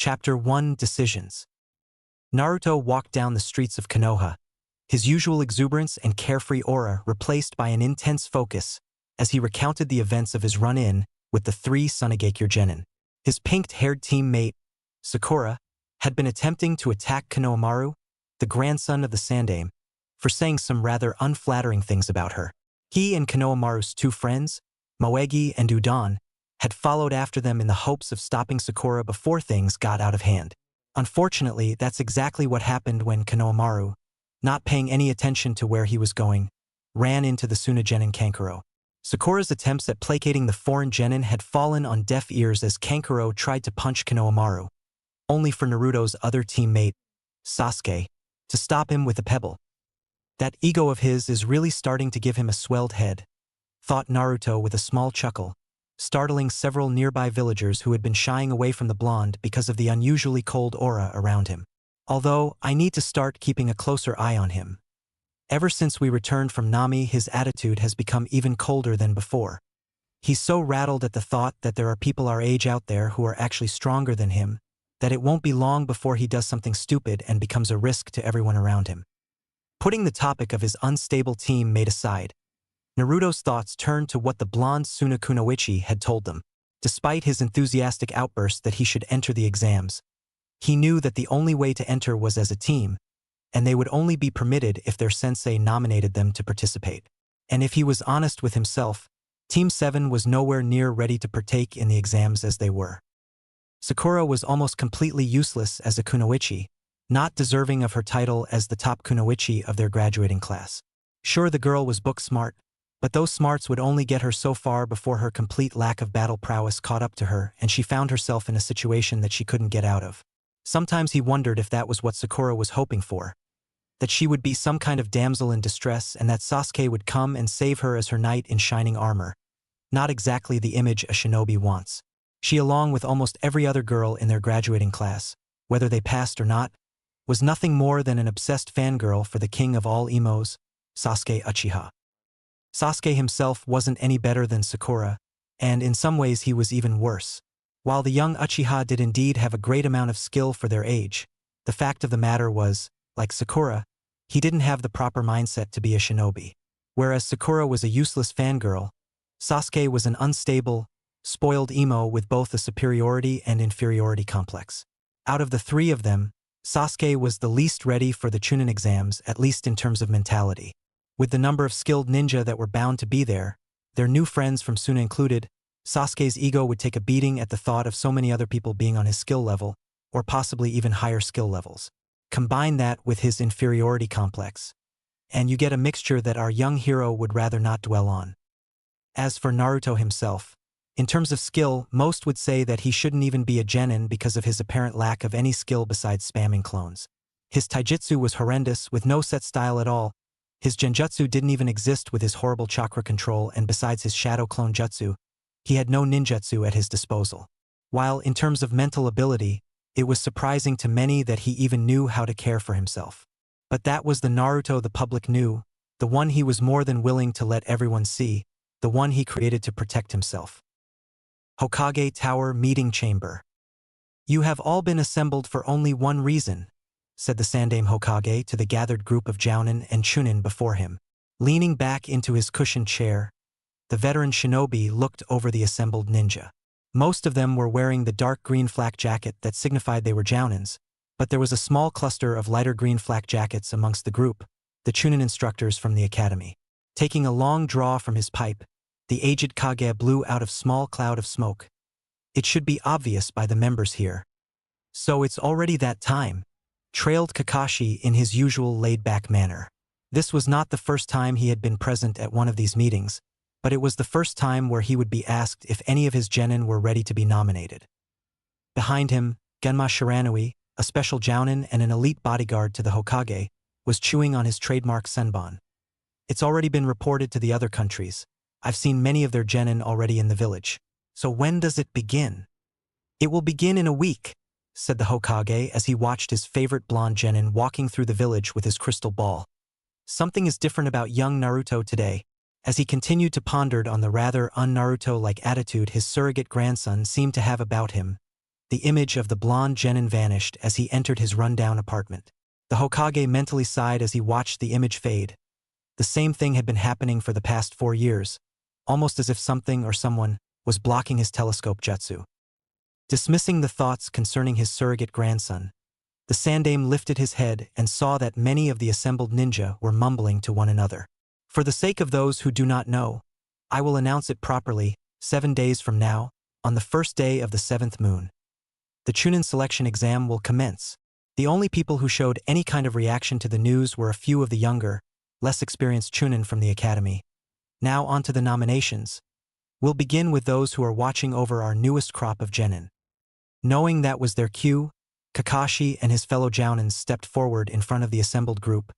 Chapter 1 Decisions. Naruto walked down the streets of Konoha, his usual exuberance and carefree aura replaced by an intense focus as he recounted the events of his run-in with the three Sunagakure genin. His pink-haired teammate, Sakura, had been attempting to attack Konohamaru, the grandson of the Sandaime, for saying some rather unflattering things about her. He and Konohamaru's two friends, Moegi and Udon, had followed after them in the hopes of stopping Sakura before things got out of hand. Unfortunately, that's exactly what happened when Konohamaru, not paying any attention to where he was going, ran into the Suna genin Kankuro. Sakura's attempts at placating the foreign genin had fallen on deaf ears as Kankuro tried to punch Konohamaru, only for Naruto's other teammate, Sasuke, to stop him with a pebble. That ego of his is really starting to give him a swelled head, thought Naruto with a small chuckle, startling several nearby villagers who had been shying away from the blonde because of the unusually cold aura around him. Although, I need to start keeping a closer eye on him. Ever since we returned from Nami, his attitude has become even colder than before. He's so rattled at the thought that there are people our age out there who are actually stronger than him, that it won't be long before he does something stupid and becomes a risk to everyone around him. Putting the topic of his unstable teammate aside, Naruto's thoughts turned to what the blonde Suna Kunoichi had told them. Despite his enthusiastic outburst that he should enter the exams, he knew that the only way to enter was as a team, and they would only be permitted if their sensei nominated them to participate. And if he was honest with himself, Team 7 was nowhere near ready to partake in the exams as they were. Sakura was almost completely useless as a kunoichi, not deserving of her title as the top kunoichi of their graduating class. Sure, the girl was book smart, but those smarts would only get her so far before her complete lack of battle prowess caught up to her and she found herself in a situation that she couldn't get out of. Sometimes he wondered if that was what Sakura was hoping for, that she would be some kind of damsel in distress and that Sasuke would come and save her as her knight in shining armor. Not exactly the image a shinobi wants. She, along with almost every other girl in their graduating class, whether they passed or not, was nothing more than an obsessed fangirl for the king of all emos, Sasuke Uchiha. Sasuke himself wasn't any better than Sakura, and in some ways he was even worse. While the young Uchiha did indeed have a great amount of skill for their age, the fact of the matter was, like Sakura, he didn't have the proper mindset to be a shinobi. Whereas Sakura was a useless fangirl, Sasuke was an unstable, spoiled emo with both a superiority and inferiority complex. Out of the three of them, Sasuke was the least ready for the Chunin exams, at least in terms of mentality. With the number of skilled ninja that were bound to be there, their new friends from Suna included, Sasuke's ego would take a beating at the thought of so many other people being on his skill level, or possibly even higher skill levels. Combine that with his inferiority complex, and you get a mixture that our young hero would rather not dwell on. As for Naruto himself, in terms of skill, most would say that he shouldn't even be a genin because of his apparent lack of any skill besides spamming clones. His taijutsu was horrendous, with no set style at all. His genjutsu didn't even exist with his horrible chakra control, and besides his shadow clone jutsu, he had no ninjutsu at his disposal. While in terms of mental ability, it was surprising to many that he even knew how to care for himself. But that was the Naruto the public knew, the one he was more than willing to let everyone see, the one he created to protect himself. Hokage Tower Meeting Chamber. You have all been assembled for only one reason, said the Sandaime Hokage to the gathered group of Jounin and Chunin before him. Leaning back into his cushioned chair, the veteran shinobi looked over the assembled ninja. Most of them were wearing the dark green flak jacket that signified they were Jounins, but there was a small cluster of lighter green flak jackets amongst the group, the Chunin instructors from the academy. Taking a long draw from his pipe, the aged Kage blew out a small cloud of smoke. It should be obvious by the members here. So it's already that time, trailed Kakashi in his usual laid-back manner. This was not the first time he had been present at one of these meetings, but it was the first time where he would be asked if any of his genin were ready to be nominated. Behind him, Genma Shiranui, a special Jounin and an elite bodyguard to the Hokage, was chewing on his trademark senbon. It's already been reported to the other countries. I've seen many of their genin already in the village. So when does it begin? It will begin in a week, said the Hokage as he watched his favorite blonde genin walking through the village with his crystal ball. Something is different about young Naruto today. As he continued to ponder on the rather un-Naruto-like attitude his surrogate grandson seemed to have about him, the image of the blonde genin vanished as he entered his rundown apartment. The Hokage mentally sighed as he watched the image fade. The same thing had been happening for the past 4 years, almost as if something or someone was blocking his telescope jutsu. Dismissing the thoughts concerning his surrogate grandson, the Sandaime lifted his head and saw that many of the assembled ninja were mumbling to one another. For the sake of those who do not know, I will announce it properly, 7 days from now, on the first day of the 7th moon. The Chunin selection exam will commence. The only people who showed any kind of reaction to the news were a few of the younger, less experienced Chunin from the academy. Now on to the nominations. We'll begin with those who are watching over our newest crop of genin. Knowing that was their cue, Kakashi and his fellow Jounins stepped forward in front of the assembled group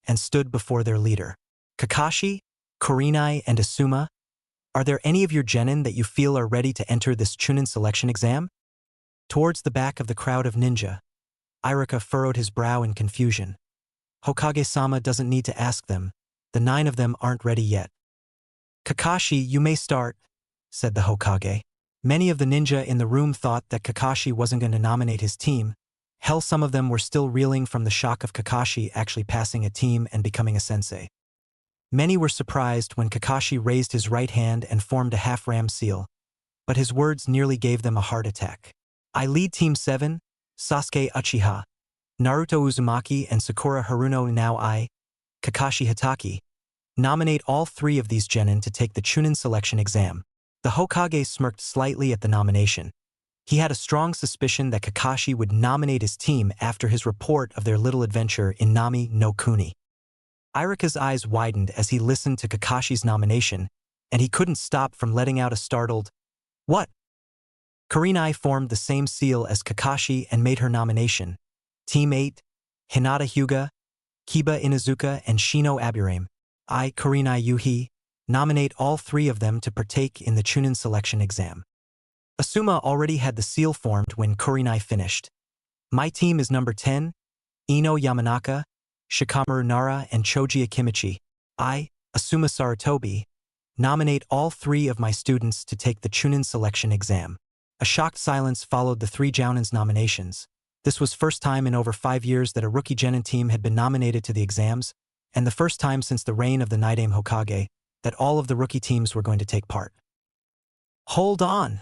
and stood before their leader. Kakashi, Kurenai, and Asuma, are there any of your genin that you feel are ready to enter this Chunin selection exam? Towards the back of the crowd of ninja, Iruka furrowed his brow in confusion. Hokage-sama doesn't need to ask them. The 9 of them aren't ready yet. Kakashi, you may start, said the Hokage. Many of the ninja in the room thought that Kakashi wasn't going to nominate his team. Hell, some of them were still reeling from the shock of Kakashi actually passing a team and becoming a sensei. Many were surprised when Kakashi raised his right hand and formed a half-ram seal, but his words nearly gave them a heart attack. I lead Team 7, Sasuke Uchiha, Naruto Uzumaki, and Sakura Haruno. Now I, Kakashi Hatake, nominate all 3 of these genin to take the Chunin selection exam. The Hokage smirked slightly at the nomination. He had a strong suspicion that Kakashi would nominate his team after his report of their little adventure in Nami no Kuni. Iruka's eyes widened as he listened to Kakashi's nomination, and he couldn't stop from letting out a startled, "What?" Kurenai formed the same seal as Kakashi and made her nomination. Team 8, Hinata Hyuga, Kiba Inuzuka, and Shino Aburame. I, Kurenai Yuhi, nominate all 3 of them to partake in the Chunin selection exam. Asuma already had the seal formed when Kurenai finished. My team is number 10, Ino Yamanaka, Shikamaru Nara, and Choji Akimichi. I, Asuma Sarutobi, nominate all 3 of my students to take the Chunin selection exam. A shocked silence followed the 3 Jounins' nominations. This was first time in over 5 years that a rookie genin team had been nominated to the exams, and the first time since the reign of the Nidaime Hokage that all of the rookie teams were going to take part. Hold on,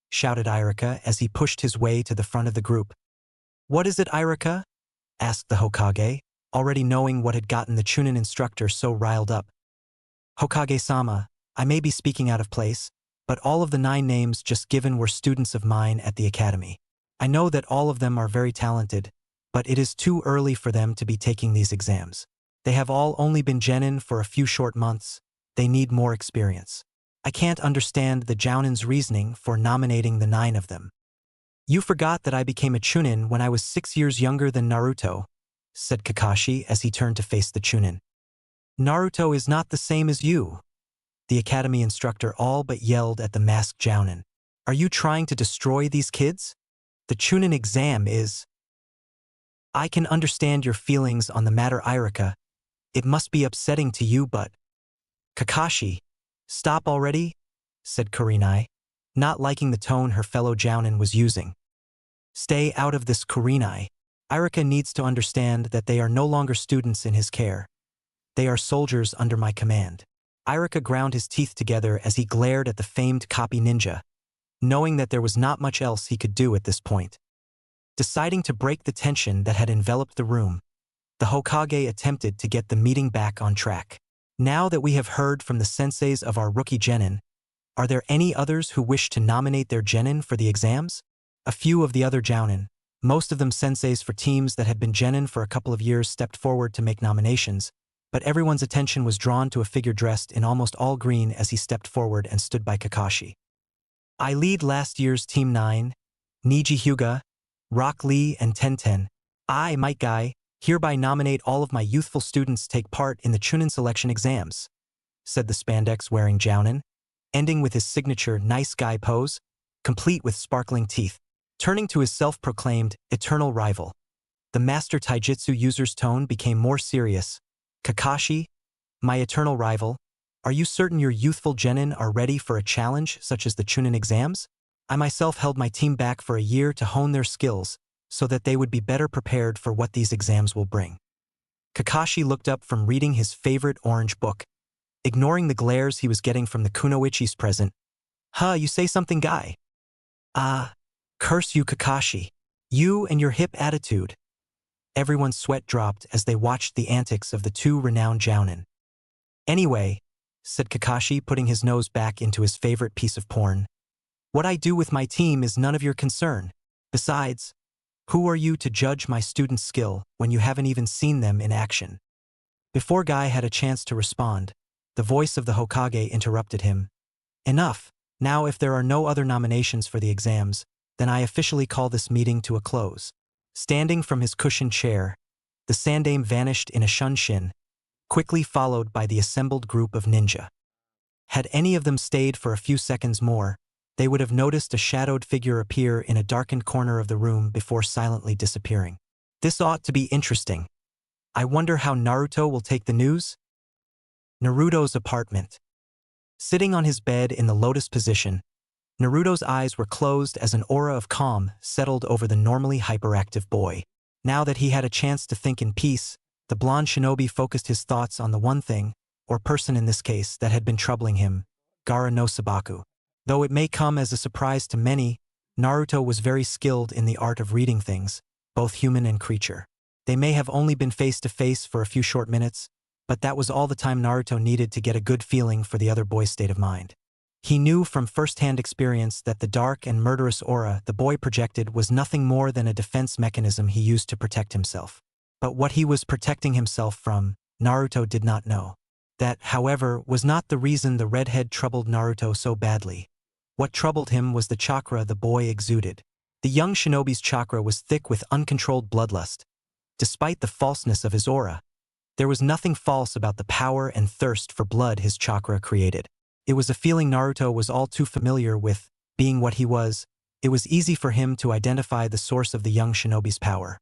shouted Iruka as he pushed his way to the front of the group. What is it, Iruka? Asked the Hokage, already knowing what had gotten the Chunin instructor so riled up. Hokage-sama, I may be speaking out of place, but all of the 9 names just given were students of mine at the academy. I know that all of them are very talented, but it is too early for them to be taking these exams. They have all only been genin for a few short months. They need more experience. I can't understand the Jounin's reasoning for nominating the 9 of them. You forgot that I became a Chunin when I was 6 years younger than Naruto, said Kakashi as he turned to face the Chunin. Naruto is not the same as you. The academy instructor all but yelled at the masked Jounin. Are you trying to destroy these kids? The Chunin exam is... I can understand your feelings on the matter, Iruka. It must be upsetting to you, but... Kakashi, stop already, said Kurenai, not liking the tone her fellow Jounin was using. Stay out of this, Kurenai. Iruka needs to understand that they are no longer students in his care. They are soldiers under my command. Iruka ground his teeth together as he glared at the famed copy ninja, knowing that there was not much else he could do at this point. Deciding to break the tension that had enveloped the room, the Hokage attempted to get the meeting back on track. Now that we have heard from the senseis of our rookie genin, are there any others who wish to nominate their genin for the exams? A few of the other jounin, most of them senseis for teams that had been genin for a couple of years, stepped forward to make nominations, but everyone's attention was drawn to a figure dressed in almost all green as he stepped forward and stood by Kakashi. I lead last year's Team 9, Niji Hyuga, Rock Lee, and Tenten. I, Might Guy, hereby nominate all of my youthful students to take part in the Chunin selection exams, said the spandex-wearing Jounin, ending with his signature nice guy pose, complete with sparkling teeth. Turning to his self-proclaimed eternal rival, the master taijutsu user's tone became more serious. Kakashi, my eternal rival, are you certain your youthful genin are ready for a challenge such as the Chunin exams? I myself held my team back for a year to hone their skills so that they would be better prepared for what these exams will bring. Kakashi looked up from reading his favorite orange book, ignoring the glares he was getting from the kunoichis present. Huh, you say something, guy? Ah, curse you, Kakashi. You and your hip attitude. Everyone's sweat dropped as they watched the antics of the two renowned jounin. Anyway, said Kakashi, putting his nose back into his favorite piece of porn, what I do with my team is none of your concern. Besides, who are you to judge my students' skill when you haven't even seen them in action? Before Guy had a chance to respond, the voice of the Hokage interrupted him. Enough. Now if there are no other nominations for the exams, then I officially call this meeting to a close. Standing from his cushioned chair, the Sandaime vanished in a shunshin, quickly followed by the assembled group of ninja. Had any of them stayed for a few seconds more, they would have noticed a shadowed figure appear in a darkened corner of the room before silently disappearing. This ought to be interesting. I wonder how Naruto will take the news? Naruto's apartment. Sitting on his bed in the lotus position, Naruto's eyes were closed as an aura of calm settled over the normally hyperactive boy. Now that he had a chance to think in peace, the blonde shinobi focused his thoughts on the one thing, or person in this case, that had been troubling him, Gaara no Sabaku. Though it may come as a surprise to many, Naruto was very skilled in the art of reading things, both human and creature. They may have only been face to face for a few short minutes, but that was all the time Naruto needed to get a good feeling for the other boy's state of mind. He knew from first-hand experience that the dark and murderous aura the boy projected was nothing more than a defense mechanism he used to protect himself. But what he was protecting himself from, Naruto did not know. That, however, was not the reason the redhead troubled Naruto so badly. What troubled him was the chakra the boy exuded. The young shinobi's chakra was thick with uncontrolled bloodlust. Despite the falseness of his aura, there was nothing false about the power and thirst for blood his chakra created. It was a feeling Naruto was all too familiar with. Being what he was, it was easy for him to identify the source of the young shinobi's power.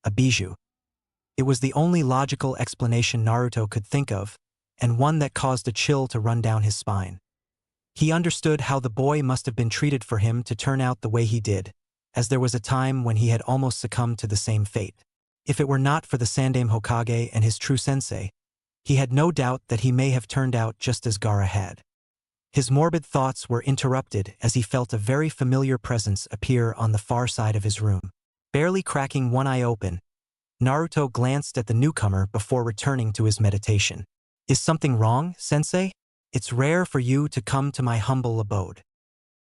A bijou. It was the only logical explanation Naruto could think of, and one that caused a chill to run down his spine. He understood how the boy must have been treated for him to turn out the way he did, as there was a time when he had almost succumbed to the same fate. If it were not for the Sandaime Hokage and his true sensei, he had no doubt that he may have turned out just as Gaara had. His morbid thoughts were interrupted as he felt a very familiar presence appear on the far side of his room. Barely cracking one eye open, Naruto glanced at the newcomer before returning to his meditation. Is something wrong, sensei? It's rare for you to come to my humble abode.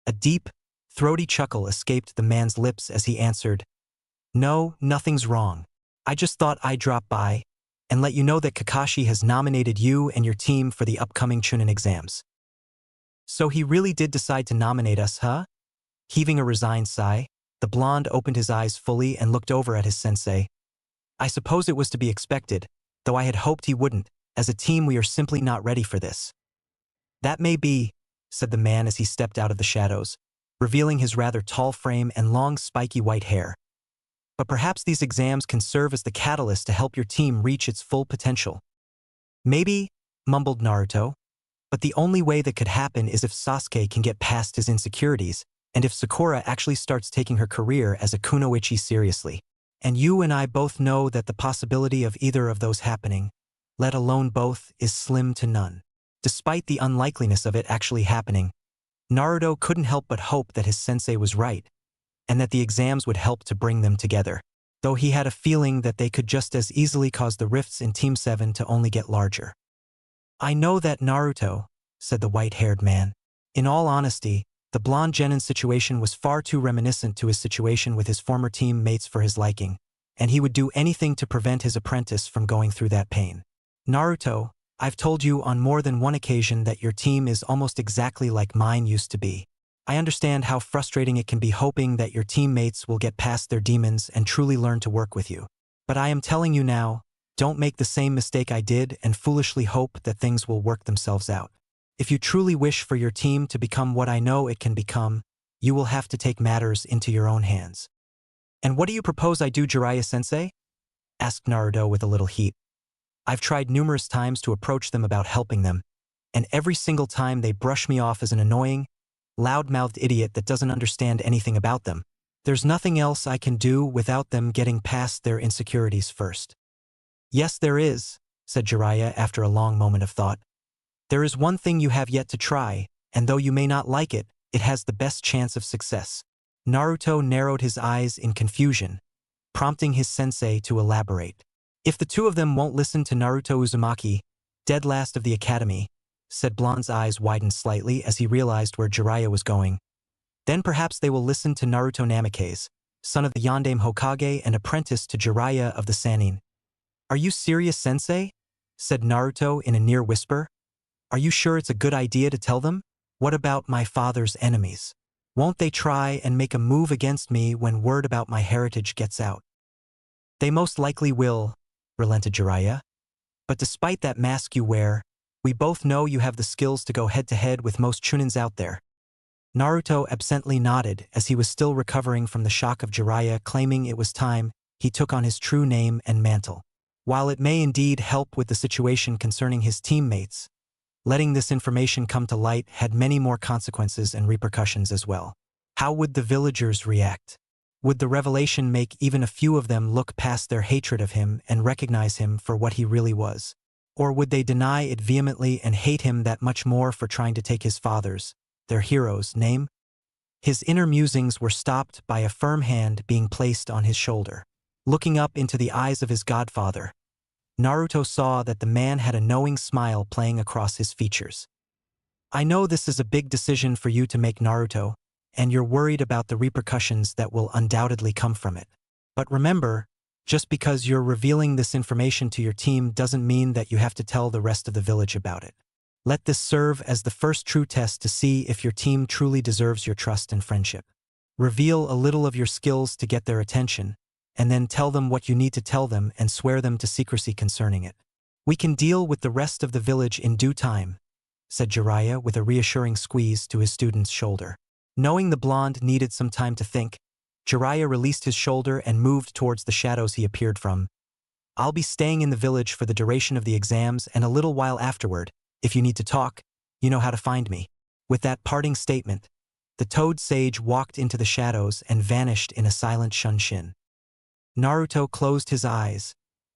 A deep, throaty chuckle escaped the man's lips as he answered, No, nothing's wrong. I just thought I'd drop by and let you know that Kakashi has nominated you and your team for the upcoming Chunin exams. So he really did decide to nominate us, huh? Heaving a resigned sigh, the blonde opened his eyes fully and looked over at his sensei. I suppose it was to be expected, though I had hoped he wouldn't. As a team, we are simply not ready for this. That may be, said the man as he stepped out of the shadows, revealing his rather tall frame and long spiky white hair. But perhaps these exams can serve as the catalyst to help your team reach its full potential. Maybe, mumbled Naruto. But the only way that could happen is if Sasuke can get past his insecurities, and if Sakura actually starts taking her career as a kunoichi seriously. And you and I both know that the possibility of either of those happening, let alone both, is slim to none. Despite the unlikeliness of it actually happening, Naruto couldn't help but hope that his sensei was right, and that the exams would help to bring them together, though he had a feeling that they could just as easily cause the rifts in Team 7 to only get larger. I know that, Naruto, said the white-haired man. In all honesty, the blonde genin's situation was far too reminiscent to his situation with his former teammates for his liking, and he would do anything to prevent his apprentice from going through that pain. Naruto, I've told you on more than one occasion that your team is almost exactly like mine used to be. I understand how frustrating it can be hoping that your teammates will get past their demons and truly learn to work with you. But I am telling you now, don't make the same mistake I did and foolishly hope that things will work themselves out. If you truly wish for your team to become what I know it can become, you will have to take matters into your own hands. And what do you propose I do, Jiraiya-sensei? Asked Naruto with a little heat. I've tried numerous times to approach them about helping them, and every single time they brush me off as an annoying, loud-mouthed idiot that doesn't understand anything about them. There's nothing else I can do without them getting past their insecurities first. Yes, there is, said Jiraiya after a long moment of thought. There is one thing you have yet to try, and though you may not like it, it has the best chance of success. Naruto narrowed his eyes in confusion, prompting his sensei to elaborate. If the two of them won't listen to Naruto Uzumaki, dead last of the academy, said Blonde's eyes widened slightly as he realized where Jiraiya was going. Then perhaps they will listen to Naruto Namikaze, son of the Yondaime Hokage and apprentice to Jiraiya of the Sannin. Are you serious, sensei? Said Naruto in a near whisper. Are you sure it's a good idea to tell them? What about my father's enemies? Won't they try and make a move against me when word about my heritage gets out? They most likely will, relented Jiraiya. But despite that mask you wear, we both know you have the skills to go head-to-head with most Chunins out there. Naruto absently nodded as he was still recovering from the shock of Jiraiya claiming it was time he took on his true name and mantle. While it may indeed help with the situation concerning his teammates, letting this information come to light had many more consequences and repercussions as well. How would the villagers react? Would the revelation make even a few of them look past their hatred of him and recognize him for what he really was? Or would they deny it vehemently and hate him that much more for trying to take his father's, their hero's, name? His inner musings were stopped by a firm hand being placed on his shoulder. Looking up into the eyes of his godfather, Naruto saw that the man had a knowing smile playing across his features. I know this is a big decision for you to make, Naruto, and you're worried about the repercussions that will undoubtedly come from it. But remember, just because you're revealing this information to your team doesn't mean that you have to tell the rest of the village about it. Let this serve as the first true test to see if your team truly deserves your trust and friendship. Reveal a little of your skills to get their attention, and then tell them what you need to tell them and swear them to secrecy concerning it. We can deal with the rest of the village in due time, said Jiraiya with a reassuring squeeze to his student's shoulder. Knowing the blonde needed some time to think, Jiraiya released his shoulder and moved towards the shadows he appeared from. I'll be staying in the village for the duration of the exams and a little while afterward. If you need to talk, you know how to find me. With that parting statement, the Toad Sage walked into the shadows and vanished in a silent shunshin. Naruto closed his eyes,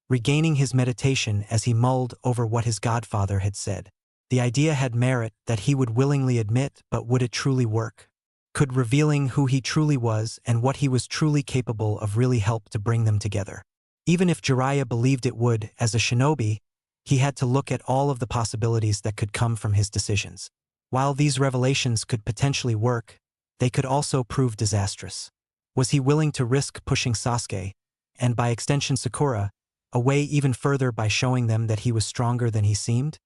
regaining his meditation as he mulled over what his godfather had said. The idea had merit that he would willingly admit, but would it truly work? Could revealing who he truly was and what he was truly capable of really help to bring them together? Even if Jiraiya believed it would, as a shinobi, he had to look at all of the possibilities that could come from his decisions. While these revelations could potentially work, they could also prove disastrous. Was he willing to risk pushing Sasuke, and by extension Sakura, away even further by showing them that he was stronger than he seemed?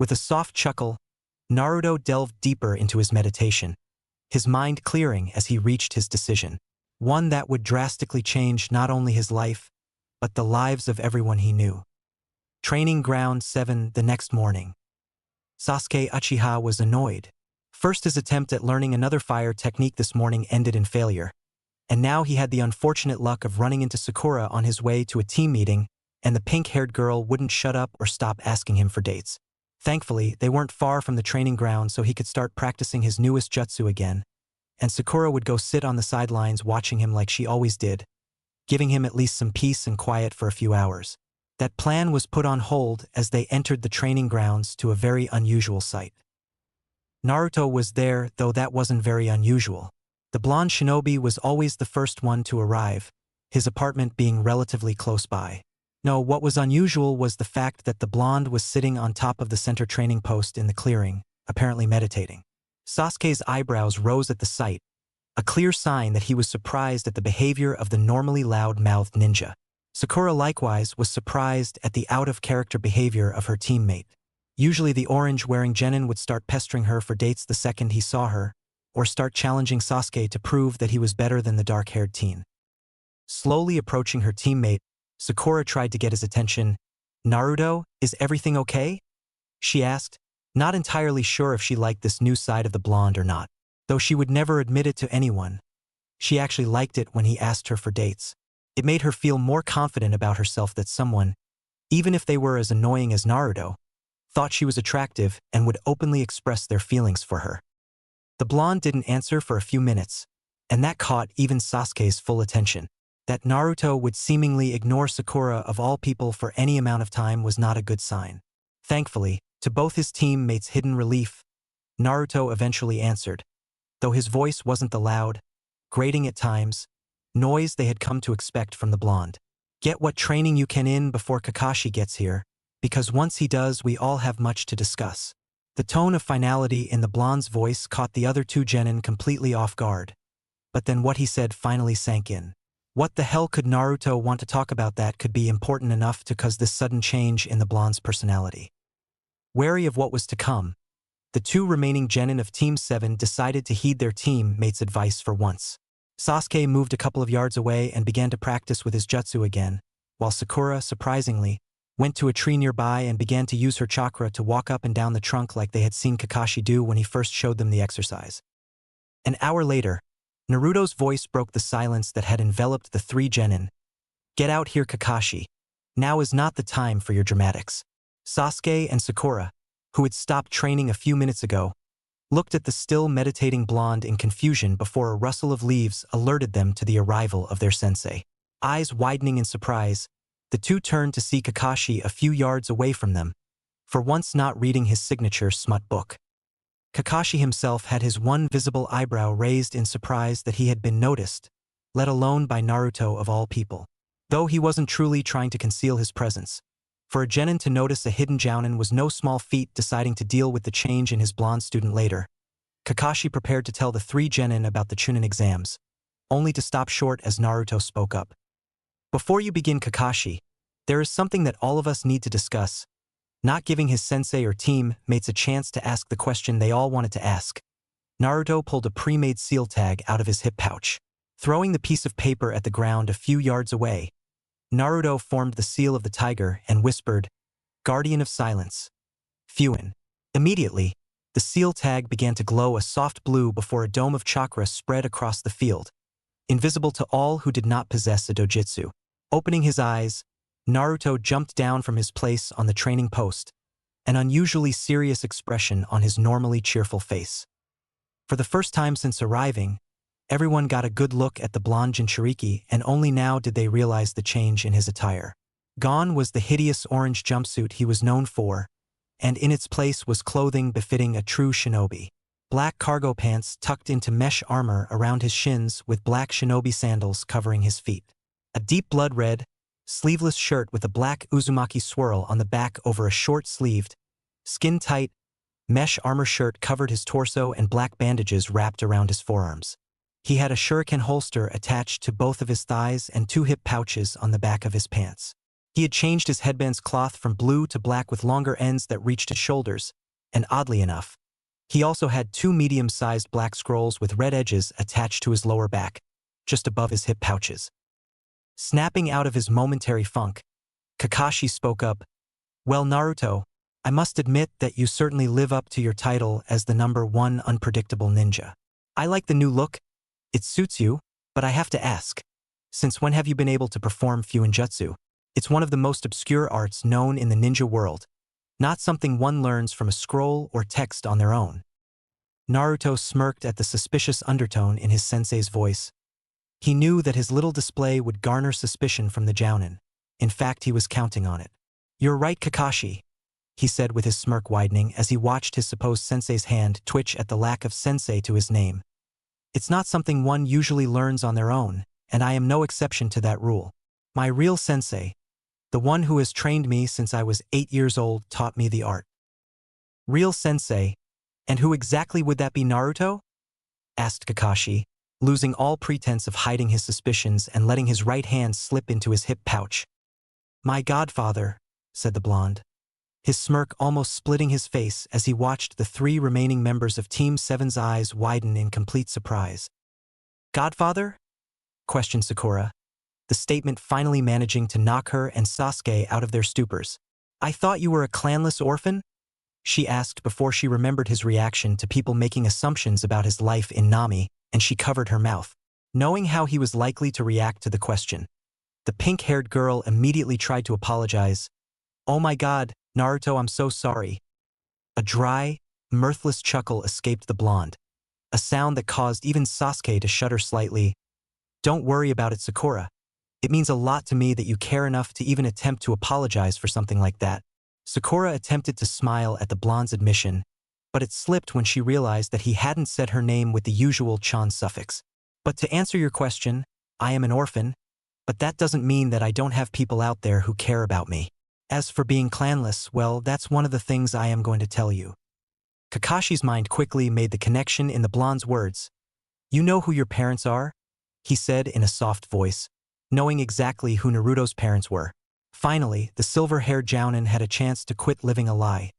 With a soft chuckle, Naruto delved deeper into his meditation, his mind clearing as he reached his decision, one that would drastically change not only his life, but the lives of everyone he knew. Training Ground 7 the next morning. Sasuke Uchiha was annoyed. First, his attempt at learning another fire technique this morning ended in failure, and now he had the unfortunate luck of running into Sakura on his way to a team meeting, and the pink-haired girl wouldn't shut up or stop asking him for dates. Thankfully, they weren't far from the training ground so he could start practicing his newest jutsu again, and Sakura would go sit on the sidelines watching him like she always did, giving him at least some peace and quiet for a few hours. That plan was put on hold as they entered the training grounds to a very unusual sight. Naruto was there, though that wasn't very unusual. The blonde shinobi was always the first one to arrive, his apartment being relatively close by. No, what was unusual was the fact that the blonde was sitting on top of the center training post in the clearing, apparently meditating. Sasuke's eyebrows rose at the sight, a clear sign that he was surprised at the behavior of the normally loud-mouthed ninja. Sakura likewise was surprised at the out-of-character behavior of her teammate. Usually the orange-wearing genin would start pestering her for dates the second he saw her, or start challenging Sasuke to prove that he was better than the dark-haired teen. Slowly approaching her teammate, Sakura tried to get his attention. "Naruto, is everything okay?" she asked, not entirely sure if she liked this new side of the blonde or not. Though she would never admit it to anyone, she actually liked it when he asked her for dates. It made her feel more confident about herself that someone, even if they were as annoying as Naruto, thought she was attractive and would openly express their feelings for her. The blonde didn't answer for a few minutes, and that caught even Sasuke's full attention. That Naruto would seemingly ignore Sakura of all people for any amount of time was not a good sign. Thankfully, to both his teammates' hidden relief, Naruto eventually answered, though his voice wasn't the loud, grating at times, noise they had come to expect from the blonde. Get what training you can in before Kakashi gets here, because once he does, we all have much to discuss. The tone of finality in the blonde's voice caught the other two genin completely off guard. But then what he said finally sank in. What the hell could Naruto want to talk about that could be important enough to cause this sudden change in the blonde's personality? Wary of what was to come, the two remaining genin of Team 7 decided to heed their teammates' advice for once. Sasuke moved a couple of yards away and began to practice with his jutsu again, while Sakura, surprisingly, went to a tree nearby and began to use her chakra to walk up and down the trunk like they had seen Kakashi do when he first showed them the exercise. An hour later, Naruto's voice broke the silence that had enveloped the three genin. Get out here, Kakashi. Now is not the time for your dramatics. Sasuke and Sakura, who had stopped training a few minutes ago, looked at the still meditating blonde in confusion before a rustle of leaves alerted them to the arrival of their sensei. Eyes widening in surprise, the two turned to see Kakashi a few yards away from them, for once not reading his signature smut book. Kakashi himself had his one visible eyebrow raised in surprise that he had been noticed, let alone by Naruto of all people. Though he wasn't truly trying to conceal his presence, for a genin to notice a hidden jounin was no small feat. Deciding to deal with the change in his blonde student later, Kakashi prepared to tell the three genin about the Chunin exams, only to stop short as Naruto spoke up. Before you begin, Kakashi, there is something that all of us need to discuss. Not giving his sensei or teammates a chance to ask the question they all wanted to ask, Naruto pulled a pre-made seal tag out of his hip pouch. Throwing the piece of paper at the ground a few yards away, Naruto formed the seal of the tiger and whispered, "Guardian of Silence. Fuin." Immediately, the seal tag began to glow a soft blue before a dome of chakra spread across the field, invisible to all who did not possess a dojutsu. Opening his eyes, Naruto jumped down from his place on the training post, an unusually serious expression on his normally cheerful face. For the first time since arriving, everyone got a good look at the blonde Jinchuriki, and only now did they realize the change in his attire. Gone was the hideous orange jumpsuit he was known for, and in its place was clothing befitting a true shinobi. Black cargo pants tucked into mesh armor around his shins with black shinobi sandals covering his feet. A deep blood red, sleeveless shirt with a black Uzumaki swirl on the back over a short-sleeved, skin-tight, mesh armor shirt covered his torso, and black bandages wrapped around his forearms. He had a shuriken holster attached to both of his thighs and two hip pouches on the back of his pants. He had changed his headband's cloth from blue to black with longer ends that reached his shoulders, and oddly enough, he also had two medium-sized black scrolls with red edges attached to his lower back, just above his hip pouches. Snapping out of his momentary funk, Kakashi spoke up, "Well, Naruto, I must admit that you certainly live up to your title as the #1 unpredictable ninja. I like the new look, it suits you, but I have to ask, since when have you been able to perform Fuinjutsu? It's one of the most obscure arts known in the ninja world, not something one learns from a scroll or text on their own." Naruto smirked at the suspicious undertone in his sensei's voice. He knew that his little display would garner suspicion from the jounin. In fact, he was counting on it. "You're right, Kakashi," he said with his smirk widening as he watched his supposed sensei's hand twitch at the lack of sensei to his name. "It's not something one usually learns on their own, and I am no exception to that rule. My real sensei, the one who has trained me since I was 8 years old, taught me the art." "Real sensei? And who exactly would that be, Naruto?" asked Kakashi, losing all pretense of hiding his suspicions and letting his right hand slip into his hip pouch. "My godfather," said the blonde, his smirk almost splitting his face as he watched the three remaining members of Team 7's eyes widen in complete surprise. "Godfather?" questioned Sakura, the statement finally managing to knock her and Sasuke out of their stupors. "I thought you were a clanless orphan?" she asked before she remembered his reaction to people making assumptions about his life in Nami, and she covered her mouth, knowing how he was likely to react to the question. The pink-haired girl immediately tried to apologize. "Oh my god, Naruto, I'm so sorry." A dry, mirthless chuckle escaped the blonde, a sound that caused even Sasuke to shudder slightly. "Don't worry about it, Sakura. It means a lot to me that you care enough to even attempt to apologize for something like that." Sakura attempted to smile at the blonde's admission, but it slipped when she realized that he hadn't said her name with the usual chan suffix. "But to answer your question, I am an orphan, but that doesn't mean that I don't have people out there who care about me. As for being clanless, well, that's one of the things I am going to tell you." Kakashi's mind quickly made the connection in the blonde's words. "You know who your parents are?" he said in a soft voice, knowing exactly who Naruto's parents were. Finally, the silver-haired Jounin had a chance to quit living a lie.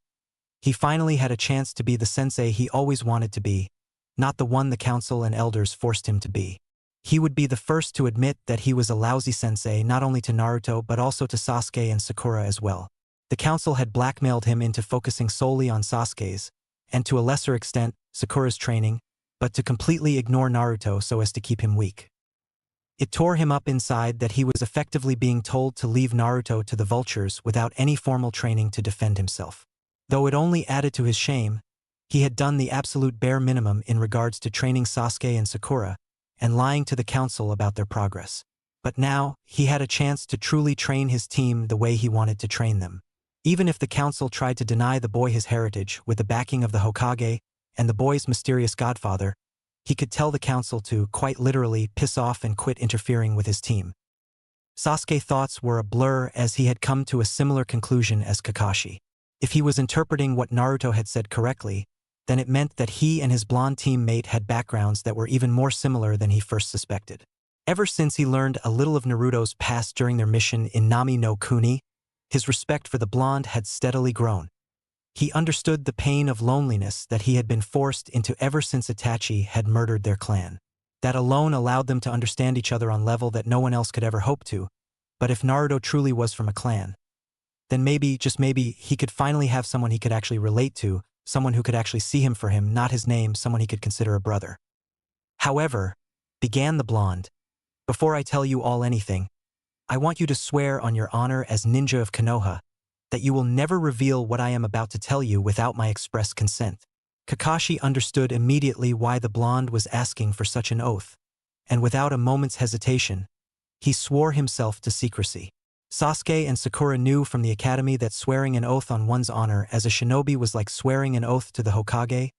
He finally had a chance to be the sensei he always wanted to be, not the one the council and elders forced him to be. He would be the first to admit that he was a lousy sensei not only to Naruto but also to Sasuke and Sakura as well. The council had blackmailed him into focusing solely on Sasuke's, and to a lesser extent, Sakura's training, but to completely ignore Naruto so as to keep him weak. It tore him up inside that he was effectively being told to leave Naruto to the vultures without any formal training to defend himself. Though it only added to his shame, he had done the absolute bare minimum in regards to training Sasuke and Sakura, and lying to the council about their progress. But now, he had a chance to truly train his team the way he wanted to train them. Even if the council tried to deny the boy his heritage with the backing of the Hokage and the boy's mysterious godfather, he could tell the council to, quite literally, piss off and quit interfering with his team. Sasuke's thoughts were a blur as he had come to a similar conclusion as Kakashi. If he was interpreting what Naruto had said correctly, then it meant that he and his blonde teammate had backgrounds that were even more similar than he first suspected. Ever since he learned a little of Naruto's past during their mission in Nami no Kuni, his respect for the blonde had steadily grown. He understood the pain of loneliness that he had been forced into ever since Itachi had murdered their clan. That alone allowed them to understand each other on a level that no one else could ever hope to. But if Naruto truly was from a clan, then maybe, just maybe, he could finally have someone he could actually relate to, someone who could actually see him for him, not his name, someone he could consider a brother. "However," began the blonde, "before I tell you all anything, I want you to swear on your honor as ninja of Konoha that you will never reveal what I am about to tell you without my express consent." Kakashi understood immediately why the blonde was asking for such an oath, and without a moment's hesitation, he swore himself to secrecy. Sasuke and Sakura knew from the academy that swearing an oath on one's honor as a shinobi was like swearing an oath to the Hokage,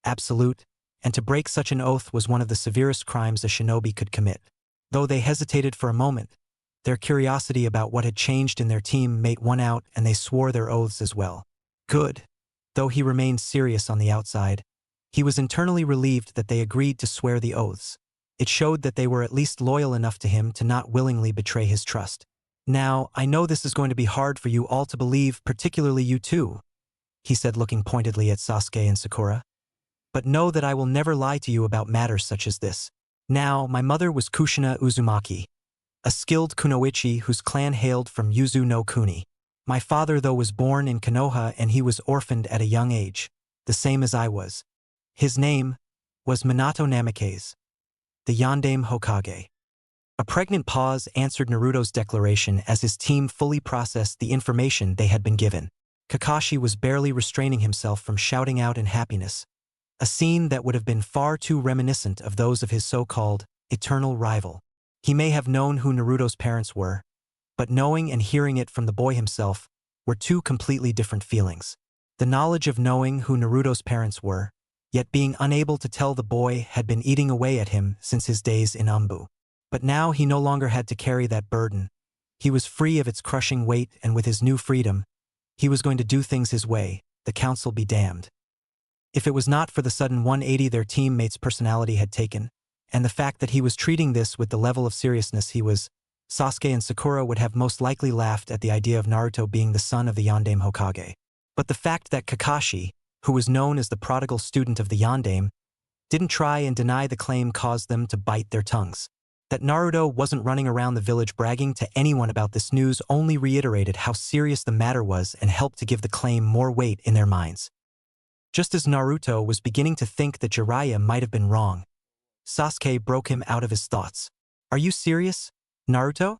absolute, and to break such an oath was one of the severest crimes a shinobi could commit. Though they hesitated for a moment, their curiosity about what had changed in their team made one out and they swore their oaths as well. Good. Though he remained serious on the outside, he was internally relieved that they agreed to swear the oaths. It showed that they were at least loyal enough to him to not willingly betray his trust. "Now, I know this is going to be hard for you all to believe, particularly you two," he said, looking pointedly at Sasuke and Sakura. "But know that I will never lie to you about matters such as this. Now, my mother was Kushina Uzumaki, a skilled kunoichi whose clan hailed from Yuzu no Kuni. My father, though, was born in Konoha and he was orphaned at a young age, the same as I was. His name was Minato Namikaze, the Yondaime Hokage." A pregnant pause answered Naruto's declaration as his team fully processed the information they had been given. Kakashi was barely restraining himself from shouting out in happiness, a scene that would have been far too reminiscent of those of his so-called eternal rival. He may have known who Naruto's parents were, but knowing and hearing it from the boy himself were two completely different feelings. The knowledge of knowing who Naruto's parents were, yet being unable to tell the boy, had been eating away at him since his days in Umbu. But now he no longer had to carry that burden. He was free of its crushing weight, and with his new freedom, he was going to do things his way, the council be damned. If it was not for the sudden 180 their teammate's personality had taken, and the fact that he was treating this with the level of seriousness he was, Sasuke and Sakura would have most likely laughed at the idea of Naruto being the son of the Yondaime Hokage. But the fact that Kakashi, who was known as the prodigal student of the Yondaime, didn't try and deny the claim caused them to bite their tongues. That Naruto wasn't running around the village bragging to anyone about this news only reiterated how serious the matter was and helped to give the claim more weight in their minds. Just as Naruto was beginning to think that Jiraiya might have been wrong, Sasuke broke him out of his thoughts. "Are you serious, Naruto?"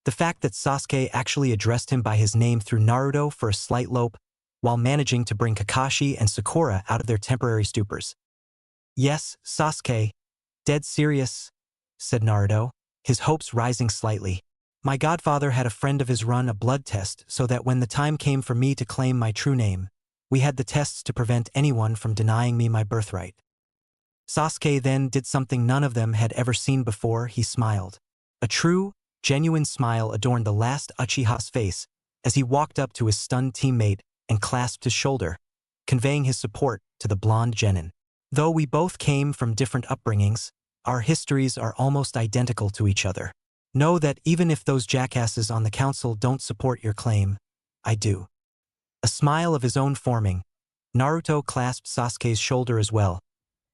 The fact that Sasuke actually addressed him by his name threw Naruto for a slight lope, while managing to bring Kakashi and Sakura out of their temporary stupors. Yes, Sasuke. Dead serious, said Naruto, his hopes rising slightly. My godfather had a friend of his run a blood test so that when the time came for me to claim my true name, we had the tests to prevent anyone from denying me my birthright. Sasuke then did something none of them had ever seen before. He smiled. A true, genuine smile adorned the last Uchiha's face as he walked up to his stunned teammate and clasped his shoulder, conveying his support to the blonde genin. Though we both came from different upbringings, our histories are almost identical to each other. Know that even if those jackasses on the council don't support your claim, I do. A smile of his own forming, Naruto clasped Sasuke's shoulder as well,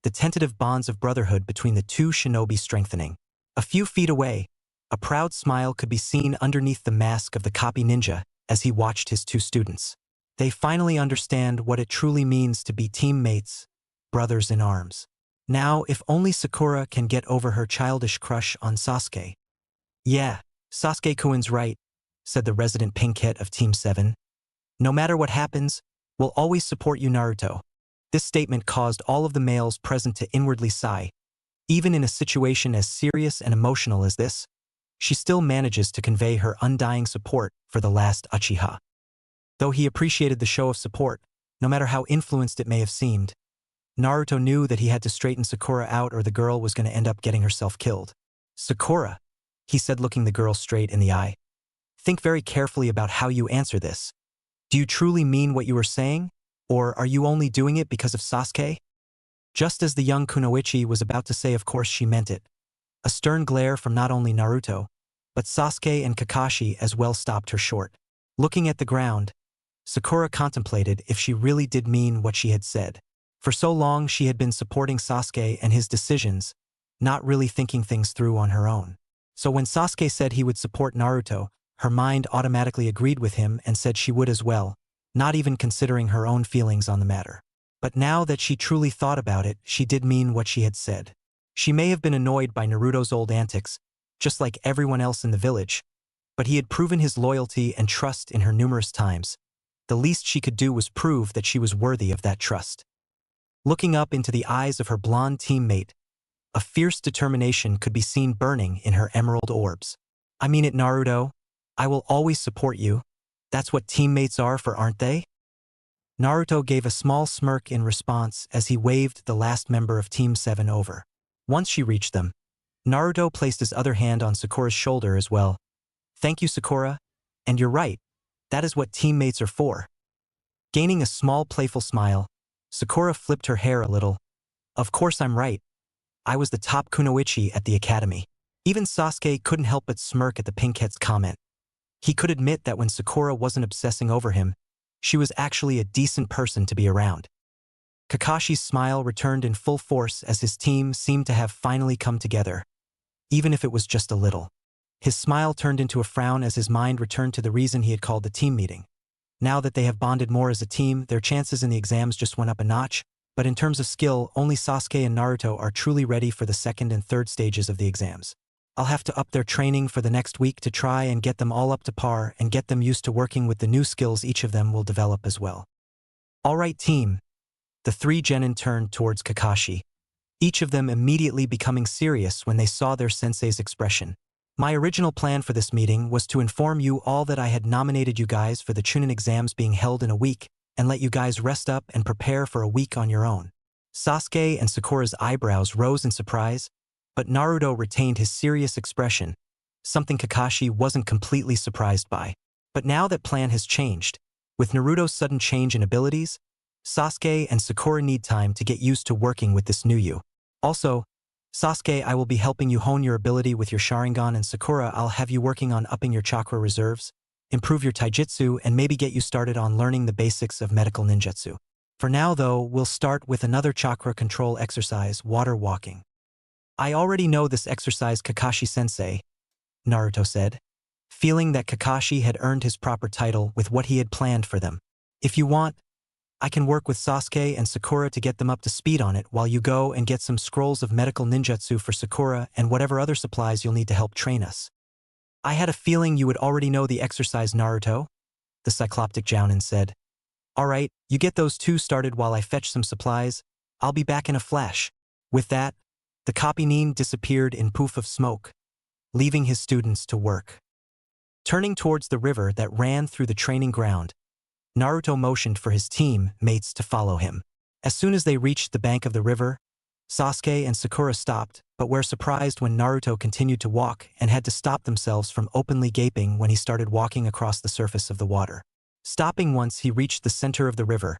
the tentative bonds of brotherhood between the two shinobi strengthening. A few feet away, a proud smile could be seen underneath the mask of the copy ninja as he watched his two students. They finally understand what it truly means to be teammates, brothers in arms. Now, if only Sakura can get over her childish crush on Sasuke. Yeah, Sasuke-kun's right, said the resident pinkhead of Team 7. No matter what happens, we'll always support you, Naruto. This statement caused all of the males present to inwardly sigh. Even in a situation as serious and emotional as this, she still manages to convey her undying support for the last Uchiha. Though he appreciated the show of support, no matter how influenced it may have seemed, Naruto knew that he had to straighten Sakura out or the girl was going to end up getting herself killed. Sakura, he said, looking the girl straight in the eye. Think very carefully about how you answer this. Do you truly mean what you are saying? Or are you only doing it because of Sasuke? Just as the young kunoichi was about to say of course she meant it, a stern glare from not only Naruto, but Sasuke and Kakashi as well stopped her short. Looking at the ground, Sakura contemplated if she really did mean what she had said. For so long she had been supporting Sasuke and his decisions, not really thinking things through on her own. So when Sasuke said he would support Naruto, her mind automatically agreed with him and said she would as well, not even considering her own feelings on the matter. But now that she truly thought about it, she did mean what she had said. She may have been annoyed by Naruto's old antics, just like everyone else in the village, but he had proven his loyalty and trust in her numerous times. The least she could do was prove that she was worthy of that trust. Looking up into the eyes of her blonde teammate, a fierce determination could be seen burning in her emerald orbs. I mean it, Naruto. I will always support you. That's what teammates are for, aren't they? Naruto gave a small smirk in response as he waved the last member of Team 7 over. Once she reached them, Naruto placed his other hand on Sakura's shoulder as well. Thank you, Sakura. And you're right. That is what teammates are for. Gaining a small playful smile, Sakura flipped her hair a little. Of course I'm right. I was the top kunoichi at the academy. Even Sasuke couldn't help but smirk at the pinkhead's comment. He could admit that when Sakura wasn't obsessing over him, she was actually a decent person to be around. Kakashi's smile returned in full force as his team seemed to have finally come together, even if it was just a little. His smile turned into a frown as his mind returned to the reason he had called the team meeting. Now that they have bonded more as a team, their chances in the exams just went up a notch, but in terms of skill, only Sasuke and Naruto are truly ready for the second and third stages of the exams. I'll have to up their training for the next week to try and get them all up to par and get them used to working with the new skills each of them will develop as well. All right, team. The three genin turned towards Kakashi, each of them immediately becoming serious when they saw their sensei's expression. My original plan for this meeting was to inform you all that I had nominated you guys for the Chunin exams being held in a week and let you guys rest up and prepare for a week on your own. Sasuke and Sakura's eyebrows rose in surprise, but Naruto retained his serious expression, something Kakashi wasn't completely surprised by. But now that plan has changed. With Naruto's sudden change in abilities, Sasuke and Sakura need time to get used to working with this new you. Also, Sasuke, I will be helping you hone your ability with your Sharingan, and Sakura, I'll have you working on upping your chakra reserves, improve your taijutsu, and maybe get you started on learning the basics of medical ninjutsu. For now though, we'll start with another chakra control exercise, water walking. I already know this exercise, Kakashi-sensei, Naruto said, feeling that Kakashi had earned his proper title with what he had planned for them. If you want, I can work with Sasuke and Sakura to get them up to speed on it while you go and get some scrolls of medical ninjutsu for Sakura and whatever other supplies you'll need to help train us. I had a feeling you would already know the exercise, Naruto, the cycloptic Jounin said. All right, you get those two started while I fetch some supplies. I'll be back in a flash. With that, the copy Nin disappeared in poof of smoke, leaving his students to work. Turning towards the river that ran through the training ground, Naruto motioned for his team mates to follow him. As soon as they reached the bank of the river, Sasuke and Sakura stopped, but were surprised when Naruto continued to walk and had to stop themselves from openly gaping when he started walking across the surface of the water. Stopping once he reached the center of the river,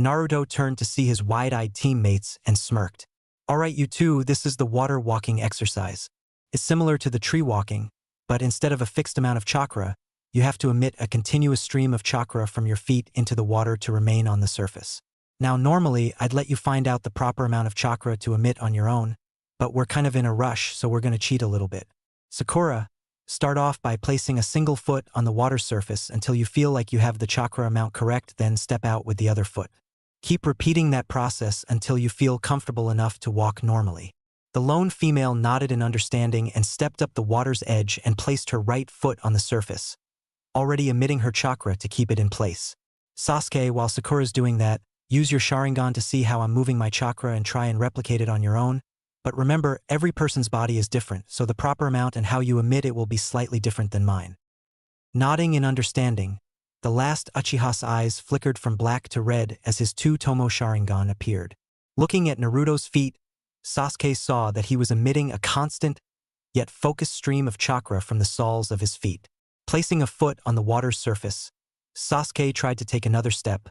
Naruto turned to see his wide-eyed teammates and smirked. "Alright you two, this is the water walking exercise. It's similar to the tree walking, but instead of a fixed amount of chakra, you have to emit a continuous stream of chakra from your feet into the water to remain on the surface. Now normally, I'd let you find out the proper amount of chakra to emit on your own, but we're kind of in a rush, so we're gonna cheat a little bit. Sakura, start off by placing a single foot on the water surface until you feel like you have the chakra amount correct, then step out with the other foot. Keep repeating that process until you feel comfortable enough to walk normally." The lone female nodded in understanding and stepped up the water's edge and placed her right foot on the surface, already emitting her chakra to keep it in place. "Sasuke, while Sakura's doing that, use your Sharingan to see how I'm moving my chakra and try and replicate it on your own. But remember, every person's body is different, so the proper amount and how you emit it will be slightly different than mine." Nodding in understanding, the last Uchiha's eyes flickered from black to red as his two Tomo Sharingan appeared. Looking at Naruto's feet, Sasuke saw that he was emitting a constant, yet focused stream of chakra from the soles of his feet. Placing a foot on the water's surface, Sasuke tried to take another step,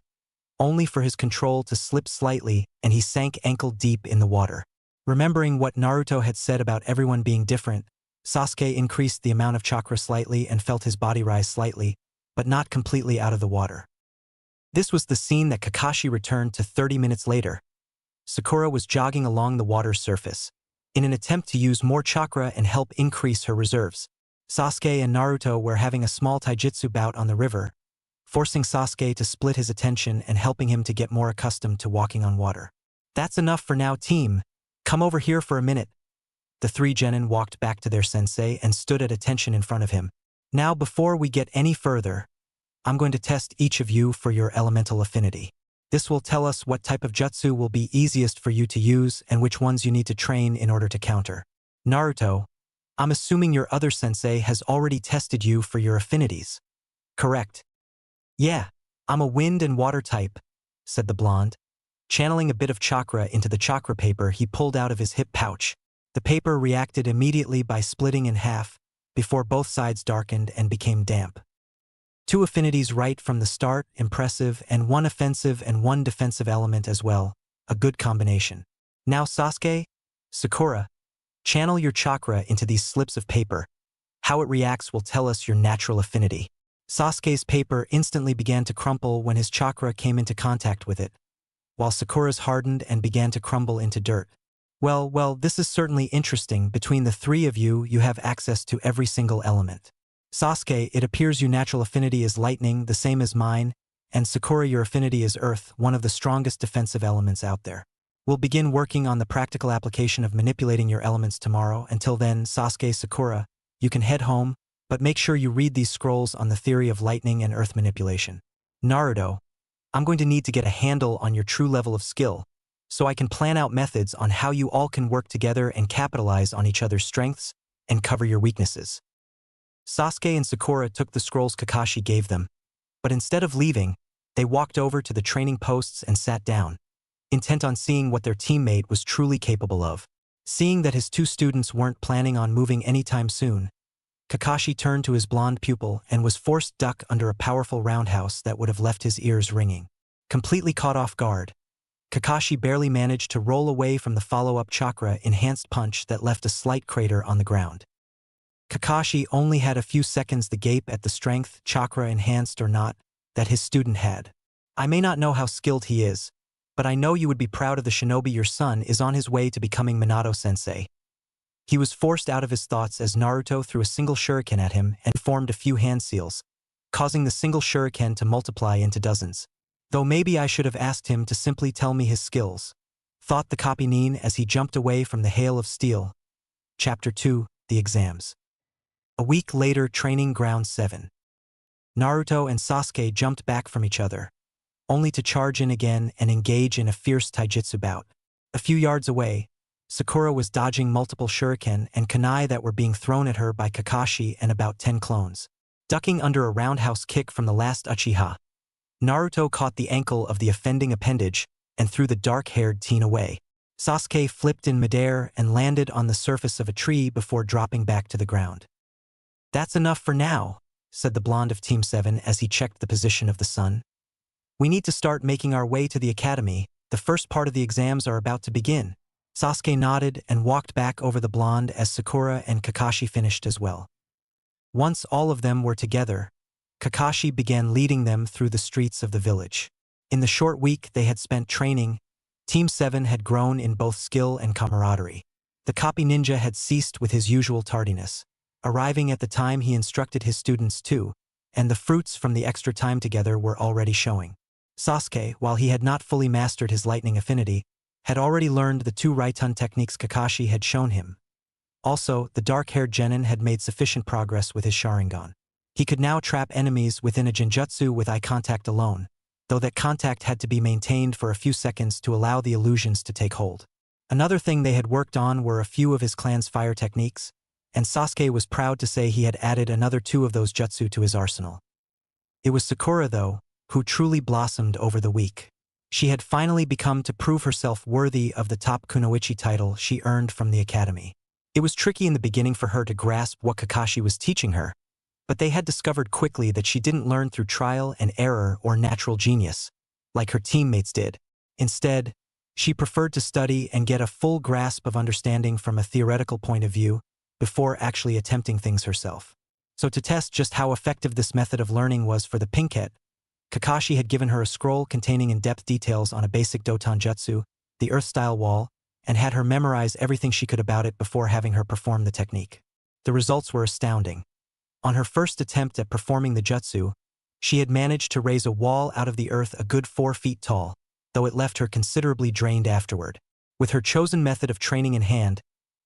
only for his control to slip slightly and he sank ankle-deep in the water. Remembering what Naruto had said about everyone being different, Sasuke increased the amount of chakra slightly and felt his body rise slightly, but not completely out of the water. This was the scene that Kakashi returned to 30 minutes later. Sakura was jogging along the water's surface, in an attempt to use more chakra and help increase her reserves. Sasuke and Naruto were having a small taijutsu bout on the river, forcing Sasuke to split his attention and helping him to get more accustomed to walking on water. "That's enough for now, team. Come over here for a minute." The three genin walked back to their sensei and stood at attention in front of him. "Now before we get any further, I'm going to test each of you for your elemental affinity. This will tell us what type of jutsu will be easiest for you to use and which ones you need to train in order to counter. Naruto, I'm assuming your other sensei has already tested you for your affinities. Correct?" "Yeah, I'm a wind and water type," said the blonde. Channeling a bit of chakra into the chakra paper he pulled out of his hip pouch. The paper reacted immediately by splitting in half, before both sides darkened and became damp. Two affinities right from the start, impressive, and one offensive and one defensive element as well, a good combination. Now Sasuke, Sakura, channel your chakra into these slips of paper. How it reacts will tell us your natural affinity. Sasuke's paper instantly began to crumple when his chakra came into contact with it, while Sakura's hardened and began to crumble into dirt. Well, this is certainly interesting. Between the three of you, you have access to every single element. Sasuke, it appears your natural affinity is lightning, the same as mine, and Sakura, your affinity is earth, one of the strongest defensive elements out there. We'll begin working on the practical application of manipulating your elements tomorrow. Until then, Sasuke, Sakura, you can head home, but make sure you read these scrolls on the theory of lightning and earth manipulation. Naruto, I'm going to need to get a handle on your true level of skill, so I can plan out methods on how you all can work together and capitalize on each other's strengths and cover your weaknesses. Sasuke and Sakura took the scrolls Kakashi gave them, but instead of leaving, they walked over to the training posts and sat down, intent on seeing what their teammate was truly capable of. Seeing that his two students weren't planning on moving anytime soon, Kakashi turned to his blonde pupil and was forced duck under a powerful roundhouse that would have left his ears ringing. Completely caught off guard, Kakashi barely managed to roll away from the follow-up chakra-enhanced punch that left a slight crater on the ground. Kakashi only had a few seconds to gape at the strength, chakra-enhanced or not, that his student had. "I may not know how skilled he is, but I know you would be proud of the shinobi your son is on his way to becoming Minato-sensei." He was forced out of his thoughts as Naruto threw a single shuriken at him and formed a few hand seals, causing the single shuriken to multiply into dozens. Though maybe I should have asked him to simply tell me his skills, thought the copy Nin as he jumped away from the hail of steel. Chapter 2, The Exams. A week later, Training Ground 7. Naruto and Sasuke jumped back from each other, only to charge in again and engage in a fierce taijutsu bout. A few yards away, Sakura was dodging multiple shuriken and kunai that were being thrown at her by Kakashi and about 10 clones. Ducking under a roundhouse kick from the last Uchiha, Naruto caught the ankle of the offending appendage and threw the dark-haired teen away. Sasuke flipped in midair and landed on the surface of a tree before dropping back to the ground. "That's enough for now," said the blonde of Team 7 as he checked the position of the sun. "We need to start making our way to the academy. The first part of the exams are about to begin." Sasuke nodded and walked back over the blonde as Sakura and Kakashi finished as well. Once all of them were together, Kakashi began leading them through the streets of the village. In the short week they had spent training, Team 7 had grown in both skill and camaraderie. The copy ninja had ceased with his usual tardiness, arriving at the time he instructed his students too, and the fruits from the extra time together were already showing. Sasuke, while he had not fully mastered his lightning affinity, had already learned the 2 Raitun techniques Kakashi had shown him. Also, the dark-haired genin had made sufficient progress with his Sharingan. He could now trap enemies within a genjutsu with eye contact alone, though that contact had to be maintained for a few seconds to allow the illusions to take hold. Another thing they had worked on were a few of his clan's fire techniques, and Sasuke was proud to say he had added another 2 of those jutsu to his arsenal. It was Sakura, though, who truly blossomed over the week. She had finally become to prove herself worthy of the top kunoichi title she earned from the academy. It was tricky in the beginning for her to grasp what Kakashi was teaching her, but they had discovered quickly that she didn't learn through trial and error or natural genius, like her teammates did. Instead, she preferred to study and get a full grasp of understanding from a theoretical point of view before actually attempting things herself. So to test just how effective this method of learning was for the Pinkette, Kakashi had given her a scroll containing in-depth details on a basic Doton Jutsu, the Earth-style wall, and had her memorize everything she could about it before having her perform the technique. The results were astounding. On her first attempt at performing the jutsu, she had managed to raise a wall out of the earth a good 4 feet tall, though it left her considerably drained afterward. With her chosen method of training in hand,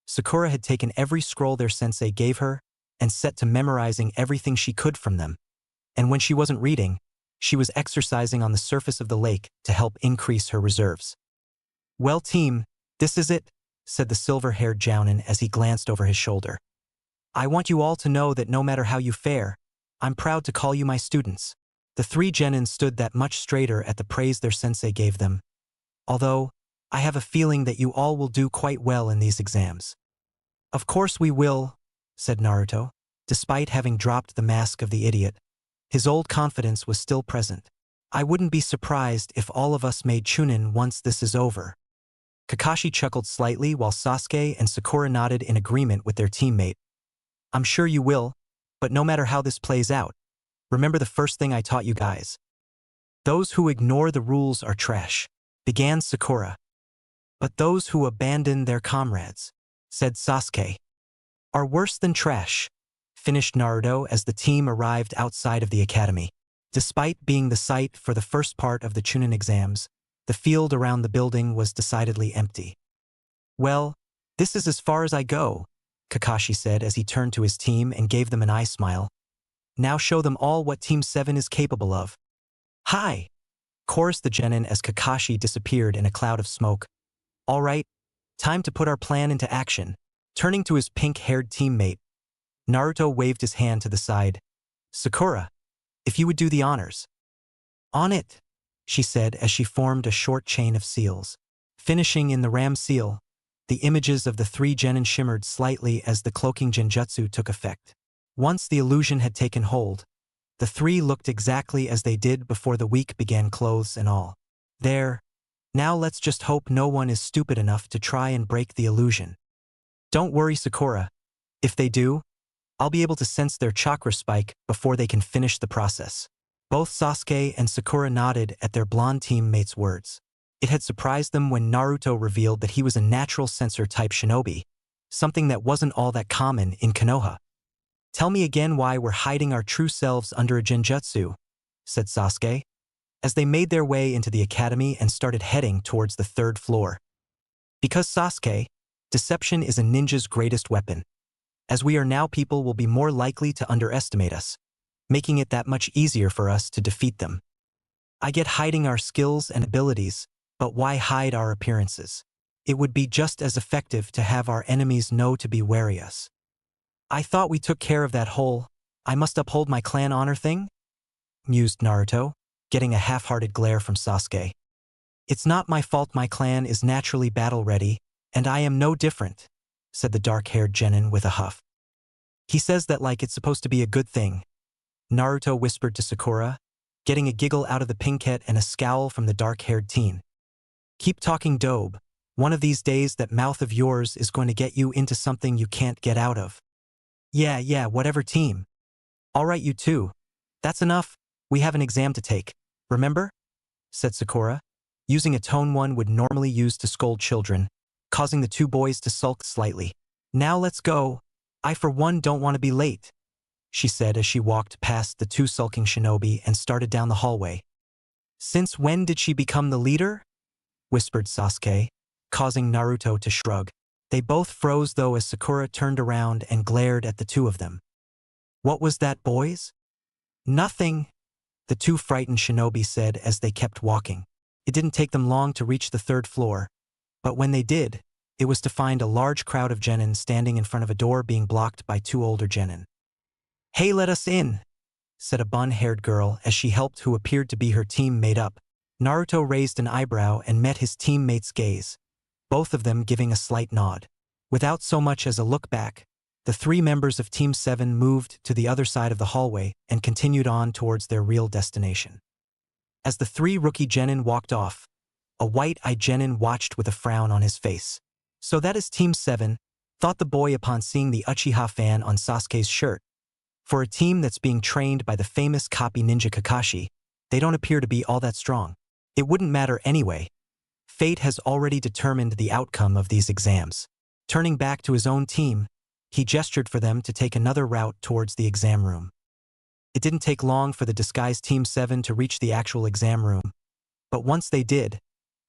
Sakura had taken every scroll their sensei gave her and set to memorizing everything she could from them. And when she wasn't reading, she was exercising on the surface of the lake to help increase her reserves. "Well, team, this is it," said the silver-haired Jounin as he glanced over his shoulder. "I want you all to know that no matter how you fare, I'm proud to call you my students." The 3 genin stood that much straighter at the praise their sensei gave them. "Although, I have a feeling that you all will do quite well in these exams." "Of course we will," said Naruto. Despite having dropped the mask of the idiot, his old confidence was still present. "I wouldn't be surprised if all of us made Chunin once this is over." Kakashi chuckled slightly while Sasuke and Sakura nodded in agreement with their teammate. "I'm sure you will, but no matter how this plays out, remember the first thing I taught you guys. Those who ignore the rules are trash," began Sakura. "But those who abandon their comrades," said Sasuke, "are worse than trash," finished Naruto as the team arrived outside of the academy. Despite being the site for the first part of the Chunin exams, the field around the building was decidedly empty. "Well, this is as far as I go," Kakashi said as he turned to his team and gave them an eye smile. "Now show them all what Team 7 is capable of." "Hi!" chorused the genin as Kakashi disappeared in a cloud of smoke. "All right, time to put our plan into action." Turning to his pink-haired teammate, Naruto waved his hand to the side. "Sakura, if you would do the honors." "On it," she said as she formed a short chain of seals. Finishing in the ram seal, the images of the 3 genin shimmered slightly as the cloaking genjutsu took effect. Once the illusion had taken hold, the 3 looked exactly as they did before the week began, clothes and all. "There. Now let's just hope no one is stupid enough to try and break the illusion." "Don't worry, Sakura. If they do, I'll be able to sense their chakra spike before they can finish the process." Both Sasuke and Sakura nodded at their blonde teammate's words. It had surprised them when Naruto revealed that he was a natural sensor-type shinobi, something that wasn't all that common in Konoha. "Tell me again why we're hiding our true selves under a genjutsu," said Sasuke, as they made their way into the academy and started heading towards the 3rd floor. "Because, Sasuke, deception is a ninja's greatest weapon. As we are now, people will be more likely to underestimate us, making it that much easier for us to defeat them. I get hiding our skills and abilities, but why hide our appearances? It would be just as effective to have our enemies know to be wary us. I thought we took care of that whole, I must uphold my clan honor thing? Mused Naruto, getting a half-hearted glare from Sasuke. It's not my fault my clan is naturally battle-ready, and I am no different, said the dark-haired genin with a huff. He says that like it's supposed to be a good thing, Naruto whispered to Sakura, getting a giggle out of the pinkette and a scowl from the dark-haired teen. Keep talking dobe. One of these days that mouth of yours is going to get you into something you can't get out of. Yeah, whatever team. All right, you two. That's enough. We have an exam to take. Remember? Said Sakura, using a tone one would normally use to scold children, causing the two boys to sulk slightly. Now let's go. I for one don't want to be late, she said as she walked past the two sulking shinobi and started down the hallway. Since when did she become the leader? Whispered Sasuke, causing Naruto to shrug. They both froze though as Sakura turned around and glared at the two of them. What was that, boys? Nothing, the two frightened shinobi said as they kept walking. It didn't take them long to reach the third floor, but when they did, it was to find a large crowd of genin standing in front of a door being blocked by two older genin. Hey, let us in, said a bun-haired girl as she helped who appeared to be her team mate up. Naruto raised an eyebrow and met his teammate's gaze, both of them giving a slight nod. Without so much as a look back, the three members of Team 7 moved to the other side of the hallway and continued on towards their real destination. As the three rookie genin walked off, a white-eyed genin watched with a frown on his face. So that is Team 7, thought the boy upon seeing the Uchiha fan on Sasuke's shirt. For a team that's being trained by the famous copy ninja Kakashi, they don't appear to be all that strong. It wouldn't matter anyway. Fate has already determined the outcome of these exams. Turning back to his own team, he gestured for them to take another route towards the exam room. It didn't take long for the disguised Team 7 to reach the actual exam room, but once they did,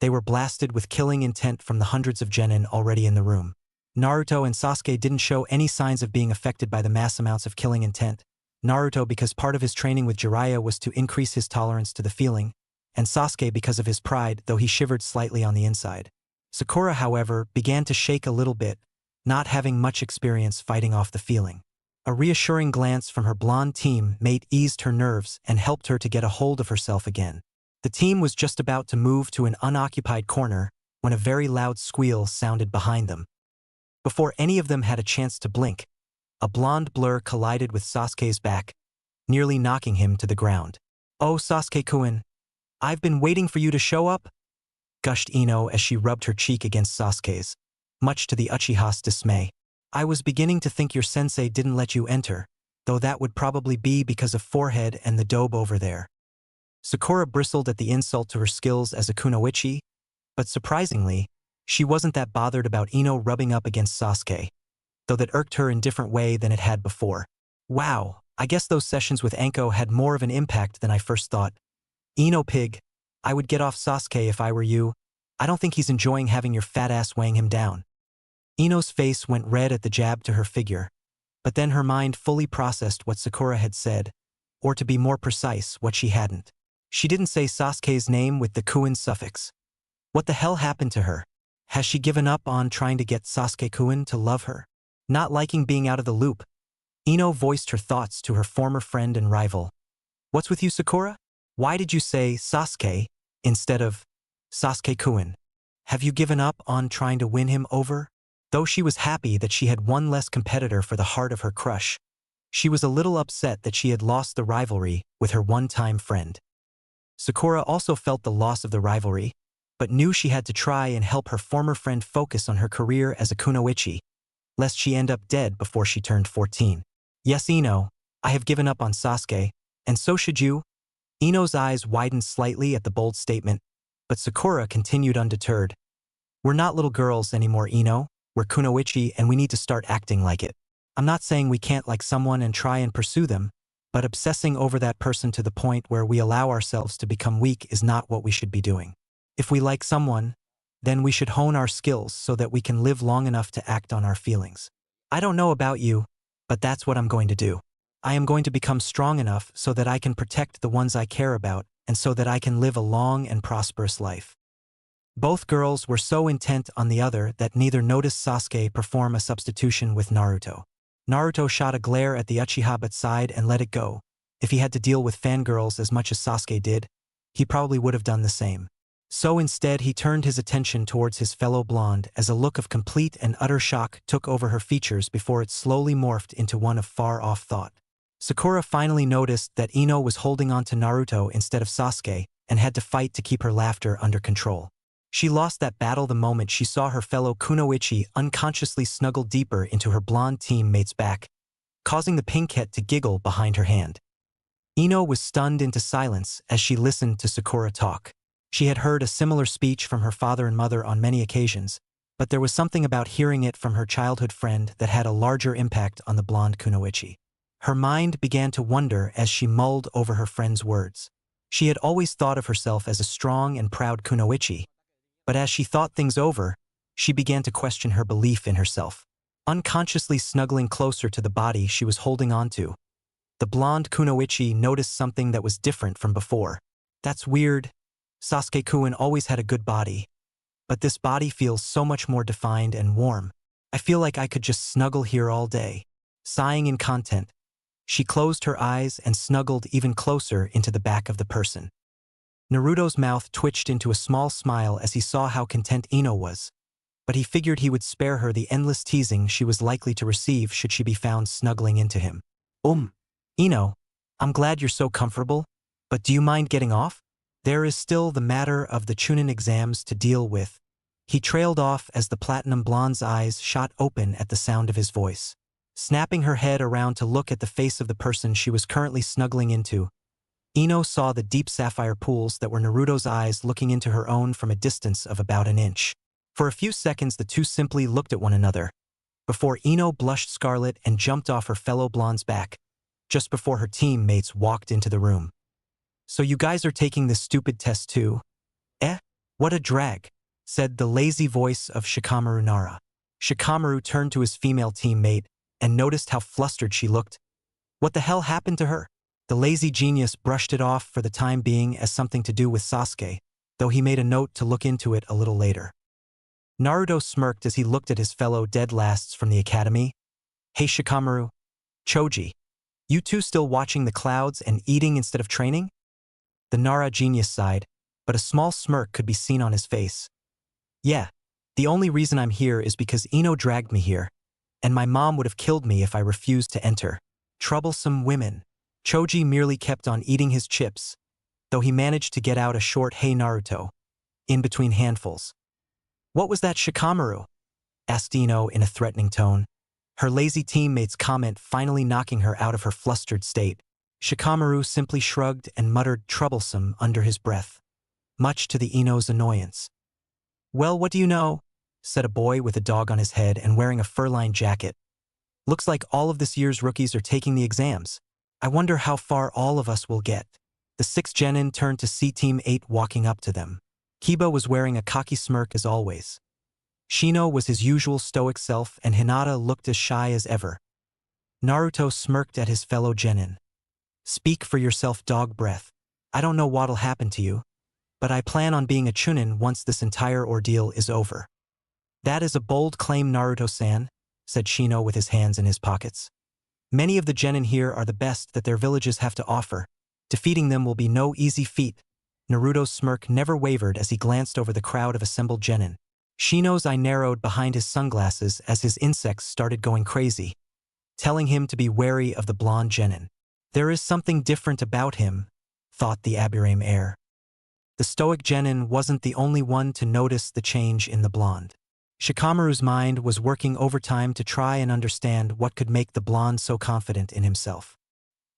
they were blasted with killing intent from the hundreds of genin already in the room. Naruto and Sasuke didn't show any signs of being affected by the mass amounts of killing intent. Naruto because part of his training with Jiraiya was to increase his tolerance to the feeling, and Sasuke because of his pride, though he shivered slightly on the inside. Sakura, however, began to shake a little bit, not having much experience fighting off the feeling. A reassuring glance from her blonde team mate eased her nerves and helped her to get a hold of herself again. The team was just about to move to an unoccupied corner when a very loud squeal sounded behind them. Before any of them had a chance to blink, a blonde blur collided with Sasuke's back, nearly knocking him to the ground. Oh, Sasuke-kun, I've been waiting for you to show up, gushed Ino as she rubbed her cheek against Sasuke's, much to the Uchiha's dismay. I was beginning to think your sensei didn't let you enter, though that would probably be because of forehead and the dobe over there. Sakura bristled at the insult to her skills as a kunoichi, but surprisingly, she wasn't that bothered about Ino rubbing up against Sasuke, though that irked her in a different way than it had before. Wow, I guess those sessions with Anko had more of an impact than I first thought. Ino pig, I would get off Sasuke if I were you. I don't think he's enjoying having your fat ass weighing him down. Ino's face went red at the jab to her figure, but then her mind fully processed what Sakura had said, or to be more precise, what she hadn't. She didn't say Sasuke's name with the Kuin suffix. What the hell happened to her? Has she given up on trying to get Sasuke-kun to love her? Not liking being out of the loop, Ino voiced her thoughts to her former friend and rival. What's with you, Sakura? Why did you say Sasuke instead of Sasuke-kun? Have you given up on trying to win him over? Though she was happy that she had one less competitor for the heart of her crush, she was a little upset that she had lost the rivalry with her one-time friend. Sakura also felt the loss of the rivalry, but knew she had to try and help her former friend focus on her career as a kunoichi, lest she end up dead before she turned 14. Yes, Ino, I have given up on Sasuke, and so should you. Ino's eyes widened slightly at the bold statement, but Sakura continued undeterred. We're not little girls anymore, Ino. We're kunoichi and we need to start acting like it. I'm not saying we can't like someone and try and pursue them, but obsessing over that person to the point where we allow ourselves to become weak is not what we should be doing. If we like someone, then we should hone our skills so that we can live long enough to act on our feelings. I don't know about you, but that's what I'm going to do. I am going to become strong enough so that I can protect the ones I care about and so that I can live a long and prosperous life. Both girls were so intent on the other that neither noticed Sasuke perform a substitution with Naruto. Naruto shot a glare at the Uchiha but sighed and let it go. If he had to deal with fangirls as much as Sasuke did, he probably would have done the same. So instead he turned his attention towards his fellow blonde as a look of complete and utter shock took over her features before it slowly morphed into one of far-off thought. Sakura finally noticed that Ino was holding on to Naruto instead of Sasuke and had to fight to keep her laughter under control. She lost that battle the moment she saw her fellow kunoichi unconsciously snuggle deeper into her blonde teammate's back, causing the pinkette to giggle behind her hand. Ino was stunned into silence as she listened to Sakura talk. She had heard a similar speech from her father and mother on many occasions, but there was something about hearing it from her childhood friend that had a larger impact on the blonde kunoichi. Her mind began to wonder as she mulled over her friend's words. She had always thought of herself as a strong and proud kunoichi, but as she thought things over, she began to question her belief in herself. Unconsciously snuggling closer to the body she was holding onto, the blonde kunoichi noticed something that was different from before. That's weird. Sasuke-kun always had a good body, but this body feels so much more defined and warm. I feel like I could just snuggle here all day. Sighing in content, she closed her eyes and snuggled even closer into the back of the person. Naruto's mouth twitched into a small smile as he saw how content Ino was, but he figured he would spare her the endless teasing she was likely to receive should she be found snuggling into him. Ino, I'm glad you're so comfortable, but do you mind getting off? There is still the matter of the Chunin exams to deal with. He trailed off as the platinum blonde's eyes shot open at the sound of his voice. Snapping her head around to look at the face of the person she was currently snuggling into, Ino saw the deep sapphire pools that were Naruto's eyes looking into her own from a distance of about an inch. For a few seconds the two simply looked at one another, before Ino blushed scarlet and jumped off her fellow blonde's back, just before her teammates walked into the room. So you guys are taking this stupid test too? What a drag, said the lazy voice of Shikamaru Nara. Shikamaru turned to his female teammate and noticed how flustered she looked. What the hell happened to her? The lazy genius brushed it off for the time being as something to do with Sasuke, though he made a note to look into it a little later. Naruto smirked as he looked at his fellow dead lasts from the academy. Hey Shikamaru, Choji, you two still watching the clouds and eating instead of training? The Nara genius sighed, but a small smirk could be seen on his face. Yeah, the only reason I'm here is because Ino dragged me here, and my mom would have killed me if I refused to enter. Troublesome women. Choji merely kept on eating his chips, though he managed to get out a short "Hey Naruto" in between handfuls. What was that, Shikamaru? Asked Ino in a threatening tone, her lazy teammate's comment finally knocking her out of her flustered state. Shikamaru simply shrugged and muttered troublesome under his breath, much to the Ino's annoyance. Well, what do you know? Said a boy with a dog on his head and wearing a fur-lined jacket. Looks like all of this year's rookies are taking the exams. I wonder how far all of us will get. The 6th genin turned to see Team 8 walking up to them. Kiba was wearing a cocky smirk as always. Shino was his usual stoic self and Hinata looked as shy as ever. Naruto smirked at his fellow genin. Speak for yourself, dog breath. I don't know what'll happen to you, but I plan on being a Chunin once this entire ordeal is over. That is a bold claim, Naruto-san, said Shino with his hands in his pockets. Many of the genin here are the best that their villages have to offer. Defeating them will be no easy feat. Naruto's smirk never wavered as he glanced over the crowd of assembled genin. Shino's eye narrowed behind his sunglasses as his insects started going crazy, telling him to be wary of the blonde genin. There is something different about him, thought the Aburame heir. The stoic genin wasn't the only one to notice the change in the blonde. Shikamaru's mind was working overtime to try and understand what could make the blonde so confident in himself.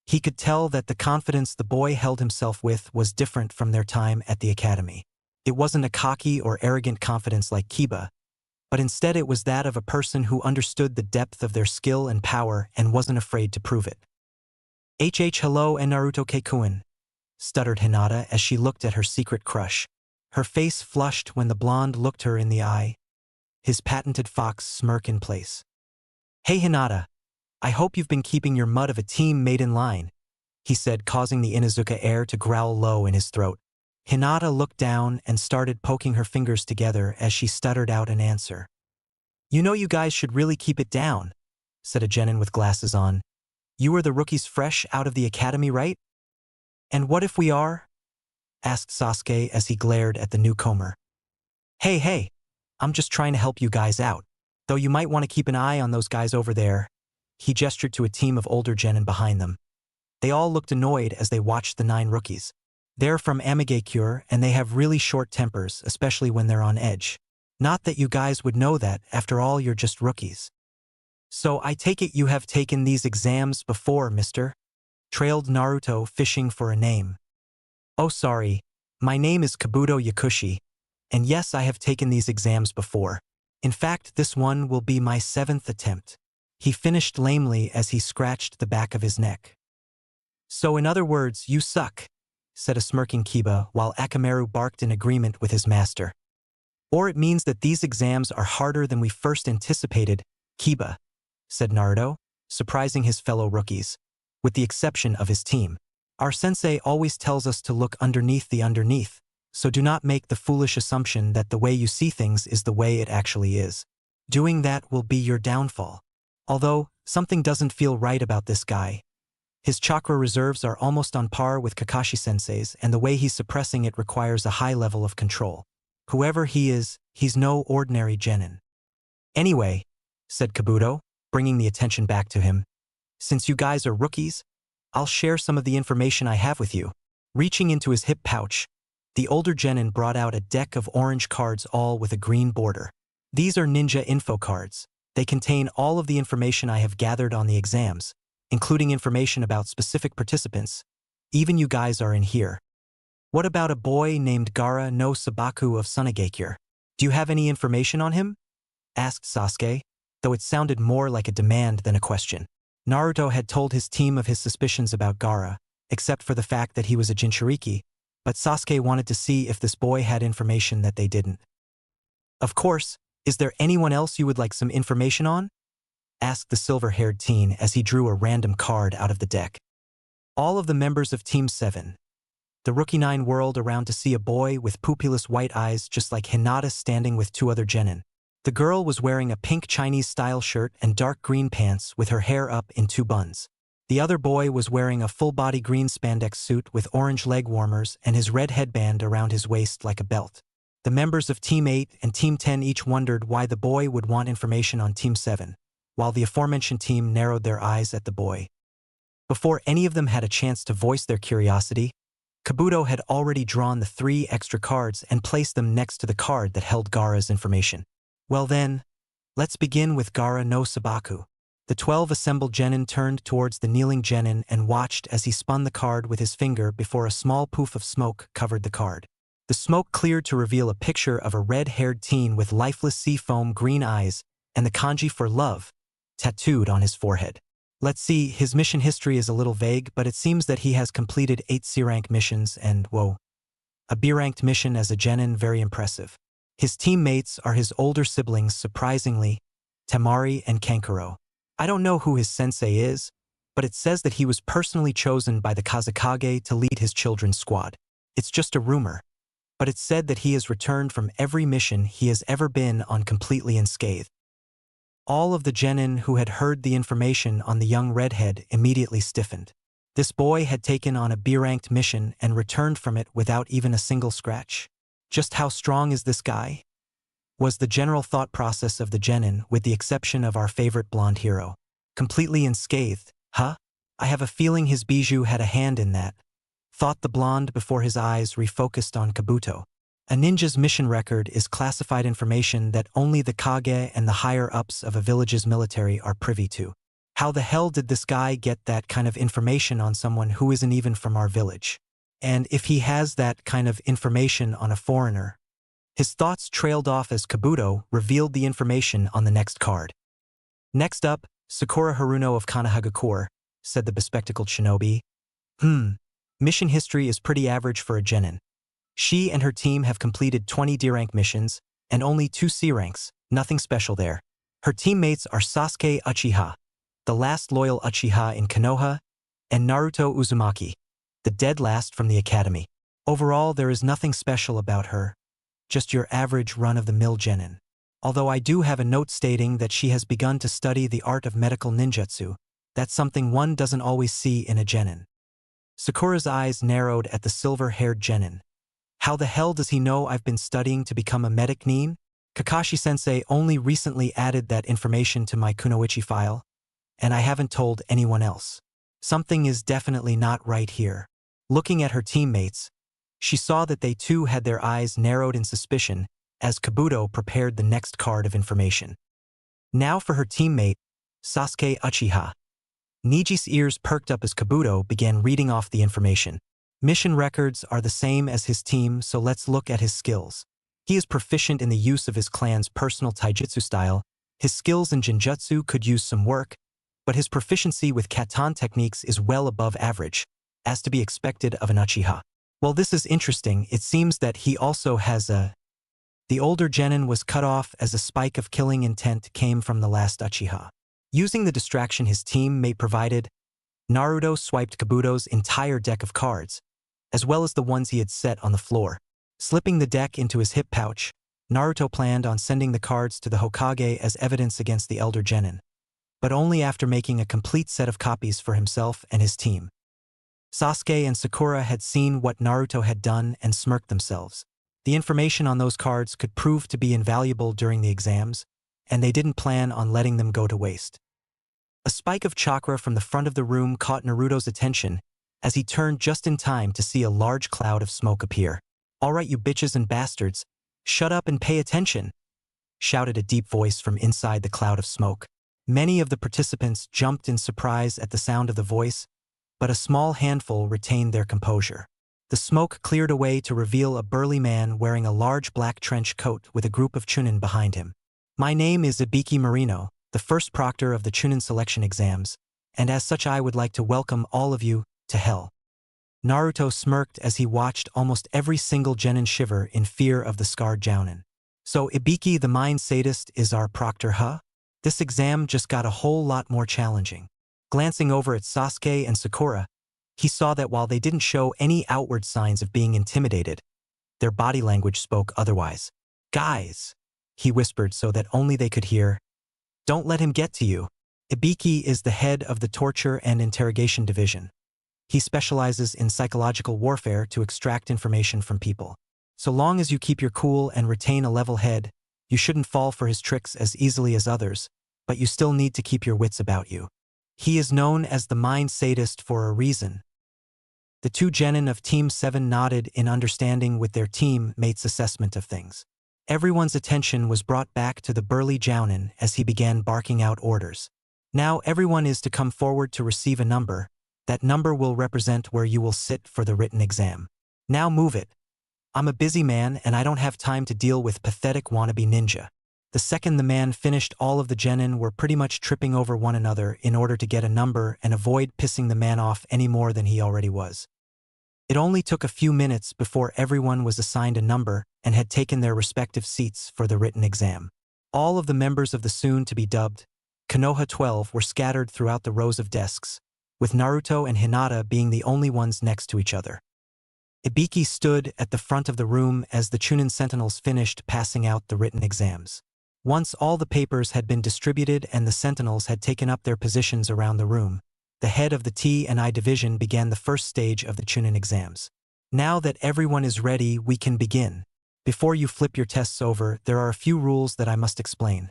He could tell that the confidence the boy held himself with was different from their time at the academy. It wasn't a cocky or arrogant confidence like Kiba, but instead it was that of a person who understood the depth of their skill and power and wasn't afraid to prove it. Hello and Naruto-kun, stuttered Hinata as she looked at her secret crush. Her face flushed when the blonde looked her in the eye, his patented fox smirk in place. Hey Hinata, I hope you've been keeping your mud of a teammate in line, he said, causing the Inuzuka heir to growl low in his throat. Hinata looked down and started poking her fingers together as she stuttered out an answer. You know, you guys should really keep it down, said a genin with glasses on. You are the rookies fresh out of the academy, right? And what if we are? Asked Sasuke as he glared at the newcomer. Hey, I'm just trying to help you guys out. Though you might want to keep an eye on those guys over there. He gestured to a team of older genin behind them. They all looked annoyed as they watched the 9 rookies. They're from Amigakure and they have really short tempers, especially when they're on edge. Not that you guys would know that, after all you're just rookies. So I take it you have taken these exams before, mister? Trailed Naruto, fishing for a name. Oh sorry, my name is Kabuto Yakushi, and yes I have taken these exams before. In fact, this one will be my 7th attempt. He finished lamely as he scratched the back of his neck. So in other words, you suck, said a smirking Kiba while Akamaru barked in agreement with his master. Or it means that these exams are harder than we first anticipated, Kiba, said Naruto, surprising his fellow rookies, with the exception of his team. Our sensei always tells us to look underneath the underneath, so do not make the foolish assumption that the way you see things is the way it actually is. Doing that will be your downfall. Although, something doesn't feel right about this guy. His chakra reserves are almost on par with Kakashi-sensei's, and the way he's suppressing it requires a high level of control. Whoever he is, he's no ordinary genin. Anyway, said Kabuto, bringing the attention back to him, since you guys are rookies, I'll share some of the information I have with you. Reaching into his hip pouch, the older genin brought out a deck of orange cards, all with a green border. These are ninja info cards. They contain all of the information I have gathered on the exams, including information about specific participants. Even you guys are in here. What about a boy named Gaara no Sabaku of Sunagakure? Do you have any information on him? Asked Sasuke, though it sounded more like a demand than a question. Naruto had told his team of his suspicions about Gaara, except for the fact that he was a Jinchuriki, but Sasuke wanted to see if this boy had information that they didn't. Of course, is there anyone else you would like some information on? Asked the silver-haired teen as he drew a random card out of the deck. All of the members of Team 7. The Rookie 9 whirled around to see a boy with pupilless white eyes just like Hinata standing with 2 other genin. The girl was wearing a pink Chinese-style shirt and dark green pants with her hair up in 2 buns. The other boy was wearing a full-body green spandex suit with orange leg warmers and his red headband around his waist like a belt. The members of Team 8 and Team 10 each wondered why the boy would want information on Team 7, while the aforementioned team narrowed their eyes at the boy. Before any of them had a chance to voice their curiosity, Kabuto had already drawn the 3 extra cards and placed them next to the card that held Gaara's information. Well then, let's begin with Gaara no Sabaku. The 12 assembled genin turned towards the kneeling genin and watched as he spun the card with his finger before a small poof of smoke covered the card. The smoke cleared to reveal a picture of a red-haired teen with lifeless sea-foam green eyes and the kanji for love tattooed on his forehead. Let's see, his mission history is a little vague, but it seems that he has completed 8 C-rank missions and, whoa, a B-ranked mission as a genin, very impressive. His teammates are his older siblings, surprisingly, Temari and Kankuro. I don't know who his sensei is, but it says that he was personally chosen by the Kazekage to lead his children's squad. It's just a rumor, but it's said that he has returned from every mission he has ever been on completely unscathed. All of the genin who had heard the information on the young redhead immediately stiffened. This boy had taken on a B-ranked mission and returned from it without even a single scratch. Just how strong is this guy? Was the general thought process of the genin, with the exception of our favorite blonde hero. Completely unscathed, huh? I have a feeling his bijou had a hand in that, thought the blonde before his eyes refocused on Kabuto. A ninja's mission record is classified information that only the Kage and the higher-ups of a village's military are privy to. How the hell did this guy get that kind of information on someone who isn't even from our village? And if he has that kind of information on a foreigner? His thoughts trailed off as Kabuto revealed the information on the next card. Next up, Sakura Haruno of Konohagakure, said the bespectacled shinobi. Mission history is pretty average for a genin. She and her team have completed 20 D-rank missions, and only 2 C-ranks, nothing special there. Her teammates are Sasuke Uchiha, the last loyal Uchiha in Konoha, and Naruto Uzumaki, the dead last from the academy. Overall, there is nothing special about her, just your average run-of-the-mill genin. Although I do have a note stating that she has begun to study the art of medical ninjutsu, that's something one doesn't always see in a genin. Sakura's eyes narrowed at the silver-haired genin. How the hell does he know I've been studying to become a medic nin? Kakashi-sensei only recently added that information to my kunoichi file, and I haven't told anyone else. Something is definitely not right here. Looking at her teammates, she saw that they too had their eyes narrowed in suspicion as Kabuto prepared the next card of information. Now for her teammate, Sasuke Uchiha. Niji's ears perked up as Kabuto began reading off the information. Mission records are the same as his team, so let's look at his skills. He is proficient in the use of his clan's personal taijutsu style. His skills in genjutsu could use some work, but his proficiency with katan techniques is well above average, as to be expected of an Uchiha. While this is interesting, it seems that he also has a... The older genin was cut off as a spike of killing intent came from the last Uchiha. Using the distraction his teammate provided, Naruto swiped Kabuto's entire deck of cards, as well as the ones he had set on the floor. Slipping the deck into his hip pouch, Naruto planned on sending the cards to the Hokage as evidence against the elder genin, but only after making a complete set of copies for himself and his team. Sasuke and Sakura had seen what Naruto had done and smirked themselves. The information on those cards could prove to be invaluable during the exams, and they didn't plan on letting them go to waste. A spike of chakra from the front of the room caught Naruto's attention as he turned just in time to see a large cloud of smoke appear. "All right, you bitches and bastards, shut up and pay attention," shouted a deep voice from inside the cloud of smoke. Many of the participants jumped in surprise at the sound of the voice, but a small handful retained their composure. The smoke cleared away to reveal a burly man wearing a large black trench coat with a group of Chunin behind him. "My name is Ibiki Marino, the first proctor of the Chunin selection exams, and as such I would like to welcome all of you to hell." Naruto smirked as he watched almost every single genin shiver in fear of the scarred jounin. "So Ibiki the mind sadist is our proctor, huh? This exam just got a whole lot more challenging." Glancing over at Sasuke and Sakura, he saw that while they didn't show any outward signs of being intimidated, their body language spoke otherwise. "Guys," he whispered so that only they could hear, "don't let him get to you." Ibiki is the head of the Torture and Interrogation Division. He specializes in psychological warfare to extract information from people. So long as you keep your cool and retain a level head, you shouldn't fall for his tricks as easily as others, but you still need to keep your wits about you. He is known as the mind sadist for a reason. The two genin of Team 7 nodded in understanding with their teammates' assessment of things. Everyone's attention was brought back to the burly jounin as he began barking out orders. "Now everyone is to come forward to receive a number. That number will represent where you will sit for the written exam. Now move it. I'm a busy man and I don't have time to deal with pathetic wannabe ninja." The second the man finished, all of the genin were pretty much tripping over one another in order to get a number and avoid pissing the man off any more than he already was. It only took a few minutes before everyone was assigned a number and had taken their respective seats for the written exam. All of the members of the soon-to-be-dubbed Konoha 12 were scattered throughout the rows of desks, with Naruto and Hinata being the only ones next to each other. Ibiki stood at the front of the room as the Chunin sentinels finished passing out the written exams. Once all the papers had been distributed and the sentinels had taken up their positions around the room, the head of the T&I division began the first stage of the Chunin exams. "Now that everyone is ready, we can begin. Before you flip your tests over, there are a few rules that I must explain.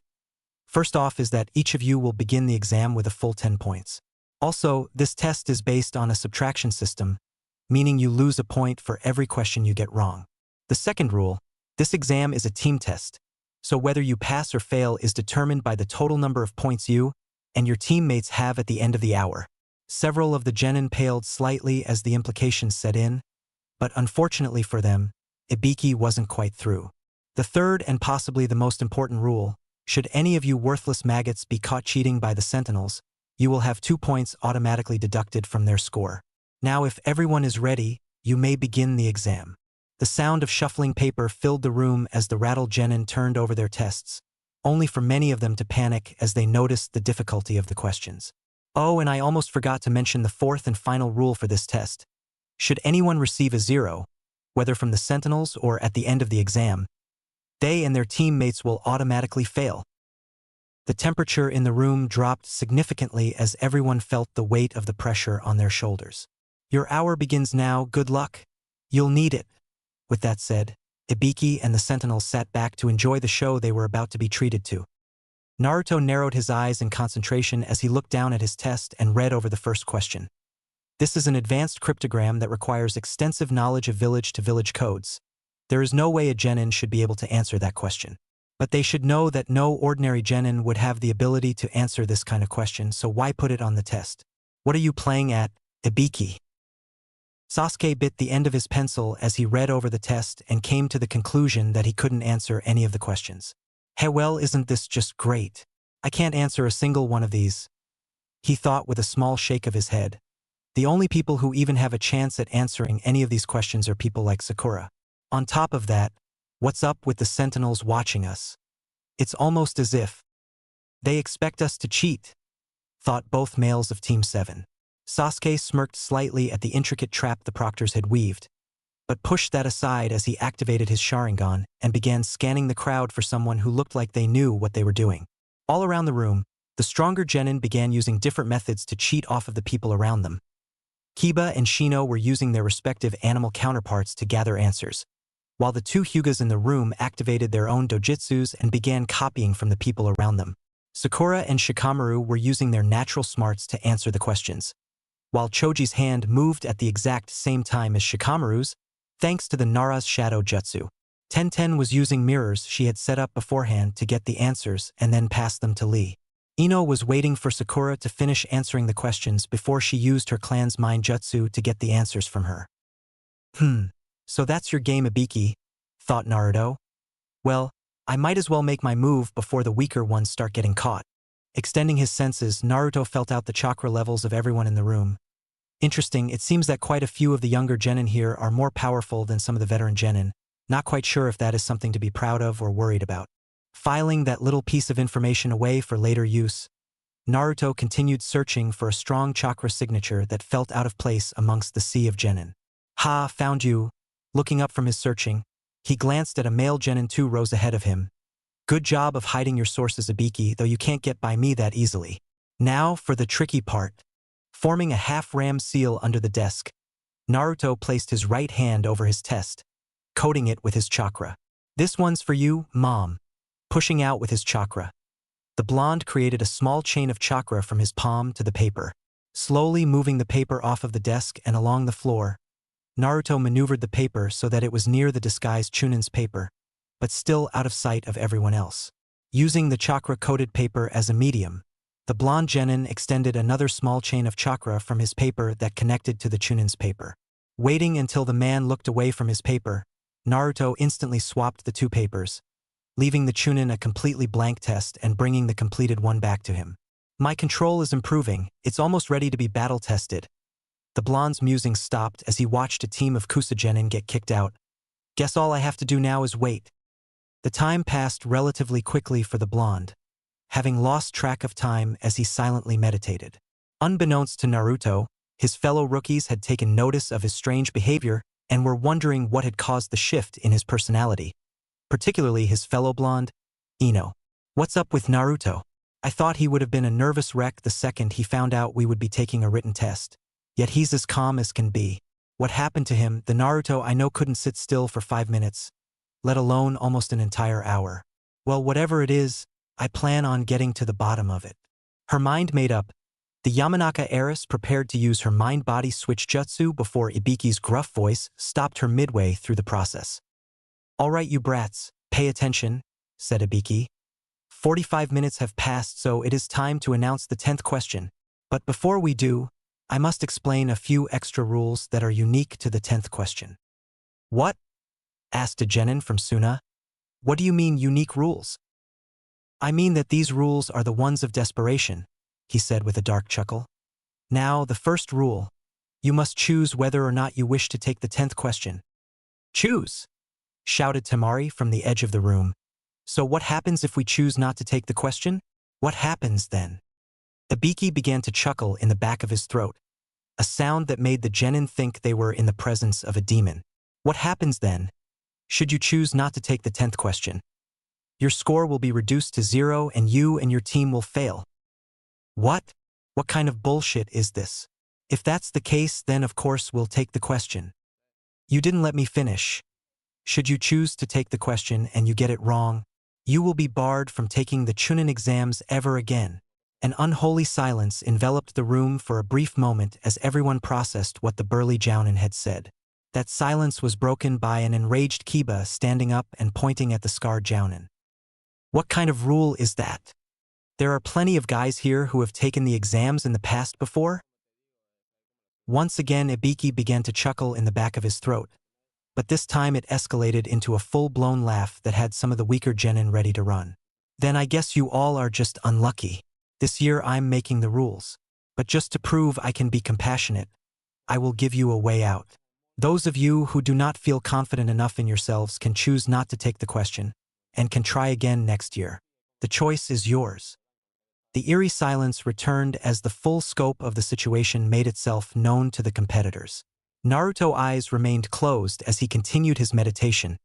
First off is that each of you will begin the exam with a full 10 points. Also, this test is based on a subtraction system, meaning you lose a point for every question you get wrong. The second rule, this exam is a team test, so whether you pass or fail is determined by the total number of points you and your teammates have at the end of the hour." Several of the genin paled slightly as the implications set in, but unfortunately for them, Ibiki wasn't quite through. The third and possibly the most important rule, should any of you worthless maggots be caught cheating by the sentinels, you will have 2 points automatically deducted from their score. Now if everyone is ready, you may begin the exam. The sound of shuffling paper filled the room as the rattled genin turned over their tests, only for many of them to panic as they noticed the difficulty of the questions. Oh, and I almost forgot to mention the fourth and final rule for this test. Should anyone receive a 0, whether from the sentinels or at the end of the exam, they and their teammates will automatically fail. The temperature in the room dropped significantly as everyone felt the weight of the pressure on their shoulders. Your hour begins now, good luck. You'll need it. With that said, Ibiki and the sentinels sat back to enjoy the show they were about to be treated to. Naruto narrowed his eyes in concentration as he looked down at his test and read over the first question. This is an advanced cryptogram that requires extensive knowledge of village-to-village codes. There is no way a genin should be able to answer that question. But they should know that no ordinary genin would have the ability to answer this kind of question, so why put it on the test? What are you playing at, Ibiki? Sasuke bit the end of his pencil as he read over the test and came to the conclusion that he couldn't answer any of the questions. Hey, well, isn't this just great? I can't answer a single one of these, he thought with a small shake of his head. The only people who even have a chance at answering any of these questions are people like Sakura. On top of that, what's up with the sentinels watching us? It's almost as if they expect us to cheat, thought both males of Team 7. Sasuke smirked slightly at the intricate trap the proctors had weaved, but pushed that aside as he activated his Sharingan and began scanning the crowd for someone who looked like they knew what they were doing. All around the room, the stronger genin began using different methods to cheat off of the people around them. Kiba and Shino were using their respective animal counterparts to gather answers, while the two Hyugas in the room activated their own dojutsus and began copying from the people around them. Sakura and Shikamaru were using their natural smarts to answer the questions, while Choji's hand moved at the exact same time as Shikamaru's, thanks to the Nara's Shadow Jutsu. Tenten was using mirrors she had set up beforehand to get the answers and then pass them to Lee. Ino was waiting for Sakura to finish answering the questions before she used her clan's mind jutsu to get the answers from her. So that's your game, Ibiki, thought Naruto. Well, I might as well make my move before the weaker ones start getting caught. Extending his senses, Naruto felt out the chakra levels of everyone in the room. Interesting, it seems that quite a few of the younger genin here are more powerful than some of the veteran genin. Not quite sure if that is something to be proud of or worried about. Filing that little piece of information away for later use, Naruto continued searching for a strong chakra signature that felt out of place amongst the sea of genin. Ha, found you. Looking up from his searching, he glanced at a male genin 2 rows ahead of him. Good job of hiding your sources, Ibiki, though you can't get by me that easily. Now for the tricky part. Forming a half-ram seal under the desk, Naruto placed his right hand over his test, coating it with his chakra. This one's for you, Mom. Pushing out with his chakra. The blonde created a small chain of chakra from his palm to the paper. Slowly moving the paper off of the desk and along the floor, Naruto maneuvered the paper so that it was near the disguised Chunin's paper, but still out of sight of everyone else. Using the chakra-coated paper as a medium, the blonde genin extended another small chain of chakra from his paper that connected to the Chunin's paper. Waiting until the man looked away from his paper, Naruto instantly swapped the two papers, leaving the Chunin a completely blank test and bringing the completed one back to him. My control is improving, it's almost ready to be battle-tested. The blonde's musing stopped as he watched a team of Kusa genin get kicked out. Guess all I have to do now is wait. The time passed relatively quickly for the blonde, having lost track of time as he silently meditated. Unbeknownst to Naruto, his fellow rookies had taken notice of his strange behavior and were wondering what had caused the shift in his personality, particularly his fellow blonde, Ino. What's up with Naruto? I thought he would have been a nervous wreck the second he found out we would be taking a written test. Yet he's as calm as can be. What happened to him? The Naruto I know couldn't sit still for 5 minutes, let alone almost an entire hour. Well, whatever it is, I plan on getting to the bottom of it. Her mind made up, the Yamanaka heiress prepared to use her mind-body switch jutsu before Ibiki's gruff voice stopped her midway through the process. All right, you brats, pay attention, said Ibiki. 45 minutes have passed, so it is time to announce the 10th question. But before we do, I must explain a few extra rules that are unique to the 10th question. What? Asked a genin from Suna. What do you mean unique rules? I mean that these rules are the ones of desperation, he said with a dark chuckle. Now, the first rule. You must choose whether or not you wish to take the 10th question. Choose! Shouted Temari from the edge of the room. So what happens if we choose not to take the question? What happens then? Ibiki began to chuckle in the back of his throat, a sound that made the genin think they were in the presence of a demon. What happens then? Should you choose not to take the 10th question? Your score will be reduced to 0 and you and your team will fail. What? What kind of bullshit is this? If that's the case, then of course we'll take the question. You didn't let me finish. Should you choose to take the question and you get it wrong, you will be barred from taking the Chunin exams ever again. An unholy silence enveloped the room for a brief moment as everyone processed what the burly Jounin had said. That silence was broken by an enraged Kiba standing up and pointing at the scarred Jounin. What kind of rule is that? There are plenty of guys here who have taken the exams in the past before? Once again, Ibiki began to chuckle in the back of his throat, but this time it escalated into a full-blown laugh that had some of the weaker genin ready to run. Then I guess you all are just unlucky. This year I'm making the rules, but just to prove I can be compassionate, I will give you a way out. Those of you who do not feel confident enough in yourselves can choose not to take the question, and can try again next year. The choice is yours. The eerie silence returned as the full scope of the situation made itself known to the competitors. Naruto's eyes remained closed as he continued his meditation,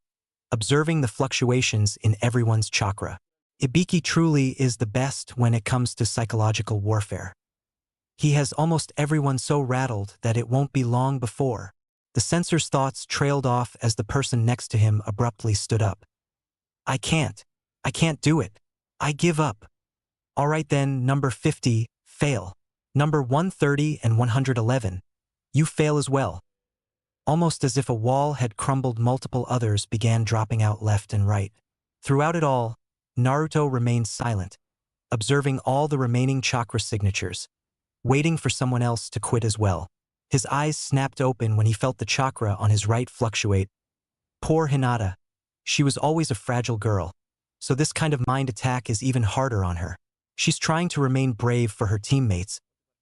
observing the fluctuations in everyone's chakra. Ibiki truly is the best when it comes to psychological warfare. He has almost everyone so rattled that it won't be long before. The censor's thoughts trailed off as the person next to him abruptly stood up. I can't do it. I give up. All right then, number 50, fail. Number 130 and 111, you fail as well. Almost as if a wall had crumbled, multiple others began dropping out left and right. Throughout it all, Naruto remained silent, observing all the remaining chakra signatures, waiting for someone else to quit as well. His eyes snapped open when he felt the chakra on his right fluctuate. Poor Hinata. She was always a fragile girl, so this kind of mind attack is even harder on her. She's trying to remain brave for her teammates,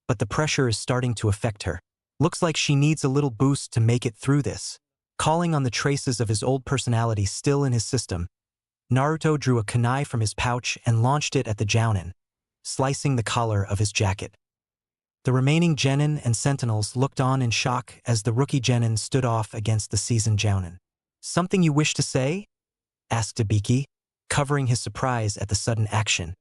but the pressure is starting to affect her. Looks like she needs a little boost to make it through this. Calling on the traces of his old personality still in his system, Naruto drew a kunai from his pouch and launched it at the Jounin, slicing the collar of his jacket. The remaining genin and sentinels looked on in shock as the rookie genin stood off against the seasoned Jounin. Something you wish to say? Asked Ibiki, covering his surprise at the sudden action.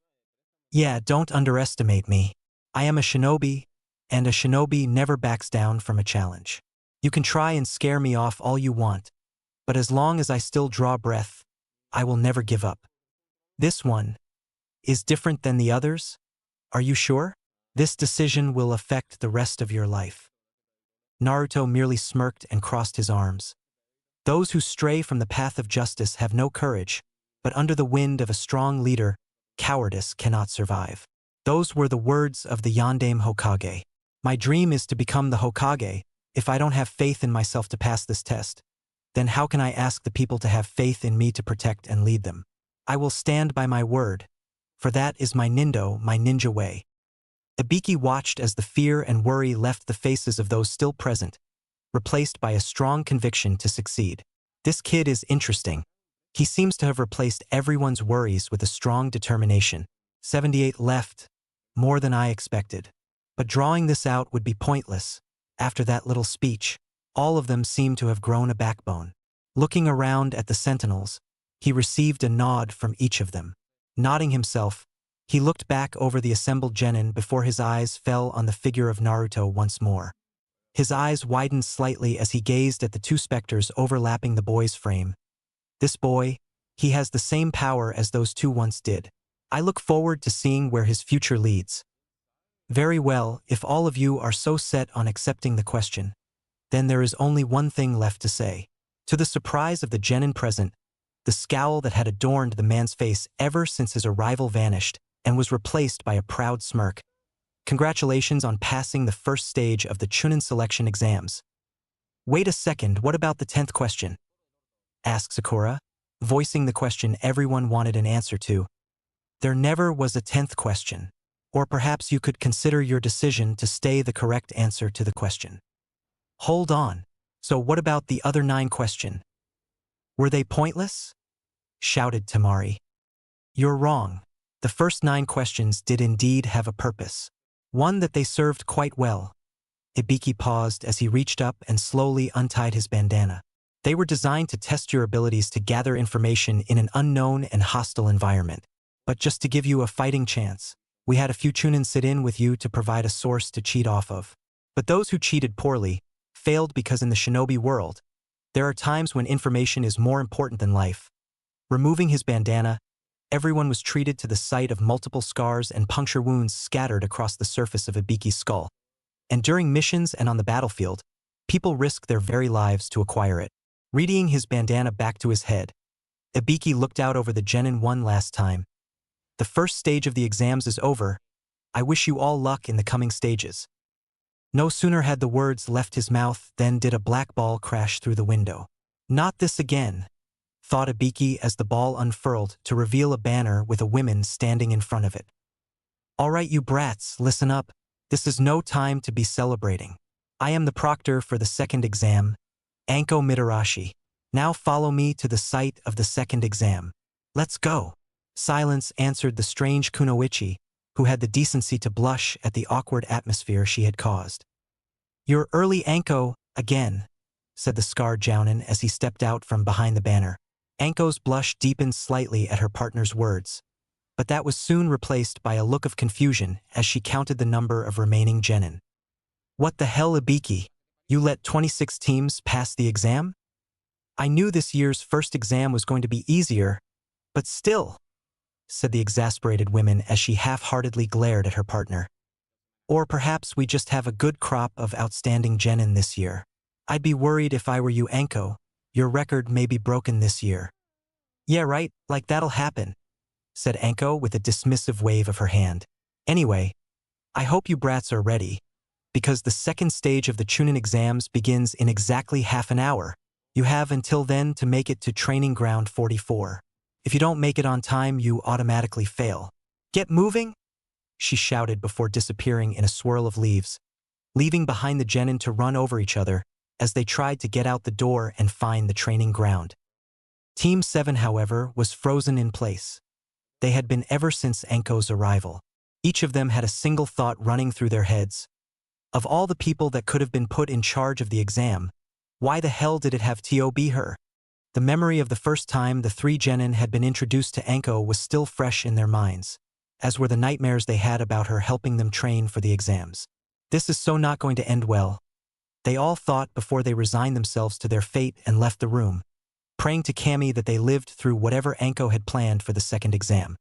Yeah, don't underestimate me. I am a shinobi, and a shinobi never backs down from a challenge. You can try and scare me off all you want, but as long as I still draw breath, I will never give up. This one is different than the others? Are you sure? This decision will affect the rest of your life. Naruto merely smirked and crossed his arms. Those who stray from the path of justice have no courage, but under the wind of a strong leader, cowardice cannot survive. Those were the words of the Yondaime Hokage. My dream is to become the Hokage. If I don't have faith in myself to pass this test, then how can I ask the people to have faith in me to protect and lead them? I will stand by my word, for that is my ninja way. Ibiki watched as the fear and worry left the faces of those still present, replaced by a strong conviction to succeed. This kid is interesting. He seems to have replaced everyone's worries with a strong determination. 78 left, more than I expected. But drawing this out would be pointless. After that little speech, all of them seemed to have grown a backbone. Looking around at the sentinels, he received a nod from each of them. Nodding himself, he looked back over the assembled genin before his eyes fell on the figure of Naruto once more. His eyes widened slightly as he gazed at the two specters overlapping the boy's frame. This boy, he has the same power as those two once did. I look forward to seeing where his future leads. Very well, if all of you are so set on accepting the question, then there is only one thing left to say. To the surprise of the genin present, the scowl that had adorned the man's face ever since his arrival vanished and was replaced by a proud smirk. Congratulations on passing the first stage of the Chunin selection exams. Wait a second, what about the 10th question? Asked Sakura, voicing the question everyone wanted an answer to. There never was a 10th question. Or perhaps you could consider your decision to stay the correct answer to the question. Hold on. So what about the other 9 questions? Were they pointless? Shouted Temari. You're wrong. The first 9 questions did indeed have a purpose. One that they served quite well. Ibiki paused as he reached up and slowly untied his bandana. They were designed to test your abilities to gather information in an unknown and hostile environment. But just to give you a fighting chance, we had a few Chunin sit in with you to provide a source to cheat off of. But those who cheated poorly failed because in the shinobi world, there are times when information is more important than life. Removing his bandana, everyone was treated to the sight of multiple scars and puncture wounds scattered across the surface of Ibiki's skull. And during missions and on the battlefield, people risk their very lives to acquire it. Readying his bandana back to his head, Ibiki looked out over the genin one last time. The first stage of the exams is over. I wish you all luck in the coming stages. No sooner had the words left his mouth than did a black ball crash through the window. Not this again, thought Ibiki as the ball unfurled to reveal a banner with a woman standing in front of it. All right, you brats, listen up. This is no time to be celebrating. I am the proctor for the second exam, Anko Mitarashi. Now follow me to the site of the second exam. Let's go. Silence answered the strange kunoichi, who had the decency to blush at the awkward atmosphere she had caused. You're early, Anko, again, said the scarred jounin as he stepped out from behind the banner. Anko's blush deepened slightly at her partner's words, but that was soon replaced by a look of confusion as she counted the number of remaining genin. What the hell, Ibiki? You let 26 teams pass the exam? I knew this year's first exam was going to be easier, but still, said the exasperated woman as she half-heartedly glared at her partner. Or perhaps we just have a good crop of outstanding genin this year. I'd be worried if I were you, Anko. Your record may be broken this year. Yeah, right, like that'll happen, said Anko with a dismissive wave of her hand. Anyway, I hope you brats are ready, because the second stage of the Chunin exams begins in exactly half an hour. You have until then to make it to training ground 44. If you don't make it on time, you automatically fail. Get moving, she shouted before disappearing in a swirl of leaves, leaving behind the genin to run over each other as they tried to get out the door and find the training ground. Team 7, however, was frozen in place. They had been ever since Anko's arrival. Each of them had a single thought running through their heads. Of all the people that could have been put in charge of the exam, why the hell did it have to be her? The memory of the first time the three genin had been introduced to Anko was still fresh in their minds, as were the nightmares they had about her helping them train for the exams. This is so not going to end well, they all thought before they resigned themselves to their fate and left the room, praying to Kami that they lived through whatever Anko had planned for the second exam.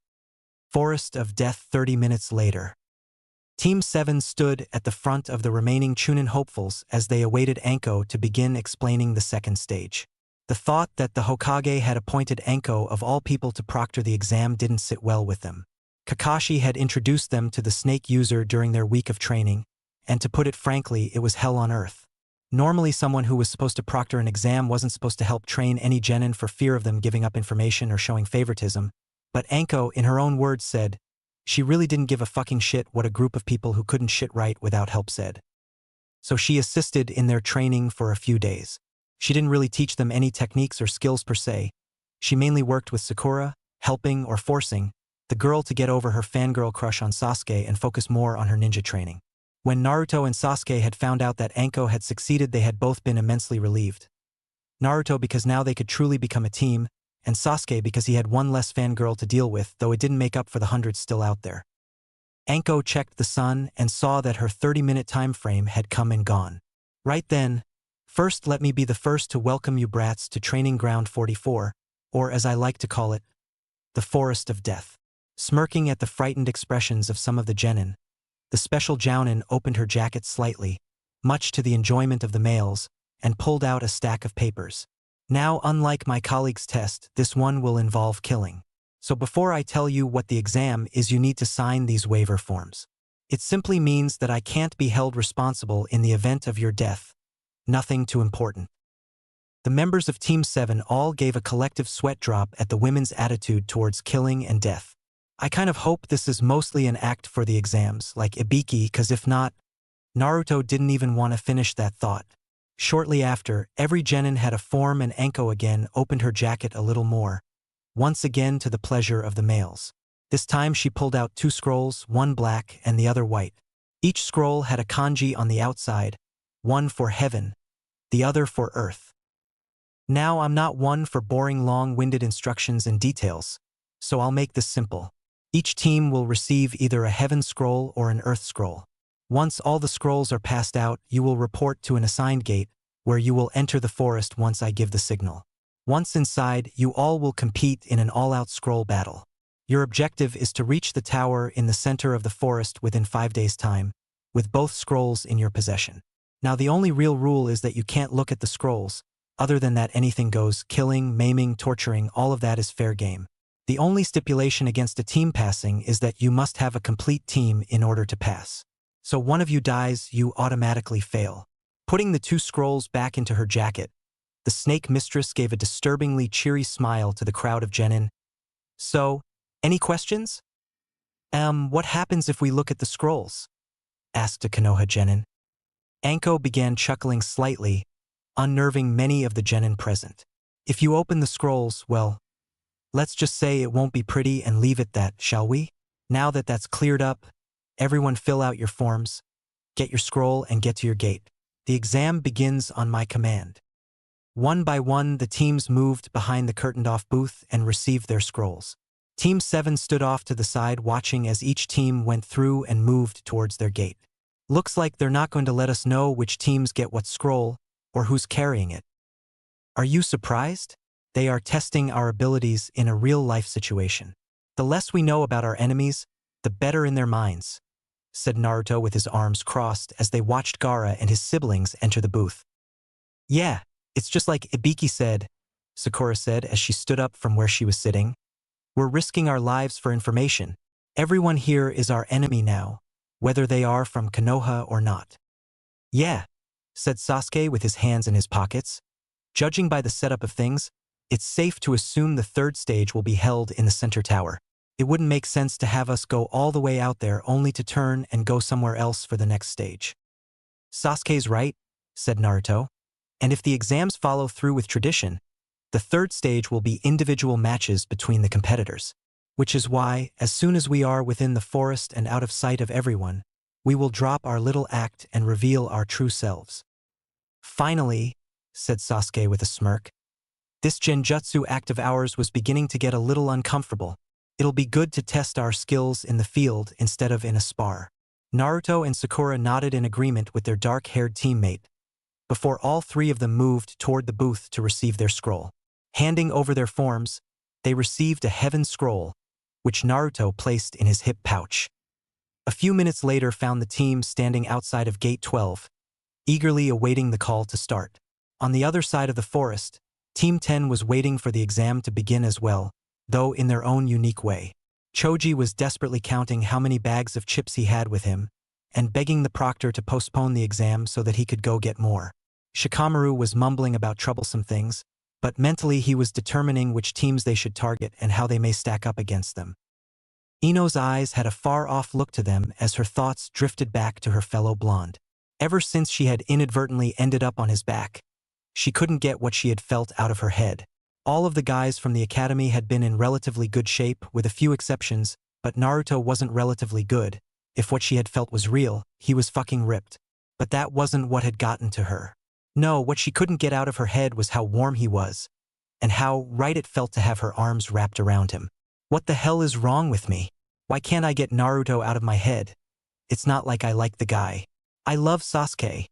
Forest of Death 30 minutes later. Team 7 stood at the front of the remaining Chunin hopefuls as they awaited Anko to begin explaining the second stage. The thought that the Hokage had appointed Anko of all people to proctor the exam didn't sit well with them. Kakashi had introduced them to the snake user during their week of training, and to put it frankly, it was hell on earth. Normally someone who was supposed to proctor an exam wasn't supposed to help train any genin for fear of them giving up information or showing favoritism, but Anko, in her own words, said she really didn't give a fucking shit what a group of people who couldn't shit right without help said. So she assisted in their training for a few days. She didn't really teach them any techniques or skills per se. She mainly worked with Sakura, helping or forcing the girl to get over her fangirl crush on Sasuke and focus more on her ninja training. When Naruto and Sasuke had found out that Anko had succeeded, they had both been immensely relieved. Naruto because now they could truly become a team, and Sasuke because he had one less fangirl to deal with, though it didn't make up for the hundreds still out there. Anko checked the sun and saw that her 30-minute time frame had come and gone. Right then, first let me be the first to welcome you brats to Training Ground 44, or as I like to call it, the Forest of Death. Smirking at the frightened expressions of some of the genin, the special jounin opened her jacket slightly, much to the enjoyment of the males, and pulled out a stack of papers. Now, unlike my colleague's test, this one will involve killing. So before I tell you what the exam is, you need to sign these waiver forms. It simply means that I can't be held responsible in the event of your death. Nothing too important. The members of Team 7 all gave a collective sweat drop at the women's attitude towards killing and death. I kind of hope this is mostly an act for the exams, like Ibiki, cause if not, Naruto didn't even want to finish that thought. Shortly after, every genin had a form and Anko again opened her jacket a little more, once again to the pleasure of the males. This time she pulled out 2 scrolls, one black and the other white. Each scroll had a kanji on the outside, one for heaven, the other for earth. Now I'm not one for boring long-winded instructions and details, so I'll make this simple. Each team will receive either a heaven scroll or an earth scroll. Once all the scrolls are passed out, you will report to an assigned gate, where you will enter the forest once I give the signal. Once inside, you all will compete in an all-out scroll battle. Your objective is to reach the tower in the center of the forest within 5 days' time, with both scrolls in your possession. Now the only real rule is that you can't look at the scrolls. Other than that, anything goes. Killing, maiming, torturing, all of that is fair game. The only stipulation against a team passing is that you must have a complete team in order to pass. So one of you dies, you automatically fail. Putting the 2 scrolls back into her jacket, the snake mistress gave a disturbingly cheery smile to the crowd of genin. So, any questions? What happens if we look at the scrolls? Asked a Konoha genin. Anko began chuckling slightly, unnerving many of the genin present. If you open the scrolls, well, let's just say it won't be pretty and leave it that, shall we? Now that that's cleared up, everyone fill out your forms, get your scroll and get to your gate. The exam begins on my command. One by one, the teams moved behind the curtained-off booth and received their scrolls. Team 7 stood off to the side watching as each team went through and moved towards their gate. Looks like they're not going to let us know which teams get what scroll, or who's carrying it. Are you surprised? They are testing our abilities in a real-life situation. The less we know about our enemies, the better in their minds, said Naruto with his arms crossed as they watched Gaara and his siblings enter the booth. Yeah, it's just like Ibiki said, Sakura said as she stood up from where she was sitting. We're risking our lives for information. Everyone here is our enemy now, whether they are from Konoha or not. Yeah, said Sasuke with his hands in his pockets. Judging by the setup of things, it's safe to assume the 3rd stage will be held in the center tower. It wouldn't make sense to have us go all the way out there only to turn and go somewhere else for the next stage. Sasuke's right, said Naruto. And if the exams follow through with tradition, the 3rd stage will be individual matches between the competitors. Which is why, as soon as we are within the forest and out of sight of everyone, we will drop our little act and reveal our true selves. Finally, said Sasuke with a smirk, this genjutsu act of ours was beginning to get a little uncomfortable. It'll be good to test our skills in the field instead of in a spar. Naruto and Sakura nodded in agreement with their dark-haired teammate, before all 3 of them moved toward the booth to receive their scroll. Handing over their forms, they received a heaven scroll, which Naruto placed in his hip pouch. A few minutes later found the team standing outside of Gate 12, eagerly awaiting the call to start. On the other side of the forest, Team 10 was waiting for the exam to begin as well, though in their own unique way. Choji was desperately counting how many bags of chips he had with him, and begging the proctor to postpone the exam so that he could go get more. Shikamaru was mumbling about troublesome things, but mentally he was determining which teams they should target and how they may stack up against them. Ino's eyes had a far-off look to them as her thoughts drifted back to her fellow blonde. Ever since she had inadvertently ended up on his back, she couldn't get what she had felt out of her head. All of the guys from the academy had been in relatively good shape, with a few exceptions, but Naruto wasn't relatively good. If what she had felt was real, he was fucking ripped. But that wasn't what had gotten to her. No, what she couldn't get out of her head was how warm he was, and how right it felt to have her arms wrapped around him. What the hell is wrong with me? Why can't I get Naruto out of my head? It's not like I like the guy. I love Sasuke.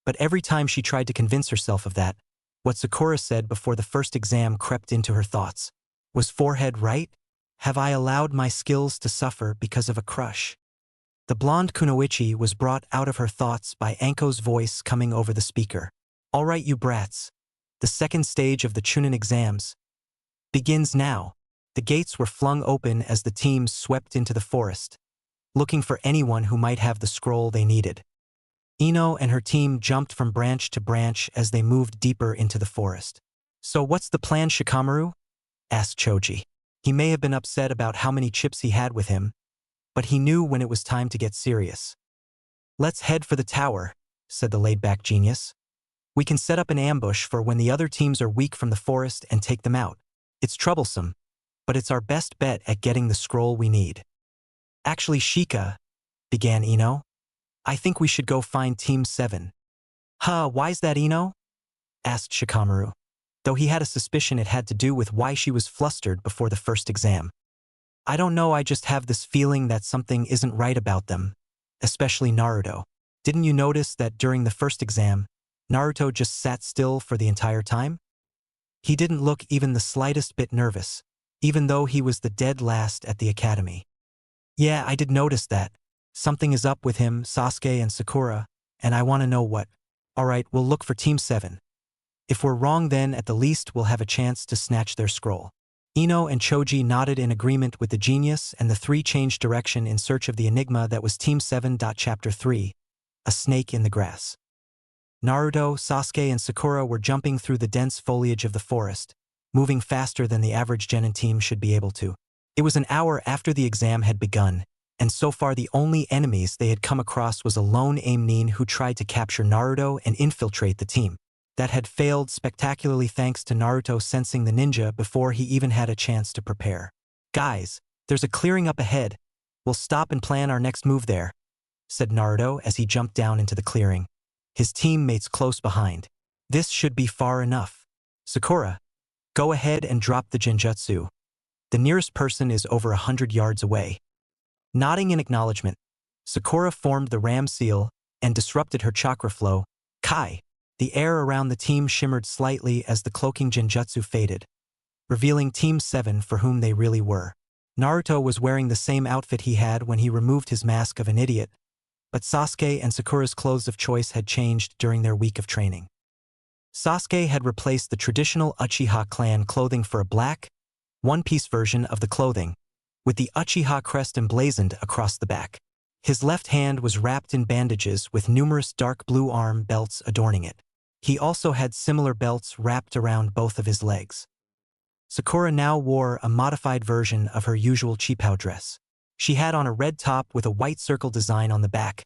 But every time she tried to convince herself of that, what Sakura said before the first exam crept into her thoughts. Was forehead right? Have I allowed my skills to suffer because of a crush? The blonde kunoichi was brought out of her thoughts by Anko's voice coming over the speaker. All right, you brats. The 2nd stage of the Chunin exams begins now. The gates were flung open as the teams swept into the forest, looking for anyone who might have the scroll they needed. Ino and her team jumped from branch to branch as they moved deeper into the forest. So what's the plan, Shikamaru? Asked Choji. He may have been upset about how many chips he had with him, but he knew when it was time to get serious. Let's head for the tower, said the laid-back genius. We can set up an ambush for when the other teams are weak from the forest and take them out. It's troublesome, but it's our best bet at getting the scroll we need. Actually, Shika, began Ino, I think we should go find Team 7. Huh, why's that, Ino? Asked Shikamaru. though he had a suspicion it had to do with why she was flustered before the first exam. I don't know, I just have this feeling that something isn't right about them, especially Naruto. Didn't you notice that during the first exam, Naruto just sat still for the entire time? He didn't look even the slightest bit nervous, even though he was the dead last at the academy. Yeah, I did notice that. Something is up with him, Sasuke and Sakura, and I want to know what. Alright, we'll look for Team 7. If we're wrong, then at the least we'll have a chance to snatch their scroll. Ino and Choji nodded in agreement with the genius, and the three changed direction in search of the enigma that was Team 7. Chapter 3. A Snake in the Grass. Naruto, Sasuke and Sakura were jumping through the dense foliage of the forest, moving faster than the average genin team should be able to. It was an hour after the exam had begun, and so far the only enemies they had come across was a lone Nin who tried to capture Naruto and infiltrate the team. That had failed spectacularly thanks to Naruto sensing the ninja before he even had a chance to prepare. Guys, there's a clearing up ahead. We'll stop and plan our next move there, said Naruto as he jumped down into the clearing, his teammates close behind. This should be far enough. Sakura, go ahead and drop the genjutsu. The nearest person is over 100 yards away. Nodding in acknowledgement, Sakura formed the ram seal and disrupted her chakra flow. Kai. The air around the team shimmered slightly as the cloaking genjutsu faded, revealing Team 7 for whom they really were. Naruto was wearing the same outfit he had when he removed his mask of an idiot, but Sasuke and Sakura's clothes of choice had changed during their week of training. Sasuke had replaced the traditional Uchiha clan clothing for a black, one-piece version of the clothing, with the Uchiha crest emblazoned across the back. His left hand was wrapped in bandages with numerous dark blue arm belts adorning it. He also had similar belts wrapped around both of his legs. Sakura now wore a modified version of her usual qipao dress. She had on a red top with a white circle design on the back,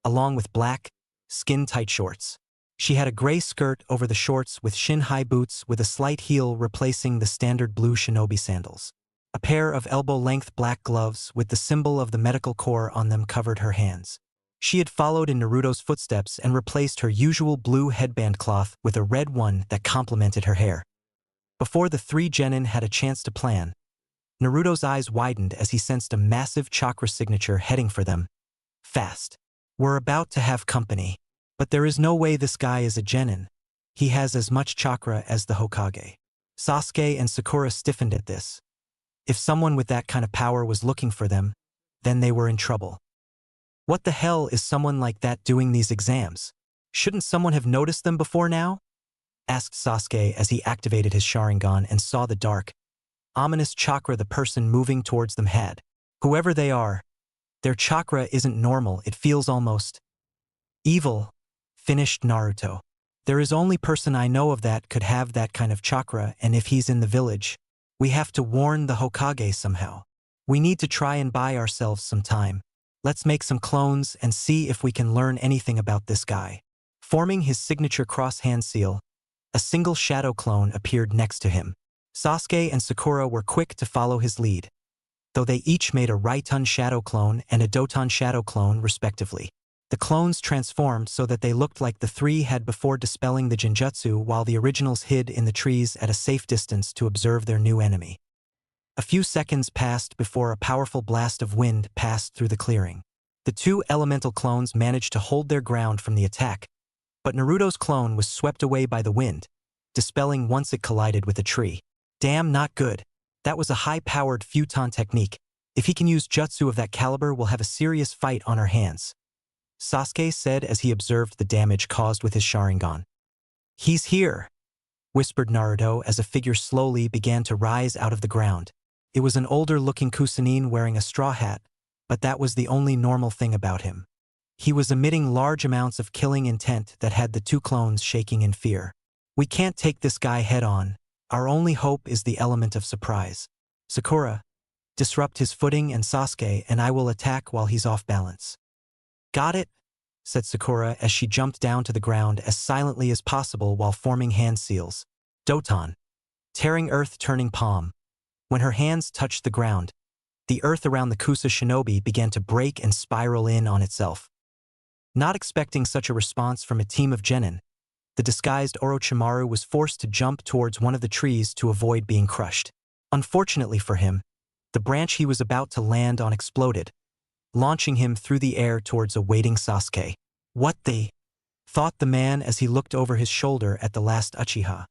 along with black, skin-tight shorts. She had a gray skirt over the shorts with shin-high boots with a slight heel replacing the standard blue shinobi sandals. A pair of elbow-length black gloves with the symbol of the medical corps on them covered her hands. She had followed in Naruto's footsteps and replaced her usual blue headband cloth with a red one that complemented her hair. Before the three genin had a chance to plan, Naruto's eyes widened as he sensed a massive chakra signature heading for them. Fast. We're about to have company. But there is no way this guy is a genin. He has as much chakra as the Hokage. Sasuke and Sakura stiffened at this. If someone with that kind of power was looking for them, then they were in trouble. What the hell is someone like that doing these exams? Shouldn't someone have noticed them before now? Asked Sasuke as he activated his Sharingan and saw the dark, ominous chakra the person moving towards them had. Whoever they are, their chakra isn't normal, it feels almost evil, finished Naruto. There is only person I know of that could have that kind of chakra, and if he's in the village, we have to warn the Hokage somehow. We need to try and buy ourselves some time. Let's make some clones and see if we can learn anything about this guy. Forming his signature cross-hand seal, a single shadow clone appeared next to him. Sasuke and Sakura were quick to follow his lead, though they each made a Raiton shadow clone and a Doton shadow clone respectively. The clones transformed so that they looked like the three had before, dispelling the genjutsu while the originals hid in the trees at a safe distance to observe their new enemy. A few seconds passed before a powerful blast of wind passed through the clearing. The two elemental clones managed to hold their ground from the attack, but Naruto's clone was swept away by the wind, dispelling once it collided with a tree. Damn, not good. That was a high-powered futon technique. If he can use jutsu of that caliber, we'll have a serious fight on our hands, Sasuke said as he observed the damage caused with his Sharingan. He's here, whispered Naruto as a figure slowly began to rise out of the ground. It was an older-looking Chunin wearing a straw hat, but that was the only normal thing about him. He was emitting large amounts of killing intent that had the two clones shaking in fear. We can't take this guy head-on. Our only hope is the element of surprise. Sakura, disrupt his footing, and Sasuke and I will attack while he's off balance. Got it? Said Sakura as she jumped down to the ground as silently as possible while forming hand seals. Doton. Tearing earth, turning palm. When her hands touched the ground, the earth around the Kusa shinobi began to break and spiral in on itself. Not expecting such a response from a team of genin, The disguised Orochimaru was forced to jump towards one of the trees to avoid being crushed. Unfortunately for him, the branch he was about to land on exploded, launching him through the air towards a waiting Sasuke. What the? Thought the man as he looked over his shoulder at the last Uchiha.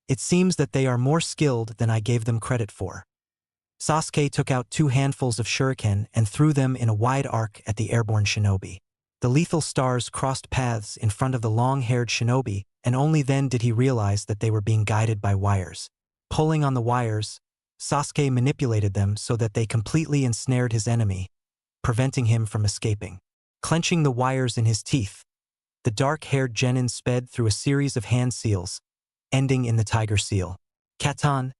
It seems that they are more skilled than I gave them credit for. Sasuke took out 2 handfuls of shuriken and threw them in a wide arc at the airborne shinobi. The lethal stars crossed paths in front of the long-haired shinobi, and only then did he realize that they were being guided by wires. Pulling on the wires, Sasuke manipulated them so that they completely ensnared his enemy, preventing him from escaping. Clenching the wires in his teeth, the dark-haired genin sped through a series of hand seals, ending in the tiger seal. Katan,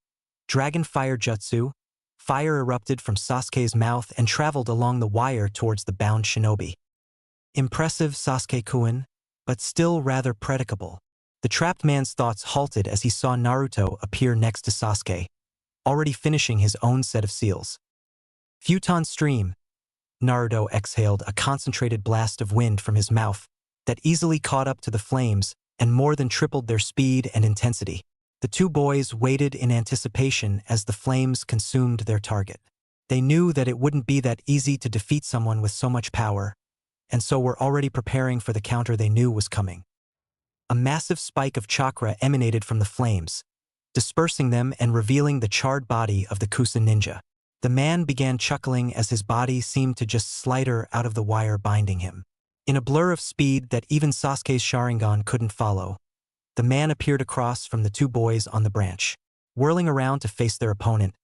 dragon fire jutsu, fire erupted from Sasuke's mouth and traveled along the wire towards the bound shinobi. Impressive Sasuke-kun, but still rather predictable. The trapped man's thoughts halted as he saw Naruto appear next to Sasuke, already finishing his own set of seals. Futon stream. Naruto exhaled a concentrated blast of wind from his mouth that easily caught up to the flames and more than tripled their speed and intensity. The 2 boys waited in anticipation as the flames consumed their target. They knew that it wouldn't be that easy to defeat someone with so much power, and so were already preparing for the counter they knew was coming. A massive spike of chakra emanated from the flames, dispersing them and revealing the charred body of the Kusa ninja. The man began chuckling as his body seemed to just slither out of the wire binding him. In a blur of speed that even Sasuke's Sharingan couldn't follow, the man appeared across from the 2 boys on the branch. Whirling around to face their opponent,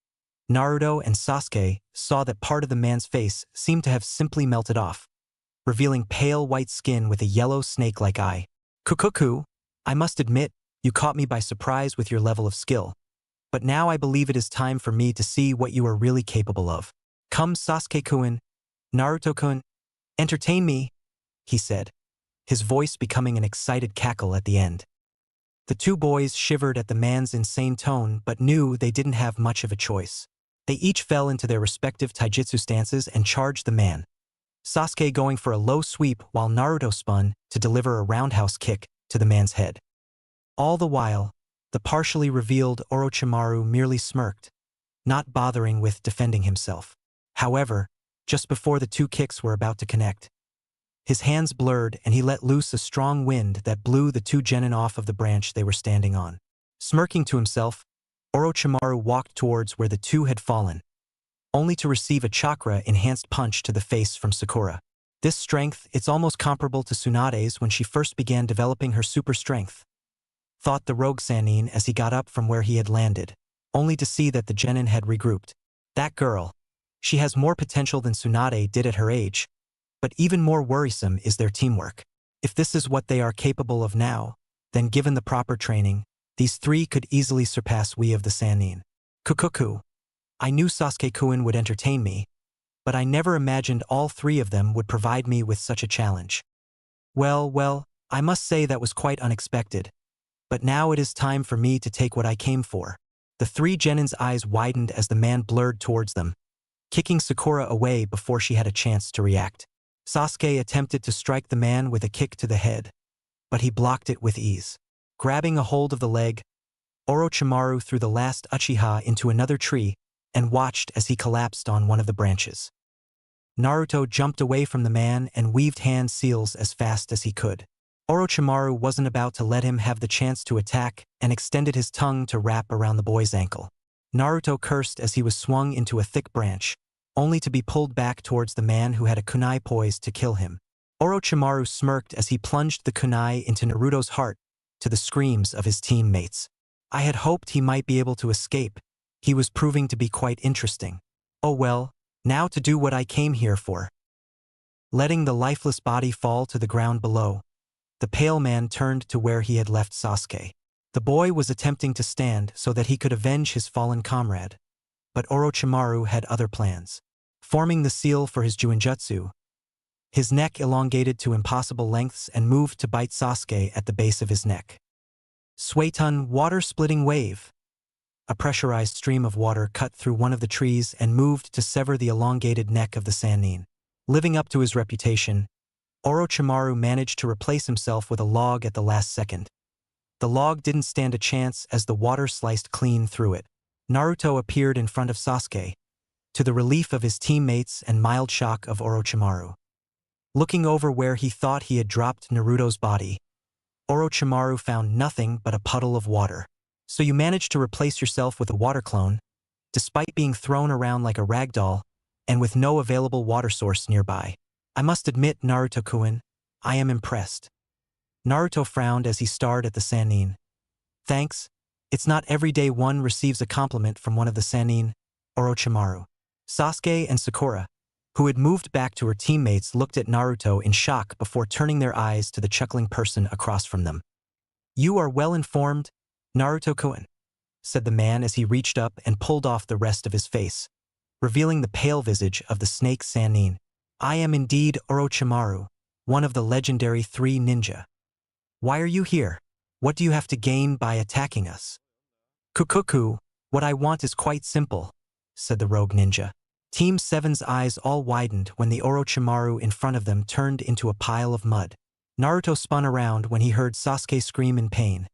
Naruto and Sasuke saw that part of the man's face seemed to have simply melted off, revealing pale white skin with a yellow snake-like eye. Kukuku, I must admit, you caught me by surprise with your level of skill. But now I believe it is time for me to see what you are really capable of. Come Sasuke-kun, Naruto-kun, entertain me, he said, his voice becoming an excited cackle at the end. The 2 boys shivered at the man's insane tone but knew they didn't have much of a choice. They each fell into their respective taijutsu stances and charged the man, Sasuke going for a low sweep while Naruto spun to deliver a roundhouse kick to the man's head. All the while, the partially revealed Orochimaru merely smirked, not bothering with defending himself. However, just before the 2 kicks were about to connect, his hands blurred and he let loose a strong wind that blew the 2 genin off of the branch they were standing on. Smirking to himself, Orochimaru walked towards where the 2 had fallen, only to receive a chakra-enhanced punch to the face from Sakura. This strength, it's almost comparable to Tsunade's when she first began developing her super strength, thought the rogue Sannin as he got up from where he had landed, only to see that the genin had regrouped. That girl, she has more potential than Tsunade did at her age, but even more worrisome is their teamwork. If this is what they are capable of now, then given the proper training, these 3 could easily surpass we of the Sannin. Kukuku. I knew Sasuke-kun would entertain me, but I never imagined all 3 of them would provide me with such a challenge. Well, I must say that was quite unexpected. But now it is time for me to take what I came for. The 3 genin's eyes widened as the man blurred towards them, kicking Sakura away before she had a chance to react. Sasuke attempted to strike the man with a kick to the head, but he blocked it with ease. Grabbing a hold of the leg, Orochimaru threw the last Uchiha into another tree and watched as he collapsed on one of the branches. Naruto jumped away from the man and weaved hand seals as fast as he could. Orochimaru wasn't about to let him have the chance to attack and extended his tongue to wrap around the boy's ankle. Naruto cursed as he was swung into a thick branch, only to be pulled back towards the man who had a kunai poised to kill him. Orochimaru smirked as he plunged the kunai into Naruto's heart, to the screams of his teammates. I had hoped he might be able to escape. He was proving to be quite interesting. Oh well, now to do what I came here for. Letting the lifeless body fall to the ground below, the pale man turned to where he had left Sasuke. The boy was attempting to stand so that he could avenge his fallen comrade, but Orochimaru had other plans. Forming the seal for his Juinjutsu, his neck elongated to impossible lengths and moved to bite Sasuke at the base of his neck. Suetun water-splitting wave. A pressurized stream of water cut through one of the trees and moved to sever the elongated neck of the Sannin. Living up to his reputation, Orochimaru managed to replace himself with a log at the last second, The log didn't stand a chance as the water sliced clean through it. Naruto appeared in front of Sasuke, to the relief of his teammates and mild shock of Orochimaru. Looking over where he thought he had dropped Naruto's body, Orochimaru found nothing but a puddle of water. So you managed to replace yourself with a water clone, despite being thrown around like a rag doll, and with no available water source nearby. I must admit, Naruto-kun, I am impressed. Naruto frowned as he stared at the Sannin. Thanks. It's not every day one receives a compliment from one of the Sannin, Orochimaru. Sasuke and Sakura, who had moved back to her teammates, looked at Naruto in shock before turning their eyes to the chuckling person across from them. You are well informed, Naruto-kun, said the man as he reached up and pulled off the rest of his face, revealing the pale visage of the snake Sannin. I am indeed Orochimaru, one of the legendary 3 ninja. Why are you here? What do you have to gain by attacking us? Kukuku, what I want is quite simple, said the rogue ninja. Team 7's eyes all widened when the Orochimaru in front of them turned into a pile of mud. Naruto spun around when he heard Sasuke scream in pain,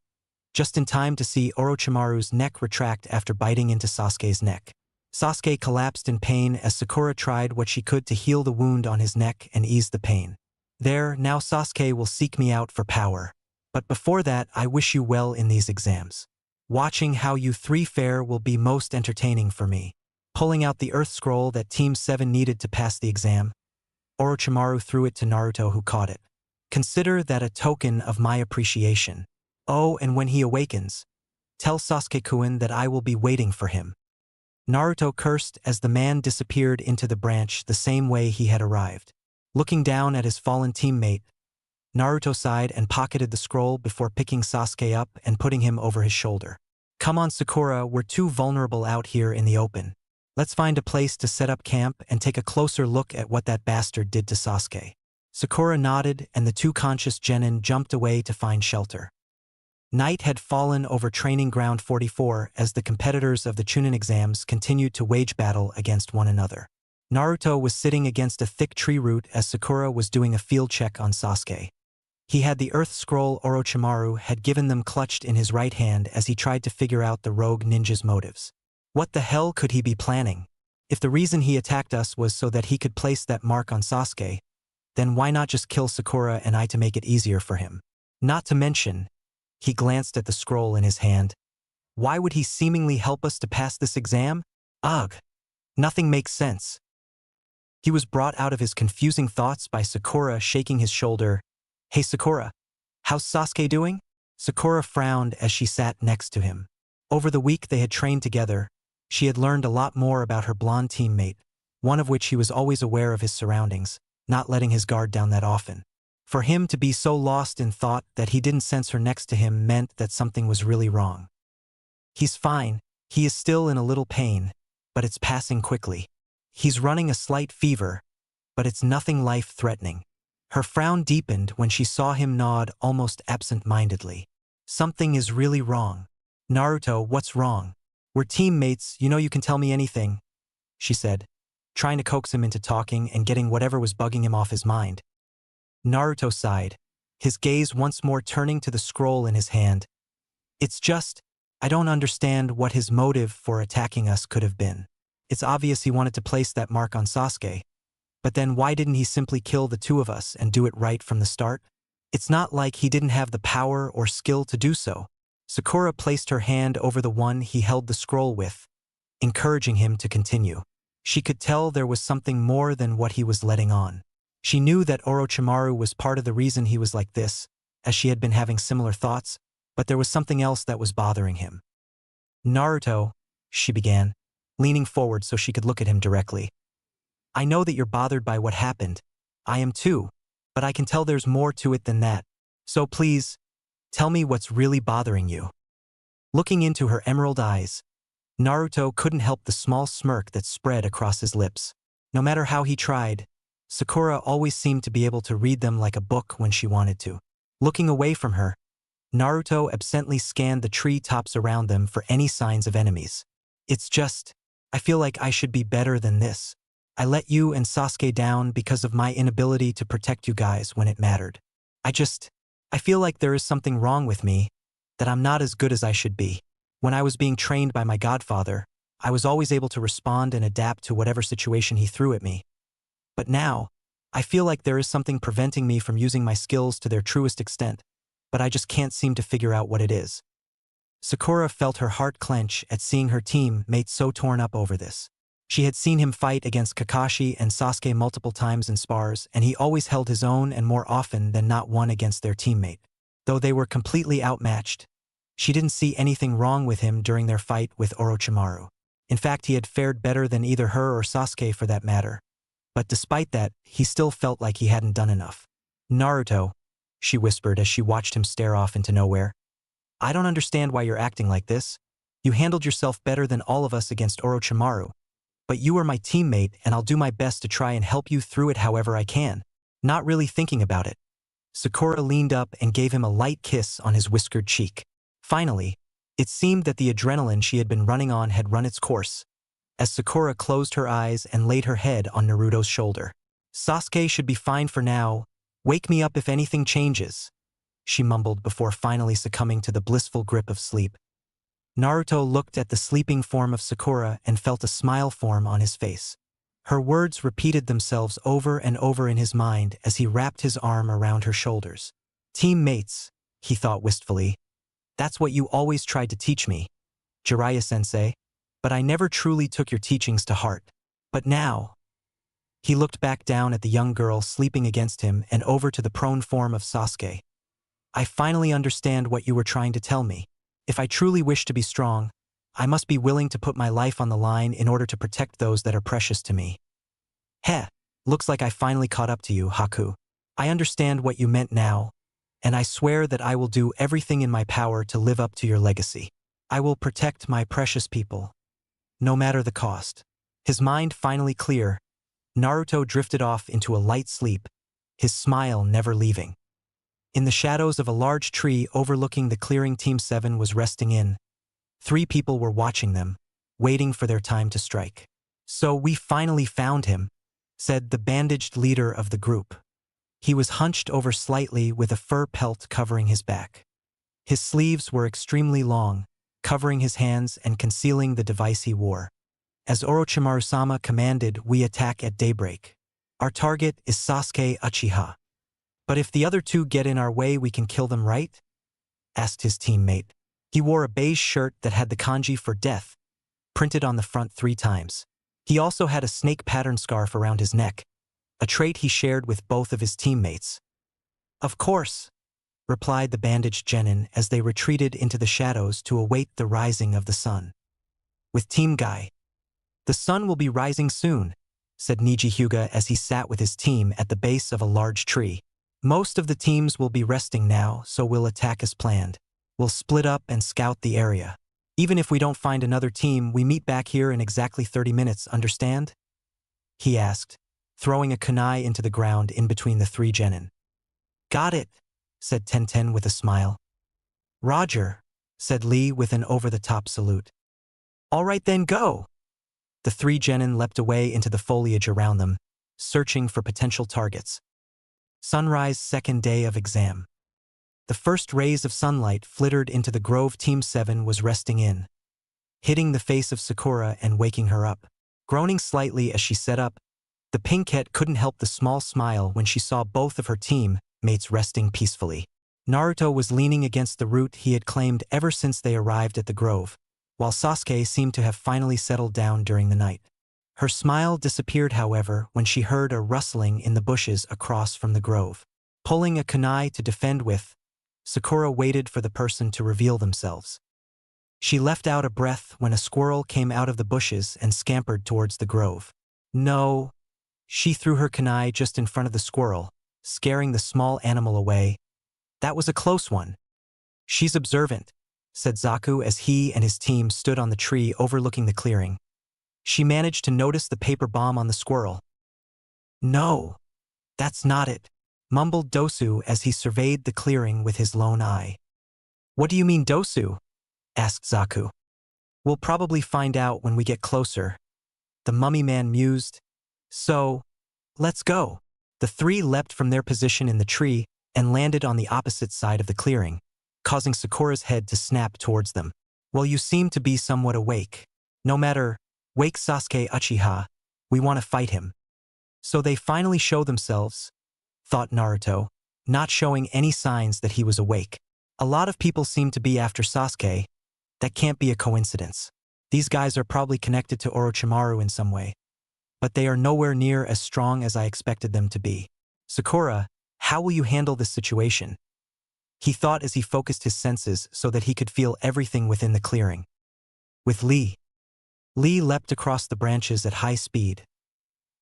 just in time to see Orochimaru's neck retract after biting into Sasuke's neck. Sasuke collapsed in pain as Sakura tried what she could to heal the wound on his neck and ease the pain. There, now Sasuke will seek me out for power. But before that, I wish you well in these exams. Watching how you 3 fare will be most entertaining for me. Pulling out the earth scroll that Team 7 needed to pass the exam, Orochimaru threw it to Naruto, who caught it. Consider that a token of my appreciation. Oh, and when he awakens, tell Sasuke-kun that I will be waiting for him. Naruto cursed as the man disappeared into the branch the same way he had arrived. Looking down at his fallen teammate, Naruto sighed and pocketed the scroll before picking Sasuke up and putting him over his shoulder. Come on, Sakura, we're too vulnerable out here in the open. Let's find a place to set up camp and take a closer look at what that bastard did to Sasuke. Sakura nodded and the 2 conscious genin jumped away to find shelter. Night had fallen over Training Ground 44 as the competitors of the Chunin exams continued to wage battle against one another. Naruto was sitting against a thick tree root as Sakura was doing a field check on Sasuke. He had the earth scroll Orochimaru had given them clutched in his right hand as he tried to figure out the rogue ninja's motives. What the hell could he be planning? If the reason he attacked us was so that he could place that mark on Sasuke, then why not just kill Sakura and I to make it easier for him? Not to mention, he glanced at the scroll in his hand. Why would he seemingly help us to pass this exam? Ugh. Nothing makes sense. He was brought out of his confusing thoughts by Sakura shaking his shoulder. Hey Sakura, how's Sasuke doing? Sakura frowned as she sat next to him. Over the week they had trained together, she had learned a lot more about her blonde teammate, one of which he was always aware of his surroundings, not letting his guard down that often. For him to be so lost in thought that he didn't sense her next to him meant that something was really wrong. He's fine, he is still in a little pain, but it's passing quickly. He's running a slight fever, but it's nothing life-threatening. Her frown deepened when she saw him nod almost absent-mindedly. Something is really wrong. Naruto, what's wrong? We're teammates, you know you can tell me anything, she said, trying to coax him into talking and getting whatever was bugging him off his mind. Naruto sighed, his gaze once more turning to the scroll in his hand. It's just, I don't understand what his motive for attacking us could have been. It's obvious he wanted to place that mark on Sasuke. But then why didn't he simply kill the 2 of us and do it right from the start? It's not like he didn't have the power or skill to do so. Sakura placed her hand over the one he held the scroll with, encouraging him to continue. She could tell there was something more than what he was letting on. She knew that Orochimaru was part of the reason he was like this, as she had been having similar thoughts, but there was something else that was bothering him. Naruto, she began, leaning forward so she could look at him directly. I know that you're bothered by what happened. I am too, but I can tell there's more to it than that. So please, tell me what's really bothering you. Looking into her emerald eyes, Naruto couldn't help the small smirk that spread across his lips. No matter how he tried, Sakura always seemed to be able to read them like a book when she wanted to. Looking away from her, Naruto absently scanned the tree tops around them for any signs of enemies. It's just, I feel like I should be better than this. I let you and Sasuke down because of my inability to protect you guys when it mattered. I feel like there is something wrong with me that I'm not as good as I should be. When I was being trained by my godfather, I was always able to respond and adapt to whatever situation he threw at me. But now, I feel like there is something preventing me from using my skills to their truest extent, but I just can't seem to figure out what it is. Sakura felt her heart clench at seeing her teammate so torn up over this. She had seen him fight against Kakashi and Sasuke multiple times in spars, and he always held his own and more often than not won against their teammate. Though they were completely outmatched, she didn't see anything wrong with him during their fight with Orochimaru. In fact, he had fared better than either her or Sasuke for that matter. But despite that, he still felt like he hadn't done enough. "Naruto," she whispered as she watched him stare off into nowhere. "I don't understand why you're acting like this. You handled yourself better than all of us against Orochimaru. But you are my teammate and I'll do my best to try and help you through it however I can." Not really thinking about it, Sakura leaned up and gave him a light kiss on his whiskered cheek. Finally, it seemed that the adrenaline she had been running on had run its course, as Sakura closed her eyes and laid her head on Naruto's shoulder. "Sasuke should be fine for now. Wake me up if anything changes," she mumbled before finally succumbing to the blissful grip of sleep. Naruto looked at the sleeping form of Sakura and felt a smile form on his face. Her words repeated themselves over and over in his mind as he wrapped his arm around her shoulders. "Teammates," he thought wistfully. "That's what you always tried to teach me, Jiraiya-sensei, but I never truly took your teachings to heart. But now..." He looked back down at the young girl sleeping against him and over to the prone form of Sasuke. "I finally understand what you were trying to tell me. If I truly wish to be strong, I must be willing to put my life on the line in order to protect those that are precious to me." "Heh, looks like I finally caught up to you, Haku. I understand what you meant now, and I swear that I will do everything in my power to live up to your legacy. I will protect my precious people, no matter the cost." His mind finally clear, Naruto drifted off into a light sleep, his smile never leaving. In the shadows of a large tree overlooking the clearing, Team 7 was resting in. 3 people were watching them, waiting for their time to strike. "So we finally found him," said the bandaged leader of the group. He was hunched over slightly with a fur pelt covering his back. His sleeves were extremely long, covering his hands and concealing the device he wore. "As Orochimaru-sama commanded, we attack at daybreak. Our target is Sasuke Uchiha. But if the other 2 get in our way, we can kill them, right?" asked his teammate. He wore a beige shirt that had the kanji for death printed on the front 3 times. He also had a snake pattern scarf around his neck, a trait he shared with both of his teammates. "Of course," replied the bandaged genin as they retreated into the shadows to await the rising of the sun. "With Team Guy, the sun will be rising soon," said Niji Hyuga as he sat with his team at the base of a large tree. "Most of the teams will be resting now, so we'll attack as planned. We'll split up and scout the area. Even if we don't find another team, we meet back here in exactly 30 minutes, understand?" he asked, throwing a kunai into the ground in between the 3 genin. "Got it," said Tenten with a smile. "Roger," said Lee with an over-the-top salute. "All right then, go." The 3 genin leapt away into the foliage around them, searching for potential targets. Sunrise, second day of exam. The first rays of sunlight flittered into the grove Team 7 was resting in, hitting the face of Sakura and waking her up. Groaning slightly as she sat up, the pinkette couldn't help the small smile when she saw both of her teammates resting peacefully. Naruto was leaning against the root he had claimed ever since they arrived at the grove, while Sasuke seemed to have finally settled down during the night. Her smile disappeared, however, when she heard a rustling in the bushes across from the grove. Pulling a kunai to defend with, Sakura waited for the person to reveal themselves. She left out a breath when a squirrel came out of the bushes and scampered towards the grove. "No." She threw her kunai just in front of the squirrel, scaring the small animal away. "That was a close one." "She's observant," said Zaku as he and his team stood on the tree overlooking the clearing. "She managed to notice the paper bomb on the squirrel." "No, that's not it," mumbled Dosu as he surveyed the clearing with his lone eye. "What do you mean, Dosu?" asked Zaku. "We'll probably find out when we get closer," the mummy man mused. "So, let's go." The 3 leapt from their position in the tree and landed on the opposite side of the clearing. causing Sakura's head to snap towards them. Well, you seem to be somewhat awake. No matter, wake Sasuke Uchiha, we want to fight him. So they finally show themselves, thought Naruto, not showing any signs that he was awake. A lot of people seem to be after Sasuke. That can't be a coincidence. These guys are probably connected to Orochimaru in some way. But they are nowhere near as strong as I expected them to be. Sakura, how will you handle this situation? He thought as he focused his senses so that he could feel everything within the clearing. With Lee. Lee leapt across the branches at high speed,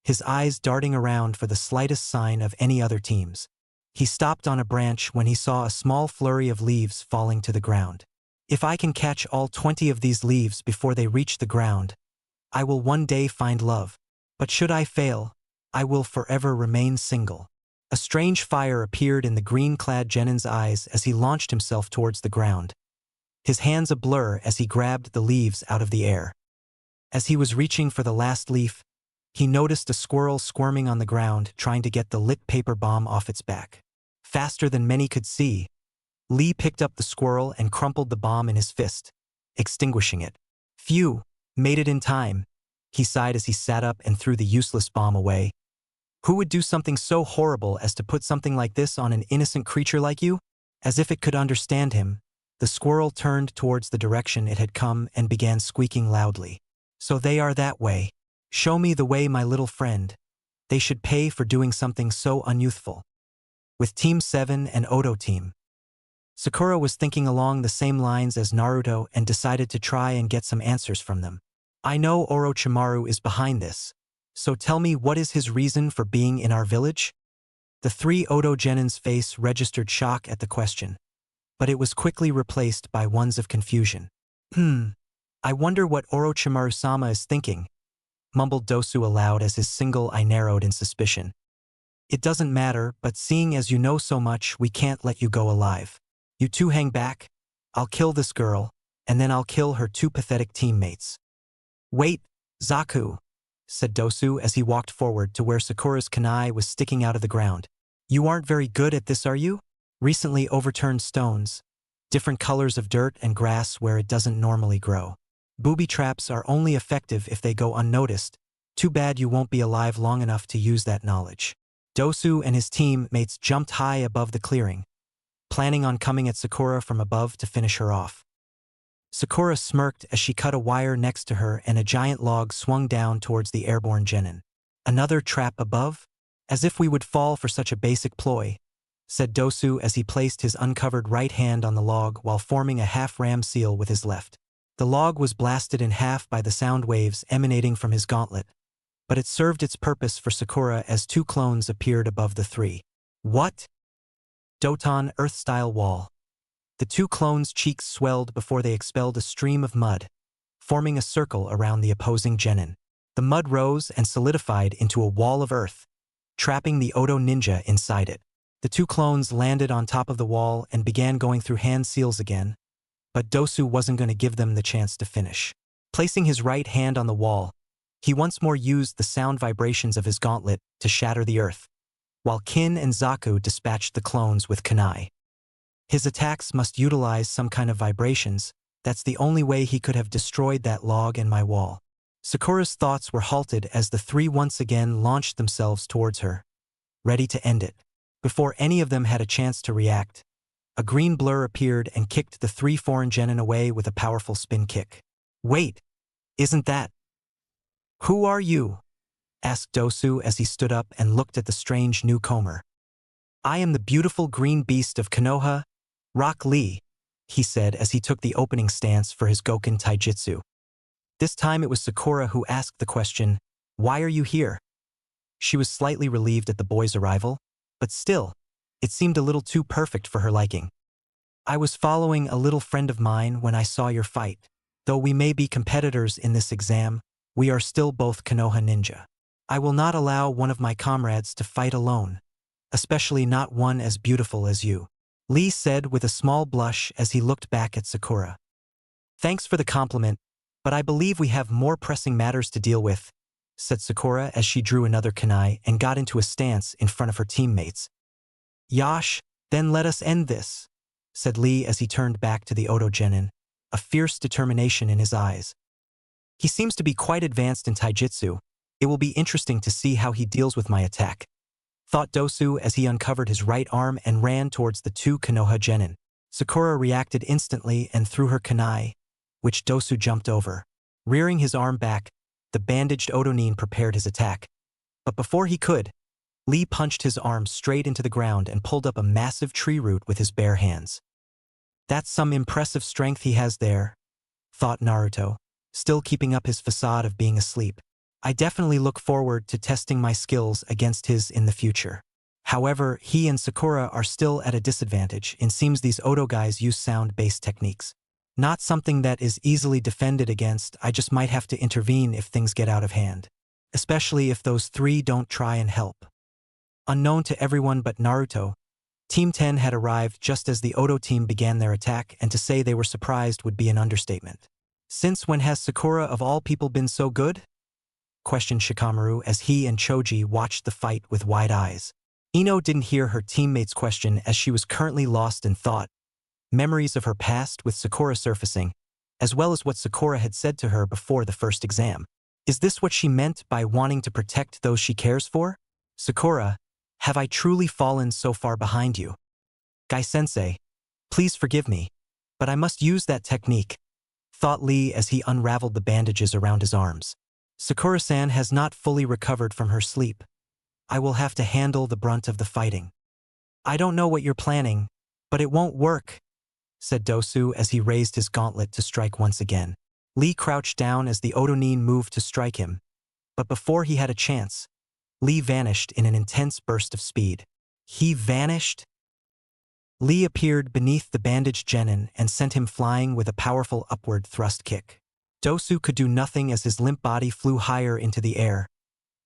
his eyes darting around for the slightest sign of any other teams. He stopped on a branch when he saw a small flurry of leaves falling to the ground. If I can catch all 20 of these leaves before they reach the ground, I will one day find love. But should I fail, I will forever remain single. A strange fire appeared in the green-clad Genin's eyes as he launched himself towards the ground, his hands a blur as he grabbed the leaves out of the air. As he was reaching for the last leaf, he noticed a squirrel squirming on the ground trying to get the lit paper bomb off its back. Faster than many could see, Lee picked up the squirrel and crumpled the bomb in his fist, extinguishing it. Phew, made it in time, he sighed as he sat up and threw the useless bomb away. Who would do something so horrible as to put something like this on an innocent creature like you? As if it could understand him, the squirrel turned towards the direction it had come and began squeaking loudly. So they are that way. Show me the way, my little friend. They should pay for doing something so unyouthful. With Team 7 and Odo Team. Sakura was thinking along the same lines as Naruto and decided to try and get some answers from them. I know Orochimaru is behind this, so tell me, what is his reason for being in our village? The three Odo Genin's face registered shock at the question, but it was quickly replaced by ones of confusion. I wonder what Orochimaru-sama is thinking, mumbled Dosu aloud as his single eye narrowed in suspicion. It doesn't matter, but seeing as you know so much, we can't let you go alive. You two hang back, I'll kill this girl, and then I'll kill her two pathetic teammates. Wait, Zaku, said Dosu as he walked forward to where Sakura's kunai was sticking out of the ground. You aren't very good at this, are you? Recently overturned stones, different colors of dirt and grass where it doesn't normally grow. Booby traps are only effective if they go unnoticed. Too bad you won't be alive long enough to use that knowledge. Dosu and his teammates jumped high above the clearing, planning on coming at Sakura from above to finish her off. Sakura smirked as she cut a wire next to her and a giant log swung down towards the airborne Genin. Another trap above? As if we would fall for such a basic ploy, said Dosu as he placed his uncovered right hand on the log while forming a half-ram seal with his left. The log was blasted in half by the sound waves emanating from his gauntlet, but it served its purpose for Sakura as two clones appeared above the three. What? Doton Earth-style wall. The two clones' cheeks swelled before they expelled a stream of mud, forming a circle around the opposing Genin. The mud rose and solidified into a wall of earth, trapping the Odo ninja inside it. The two clones landed on top of the wall and began going through hand seals again, but Dosu wasn't going to give them the chance to finish. Placing his right hand on the wall, he once more used the sound vibrations of his gauntlet to shatter the earth, while Kin and Zaku dispatched the clones with kunai. His attacks must utilize some kind of vibrations. That's the only way he could have destroyed that log and my wall. Sakura's thoughts were halted as the three once again launched themselves towards her, ready to end it. Before any of them had a chance to react, a green blur appeared and kicked the three foreign Genin away with a powerful spin kick. Wait, isn't that? Who are you? Asked Dosu as he stood up and looked at the strange newcomer. I am the beautiful green beast of Konoha, Rock Lee, he said as he took the opening stance for his Goken Taijutsu. This time it was Sakura who asked the question, why are you here? She was slightly relieved at the boy's arrival, but still, it seemed a little too perfect for her liking. I was following a little friend of mine when I saw your fight. Though we may be competitors in this exam, we are still both Konoha ninja. I will not allow one of my comrades to fight alone, especially not one as beautiful as you, Lee said with a small blush as he looked back at Sakura. Thanks for the compliment, but I believe we have more pressing matters to deal with, said Sakura as she drew another kunai and got into a stance in front of her teammates. Yash, then let us end this. said Lee as he turned back to the Oto Genin, a fierce determination in his eyes. He seems to be quite advanced in taijutsu. It will be interesting to see how he deals with my attack, thought Dosu as he uncovered his right arm and ran towards the two Konoha Genin. Sakura reacted instantly and threw her kunai, which Dosu jumped over. Rearing his arm back, the bandaged Otonin prepared his attack. But before he could, Lee punched his arm straight into the ground and pulled up a massive tree root with his bare hands. That's some impressive strength he has there, thought Naruto, still keeping up his facade of being asleep. I definitely look forward to testing my skills against his in the future. However, he and Sakura are still at a disadvantage. It seems these Oto guys use sound-based techniques. Not something that is easily defended against. I just might have to intervene if things get out of hand. Especially if those three don't try and help. Unknown to everyone but Naruto, Team 10 had arrived just as the Oto team began their attack, and to say they were surprised would be an understatement. Since when has Sakura of all people been so good? Questioned Shikamaru as he and Choji watched the fight with wide eyes. Ino didn't hear her teammate's question as she was currently lost in thought. Memories of her past with Sakura surfacing, as well as what Sakura had said to her before the first exam. Is this what she meant by wanting to protect those she cares for? Sakura, have I truly fallen so far behind you? Gai-sensei, please forgive me, but I must use that technique, thought Lee as he unraveled the bandages around his arms. Sakura-san has not fully recovered from her sleep. I will have to handle the brunt of the fighting. I don't know what you're planning, but it won't work, said Dosu as he raised his gauntlet to strike once again. Lee crouched down as the Otonin moved to strike him, but before he had a chance, Lee vanished in an intense burst of speed. He vanished? Lee appeared beneath the bandaged Genin and sent him flying with a powerful upward thrust kick. Dosu could do nothing as his limp body flew higher into the air.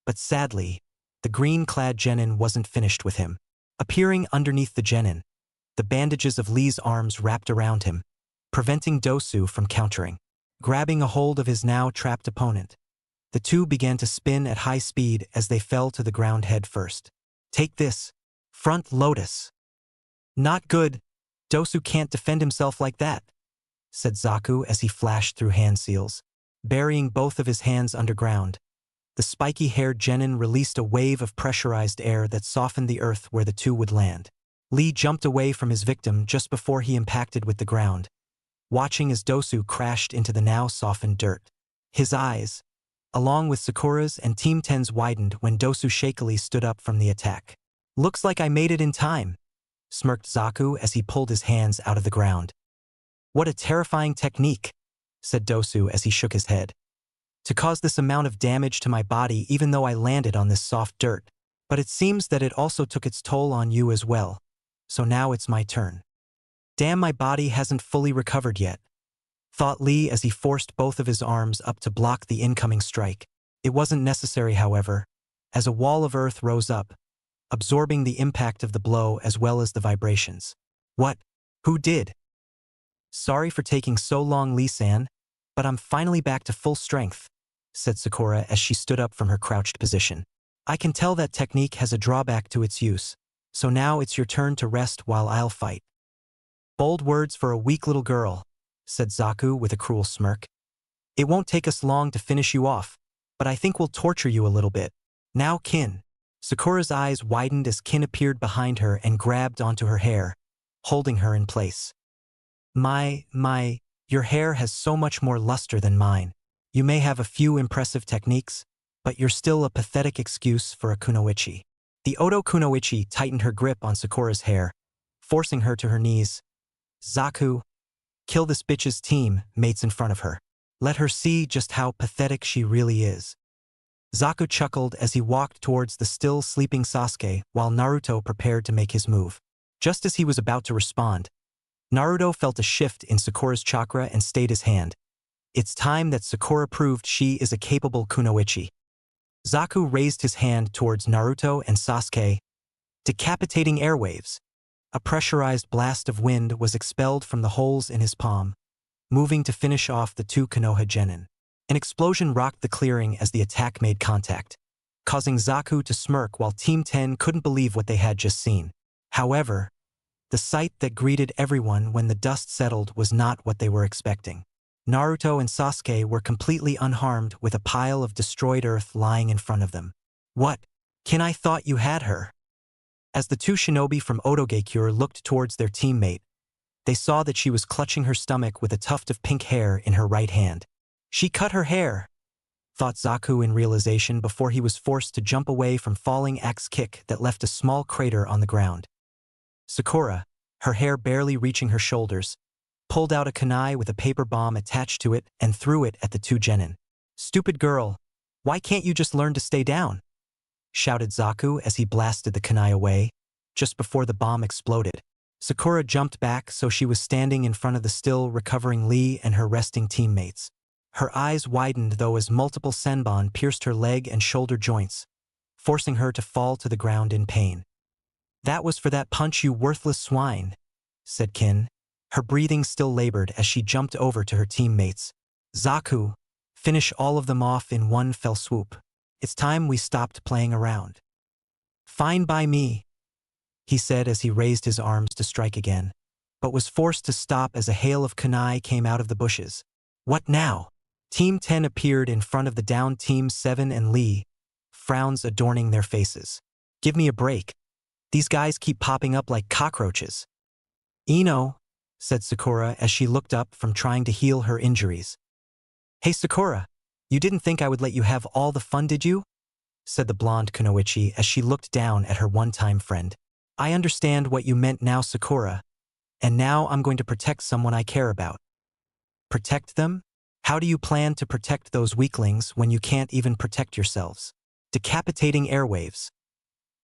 But sadly, the green-clad Genin wasn't finished with him. Appearing underneath the Genin, the bandages of Lee's arms wrapped around him, preventing Dosu from countering. Grabbing a hold of his now trapped opponent, the two began to spin at high speed as they fell to the ground head first. Take this, front lotus. Not good. Dosu can't defend himself like that, said Zaku as he flashed through hand seals. Burying both of his hands underground, the spiky-haired Genin released a wave of pressurized air that softened the earth where the two would land. Lee jumped away from his victim just before he impacted with the ground, watching as Dosu crashed into the now softened dirt. His eyes, along with Sakura's and Team 10's, widened when Dosu shakily stood up from the attack. Looks like I made it in time, smirked Zaku as he pulled his hands out of the ground. What a terrifying technique, said Dosu as he shook his head. To cause this amount of damage to my body even though I landed on this soft dirt. But it seems that it also took its toll on you as well. So now it's my turn. Damn, my body hasn't fully recovered yet, thought Lee as he forced both of his arms up to block the incoming strike. It wasn't necessary, however, as a wall of earth rose up, absorbing the impact of the blow as well as the vibrations. What? Who did? Sorry for taking so long, Lee-san, but I'm finally back to full strength, said Sakura as she stood up from her crouched position. I can tell that technique has a drawback to its use, so now it's your turn to rest while I'll fight. Bold words for a weak little girl, said Zaku with a cruel smirk. It won't take us long to finish you off, but I think we'll torture you a little bit. Now, Kin. Sakura's eyes widened as Kin appeared behind her and grabbed onto her hair, holding her in place. Your hair has so much more luster than mine. You may have a few impressive techniques, but you're still a pathetic excuse for a kunoichi. The Oto kunoichi tightened her grip on Sakura's hair, forcing her to her knees. Zaku, kill this bitch's teammates in front of her. Let her see just how pathetic she really is. Zaku chuckled as he walked towards the still sleeping Sasuke while Naruto prepared to make his move. Just as he was about to respond, Naruto felt a shift in Sakura's chakra and stayed his hand. It's time that Sakura proved she is a capable kunoichi. Zaku raised his hand towards Naruto and Sasuke, decapitating airwaves. A pressurized blast of wind was expelled from the holes in his palm, moving to finish off the two Konoha Genin. An explosion rocked the clearing as the attack made contact, causing Zaku to smirk while Team 10 couldn't believe what they had just seen. However, The sight that greeted everyone when the dust settled was not what they were expecting. Naruto and Sasuke were completely unharmed with a pile of destroyed earth lying in front of them. What? Kin, I thought you had her. As the two shinobi from Otogekure looked towards their teammate, they saw that she was clutching her stomach with a tuft of pink hair in her right hand. She cut her hair, thought Zaku in realization before he was forced to jump away from falling axe kick that left a small crater on the ground. Sakura, her hair barely reaching her shoulders, pulled out a kunai with a paper bomb attached to it and threw it at the two genin. "Stupid girl, why can't you just learn to stay down?" shouted Zaku as he blasted the kunai away, just before the bomb exploded. Sakura jumped back so she was standing in front of the still recovering Lee and her resting teammates. Her eyes widened though as multiple senbon pierced her leg and shoulder joints, forcing her to fall to the ground in pain. "That was for that punch, you worthless swine," said Kin, her breathing still labored as she jumped over to her teammates. "Zaku, finish all of them off in one fell swoop. It's time we stopped playing around." "Fine by me," he said as he raised his arms to strike again, but was forced to stop as a hail of kunai came out of the bushes. "What now?" Team 10 appeared in front of the downed Team 7 and Lee, frowns adorning their faces. "Give me a break. These guys keep popping up like cockroaches." "Ino," said Sakura as she looked up from trying to heal her injuries. "Hey Sakura, you didn't think I would let you have all the fun, did you?" said the blonde Kunoichi as she looked down at her one-time friend. "I understand what you meant now, Sakura, and now I'm going to protect someone I care about." "Protect them? How do you plan to protect those weaklings when you can't even protect yourselves?" Decapitating airwaves.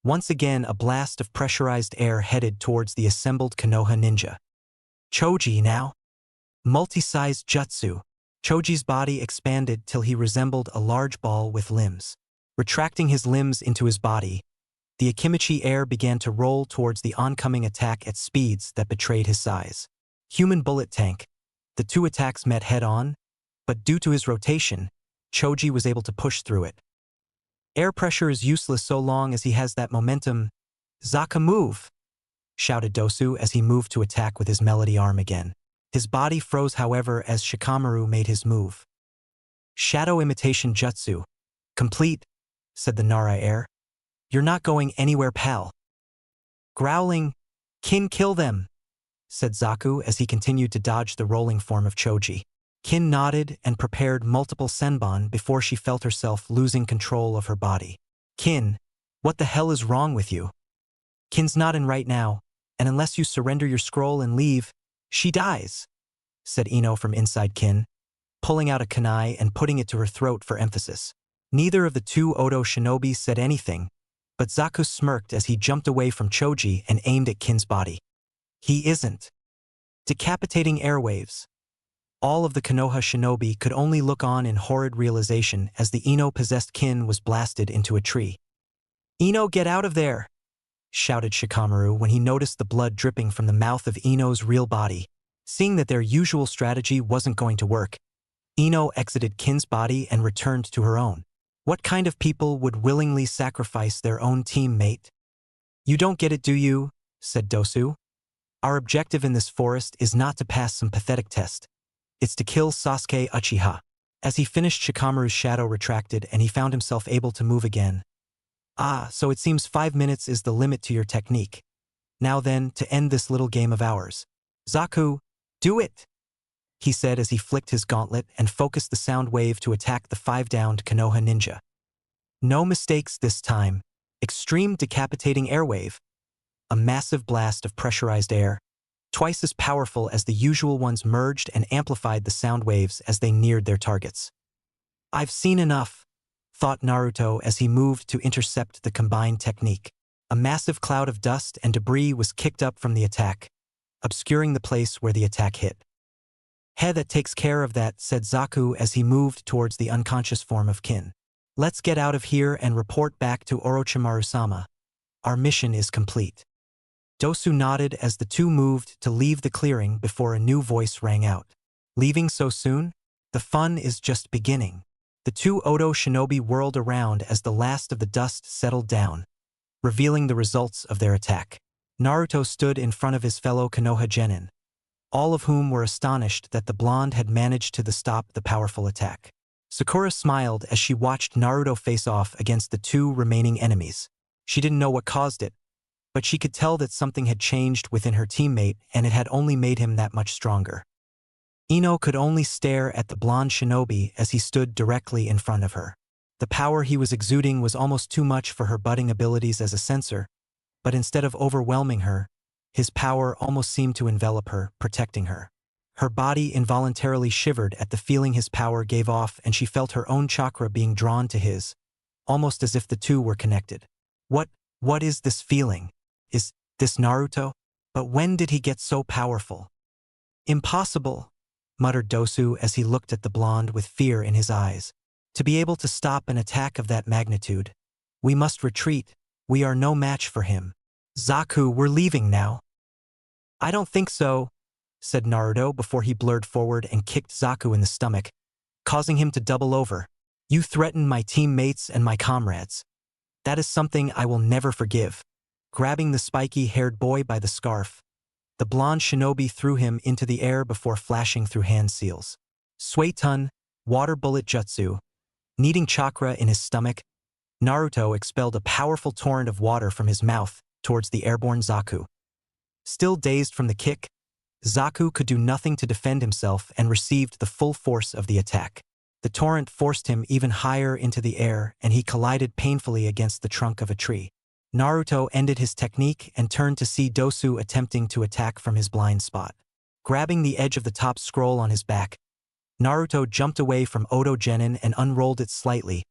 Once again, a blast of pressurized air headed towards the assembled Konoha ninja. Choji now. Multi-sized jutsu. Choji's body expanded till he resembled a large ball with limbs. Retracting his limbs into his body, the Akimichi air began to roll towards the oncoming attack at speeds that betrayed his size. Human bullet tank. The two attacks met head-on, but due to his rotation, Choji was able to push through it. Air pressure is useless so long as he has that momentum. "Zaka, move!" shouted Dosu as he moved to attack with his melody arm again. His body froze however as Shikamaru made his move. "Shadow imitation jutsu. Complete," said the Nara air. "You're not going anywhere, pal." Growling, "Kin, kill them," said Zaku as he continued to dodge the rolling form of Choji. Kin nodded and prepared multiple senbon before she felt herself losing control of her body. "Kin, what the hell is wrong with you? Kin's not in right now, and unless you surrender your scroll and leave, she dies," said Ino from inside Kin, pulling out a kunai and putting it to her throat for emphasis. Neither of the two Odo shinobi said anything, but Zaku smirked as he jumped away from Choji and aimed at Kin's body. "He isn't." Decapitating airwaves. All of the Konoha shinobi could only look on in horrid realization as the Ino-possessed Kin was blasted into a tree. "Ino, get out of there!" shouted Shikamaru when he noticed the blood dripping from the mouth of Ino's real body. Seeing that their usual strategy wasn't going to work, Ino exited Kin's body and returned to her own. What kind of people would willingly sacrifice their own teammate? "You don't get it, do you?" said Dosu. "Our objective in this forest is not to pass some pathetic test. It's to kill Sasuke Uchiha." As he finished, Shikamaru's shadow retracted and he found himself able to move again. "Ah, so it seems 5 minutes is the limit to your technique. Now then, to end this little game of ours. Zaku, do it!" he said as he flicked his gauntlet and focused the sound wave to attack the 5-downed Konoha ninja. No mistakes this time. Extreme decapitating airwave. A massive blast of pressurized air, twice as powerful as the usual ones, merged and amplified the sound waves as they neared their targets. "I've seen enough," thought Naruto as he moved to intercept the combined technique. A massive cloud of dust and debris was kicked up from the attack, obscuring the place where the attack hit. "He that takes care of that," said Zaku as he moved towards the unconscious form of Kin. "Let's get out of here and report back to Orochimaru-sama. Our mission is complete." Dosu nodded as the two moved to leave the clearing before a new voice rang out. "Leaving so soon? The fun is just beginning." The two Odo shinobi whirled around as the last of the dust settled down, revealing the results of their attack. Naruto stood in front of his fellow Konoha genin, all of whom were astonished that the blonde had managed to stop the powerful attack. Sakura smiled as she watched Naruto face off against the two remaining enemies. She didn't know what caused it, but she could tell that something had changed within her teammate and it had only made him that much stronger. Ino could only stare at the blonde shinobi as he stood directly in front of her. The power he was exuding was almost too much for her budding abilities as a sensor, but instead of overwhelming her, his power almost seemed to envelop her, protecting her. Her body involuntarily shivered at the feeling his power gave off, and she felt her own chakra being drawn to his, almost as if the two were connected. What is this feeling? Is this Naruto? But when did he get so powerful? Impossible, muttered Dosu as he looked at the blonde with fear in his eyes. To be able to stop an attack of that magnitude, we must retreat. We are no match for him. Zaku, we're leaving now. I don't think so, said Naruto before he blurred forward and kicked Zaku in the stomach, causing him to double over. You threatened my teammates and my comrades. That is something I will never forgive. Grabbing the spiky-haired boy by the scarf, the blonde shinobi threw him into the air before flashing through hand seals. Suetun, water bullet jutsu. Needing chakra in his stomach, Naruto expelled a powerful torrent of water from his mouth towards the airborne Zaku. Still dazed from the kick, Zaku could do nothing to defend himself and received the full force of the attack. The torrent forced him even higher into the air and he collided painfully against the trunk of a tree. Naruto ended his technique and turned to see Dosu attempting to attack from his blind spot. Grabbing the edge of the top scroll on his back, Naruto jumped away from Oto Genin and unrolled it slightly,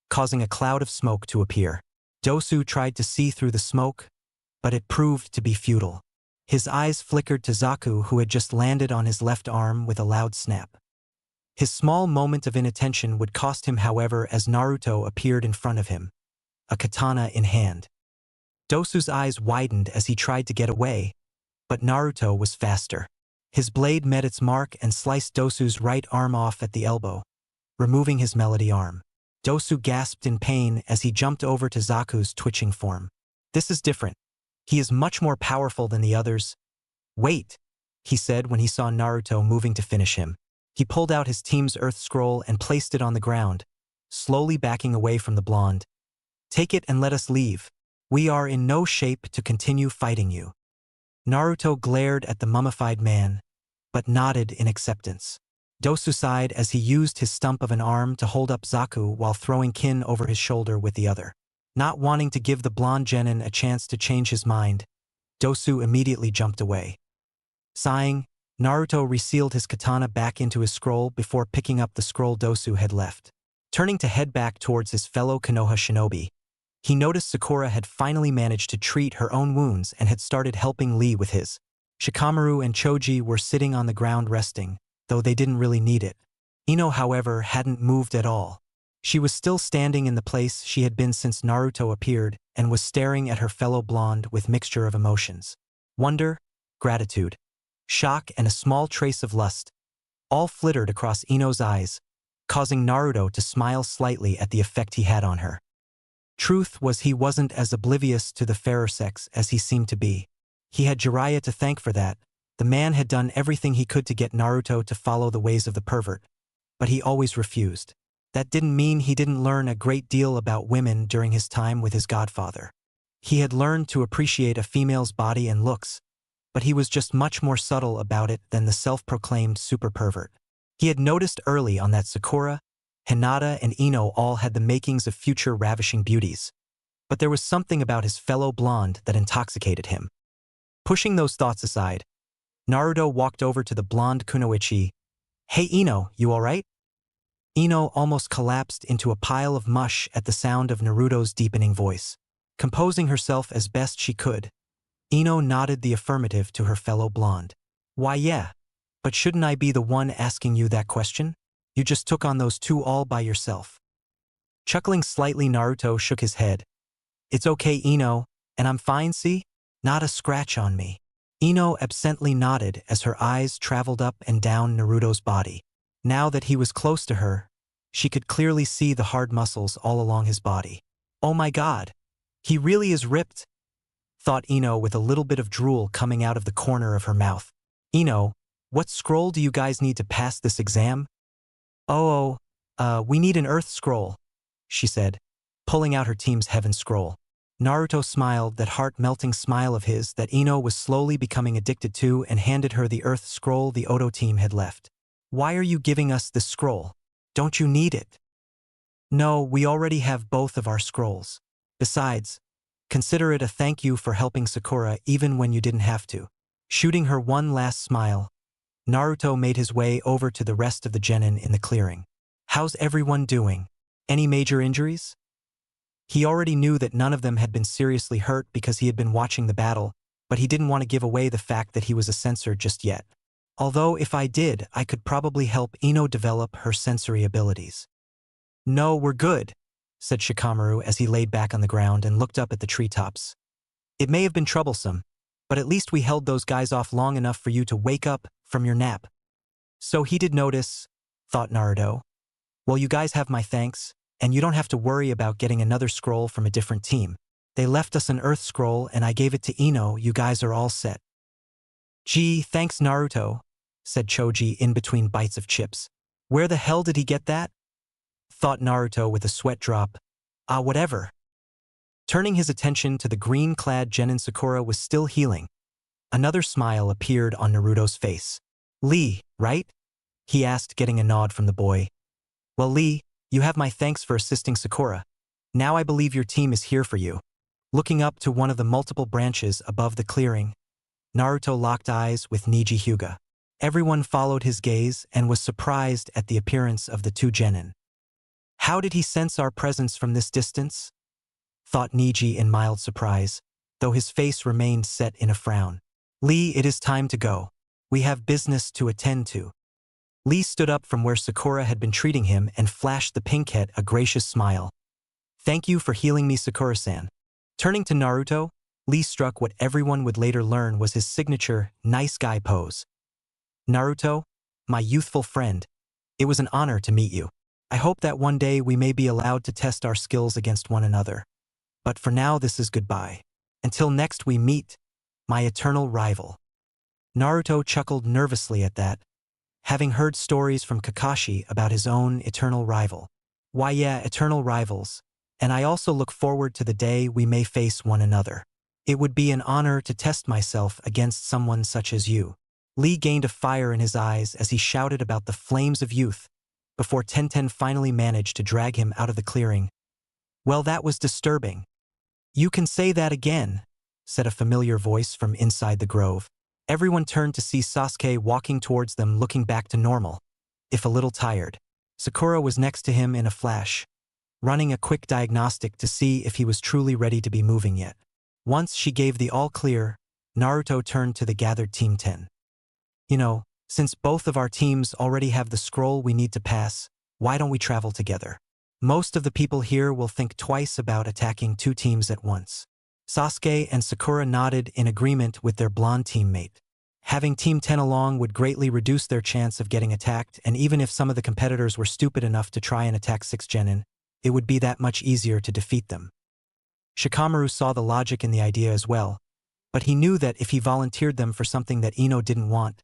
causing a cloud of smoke to appear. Dosu tried to see through the smoke, but it proved to be futile. His eyes flickered to Zaku, who had just landed on his left arm with a loud snap. His small moment of inattention would cost him, however, as Naruto appeared in front of him, a katana in hand. Dosu's eyes widened as he tried to get away, but Naruto was faster. His blade met its mark and sliced Dosu's right arm off at the elbow, removing his melody arm. Dosu gasped in pain as he jumped over to Zaku's twitching form. This is different. He is much more powerful than the others. Wait, he said when he saw Naruto moving to finish him. He pulled out his team's earth scroll and placed it on the ground, slowly backing away from the blonde. Take it and let us leave. We are in no shape to continue fighting you. Naruto glared at the mummified man, but nodded in acceptance. Dosu sighed as he used his stump of an arm to hold up Zaku while throwing Kin over his shoulder with the other. Not wanting to give the blonde genin a chance to change his mind, Dosu immediately jumped away. Sighing, Naruto resealed his katana back into his scroll before picking up the scroll Dosu had left. Turning to head back towards his fellow Konoha shinobi, he noticed Sakura had finally managed to treat her own wounds and had started helping Lee with his. Shikamaru and Choji were sitting on the ground resting, though they didn't really need it. Ino, however, hadn't moved at all. She was still standing in the place she had been since Naruto appeared and was staring at her fellow blonde with mixture of emotions. Wonder, gratitude, shock, and a small trace of lust, all flittered across Ino's eyes, causing Naruto to smile slightly at the effect he had on her. Truth was, he wasn't as oblivious to the fairer sex as he seemed to be. He had Jiraiya to thank for that. The man had done everything he could to get Naruto to follow the ways of the pervert, but he always refused. That didn't mean he didn't learn a great deal about women during his time with his godfather. He had learned to appreciate a female's body and looks, but he was just much more subtle about it than the self-proclaimed super pervert. He had noticed early on that Sakura, Hinata, and Ino all had the makings of future ravishing beauties, but there was something about his fellow blonde that intoxicated him. Pushing those thoughts aside, Naruto walked over to the blonde kunoichi. Hey Ino, you alright? Ino almost collapsed into a pile of mush at the sound of Naruto's deepening voice. Composing herself as best she could, Ino nodded the affirmative to her fellow blonde. Why yeah, but shouldn't I be the one asking you that question? You just took on those two all by yourself. Chuckling slightly, Naruto shook his head. It's okay, Ino, and I'm fine, see? Not a scratch on me. Ino absently nodded as her eyes traveled up and down Naruto's body. Now that he was close to her, she could clearly see the hard muscles all along his body. Oh my god, he really is ripped. thought Ino with a little bit of drool coming out of the corner of her mouth. Ino, what scroll do you guys need to pass this exam? We need an Earth scroll, she said, pulling out her team's Heaven scroll. Naruto smiled that heart-melting smile of his that Ino was slowly becoming addicted to and handed her the Earth scroll the Odo team had left. Why are you giving us this scroll? Don't you need it? No, we already have both of our scrolls. Besides, consider it a thank you for helping Sakura even when you didn't have to. Shooting her one last smile, Naruto made his way over to the rest of the genin in the clearing. How's everyone doing? Any major injuries? He already knew that none of them had been seriously hurt because he had been watching the battle, but he didn't want to give away the fact that he was a censor just yet. Although if I did, I could probably help Ino develop her sensory abilities. No, we're good, said Shikamaru as he laid back on the ground and looked up at the treetops. It may have been troublesome, but at least we held those guys off long enough for you to wake up from your nap. So he did notice, thought Naruto. Well, you guys have my thanks, and you don't have to worry about getting another scroll from a different team. They left us an Earth scroll and I gave it to Ino. You guys are all set. Gee, thanks Naruto, said Choji in between bites of chips. Where the hell did he get that? Thought Naruto with a sweat drop. Whatever. Turning his attention to the green-clad genin Sakura was still healing. Another smile appeared on Naruto's face. Lee, right? He asked, getting a nod from the boy. Well, Lee, you have my thanks for assisting Sakura. Now I believe your team is here for you. Looking up to one of the multiple branches above the clearing, Naruto locked eyes with Niji Hyuga. Everyone followed his gaze and was surprised at the appearance of the two genin. How did he sense our presence from this distance? Thought Niji in mild surprise, though his face remained set in a frown. Lee, it is time to go. We have business to attend to. Lee stood up from where Sakura had been treating him and flashed the pinkette a gracious smile. Thank you for healing me, Sakura-san. Turning to Naruto, Lee struck what everyone would later learn was his signature nice guy pose. Naruto, my youthful friend, it was an honor to meet you. I hope that one day we may be allowed to test our skills against one another. But for now, this is goodbye. Until next we meet, my eternal rival. Naruto chuckled nervously at that, having heard stories from Kakashi about his own eternal rival. Why yeah, eternal rivals, and I also look forward to the day we may face one another. It would be an honor to test myself against someone such as you. Lee gained a fire in his eyes as he shouted about the flames of youth, before Tenten finally managed to drag him out of the clearing. Well, that was disturbing. You can say that again, said a familiar voice from inside the grove. Everyone turned to see Sasuke walking towards them, looking back to normal, if a little tired. Sakura was next to him in a flash, running a quick diagnostic to see if he was truly ready to be moving yet. Once she gave the all-clear, Naruto turned to the gathered Team 10. You know, since both of our teams already have the scroll we need to pass, why don't we travel together? Most of the people here will think twice about attacking two teams at once. Sasuke and Sakura nodded in agreement with their blonde teammate. Having Team 10 along would greatly reduce their chance of getting attacked, and even if some of the competitors were stupid enough to try and attack 6 genin, it would be that much easier to defeat them. Shikamaru saw the logic in the idea as well, but he knew that if he volunteered them for something that Ino didn't want,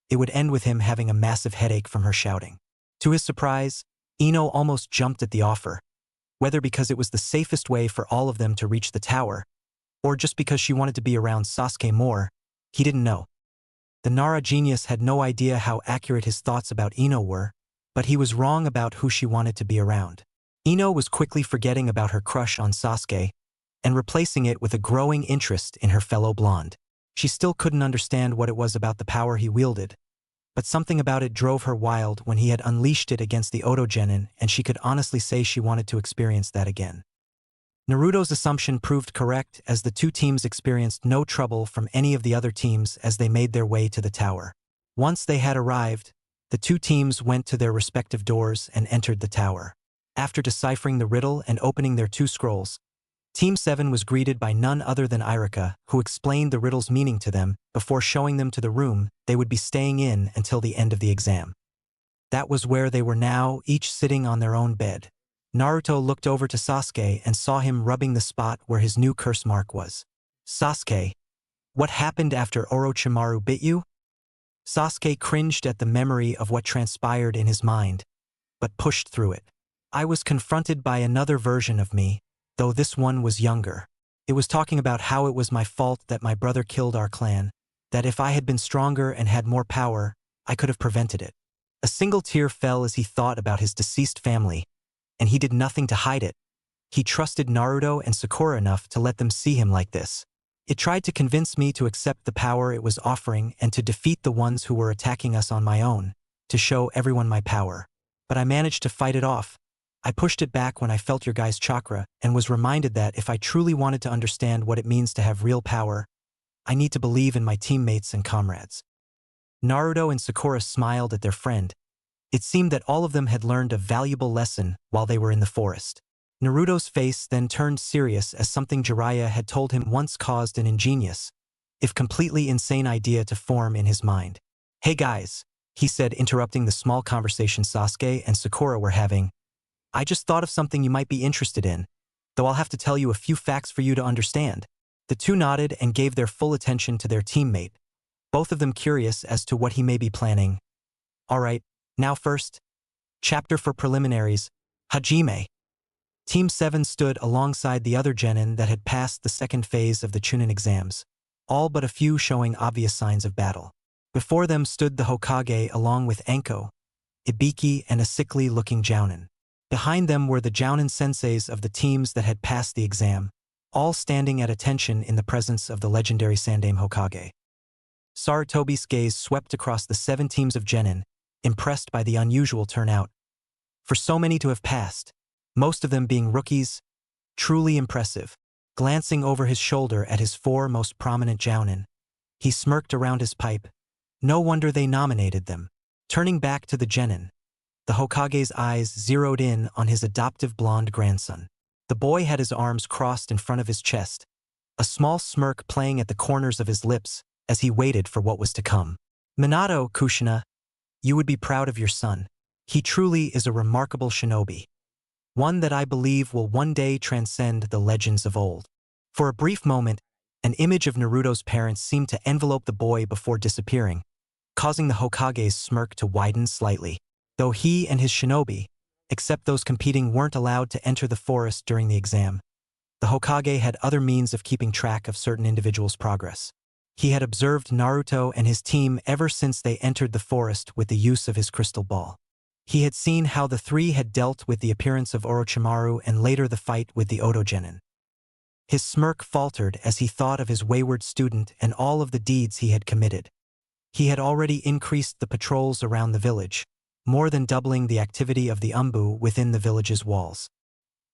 it would end with him having a massive headache from her shouting. To his surprise, Ino almost jumped at the offer, whether because it was the safest way for all of them to reach the tower, or just because she wanted to be around Sasuke more, he didn't know. The Nara genius had no idea how accurate his thoughts about Ino were, but he was wrong about who she wanted to be around. Ino was quickly forgetting about her crush on Sasuke and replacing it with a growing interest in her fellow blonde. She still couldn't understand what it was about the power he wielded, but something about it drove her wild when he had unleashed it against the Odo genin, and she could honestly say she wanted to experience that again. Naruto's assumption proved correct as the two teams experienced no trouble from any of the other teams as they made their way to the tower. Once they had arrived, the two teams went to their respective doors and entered the tower. After deciphering the riddle and opening their 2 scrolls, Team 7 was greeted by none other than Irika, who explained the riddle's meaning to them before showing them to the room they would be staying in until the end of the exam. That was where they were now, each sitting on their own bed. Naruto looked over to Sasuke and saw him rubbing the spot where his new curse mark was. Sasuke, what happened after Orochimaru bit you? Sasuke cringed at the memory of what transpired in his mind, but pushed through it. I was confronted by another version of me, though this one was younger. It was talking about how it was my fault that my brother killed our clan, that if I had been stronger and had more power, I could have prevented it. A single tear fell as he thought about his deceased family, and he did nothing to hide it. He trusted Naruto and Sakura enough to let them see him like this. It tried to convince me to accept the power it was offering and to defeat the ones who were attacking us on my own, to show everyone my power. But I managed to fight it off. I pushed it back when I felt your guy's chakra and was reminded that if I truly wanted to understand what it means to have real power, I need to believe in my teammates and comrades. Naruto and Sakura smiled at their friend. It seemed that all of them had learned a valuable lesson while they were in the forest. Naruto's face then turned serious as something Jiraiya had told him once caused an ingenious, if completely insane idea to form in his mind. "Hey guys," he said, interrupting the small conversation Sasuke and Sakura were having. "I just thought of something you might be interested in, though I'll have to tell you a few facts for you to understand." The two nodded and gave their full attention to their teammate, both of them curious as to what he may be planning. "Alright, now first, chapter for preliminaries, Hajime." Team 7 stood alongside the other genin that had passed the second phase of the Chunin exams, all but a few showing obvious signs of battle. Before them stood the Hokage along with Anko, Ibiki, and a sickly-looking Jounin. Behind them were the Jounin senseis of the teams that had passed the exam, all standing at attention in the presence of the legendary Sandaime Hokage. Sarutobi's gaze swept across the 7 teams of genin, impressed by the unusual turnout. For so many to have passed, most of them being rookies, truly impressive. Glancing over his shoulder at his 4 most prominent Jounin, he smirked around his pipe. No wonder they nominated them. Turning back to the genin, the Hokage's eyes zeroed in on his adoptive blonde grandson. The boy had his arms crossed in front of his chest, a small smirk playing at the corners of his lips as he waited for what was to come. "Minato, Kushina, you would be proud of your son. He truly is a remarkable shinobi. One that I believe will one day transcend the legends of old." For a brief moment, an image of Naruto's parents seemed to envelope the boy before disappearing, causing the Hokage's smirk to widen slightly. Though he and his shinobi, except those competing, weren't allowed to enter the forest during the exam, the Hokage had other means of keeping track of certain individuals' progress. He had observed Naruto and his team ever since they entered the forest with the use of his crystal ball. He had seen how the 3 had dealt with the appearance of Orochimaru and later the fight with the Oto genin. His smirk faltered as he thought of his wayward student and all of the deeds he had committed. He had already increased the patrols around the village, more than doubling the activity of the Umbu within the village's walls.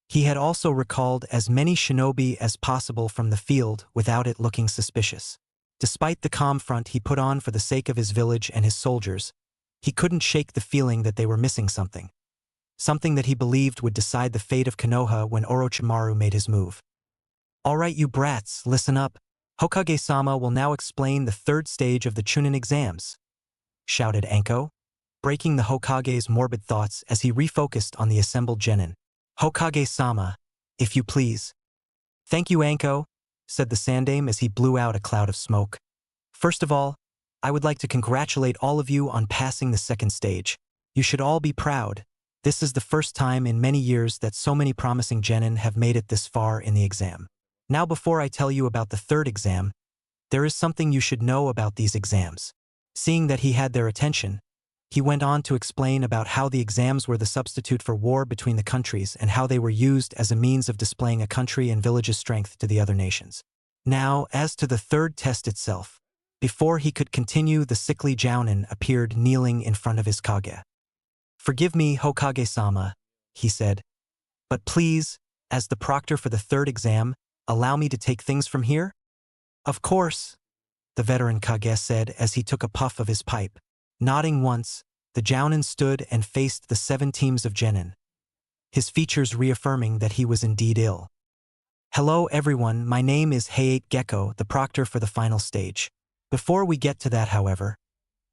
He had also recalled as many shinobi as possible from the field without it looking suspicious. Despite the calm front he put on for the sake of his village and his soldiers, he couldn't shake the feeling that they were missing something. Something that he believed would decide the fate of Konoha when Orochimaru made his move. "Alright you brats, listen up. Hokage-sama will now explain the 3rd stage of the Chunin exams," shouted Anko, breaking the Hokage's morbid thoughts as he refocused on the assembled genin. "Hokage-sama, if you please." "Thank you, Anko," said the Sandaime as he blew out a cloud of smoke. "First of all, I would like to congratulate all of you on passing the 2nd stage. You should all be proud. This is the first time in many years that so many promising genin have made it this far in the exam. Now before I tell you about the 3rd exam, there is something you should know about these exams." Seeing that he had their attention, he went on to explain about how the exams were the substitute for war between the countries and how they were used as a means of displaying a country and village's strength to the other nations. Now, as to the 3rd test itself, before he could continue, the sickly Jounin appeared kneeling in front of his Kage. "Forgive me, Hokage-sama," he said, "but please, as the proctor for the 3rd exam, allow me to take things from here?" "Of course," the veteran Kage said as he took a puff of his pipe. Nodding once, the Jounin stood and faced the 7 teams of genin, his features reaffirming that he was indeed ill. "Hello everyone, my name is Hayate Gecko, the proctor for the final stage. Before we get to that, however,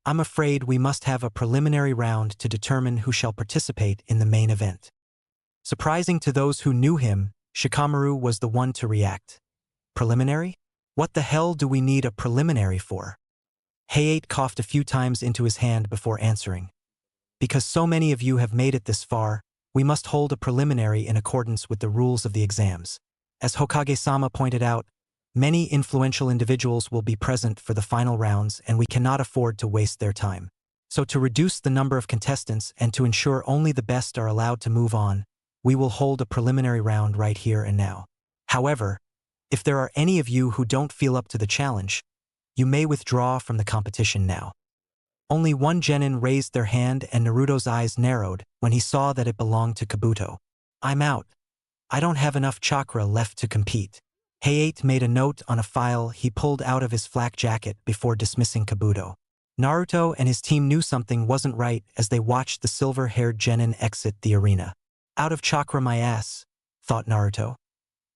I'm afraid we must have a preliminary round to determine who shall participate in the main event." Surprising to those who knew him, Shikamaru was the one to react. "Preliminary? What the hell do we need a preliminary for? Hayate coughed a few times into his hand before answering. Because so many of you have made it this far, we must hold a preliminary in accordance with the rules of the exams. As Hokage-sama pointed out, many influential individuals will be present for the final rounds and we cannot afford to waste their time. So to reduce the number of contestants and to ensure only the best are allowed to move on, we will hold a preliminary round right here and now. However, if there are any of you who don't feel up to the challenge, you may withdraw from the competition now. Only one genin raised their hand and Naruto's eyes narrowed when he saw that it belonged to Kabuto. I'm out. I don't have enough chakra left to compete. Hayate made a note on a file he pulled out of his flak jacket before dismissing Kabuto. Naruto and his team knew something wasn't right as they watched the silver-haired genin exit the arena. Out of chakra my ass, thought Naruto.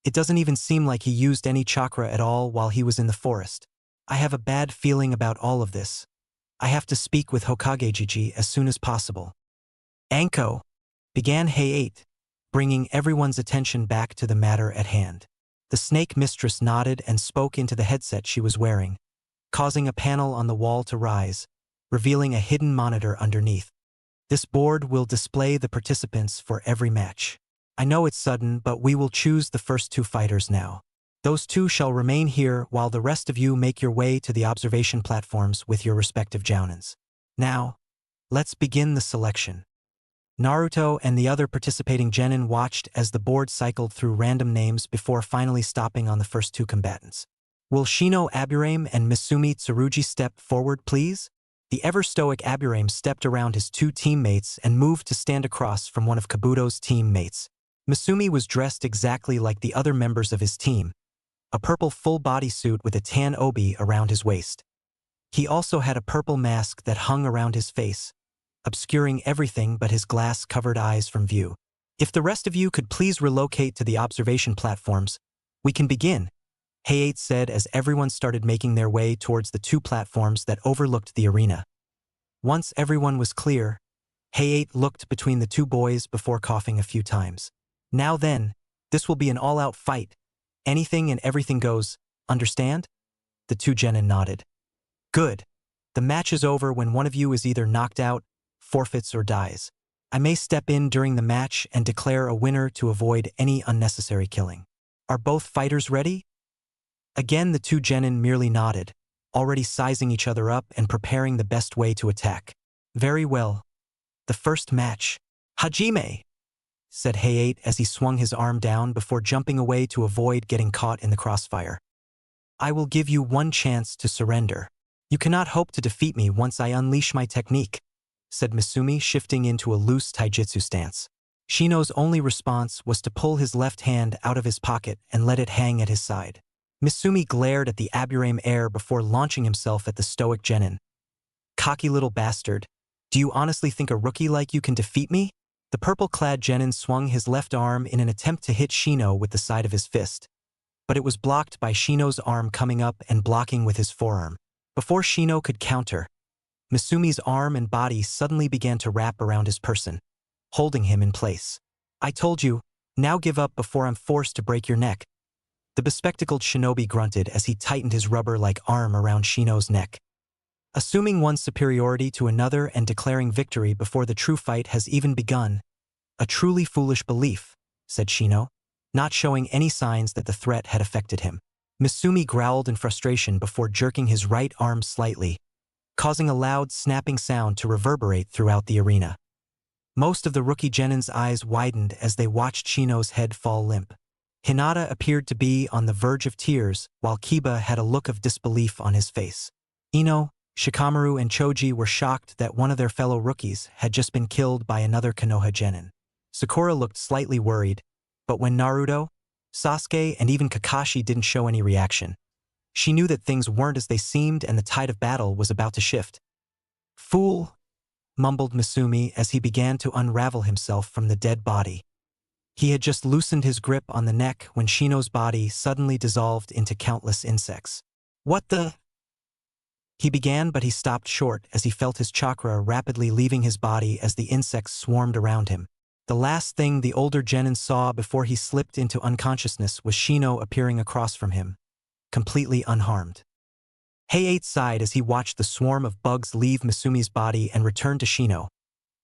It doesn't even seem like he used any chakra at all while he was in the forest. I have a bad feeling about all of this. I have to speak with Hokage-Jiji as soon as possible. Anko, began Hayate, bringing everyone's attention back to the matter at hand. The snake mistress nodded and spoke into the headset she was wearing, causing a panel on the wall to rise, revealing a hidden monitor underneath. This board will display the participants for every match. I know it's sudden, but we will choose the first 2 fighters now. Those 2 shall remain here while the rest of you make your way to the observation platforms with your respective jounins. Now, let's begin the selection. Naruto and the other participating genin watched as the board cycled through random names before finally stopping on the first 2 combatants. Will Shino Aburame and Misumi Tsurugi step forward, please? The ever-stoic Aburame stepped around his 2 teammates and moved to stand across from one of Kabuto's teammates. Misumi was dressed exactly like the other members of his team, a purple full bodysuit with a tan obi around his waist. He also had a purple mask that hung around his face, obscuring everything but his glass-covered eyes from view. If the rest of you could please relocate to the observation platforms, we can begin, Hayate said as everyone started making their way towards the 2 platforms that overlooked the arena. Once everyone was clear, Hayate looked between the 2 boys before coughing a few times. Now then, this will be an all-out fight. Anything and everything goes, understand? The 2 genin nodded. Good. The match is over when one of you is either knocked out, forfeits or dies. I may step in during the match and declare a winner to avoid any unnecessary killing. Are both fighters ready? Again the 2 genin merely nodded, already sizing each other up and preparing the best way to attack. Very well. The first match. Hajime, said Hayate as he swung his arm down before jumping away to avoid getting caught in the crossfire. I will give you 1 chance to surrender. You cannot hope to defeat me once I unleash my technique, said Misumi, shifting into a loose taijutsu stance. Shino's only response was to pull his left hand out of his pocket and let it hang at his side. Misumi glared at the Aburame heir before launching himself at the stoic genin. Cocky little bastard, do you honestly think a rookie like you can defeat me? The purple-clad genin swung his left arm in an attempt to hit Shino with the side of his fist, but it was blocked by Shino's arm coming up and blocking with his forearm. Before Shino could counter, Misumi's arm and body suddenly began to wrap around his person, holding him in place. I told you, now give up before I'm forced to break your neck. The bespectacled shinobi grunted as he tightened his rubber-like arm around Shino's neck. Assuming one's superiority to another and declaring victory before the true fight has even begun. A truly foolish belief, said Shino, not showing any signs that the threat had affected him. Misumi growled in frustration before jerking his right arm slightly, causing a loud snapping sound to reverberate throughout the arena. Most of the rookie genin's eyes widened as they watched Shino's head fall limp. Hinata appeared to be on the verge of tears, while Kiba had a look of disbelief on his face. Ino, Shikamaru and Choji were shocked that one of their fellow rookies had just been killed by another Konoha genin. Sakura looked slightly worried, but when Naruto, Sasuke, and even Kakashi didn't show any reaction, she knew that things weren't as they seemed and the tide of battle was about to shift. Fool, mumbled Misumi as he began to unravel himself from the dead body. He had just loosened his grip on the neck when Shino's body suddenly dissolved into countless insects. What the? He began, but he stopped short as he felt his chakra rapidly leaving his body as the insects swarmed around him. The last thing the older genin saw before he slipped into unconsciousness was Shino appearing across from him, completely unharmed. Heiei sighed as he watched the swarm of bugs leave Misumi's body and return to Shino.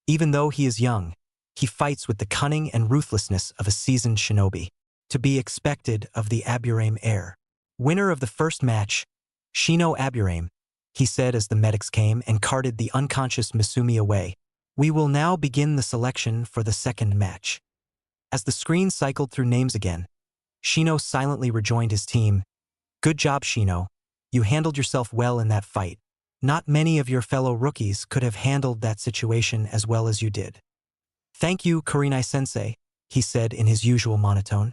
Even though he is young, he fights with the cunning and ruthlessness of a seasoned shinobi. To be expected of the Aburame heir. Winner of the first match, Shino Aburame, he said as the medics came and carted the unconscious Misumi away. We will now begin the selection for the second match. As the screen cycled through names again, Shino silently rejoined his team. Good job, Shino. You handled yourself well in that fight. Not many of your fellow rookies could have handled that situation as well as you did. Thank you, Kurenai-sensei, he said in his usual monotone.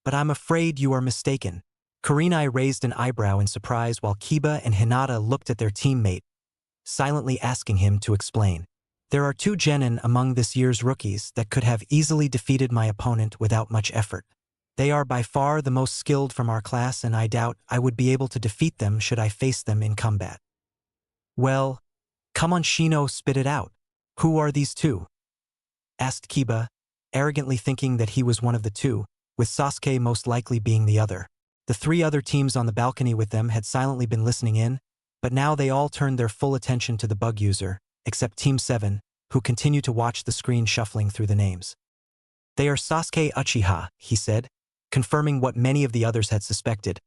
But I'm afraid you are mistaken. Kurenai raised an eyebrow in surprise while Kiba and Hinata looked at their teammate, silently asking him to explain. There are 2 genin among this year's rookies that could have easily defeated my opponent without much effort. They are by far the most skilled from our class, and I doubt I would be able to defeat them should I face them in combat. Well, come on, Shino, spit it out. Who are these 2? Asked Kiba, arrogantly thinking that he was one of the 2, with Sasuke most likely being the other. The 3 other teams on the balcony with them had silently been listening in, but now they all turned their full attention to the bug user, except Team 7, who continued to watch the screen shuffling through the names. They are Sasuke Uchiha, he said, confirming what many of the others had suspected.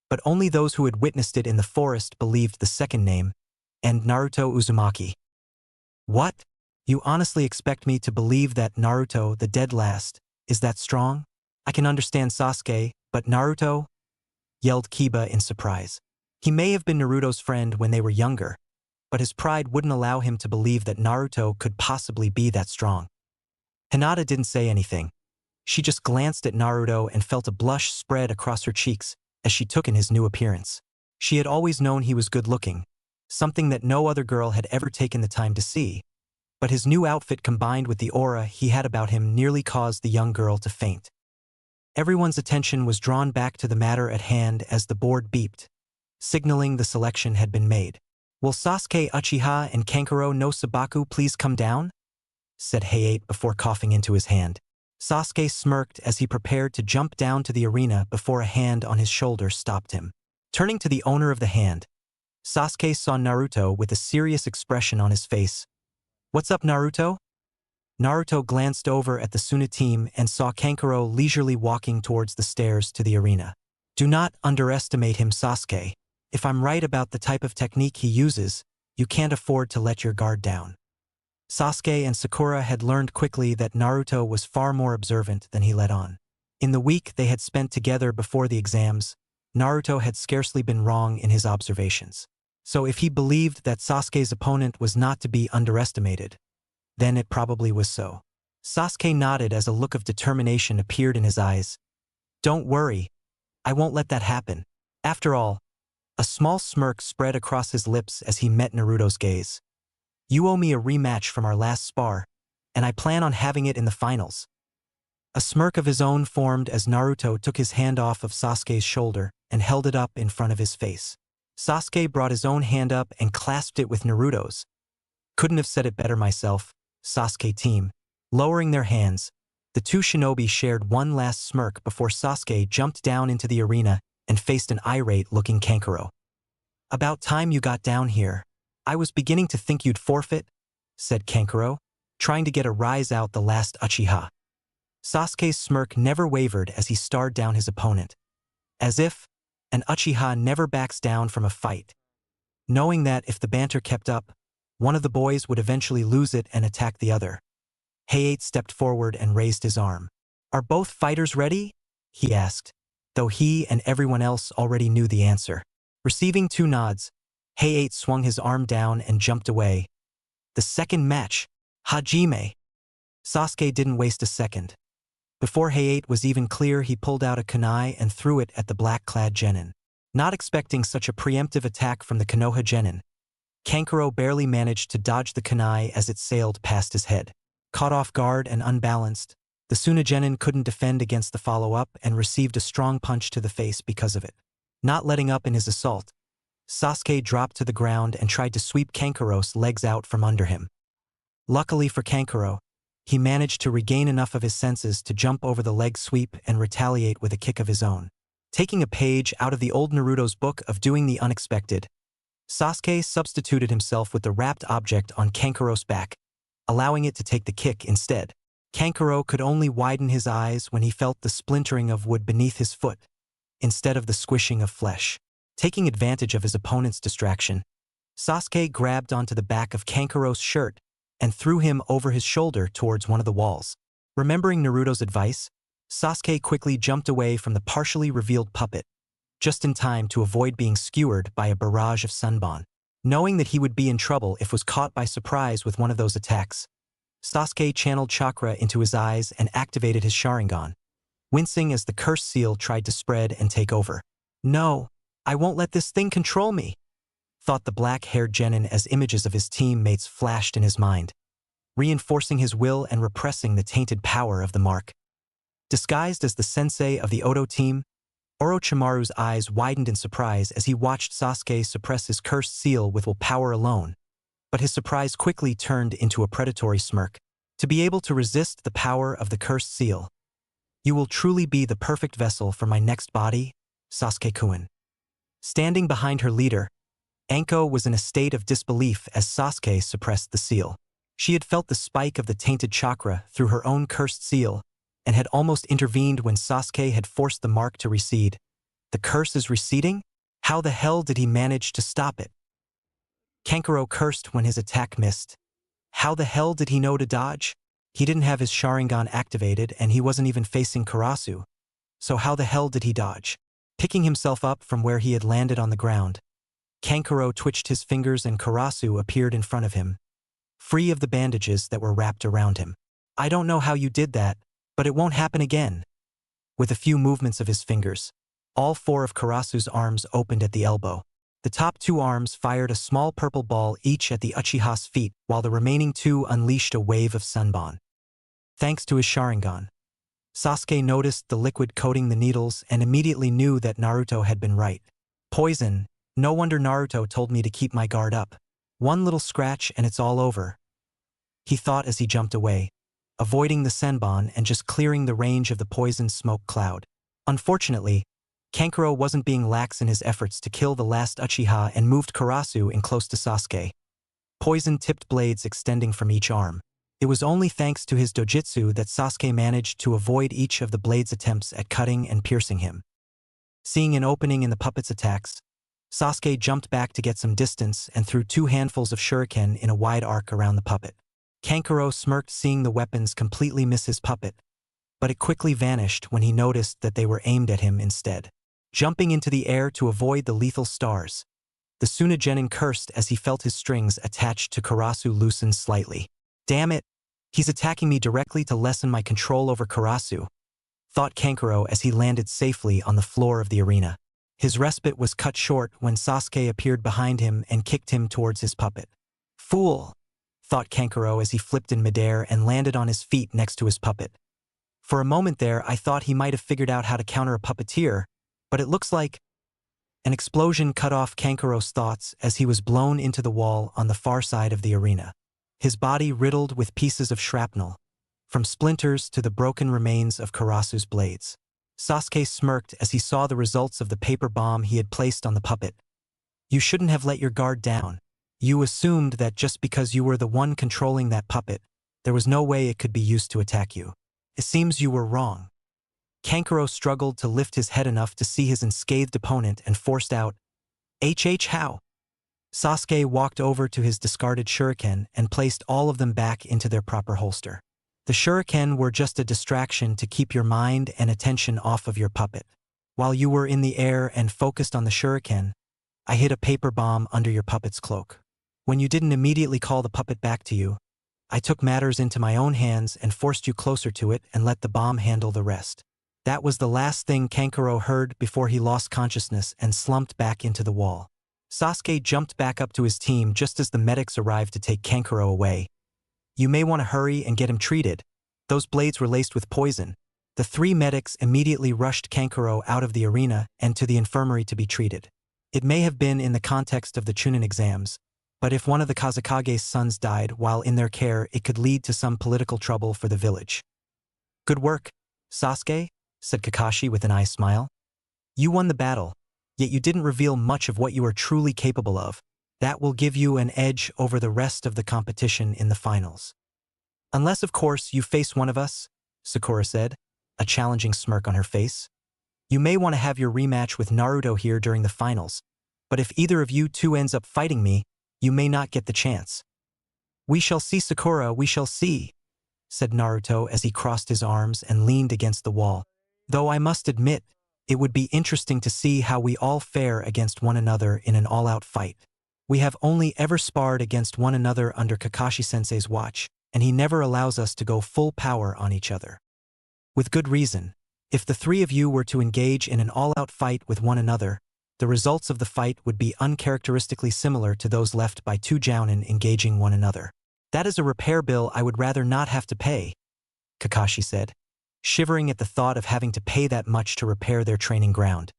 But only those who had witnessed it in the forest believed the second name, and Naruto Uzumaki. What? You honestly expect me to believe that Naruto, the dead last, is that strong? I can understand Sasuke, but Naruto? Yelled Kiba in surprise. He may have been Naruto's friend when they were younger, but his pride wouldn't allow him to believe that Naruto could possibly be that strong. Hinata didn't say anything. She just glanced at Naruto and felt a blush spread across her cheeks as she took in his new appearance. She had always known he was good-looking, something that no other girl had ever taken the time to see, but his new outfit combined with the aura he had about him nearly caused the young girl to faint. Everyone's attention was drawn back to the matter at hand as the board beeped, signaling the selection had been made. Will Sasuke Uchiha and Kankuro no Sabaku please come down? Said Heiei before coughing into his hand. Sasuke smirked as he prepared to jump down to the arena before a hand on his shoulder stopped him. Turning to the owner of the hand, Sasuke saw Naruto with a serious expression on his face. What's up, Naruto? Naruto glanced over at the Suna team and saw Kankuro leisurely walking towards the stairs to the arena. Do not underestimate him, Sasuke. If I'm right about the type of technique he uses, you can't afford to let your guard down. Sasuke and Sakura had learned quickly that Naruto was far more observant than he let on. In the week they had spent together before the exams, Naruto had scarcely been wrong in his observations. So if he believed that Sasuke's opponent was not to be underestimated, then it probably was so. Sasuke nodded as a look of determination appeared in his eyes. Don't worry, I won't let that happen. After all, a small smirk spread across his lips as he met Naruto's gaze. You owe me a rematch from our last spar, and I plan on having it in the finals. A smirk of his own formed as Naruto took his hand off of Sasuke's shoulder and held it up in front of his face. Sasuke brought his own hand up and clasped it with Naruto's. Couldn't have said it better myself, Sasuke team. Lowering their hands, the 2 shinobi shared one last smirk before Sasuke jumped down into the arena and faced an irate-looking Kankuro. About time you got down here. I was beginning to think you'd forfeit, said Kankuro, trying to get a rise out the last Uchiha. Sasuke's smirk never wavered as he stared down his opponent. As if, an Uchiha never backs down from a fight. Knowing that if the banter kept up, one of the boys would eventually lose it and attack the other. Heiei stepped forward and raised his arm. Are both fighters ready? He asked, though he and everyone else already knew the answer. Receiving 2 nods, Heiei swung his arm down and jumped away. The second match, Hajime. Sasuke didn't waste a second. Before Heiei was even clear, he pulled out a kunai and threw it at the black-clad genin. Not expecting such a preemptive attack from the Konoha genin, Kankuro barely managed to dodge the kunai as it sailed past his head. Caught off guard and unbalanced, the Suna genin couldn't defend against the follow-up and received a strong punch to the face because of it. Not letting up in his assault, Sasuke dropped to the ground and tried to sweep Kankuro's legs out from under him. Luckily for Kankuro, he managed to regain enough of his senses to jump over the leg sweep and retaliate with a kick of his own. Taking a page out of the old Naruto's book of doing the unexpected, Sasuke substituted himself with the wrapped object on Kankuro's back, allowing it to take the kick instead. Kankuro could only widen his eyes when he felt the splintering of wood beneath his foot, instead of the squishing of flesh. Taking advantage of his opponent's distraction, Sasuke grabbed onto the back of Kankuro's shirt and threw him over his shoulder towards one of the walls. Remembering Naruto's advice, Sasuke quickly jumped away from the partially revealed puppet, just in time to avoid being skewered by a barrage of sunbon. Knowing that he would be in trouble if was caught by surprise with one of those attacks, Sasuke channeled chakra into his eyes and activated his Sharingan, wincing as the curse seal tried to spread and take over. "No, I won't let this thing control me," thought the black-haired genin as images of his teammates flashed in his mind, reinforcing his will and repressing the tainted power of the mark. Disguised as the sensei of the Oto team, Orochimaru's eyes widened in surprise as he watched Sasuke suppress his cursed seal with willpower alone, but his surprise quickly turned into a predatory smirk. To be able to resist the power of the cursed seal, you will truly be the perfect vessel for my next body, Sasuke-kun. Standing behind her leader, Anko was in a state of disbelief as Sasuke suppressed the seal. She had felt the spike of the tainted chakra through her own cursed seal and had almost intervened when Sasuke had forced the mark to recede. The curse is receding? How the hell did he manage to stop it? Kankuro cursed when his attack missed. How the hell did he know to dodge? He didn't have his Sharingan activated and he wasn't even facing Karasu. So how the hell did he dodge? Picking himself up from where he had landed on the ground, Kankuro twitched his fingers and Karasu appeared in front of him, free of the bandages that were wrapped around him. "I don't know how you did that, but it won't happen again." With a few movements of his fingers, all four of Karasu's arms opened at the elbow. The top two arms fired a small purple ball each at the Uchiha's feet, while the remaining two unleashed a wave of sunbon. Thanks to his Sharingan, Sasuke noticed the liquid coating the needles and immediately knew that Naruto had been right. Poison. No wonder Naruto told me to keep my guard up. One little scratch and it's all over, he thought as he jumped away, avoiding the senbon and just clearing the range of the poison smoke cloud. Unfortunately, Kankuro wasn't being lax in his efforts to kill the last Uchiha and moved Karasu in close to Sasuke, poison-tipped blades extending from each arm. It was only thanks to his dojutsu that Sasuke managed to avoid each of the blade's attempts at cutting and piercing him. Seeing an opening in the puppet's attacks, Sasuke jumped back to get some distance and threw 2 handfuls of shuriken in a wide arc around the puppet. Kankuro smirked seeing the weapons completely miss his puppet, but it quickly vanished when he noticed that they were aimed at him instead. Jumping into the air to avoid the lethal stars, the Sunagenin cursed as he felt his strings attached to Karasu loosen slightly. "Damn it, he's attacking me directly to lessen my control over Karasu," thought Kankuro as he landed safely on the floor of the arena. His respite was cut short when Sasuke appeared behind him and kicked him towards his puppet. "Fool," thought Kankuro as he flipped in midair and landed on his feet next to his puppet. "For a moment there I thought he might have figured out how to counter a puppeteer, but it looks like—" An explosion cut off Kankuro's thoughts as he was blown into the wall on the far side of the arena, his body riddled with pieces of shrapnel, from splinters to the broken remains of Karasu's blades. Sasuke smirked as he saw the results of the paper bomb he had placed on the puppet. "You shouldn't have let your guard down. You assumed that just because you were the one controlling that puppet, there was no way it could be used to attack you. It seems you were wrong." Kankuro struggled to lift his head enough to see his unscathed opponent and forced out, how?" Sasuke walked over to his discarded shuriken and placed all of them back into their proper holster. "The shuriken were just a distraction to keep your mind and attention off of your puppet. While you were in the air and focused on the shuriken, I hid a paper bomb under your puppet's cloak. When you didn't immediately call the puppet back to you, I took matters into my own hands and forced you closer to it and let the bomb handle the rest." That was the last thing Kankuro heard before he lost consciousness and slumped back into the wall. Sasuke jumped back up to his team just as the medics arrived to take Kankuro away. "You may want to hurry and get him treated. Those blades were laced with poison." The 3 medics immediately rushed Kankuro out of the arena and to the infirmary to be treated. It may have been in the context of the Chunin exams, but if one of the Kazekage's sons died while in their care, it could lead to some political trouble for the village. "Good work, Sasuke," said Kakashi with an eye smile. You won the battle, yet you didn't reveal much of what you are truly capable of. That will give you an edge over the rest of the competition in the finals. Unless, of course, you face one of us, Sakura said, a challenging smirk on her face. You may want to have your rematch with Naruto here during the finals, but if either of you two ends up fighting me, you may not get the chance. We shall see, Sakura, we shall see, said Naruto as he crossed his arms and leaned against the wall. Though I must admit, it would be interesting to see how we all fare against one another in an all-out fight. We have only ever sparred against one another under Kakashi-sensei's watch, and he never allows us to go full power on each other. With good reason. If the three of you were to engage in an all-out fight with one another, the results of the fight would be uncharacteristically similar to those left by two jounin engaging one another. That is a repair bill I would rather not have to pay, Kakashi said, shivering at the thought of having to pay that much to repair their training ground.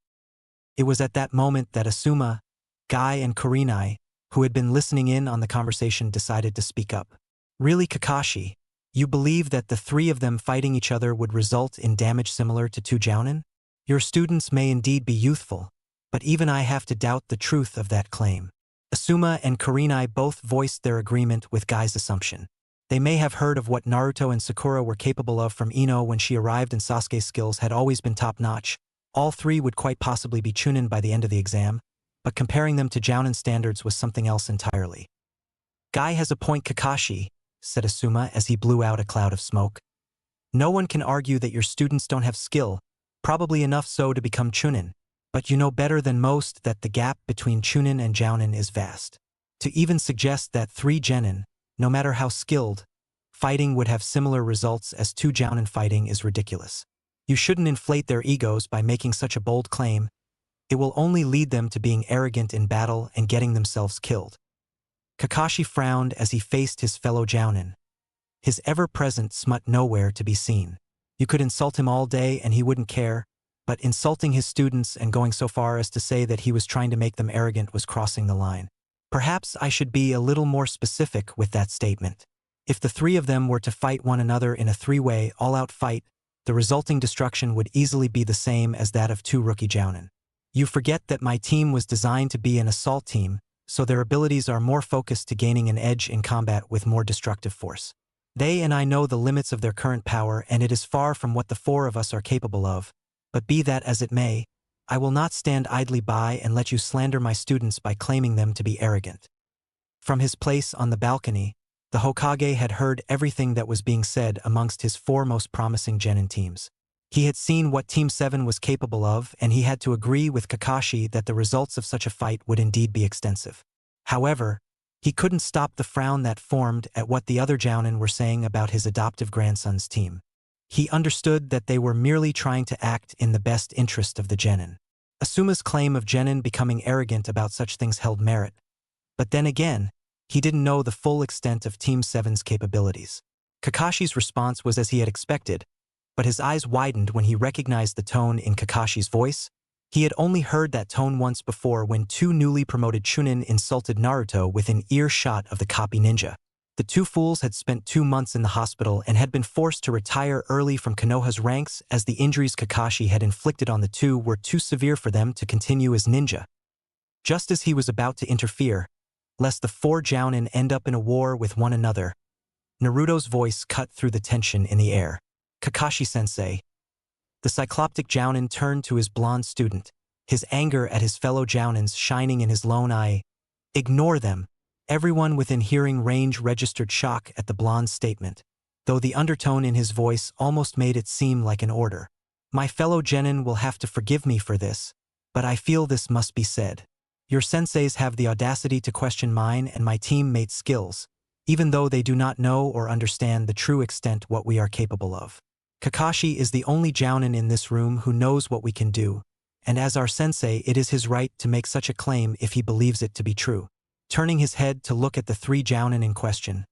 It was at that moment that Asuma, Guy, and Kurenai, who had been listening in on the conversation, decided to speak up. Really, Kakashi? You believe that the three of them fighting each other would result in damage similar to two jounin? Your students may indeed be youthful, but even I have to doubt the truth of that claim. Asuma and Kurenai both voiced their agreement with Guy's assumption. They may have heard of what Naruto and Sakura were capable of from Ino when she arrived, and Sasuke's skills had always been top-notch. All three would quite possibly be Chunin by the end of the exam, but comparing them to jounin standards was something else entirely. Guy has a point, Kakashi, said Asuma as he blew out a cloud of smoke. No one can argue that your students don't have skill, probably enough so to become Chunin, but you know better than most that the gap between Chunin and jounin is vast. To even suggest that three genin, no matter how skilled, fighting would have similar results as two jounin fighting is ridiculous. You shouldn't inflate their egos by making such a bold claim. It will only lead them to being arrogant in battle and getting themselves killed. Kakashi frowned as he faced his fellow jounin. His ever-present smut nowhere to be seen. You could insult him all day and he wouldn't care, but insulting his students and going so far as to say that he was trying to make them arrogant was crossing the line. Perhaps I should be a little more specific with that statement. If the three of them were to fight one another in a three-way, all-out fight, the resulting destruction would easily be the same as that of two rookie jounin. You forget that my team was designed to be an assault team, so their abilities are more focused to gaining an edge in combat with more destructive force. They and I know the limits of their current power, and it is far from what the four of us are capable of. But be that as it may, I will not stand idly by and let you slander my students by claiming them to be arrogant. From his place on the balcony, the Hokage had heard everything that was being said amongst his four most promising genin teams. He had seen what Team 7 was capable of, and he had to agree with Kakashi that the results of such a fight would indeed be extensive. However, he couldn't stop the frown that formed at what the other jounin were saying about his adoptive grandson's team. He understood that they were merely trying to act in the best interest of the genin. Asuma's claim of genin becoming arrogant about such things held merit. But then again, he didn't know the full extent of Team 7's capabilities. Kakashi's response was as he had expected, but his eyes widened when he recognized the tone in Kakashi's voice. He had only heard that tone once before when two newly promoted Chunin insulted Naruto within earshot of the copy ninja. The two fools had spent 2 months in the hospital and had been forced to retire early from Konoha's ranks as the injuries Kakashi had inflicted on the two were too severe for them to continue as ninja. Just as he was about to interfere, lest the four jounin end up in a war with one another, Naruto's voice cut through the tension in the air. Kakashi-sensei. The cycloptic jounin turned to his blonde student, his anger at his fellow jounins shining in his lone eye. Ignore them. Everyone within hearing range registered shock at the blonde's statement, though the undertone in his voice almost made it seem like an order. My fellow genin will have to forgive me for this, but I feel this must be said. Your senseis have the audacity to question mine and my teammates' skills, even though they do not know or understand the true extent what we are capable of. Kakashi is the only jounin in this room who knows what we can do, and as our sensei it is his right to make such a claim if he believes it to be true. Turning his head to look at the three jounin in question,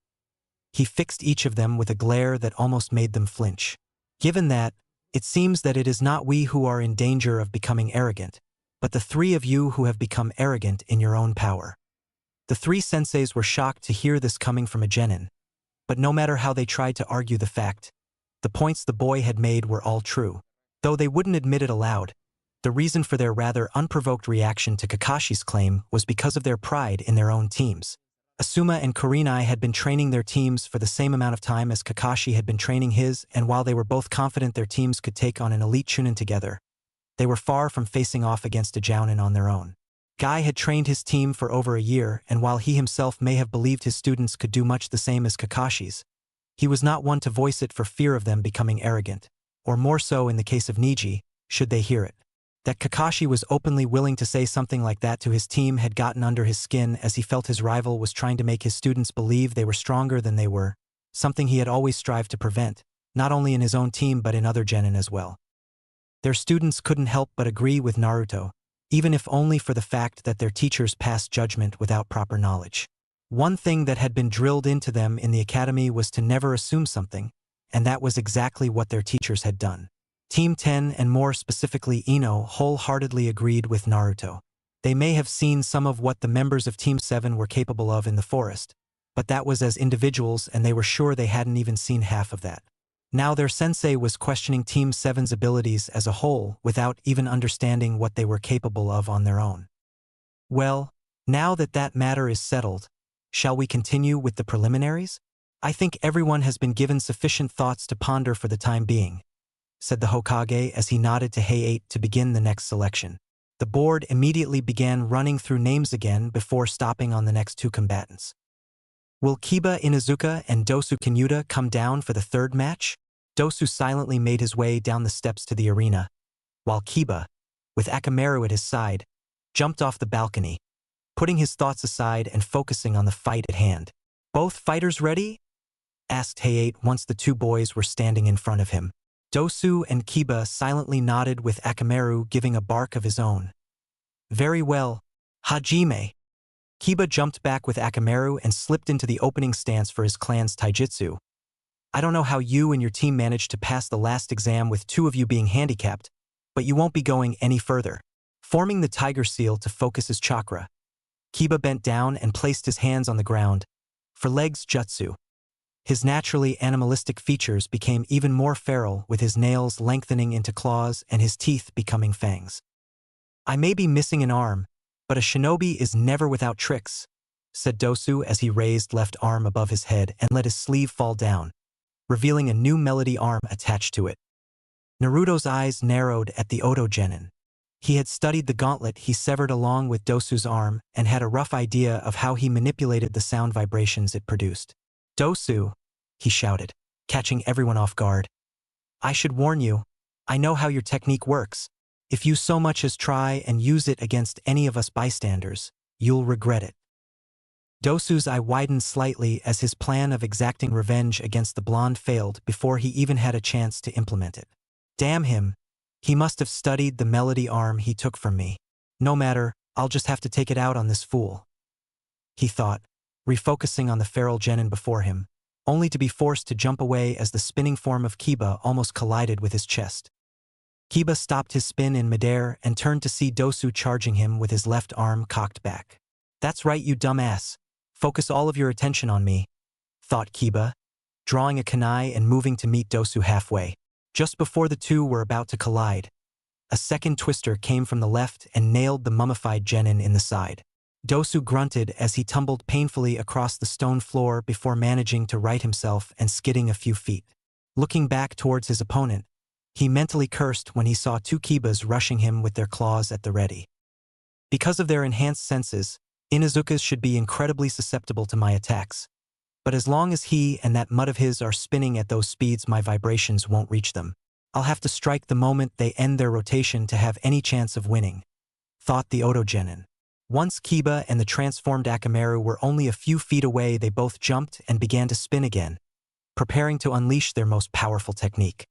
he fixed each of them with a glare that almost made them flinch. Given that, it seems that it is not we who are in danger of becoming arrogant, but the three of you who have become arrogant in your own power. The three senseis were shocked to hear this coming from a genin, but no matter how they tried to argue the fact, the points the boy had made were all true. Though they wouldn't admit it aloud, The reason for their rather unprovoked reaction to Kakashi's claim was because of their pride in their own teams. Asuma and Kurenai had been training their teams for the same amount of time as Kakashi had been training his, and while they were both confident their teams could take on an elite Chunin together, they were far from facing off against a Jounin on their own. Guy had trained his team for over a year, and while he himself may have believed his students could do much the same as Kakashi's, he was not one to voice it for fear of them becoming arrogant, or more so in the case of Niji, should they hear it. That Kakashi was openly willing to say something like that to his team had gotten under his skin, as he felt his rival was trying to make his students believe they were stronger than they were, something he had always strived to prevent, not only in his own team but in other genin as well. Their students couldn't help but agree with Naruto, even if only for the fact that their teachers passed judgment without proper knowledge. One thing that had been drilled into them in the academy was to never assume something, and that was exactly what their teachers had done. Team 10, and more specifically Ino, wholeheartedly agreed with Naruto. They may have seen some of what the members of Team 7 were capable of in the forest, but that was as individuals, and they were sure they hadn't even seen half of that. Now their sensei was questioning Team 7's abilities as a whole without even understanding what they were capable of on their own. Well, now that that matter is settled, shall we continue with the preliminaries? I think everyone has been given sufficient thoughts to ponder for the time being, said the Hokage as he nodded to Hay-8 to begin the next selection. The board immediately began running through names again before stopping on the next two combatants. Will Kiba Inuzuka and Dosu Kinyuta come down for the third match? Dosu silently made his way down the steps to the arena, while Kiba, with Akamaru at his side, jumped off the balcony, putting his thoughts aside and focusing on the fight at hand. Both fighters ready? Asked Hay-8 once the two boys were standing in front of him. Dosu and Kiba silently nodded, with Akamaru giving a bark of his own. Very well, Hajime. Kiba jumped back with Akamaru and slipped into the opening stance for his clan's taijutsu. I don't know how you and your team managed to pass the last exam with two of you being handicapped, but you won't be going any further. Forming the tiger seal to focus his chakra, Kiba bent down and placed his hands on the ground. For legs jutsu. His naturally animalistic features became even more feral, with his nails lengthening into claws and his teeth becoming fangs. I may be missing an arm, but a shinobi is never without tricks, said Dosu as he raised left arm above his head and let his sleeve fall down, revealing a new melody arm attached to it. Naruto's eyes narrowed at the Oto Genin. He had studied the gauntlet he severed along with Dosu's arm and had a rough idea of how he manipulated the sound vibrations it produced. Dosu, he shouted, catching everyone off guard. I should warn you, I know how your technique works. If you so much as try and use it against any of us bystanders, you'll regret it. Dosu's eye widened slightly as his plan of exacting revenge against the blonde failed before he even had a chance to implement it. Damn him, he must have studied the melody arm he took from me. No matter, I'll just have to take it out on this fool, he thought, refocusing on the feral genin before him, only to be forced to jump away as the spinning form of Kiba almost collided with his chest. Kiba stopped his spin in midair and turned to see Dosu charging him with his left arm cocked back. That's right, you dumbass. Focus all of your attention on me, thought Kiba, drawing a kunai and moving to meet Dosu halfway. Just before the two were about to collide, a second twister came from the left and nailed the mummified genin in the side. Dosu grunted as he tumbled painfully across the stone floor before managing to right himself and skidding a few feet. Looking back towards his opponent, he mentally cursed when he saw two Kibas rushing him with their claws at the ready. Because of their enhanced senses, Inuzukas should be incredibly susceptible to my attacks. But as long as he and that mud of his are spinning at those speeds, my vibrations won't reach them. I'll have to strike the moment they end their rotation to have any chance of winning, thought the Oto Genin. Once Kiba and the transformed Akamaru were only a few feet away, they both jumped and began to spin again, preparing to unleash their most powerful technique.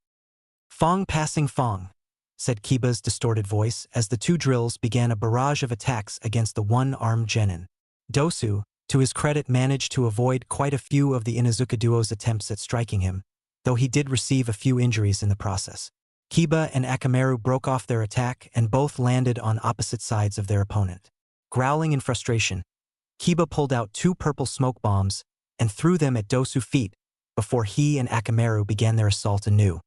Fong passing Fong, said Kiba's distorted voice as the two drills began a barrage of attacks against the one-armed genin. Dosu, to his credit, managed to avoid quite a few of the Inuzuka duo's attempts at striking him, though he did receive a few injuries in the process. Kiba and Akamaru broke off their attack and both landed on opposite sides of their opponent. Growling in frustration, Kiba pulled out two purple smoke bombs and threw them at Dosu's feet before he and Akamaru began their assault anew.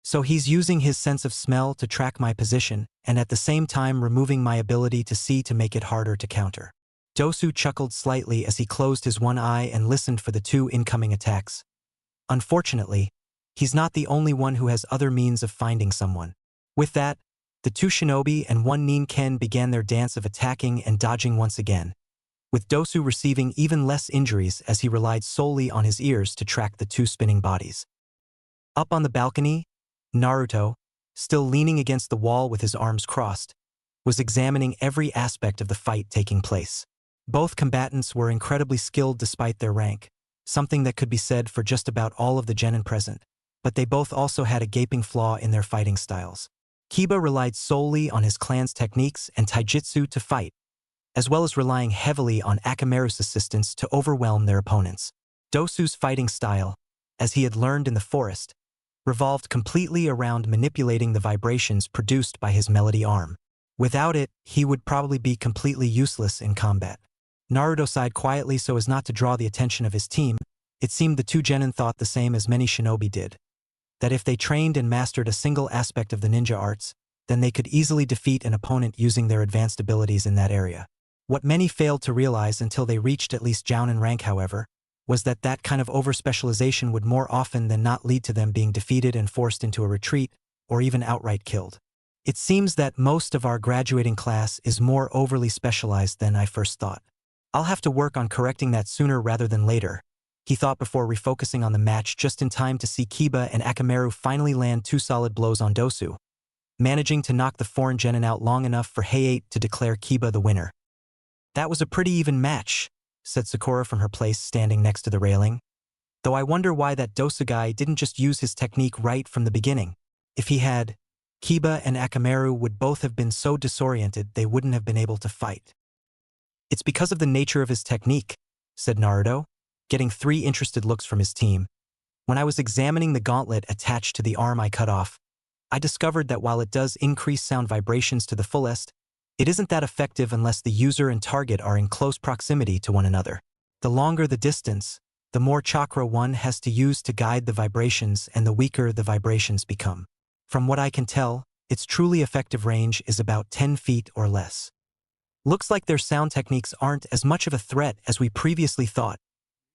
So he's using his sense of smell to track my position, and at the same time removing my ability to see to make it harder to counter. Dosu chuckled slightly as he closed his one eye and listened for the two incoming attacks. Unfortunately, he's not the only one who has other means of finding someone. With that, the two shinobi and one Nin-ken began their dance of attacking and dodging once again, with Dosu receiving even less injuries as he relied solely on his ears to track the two spinning bodies. Up on the balcony, Naruto, still leaning against the wall with his arms crossed, was examining every aspect of the fight taking place. Both combatants were incredibly skilled despite their rank, something that could be said for just about all of the genin present, but they both also had a gaping flaw in their fighting styles. Kiba relied solely on his clan's techniques and taijutsu to fight, as well as relying heavily on Akamaru's assistance to overwhelm their opponents. Dosu's fighting style, as he had learned in the forest, revolved completely around manipulating the vibrations produced by his melody arm. Without it, he would probably be completely useless in combat. Naruto sighed quietly so as not to draw the attention of his team. It seemed the two genin thought the same as many shinobi did, that if they trained and mastered a single aspect of the ninja arts, then they could easily defeat an opponent using their advanced abilities in that area. What many failed to realize until they reached at least Jounin rank, however, was that that kind of over-specialization would more often than not lead to them being defeated and forced into a retreat, or even outright killed. It seems that most of our graduating class is more overly specialized than I first thought. I'll have to work on correcting that sooner rather than later, he thought before refocusing on the match just in time to see Kiba and Akamaru finally land two solid blows on Dosu, managing to knock the foreign genin out long enough for Hayate to declare Kiba the winner. That was a pretty even match, said Sakura from her place standing next to the railing. Though I wonder why that Dosu guy didn't just use his technique right from the beginning. If he had, Kiba and Akamaru would both have been so disoriented they wouldn't have been able to fight. It's because of the nature of his technique, said Naruto, getting three interested looks from his team. When I was examining the gauntlet attached to the arm I cut off, I discovered that while it does increase sound vibrations to the fullest, it isn't that effective unless the user and target are in close proximity to one another. The longer the distance, the more chakra one has to use to guide the vibrations and the weaker the vibrations become. From what I can tell, its truly effective range is about 10 feet or less. Looks like their sound techniques aren't as much of a threat as we previously thought,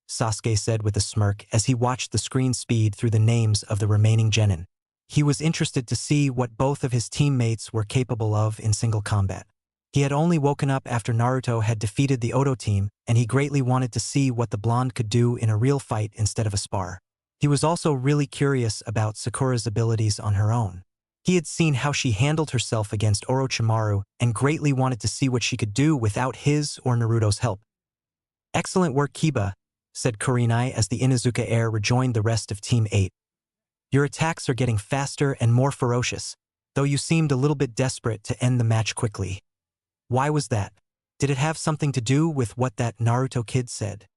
Sasuke said with a smirk as he watched the screen speed through the names of the remaining genin. He was interested to see what both of his teammates were capable of in single combat. He had only woken up after Naruto had defeated the Oto team, and he greatly wanted to see what the blonde could do in a real fight instead of a spar. He was also really curious about Sakura's abilities on her own. He had seen how she handled herself against Orochimaru and greatly wanted to see what she could do without his or Naruto's help. Excellent work, Kiba, said Kurenai as the Inuzuka heir rejoined the rest of Team 8. Your attacks are getting faster and more ferocious, though you seemed a little bit desperate to end the match quickly. Why was that? Did it have something to do with what that Naruto kid said?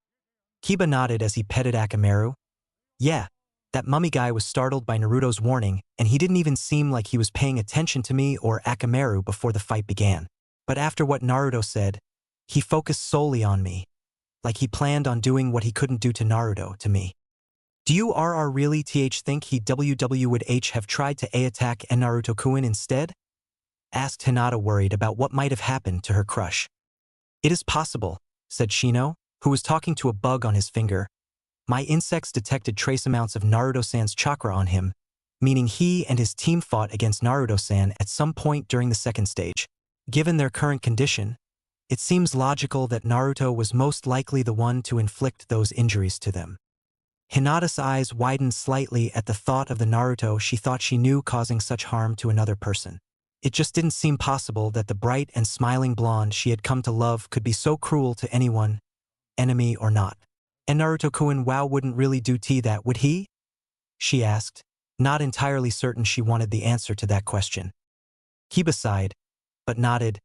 Kiba nodded as he petted Akamaru. Yeah, that mummy guy was startled by Naruto's warning, and he didn't even seem like he was paying attention to me or Akamaru before the fight began. But after what Naruto said, he focused solely on me, like he planned on doing what he couldn't do to Naruto to me. Do you really think he would have tried to A-attack and Naruto-kun instead? Asked Hinata, worried about what might have happened to her crush. It is possible, said Shino, who was talking to a bug on his finger. My insects detected trace amounts of Naruto-san's chakra on him, meaning he and his team fought against Naruto-san at some point during the second stage. Given their current condition, it seems logical that Naruto was most likely the one to inflict those injuries to them. Hinata's eyes widened slightly at the thought of the Naruto she thought she knew causing such harm to another person. It just didn't seem possible that the bright and smiling blonde she had come to love could be so cruel to anyone, enemy or not. And Naruto-kun wouldn't really do that, would he? She asked, not entirely certain she wanted the answer to that question. Kiba sighed, but nodded.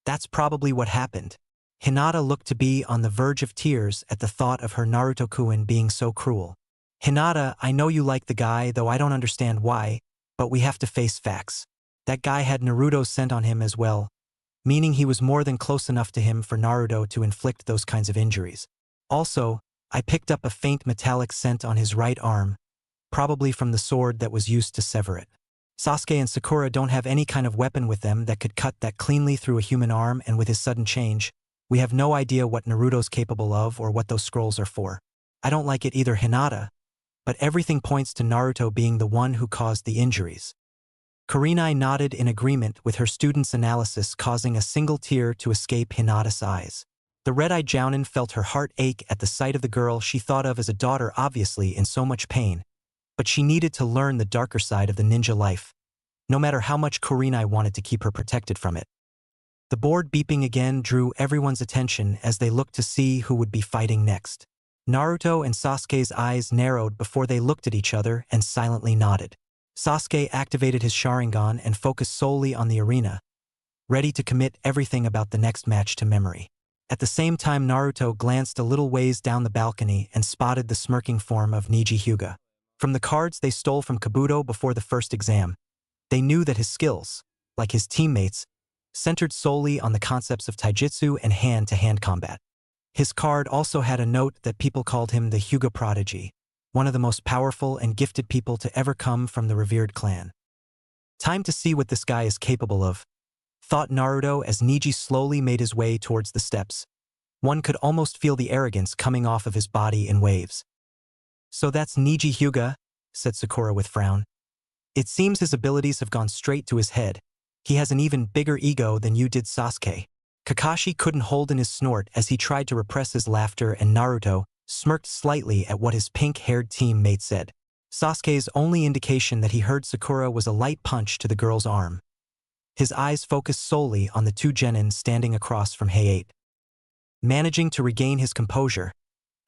That's probably what happened. Hinata looked to be on the verge of tears at the thought of her Naruto-kun being so cruel. Hinata, I know you like the guy, though I don't understand why, but we have to face facts. That guy had Naruto's scent on him as well, meaning he was more than close enough to him for Naruto to inflict those kinds of injuries. Also, I picked up a faint metallic scent on his right arm, probably from the sword that was used to sever it. Sasuke and Sakura don't have any kind of weapon with them that could cut that cleanly through a human arm, and with his sudden change, we have no idea what Naruto's capable of or what those scrolls are for. I don't like it either, Hinata, but everything points to Naruto being the one who caused the injuries. Kurenai nodded in agreement with her student's analysis, causing a single tear to escape Hinata's eyes. The red-eyed Jounin felt her heart ache at the sight of the girl she thought of as a daughter, obviously in so much pain, but she needed to learn the darker side of the ninja life, no matter how much Kurenai wanted to keep her protected from it. The board beeping again drew everyone's attention as they looked to see who would be fighting next. Naruto and Sasuke's eyes narrowed before they looked at each other and silently nodded. Sasuke activated his Sharingan and focused solely on the arena, ready to commit everything about the next match to memory. At the same time, Naruto glanced a little ways down the balcony and spotted the smirking form of Neji Hyuga. From the cards they stole from Kabuto before the first exam, they knew that his skills, like his teammates, centered solely on the concepts of taijutsu and hand-to-hand combat. His card also had a note that people called him the Hyuga Prodigy, one of the most powerful and gifted people to ever come from the revered clan. Time to see what this guy is capable of, thought Naruto as Neji slowly made his way towards the steps. One could almost feel the arrogance coming off of his body in waves. So that's Neji Hyuga, said Sakura with frown. It seems his abilities have gone straight to his head. He has an even bigger ego than you did, Sasuke. Kakashi couldn't hold in his snort as he tried to repress his laughter, and Naruto smirked slightly at what his pink-haired teammate said. Sasuke's only indication that he heard Sakura was a light punch to the girl's arm. His eyes focused solely on the two genin standing across from Heiei. Managing to regain his composure,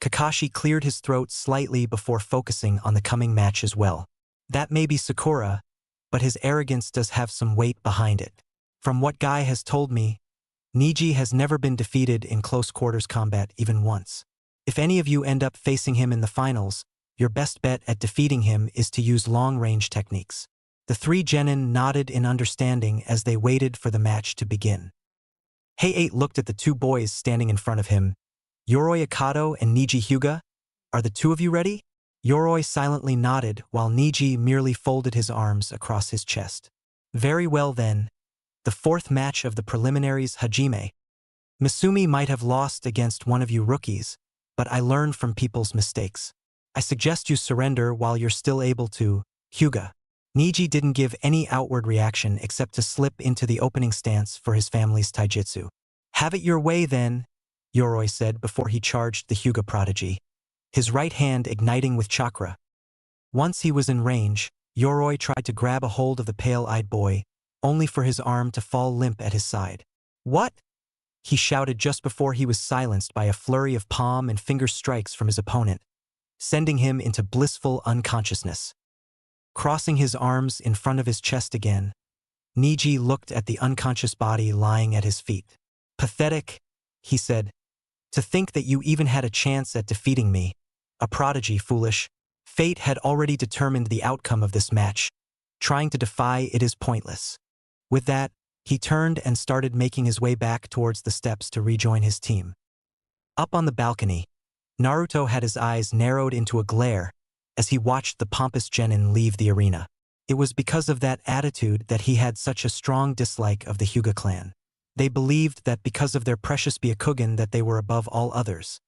Kakashi cleared his throat slightly before focusing on the coming match as well. That may be Sakura, but his arrogance does have some weight behind it. From what Guy has told me, Neji has never been defeated in close quarters combat even once. If any of you end up facing him in the finals, your best bet at defeating him is to use long-range techniques. The three genin nodded in understanding as they waited for the match to begin. Heiei looked at the two boys standing in front of him. Yoroi Akato and Neji Hyuga, are the two of you ready? Yoroi silently nodded while Neji merely folded his arms across his chest. Very well then. The fourth match of the preliminaries, Hajime. Misumi might have lost against one of you rookies, but I learned from people's mistakes. I suggest you surrender while you're still able to, Hyuga. Neji didn't give any outward reaction except to slip into the opening stance for his family's taijutsu. Have it your way then, Yoroi said before he charged the Hyuga prodigy, his right hand igniting with chakra. Once he was in range, Yoroi tried to grab a hold of the pale-eyed boy, only for his arm to fall limp at his side. What? He shouted just before he was silenced by a flurry of palm and finger strikes from his opponent, sending him into blissful unconsciousness. Crossing his arms in front of his chest again, Neji looked at the unconscious body lying at his feet. Pathetic, he said. To think that you even had a chance at defeating me. A prodigy, foolish. Fate had already determined the outcome of this match. Trying to defy it is pointless. With that, he turned and started making his way back towards the steps to rejoin his team. Up on the balcony, Naruto had his eyes narrowed into a glare as he watched the pompous genin leave the arena. It was because of that attitude that he had such a strong dislike of the Hyuga clan. They believed that because of their precious Byakugan that they were above all others,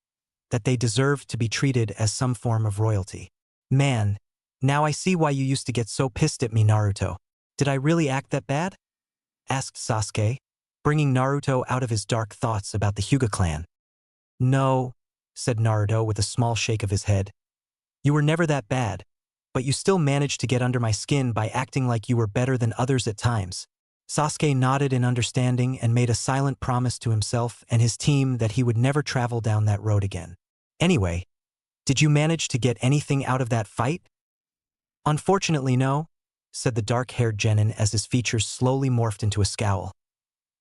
that they deserved to be treated as some form of royalty. Man, now I see why you used to get so pissed at me, Naruto. Did I really act that bad? Asked Sasuke, bringing Naruto out of his dark thoughts about the Hyuga clan. No, said Naruto with a small shake of his head. You were never that bad, but you still managed to get under my skin by acting like you were better than others at times. Sasuke nodded in understanding and made a silent promise to himself and his team that he would never travel down that road again. Anyway, did you manage to get anything out of that fight? Unfortunately, no, said the dark-haired genin as his features slowly morphed into a scowl.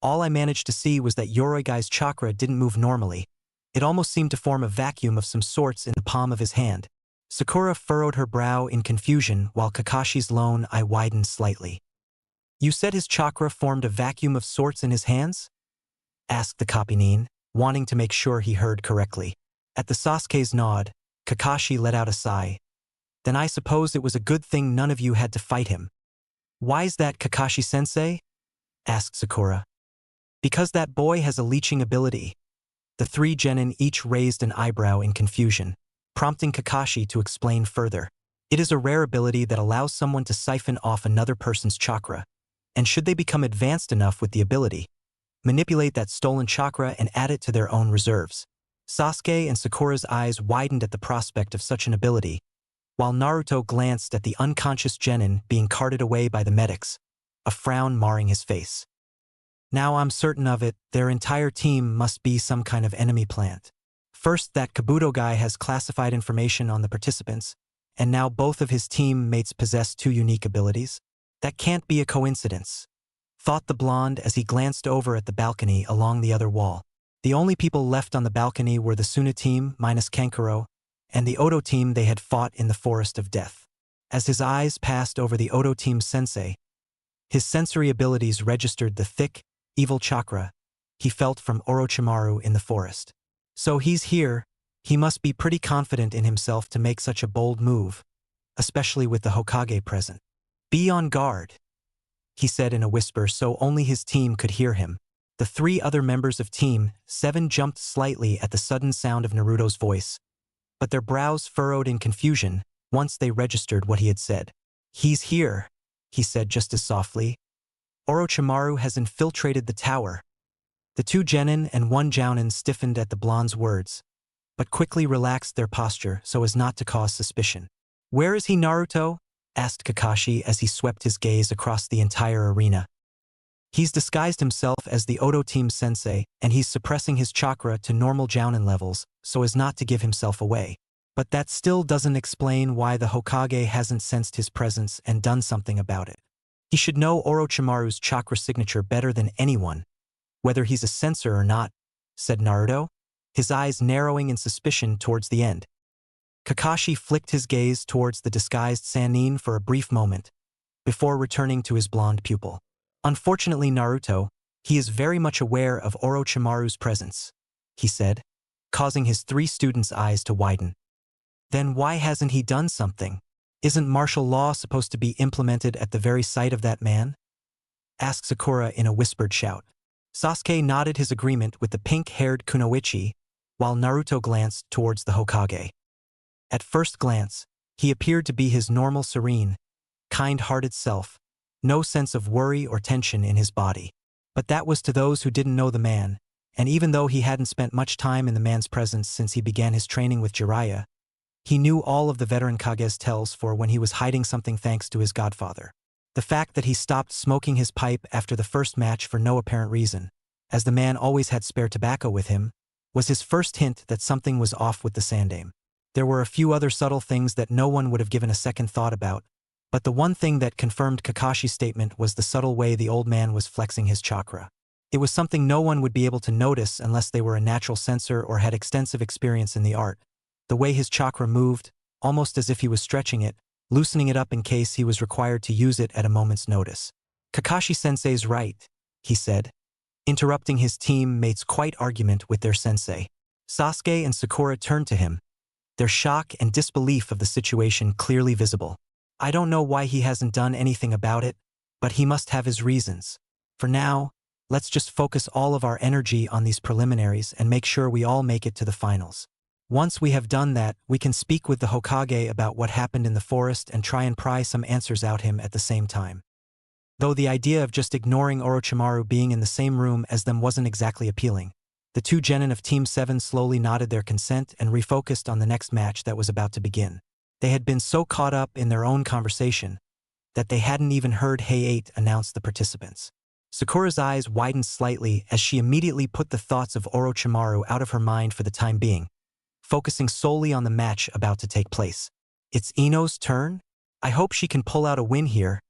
All I managed to see was that Yoroi-guy's chakra didn't move normally. It almost seemed to form a vacuum of some sorts in the palm of his hand. Sakura furrowed her brow in confusion while Kakashi's lone eye widened slightly. You said his chakra formed a vacuum of sorts in his hands? Asked the Kapinin, wanting to make sure he heard correctly. At the Sasuke's nod, Kakashi let out a sigh. Then I suppose it was a good thing none of you had to fight him. Why's that, Kakashi-sensei? Asked Sakura. Because that boy has a leeching ability. The three genin each raised an eyebrow in confusion, prompting Kakashi to explain further. It is a rare ability that allows someone to siphon off another person's chakra, and should they become advanced enough with the ability, manipulate that stolen chakra and add it to their own reserves. Sasuke and Sakura's eyes widened at the prospect of such an ability, while Naruto glanced at the unconscious genin being carted away by the medics, a frown marring his face. Now I'm certain of it, their entire team must be some kind of enemy plant. First, that Kabuto guy has classified information on the participants, and now both of his teammates possess two unique abilities? That can't be a coincidence, thought the blonde as he glanced over at the balcony along the other wall. The only people left on the balcony were the Suna team, minus Kankuro, and the Odo team they had fought in the Forest of Death. As his eyes passed over the Odo team's sensei, his sensory abilities registered the thick, evil chakra he felt from Orochimaru in the forest. So he's here, he must be pretty confident in himself to make such a bold move, especially with the Hokage present. Be on guard, he said in a whisper so only his team could hear him. The three other members of Team 7 jumped slightly at the sudden sound of Naruto's voice, but their brows furrowed in confusion once they registered what he had said. He's here, he said just as softly. Orochimaru has infiltrated the tower. The two genin and one jounin stiffened at the blonde's words, but quickly relaxed their posture so as not to cause suspicion. Where is he, Naruto? Asked Kakashi as he swept his gaze across the entire arena. He's disguised himself as the Odo team's sensei, and he's suppressing his chakra to normal jounin levels so as not to give himself away. But that still doesn't explain why the Hokage hasn't sensed his presence and done something about it. He should know Orochimaru's chakra signature better than anyone, whether he's a sensor or not, said Naruto, his eyes narrowing in suspicion towards the end. Kakashi flicked his gaze towards the disguised Sannin for a brief moment, before returning to his blonde pupil. Unfortunately, Naruto, he is very much aware of Orochimaru's presence, he said, causing his three students' eyes to widen. Then why hasn't he done something? Isn't martial law supposed to be implemented at the very sight of that man? Asked Sakura in a whispered shout. Sasuke nodded his agreement with the pink-haired Kunoichi, while Naruto glanced towards the Hokage. At first glance, he appeared to be his normal serene, kind-hearted self, no sense of worry or tension in his body. But that was to those who didn't know the man, and even though he hadn't spent much time in the man's presence since he began his training with Jiraiya, he knew all of the veteran Kage's tells for when he was hiding something thanks to his godfather. The fact that he stopped smoking his pipe after the first match for no apparent reason, as the man always had spare tobacco with him, was his first hint that something was off with the Sandaime. There were a few other subtle things that no one would have given a second thought about, but the one thing that confirmed Kakashi's statement was the subtle way the old man was flexing his chakra. It was something no one would be able to notice unless they were a natural sensor or had extensive experience in the art. The way his chakra moved, almost as if he was stretching it, loosening it up in case he was required to use it at a moment's notice. Kakashi-sensei's right, he said, interrupting his teammates' quiet argument with their sensei. Sasuke and Sakura turned to him, their shock and disbelief of the situation clearly visible. I don't know why he hasn't done anything about it, but he must have his reasons. For now, let's just focus all of our energy on these preliminaries and make sure we all make it to the finals. Once we have done that, we can speak with the Hokage about what happened in the forest and try and pry some answers out him at the same time. Though the idea of just ignoring Orochimaru being in the same room as them wasn't exactly appealing, the two genin of Team 7 slowly nodded their consent and refocused on the next match that was about to begin. They had been so caught up in their own conversation that they hadn't even heard Hey 8 announce the participants. Sakura's eyes widened slightly as she immediately put the thoughts of Orochimaru out of her mind for the time being, focusing solely on the match about to take place. It's Ino's turn? I hope she can pull out a win here.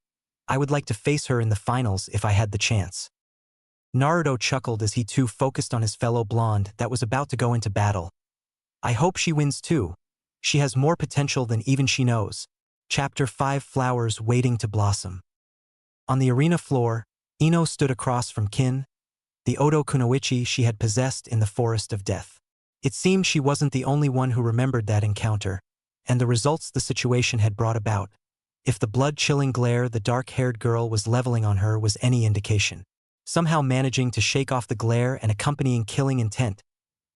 I would like to face her in the finals if I had the chance. Naruto chuckled as he too focused on his fellow blonde that was about to go into battle. I hope she wins too. She has more potential than even she knows. Chapter 5: Flowers Waiting to Blossom. On the arena floor, Ino stood across from Kin, the Odo Kunoichi she had possessed in the Forest of Death. It seemed she wasn't the only one who remembered that encounter, and the results the situation had brought about, if the blood-chilling glare the dark-haired girl was leveling on her was any indication. Somehow managing to shake off the glare and accompanying killing intent,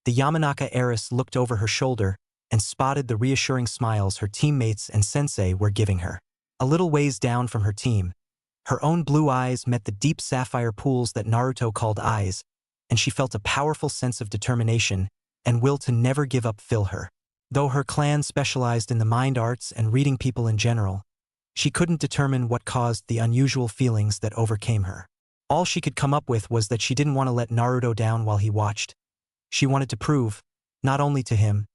the Yamanaka heiress looked over her shoulder and spotted the reassuring smiles her teammates and sensei were giving her. A little ways down from her team, her own blue eyes met the deep sapphire pools that Naruto called eyes, and she felt a powerful sense of determination and will to never give up fill her. Though her clan specialized in the mind arts and reading people in general, she couldn't determine what caused the unusual feelings that overcame her. All she could come up with was that she didn't want to let Naruto down while he watched. She wanted to prove, not only to him,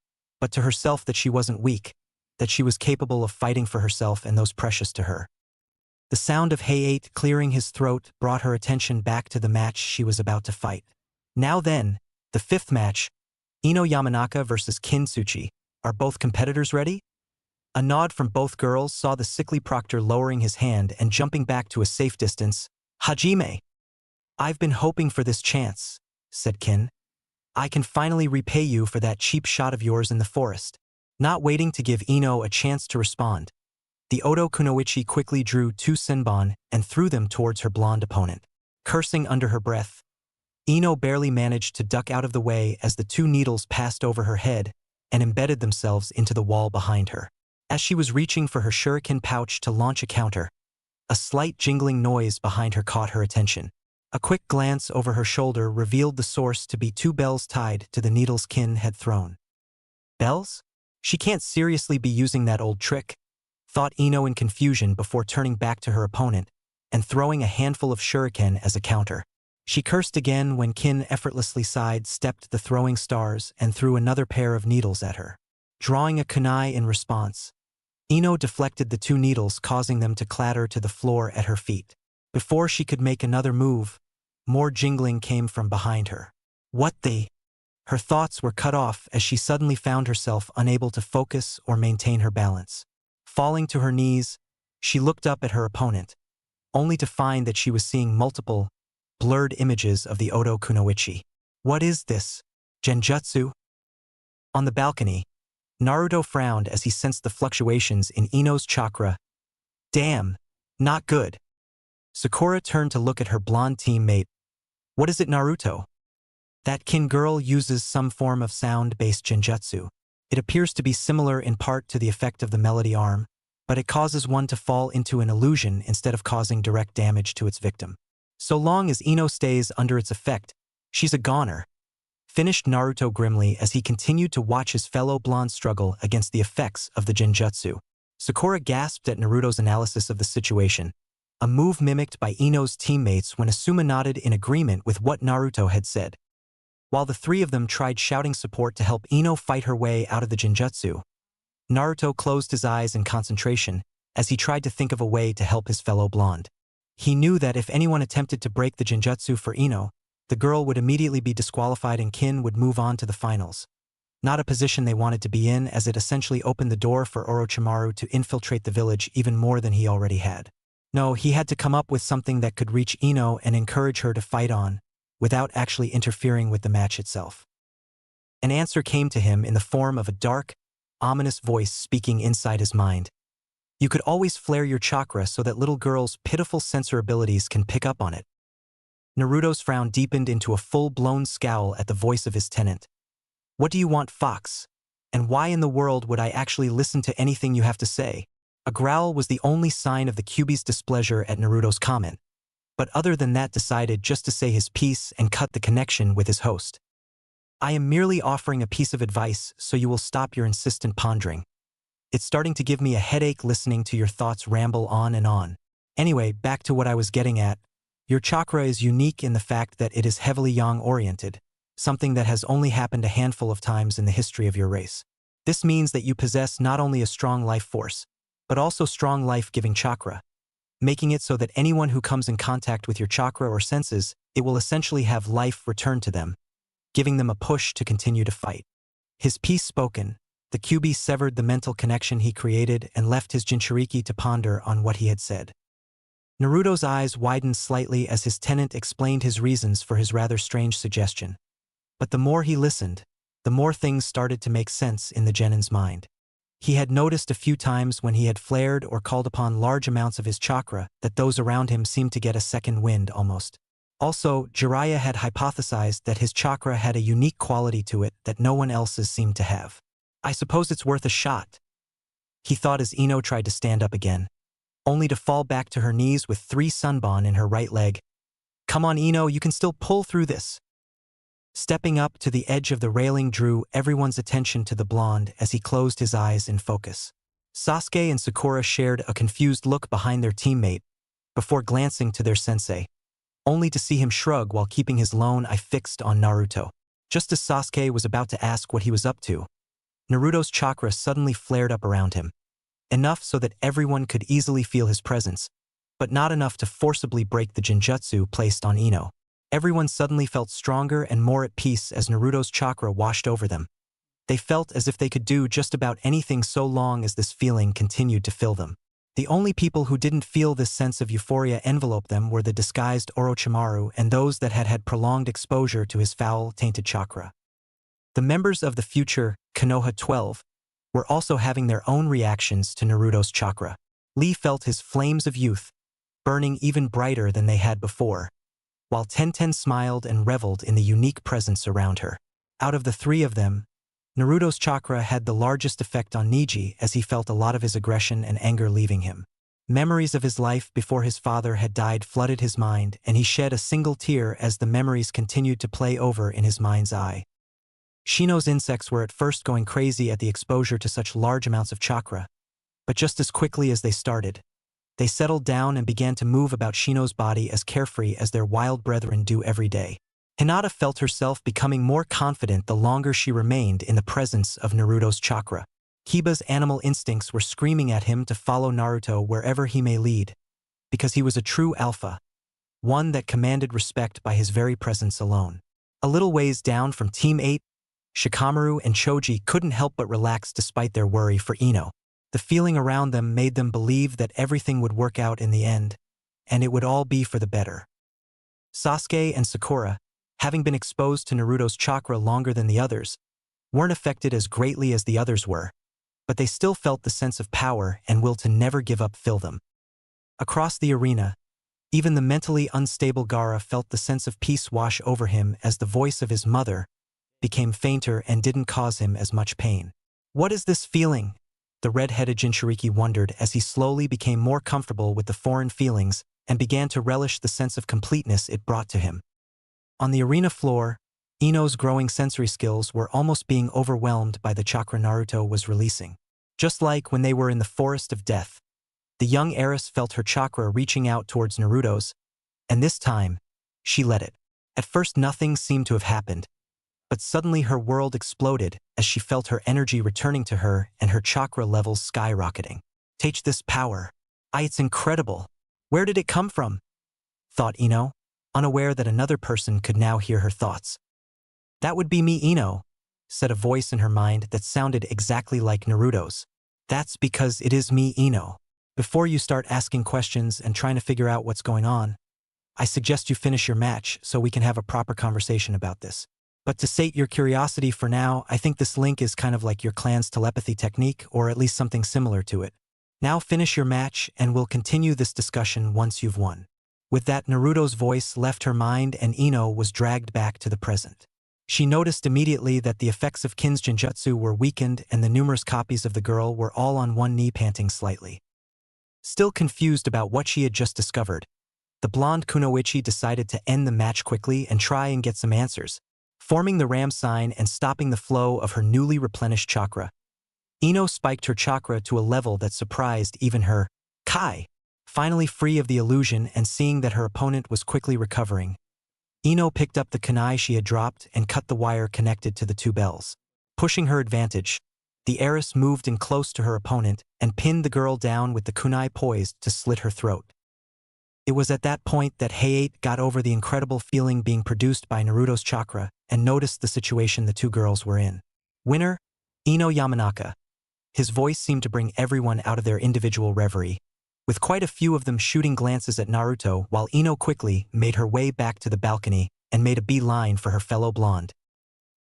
but to herself that she wasn't weak, that she was capable of fighting for herself and those precious to her. The sound of Hayate clearing his throat brought her attention back to the match she was about to fight. Now then, the fifth match, Ino Yamanaka versus Kintsuchi. Are both competitors ready? A nod from both girls saw the sickly proctor lowering his hand and jumping back to a safe distance. Hajime! I've been hoping for this chance, said Kin. I can finally repay you for that cheap shot of yours in the forest. Not waiting to give Ino a chance to respond, the Oto Kunoichi quickly drew two senbon and threw them towards her blonde opponent. Cursing under her breath, Ino barely managed to duck out of the way as the two needles passed over her head and embedded themselves into the wall behind her. As she was reaching for her shuriken pouch to launch a counter, a slight jingling noise behind her caught her attention. A quick glance over her shoulder revealed the source to be two bells tied to the needles Kin had thrown. Bells? She can't seriously be using that old trick, thought Ino in confusion before turning back to her opponent and throwing a handful of shuriken as a counter. She cursed again when Kin effortlessly sidestepped the throwing stars and threw another pair of needles at her. Drawing a kunai in response, Ino deflected the two needles, causing them to clatter to the floor at her feet. Before she could make another move, more jingling came from behind her. What the? Her thoughts were cut off as she suddenly found herself unable to focus or maintain her balance. Falling to her knees, she looked up at her opponent, only to find that she was seeing multiple, blurred images of the Oto Kunoichi. What is this? Genjutsu? On the balcony, Naruto frowned as he sensed the fluctuations in Ino's chakra. Damn, not good. Sakura turned to look at her blonde teammate. What is it, Naruto? That Kin girl uses some form of sound-based genjutsu. It appears to be similar in part to the effect of the melody arm, but it causes one to fall into an illusion instead of causing direct damage to its victim. So long as Ino stays under its effect, she's a goner, finished Naruto grimly as he continued to watch his fellow blonde struggle against the effects of the genjutsu. Sakura gasped at Naruto's analysis of the situation, a move mimicked by Ino's teammates when Asuma nodded in agreement with what Naruto had said. While the three of them tried shouting support to help Ino fight her way out of the genjutsu, Naruto closed his eyes in concentration as he tried to think of a way to help his fellow blonde. He knew that if anyone attempted to break the genjutsu for Ino, the girl would immediately be disqualified and Kin would move on to the finals. Not a position they wanted to be in, as it essentially opened the door for Orochimaru to infiltrate the village even more than he already had. No, he had to come up with something that could reach Ino and encourage her to fight on, without actually interfering with the match itself. An answer came to him in the form of a dark, ominous voice speaking inside his mind. You could always flare your chakra so that little girls' pitiful sensor abilities can pick up on it. Naruto's frown deepened into a full-blown scowl at the voice of his tenant. What do you want, Fox? And why in the world would I actually listen to anything you have to say? A growl was the only sign of the Kyuubi's displeasure at Naruto's comment, but other than that decided just to say his piece and cut the connection with his host. I am merely offering a piece of advice so you will stop your insistent pondering. It's starting to give me a headache listening to your thoughts ramble on and on. Anyway, back to what I was getting at. Your chakra is unique in the fact that it is heavily yang-oriented, something that has only happened a handful of times in the history of your race. This means that you possess not only a strong life force, but also strong life-giving chakra, making it so that anyone who comes in contact with your chakra or senses, it will essentially have life returned to them, giving them a push to continue to fight. His piece spoken, the Kyuubi severed the mental connection he created and left his Jinchuriki to ponder on what he had said. Naruto's eyes widened slightly as his tenant explained his reasons for his rather strange suggestion. But the more he listened, the more things started to make sense in the genin's mind. He had noticed a few times when he had flared or called upon large amounts of his chakra that those around him seemed to get a second wind almost. Also, Jiraiya had hypothesized that his chakra had a unique quality to it that no one else's seemed to have. I suppose it's worth a shot, he thought as Ino tried to stand up again, only to fall back to her knees with 3 sunbon in her right leg. Come on, Ino, you can still pull through this. Stepping up to the edge of the railing drew everyone's attention to the blonde as he closed his eyes in focus. Sasuke and Sakura shared a confused look behind their teammate before glancing to their sensei, only to see him shrug while keeping his lone eye fixed on Naruto. Just as Sasuke was about to ask what he was up to, Naruto's chakra suddenly flared up around him, enough so that everyone could easily feel his presence, but not enough to forcibly break the genjutsu placed on Ino. Everyone suddenly felt stronger and more at peace as Naruto's chakra washed over them. They felt as if they could do just about anything so long as this feeling continued to fill them. The only people who didn't feel this sense of euphoria envelope them were the disguised Orochimaru and those that had had prolonged exposure to his foul, tainted chakra. The members of the future Konoha 12 were also having their own reactions to Naruto's chakra. Lee felt his flames of youth burning even brighter than they had before, while Tenten smiled and reveled in the unique presence around her. Out of the 3 of them, Naruto's chakra had the largest effect on Neji as he felt a lot of his aggression and anger leaving him. Memories of his life before his father had died flooded his mind, and he shed a single tear as the memories continued to play over in his mind's eye. Shino's insects were at first going crazy at the exposure to such large amounts of chakra, but just as quickly as they started, they settled down and began to move about Shino's body as carefree as their wild brethren do every day. Hinata felt herself becoming more confident the longer she remained in the presence of Naruto's chakra. Kiba's animal instincts were screaming at him to follow Naruto wherever he may lead, because he was a true alpha, one that commanded respect by his very presence alone. A little ways down from Team 8, Shikamaru and Choji couldn't help but relax despite their worry for Ino. The feeling around them made them believe that everything would work out in the end, and it would all be for the better. Sasuke and Sakura, having been exposed to Naruto's chakra longer than the others, weren't affected as greatly as the others were, but they still felt the sense of power and will to never give up fill them. Across the arena, even the mentally unstable Gaara felt the sense of peace wash over him as the voice of his mother became fainter and didn't cause him as much pain. What is this feeling? The red-headed Jinchuriki wondered as he slowly became more comfortable with the foreign feelings and began to relish the sense of completeness it brought to him. On the arena floor, Ino's growing sensory skills were almost being overwhelmed by the chakra Naruto was releasing. Just like when they were in the Forest of Death, the young heiress felt her chakra reaching out towards Naruto's, and this time, she let it. At first nothing seemed to have happened, but suddenly her world exploded as she felt her energy returning to her and her chakra levels skyrocketing. Take this power. It's incredible. Where did it come from? Thought Ino, unaware that another person could now hear her thoughts. That would be me, Ino, said a voice in her mind that sounded exactly like Naruto's. That's because it is me, Ino. Before you start asking questions and trying to figure out what's going on, I suggest you finish your match so we can have a proper conversation about this. But to sate your curiosity for now, I think this link is kind of like your clan's telepathy technique, or at least something similar to it. Now finish your match and we'll continue this discussion once you've won. With that, Naruto's voice left her mind and Ino was dragged back to the present. She noticed immediately that the effects of Kin's genjutsu were weakened and the numerous copies of the girl were all on one knee panting slightly. Still confused about what she had just discovered, the blonde Kunoichi decided to end the match quickly and try and get some answers, forming the ram sign and stopping the flow of her newly replenished chakra. Ino spiked her chakra to a level that surprised even her Kai. Finally free of the illusion and seeing that her opponent was quickly recovering, Ino picked up the kunai she had dropped and cut the wire connected to the 2 bells. Pushing her advantage, the heiress moved in close to her opponent and pinned the girl down with the kunai poised to slit her throat. It was at that point that Hayate got over the incredible feeling being produced by Naruto's chakra and noticed the situation the 2 girls were in. Winner, Ino Yamanaka. His voice seemed to bring everyone out of their individual reverie, with quite a few of them shooting glances at Naruto while Ino quickly made her way back to the balcony and made a beeline for her fellow blonde.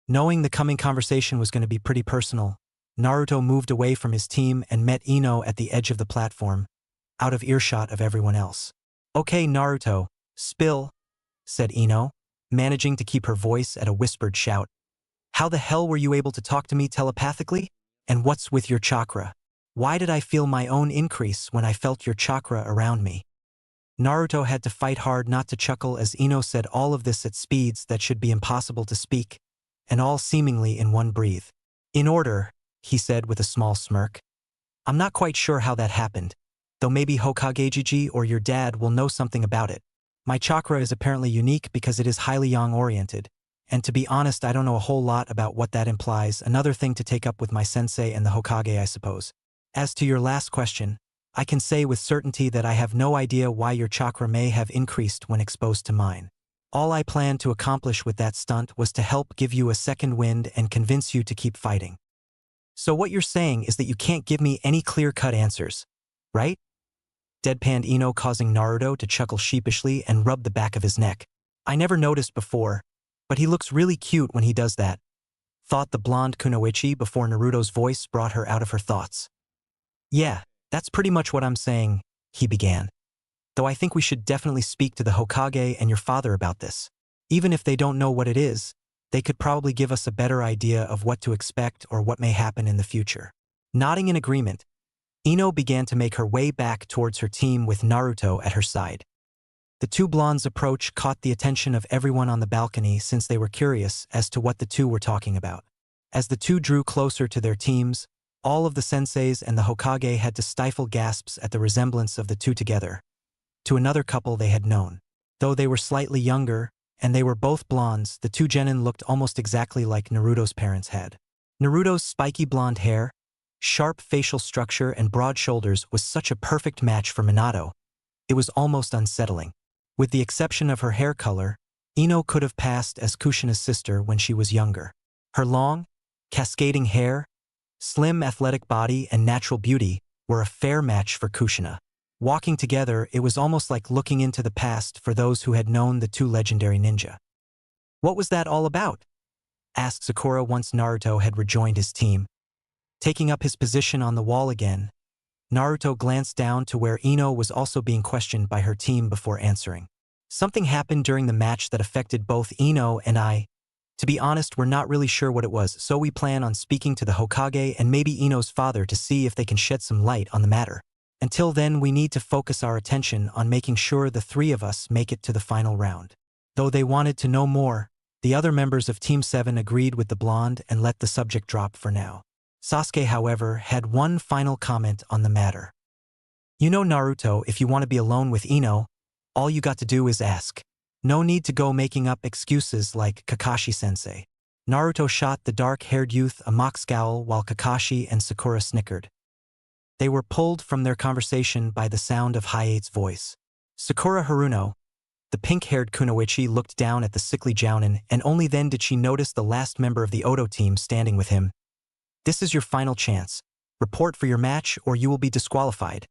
Knowing the coming conversation was going to be pretty personal, Naruto moved away from his team and met Ino at the edge of the platform, out of earshot of everyone else. "Okay, Naruto, spill," said Ino, managing to keep her voice at a whispered shout. "How the hell were you able to talk to me telepathically? And what's with your chakra? Why did I feel my own increase when I felt your chakra around me?" Naruto had to fight hard not to chuckle as Ino said all of this at speeds that should be impossible to speak, and all seemingly in one breath. "In order," he said with a small smirk. "I'm not quite sure how that happened, though maybe Hokage or your dad will know something about it. My chakra is apparently unique because it is highly yang-oriented, and to be honest I don't know a whole lot about what that implies, another thing to take up with my sensei and the Hokage I suppose. As to your last question, I can say with certainty that I have no idea why your chakra may have increased when exposed to mine. All I planned to accomplish with that stunt was to help give you a second wind and convince you to keep fighting. So what you're saying is that you can't give me any clear-cut answers, right?" Deadpanned Ino, causing Naruto to chuckle sheepishly and rub the back of his neck. "I never noticed before, but he looks really cute when he does that," thought the blonde kunoichi before Naruto's voice brought her out of her thoughts. "Yeah, that's pretty much what I'm saying," he began. "Though I think we should definitely speak to the Hokage and your father about this. Even if they don't know what it is, they could probably give us a better idea of what to expect or what may happen in the future." Nodding in agreement, Ino began to make her way back towards her team with Naruto at her side. The two blondes' approach caught the attention of everyone on the balcony since they were curious as to what the two were talking about. As the two drew closer to their teams, all of the senseis and the Hokage had to stifle gasps at the resemblance of the two together to another couple they had known. Though they were slightly younger, and they were both blondes, the two genin looked almost exactly like Naruto's parents had. Naruto's spiky blonde hair, sharp facial structure and broad shoulders was such a perfect match for Minato. It was almost unsettling. With the exception of her hair color, Ino could have passed as Kushina's sister when she was younger. Her long, cascading hair, slim athletic body and natural beauty were a fair match for Kushina. Walking together, it was almost like looking into the past for those who had known the two legendary ninja. "What was that all about?" asked Sakura once Naruto had rejoined his team. Taking up his position on the wall again, Naruto glanced down to where Ino was also being questioned by her team before answering. "Something happened during the match that affected both Ino and I. To be honest, we're not really sure what it was, so we plan on speaking to the Hokage and maybe Ino's father to see if they can shed some light on the matter. Until then, we need to focus our attention on making sure the three of us make it to the final round." Though they wanted to know more, the other members of Team 7 agreed with the blonde and let the subject drop for now. Sasuke, however, had one final comment on the matter. "You know, Naruto, if you want to be alone with Ino, all you got to do is ask. No need to go making up excuses like Kakashi-sensei." Naruto shot the dark-haired youth a mock scowl while Kakashi and Sakura snickered. They were pulled from their conversation by the sound of Hiate's voice. Sakura Haruno, the pink-haired kunoichi, looked down at the sickly Jounin, and only then did she notice the last member of the Odo team standing with him. "This is your final chance. Report for your match or you will be disqualified."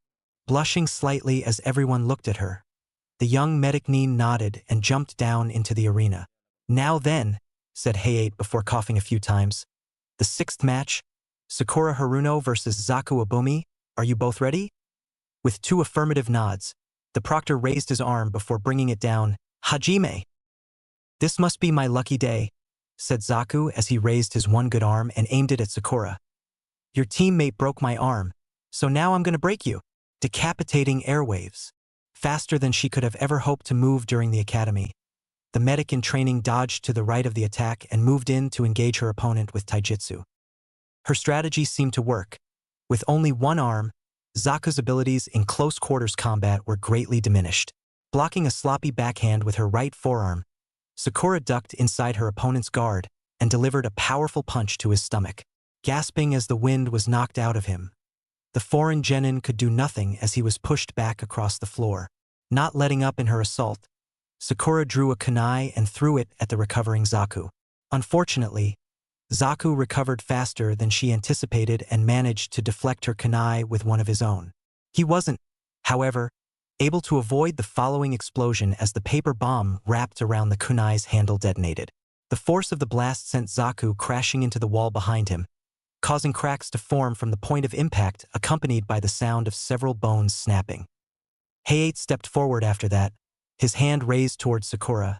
Blushing slightly as everyone looked at her, the young medic Nin nodded and jumped down into the arena. "Now then," said Hayate before coughing a few times. "The sixth match, Sakura Haruno versus Zaku Abumi. Are you both ready?" With two affirmative nods, the proctor raised his arm before bringing it down. "Hajime." "This must be my lucky day," said Zaku as he raised his one good arm and aimed it at Sakura. "Your teammate broke my arm, so now I'm gonna break you." Decapitating airwaves. Faster than she could have ever hoped to move during the academy, the medic in training dodged to the right of the attack and moved in to engage her opponent with taijutsu. Her strategy seemed to work. With only one arm, Zaku's abilities in close-quarters combat were greatly diminished. Blocking a sloppy backhand with her right forearm, Sakura ducked inside her opponent's guard and delivered a powerful punch to his stomach. Gasping as the wind was knocked out of him, the foreign genin could do nothing as he was pushed back across the floor. Not letting up in her assault, Sakura drew a kunai and threw it at the recovering Zaku. Unfortunately, Zaku recovered faster than she anticipated and managed to deflect her kunai with one of his own. He wasn't, however, able to avoid the following explosion as the paper bomb wrapped around the kunai's handle detonated. The force of the blast sent Zaku crashing into the wall behind him, causing cracks to form from the point of impact, accompanied by the sound of several bones snapping. Hayate stepped forward after that, his hand raised towards Sakura.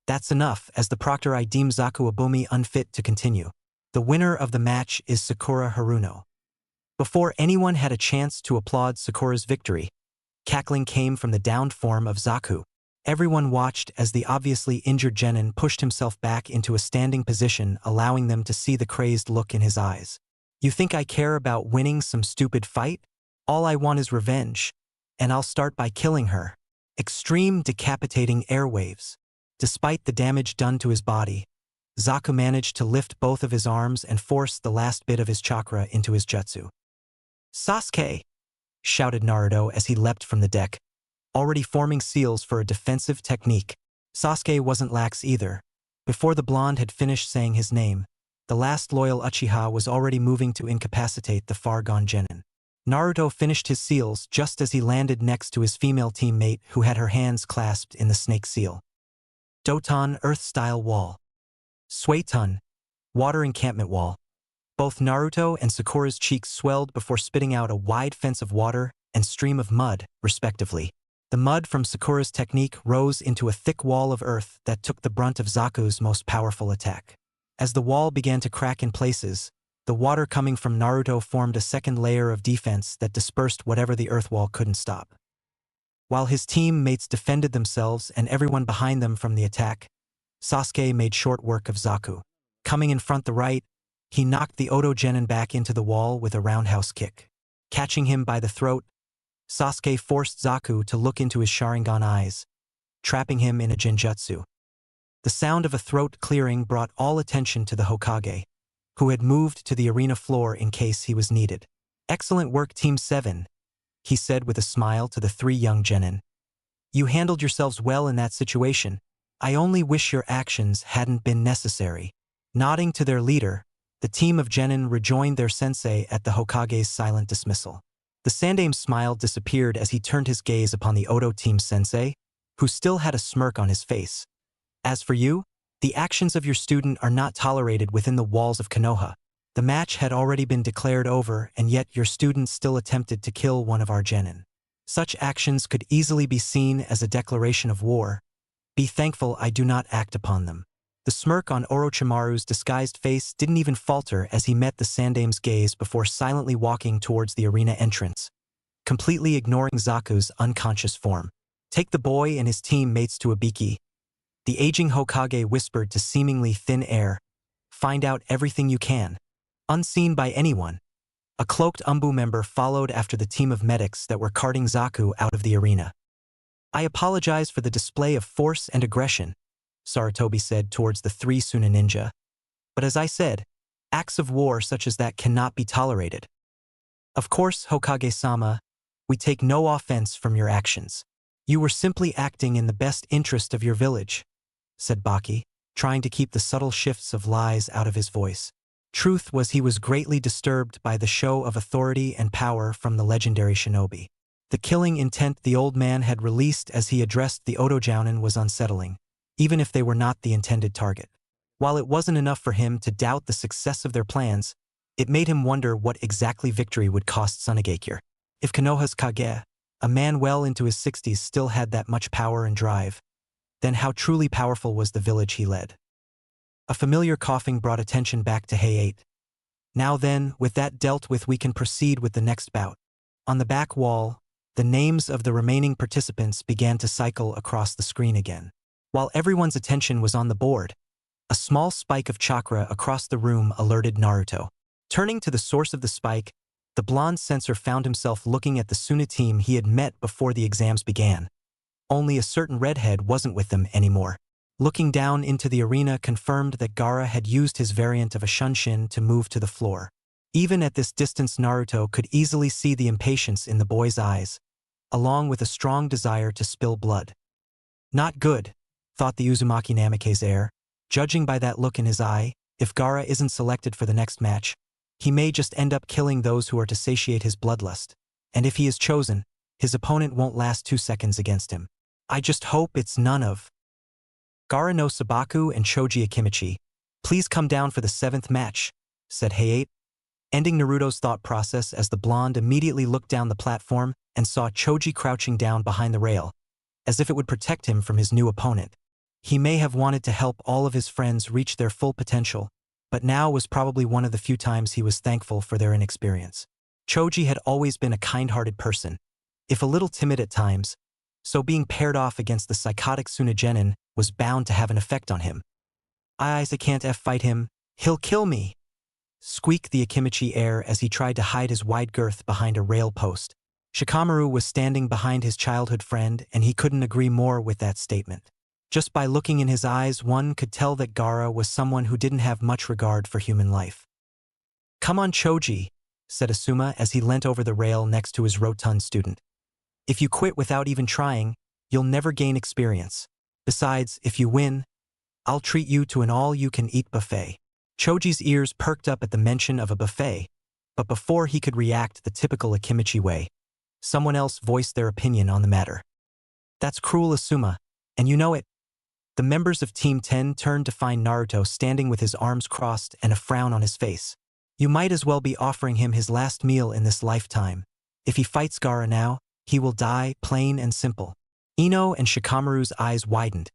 That's enough, as the proctor I deem Zaku Abumi unfit to continue. The winner of the match is Sakura Haruno. Before anyone had a chance to applaud Sakura's victory, cackling came from the downed form of Zaku. Everyone watched as the obviously injured genin pushed himself back into a standing position, allowing them to see the crazed look in his eyes. You think I care about winning some stupid fight? All I want is revenge. And I'll start by killing her. Extreme decapitating airwaves. Despite the damage done to his body, Zaku managed to lift both of his arms and force the last bit of his chakra into his jutsu. Sasuke! Shouted Naruto as he leapt from the deck, already forming seals for a defensive technique. Sasuke wasn't lax either. Before the blonde had finished saying his name, the last loyal Uchiha was already moving to incapacitate the far-gone genin. Naruto finished his seals just as he landed next to his female teammate who had her hands clasped in the snake seal. Doton Earth-style wall. Suetun, water encampment wall. Both Naruto and Sakura's cheeks swelled before spitting out a wide fence of water and stream of mud, respectively. The mud from Sakura's technique rose into a thick wall of earth that took the brunt of Zaku's most powerful attack. As the wall began to crack in places, the water coming from Naruto formed a second layer of defense that dispersed whatever the earth wall couldn't stop. While his teammates defended themselves and everyone behind them from the attack, Sasuke made short work of Zaku. Coming in front the right, he knocked the Oto genin back into the wall with a roundhouse kick. Catching him by the throat, Sasuke forced Zaku to look into his Sharingan eyes, trapping him in a Genjutsu. The sound of a throat clearing brought all attention to the Hokage, who had moved to the arena floor in case he was needed. Excellent work, Team 7, he said with a smile to the three young genin. You handled yourselves well in that situation. I only wish your actions hadn't been necessary. Nodding to their leader, the team of genin rejoined their sensei at the Hokage's silent dismissal. The Sandame's smile disappeared as he turned his gaze upon the Oto team's sensei, who still had a smirk on his face. As for you, the actions of your student are not tolerated within the walls of Konoha. The match had already been declared over, and yet your student still attempted to kill one of our genin. Such actions could easily be seen as a declaration of war. Be thankful I do not act upon them. The smirk on Orochimaru's disguised face didn't even falter as he met the Sandame's gaze before silently walking towards the arena entrance, completely ignoring Zaku's unconscious form. Take the boy and his teammates to Ibiki. The aging Hokage whispered to seemingly thin air. Find out everything you can. Unseen by anyone, a cloaked Umbu member followed after the team of medics that were carting Zaku out of the arena. I apologize for the display of force and aggression, Sarutobi said towards the three Suna ninja. But as I said, acts of war such as that cannot be tolerated. Of course, Hokage-sama, we take no offense from your actions. You were simply acting in the best interest of your village, said Baki, trying to keep the subtle shifts of lies out of his voice. Truth was he was greatly disturbed by the show of authority and power from the legendary shinobi. The killing intent the old man had released as he addressed the Oto Jounin was unsettling, even if they were not the intended target. While it wasn't enough for him to doubt the success of their plans, it made him wonder what exactly victory would cost Tsunagakure. If Konoha's Kage, a man well into his 60s, still had that much power and drive, then how truly powerful was the village he led? A familiar coughing brought attention back to Hayate. Now then, with that dealt with, we can proceed with the next bout. On the back wall, the names of the remaining participants began to cycle across the screen again. While everyone's attention was on the board, a small spike of chakra across the room alerted Naruto. Turning to the source of the spike, the blonde censor found himself looking at the Suna team he had met before the exams began. Only a certain redhead wasn't with them anymore. Looking down into the arena confirmed that Gaara had used his variant of a Shunshin to move to the floor. Even at this distance, Naruto could easily see the impatience in the boy's eyes, along with a strong desire to spill blood. Not good, thought the Uzumaki Namikaze heir. Judging by that look in his eye, if Gaara isn't selected for the next match, he may just end up killing those who are to satiate his bloodlust. And if he is chosen, his opponent won't last 2 seconds against him. I just hope it's none of Gaara no Sabaku and Choji Akimichi. Please come down for the 7th match, said Hayate. ending Naruto's thought process as the blonde immediately looked down the platform and saw Choji crouching down behind the rail, as if it would protect him from his new opponent. He may have wanted to help all of his friends reach their full potential, but now was probably one of the few times he was thankful for their inexperience. Choji had always been a kind-hearted person, if a little timid at times, so being paired off against the psychotic Tsunagenin was bound to have an effect on him. I can't fight him, he'll kill me, squeaked the Akimichi heir as he tried to hide his wide girth behind a rail post. Shikamaru was standing behind his childhood friend, and he couldn't agree more with that statement. Just by looking in his eyes, one could tell that Gaara was someone who didn't have much regard for human life. "Come on, Choji," said Asuma as he leant over the rail next to his rotund student. "If you quit without even trying, you'll never gain experience. Besides, if you win, I'll treat you to an all-you-can-eat buffet." Choji's ears perked up at the mention of a buffet, but before he could react the typical Akimichi way, someone else voiced their opinion on the matter. "That's cruel, Asuma, and you know it." The members of Team 10 turned to find Naruto standing with his arms crossed and a frown on his face. "You might as well be offering him his last meal in this lifetime. If he fights Gaara now, he will die, plain and simple." Ino and Shikamaru's eyes widened,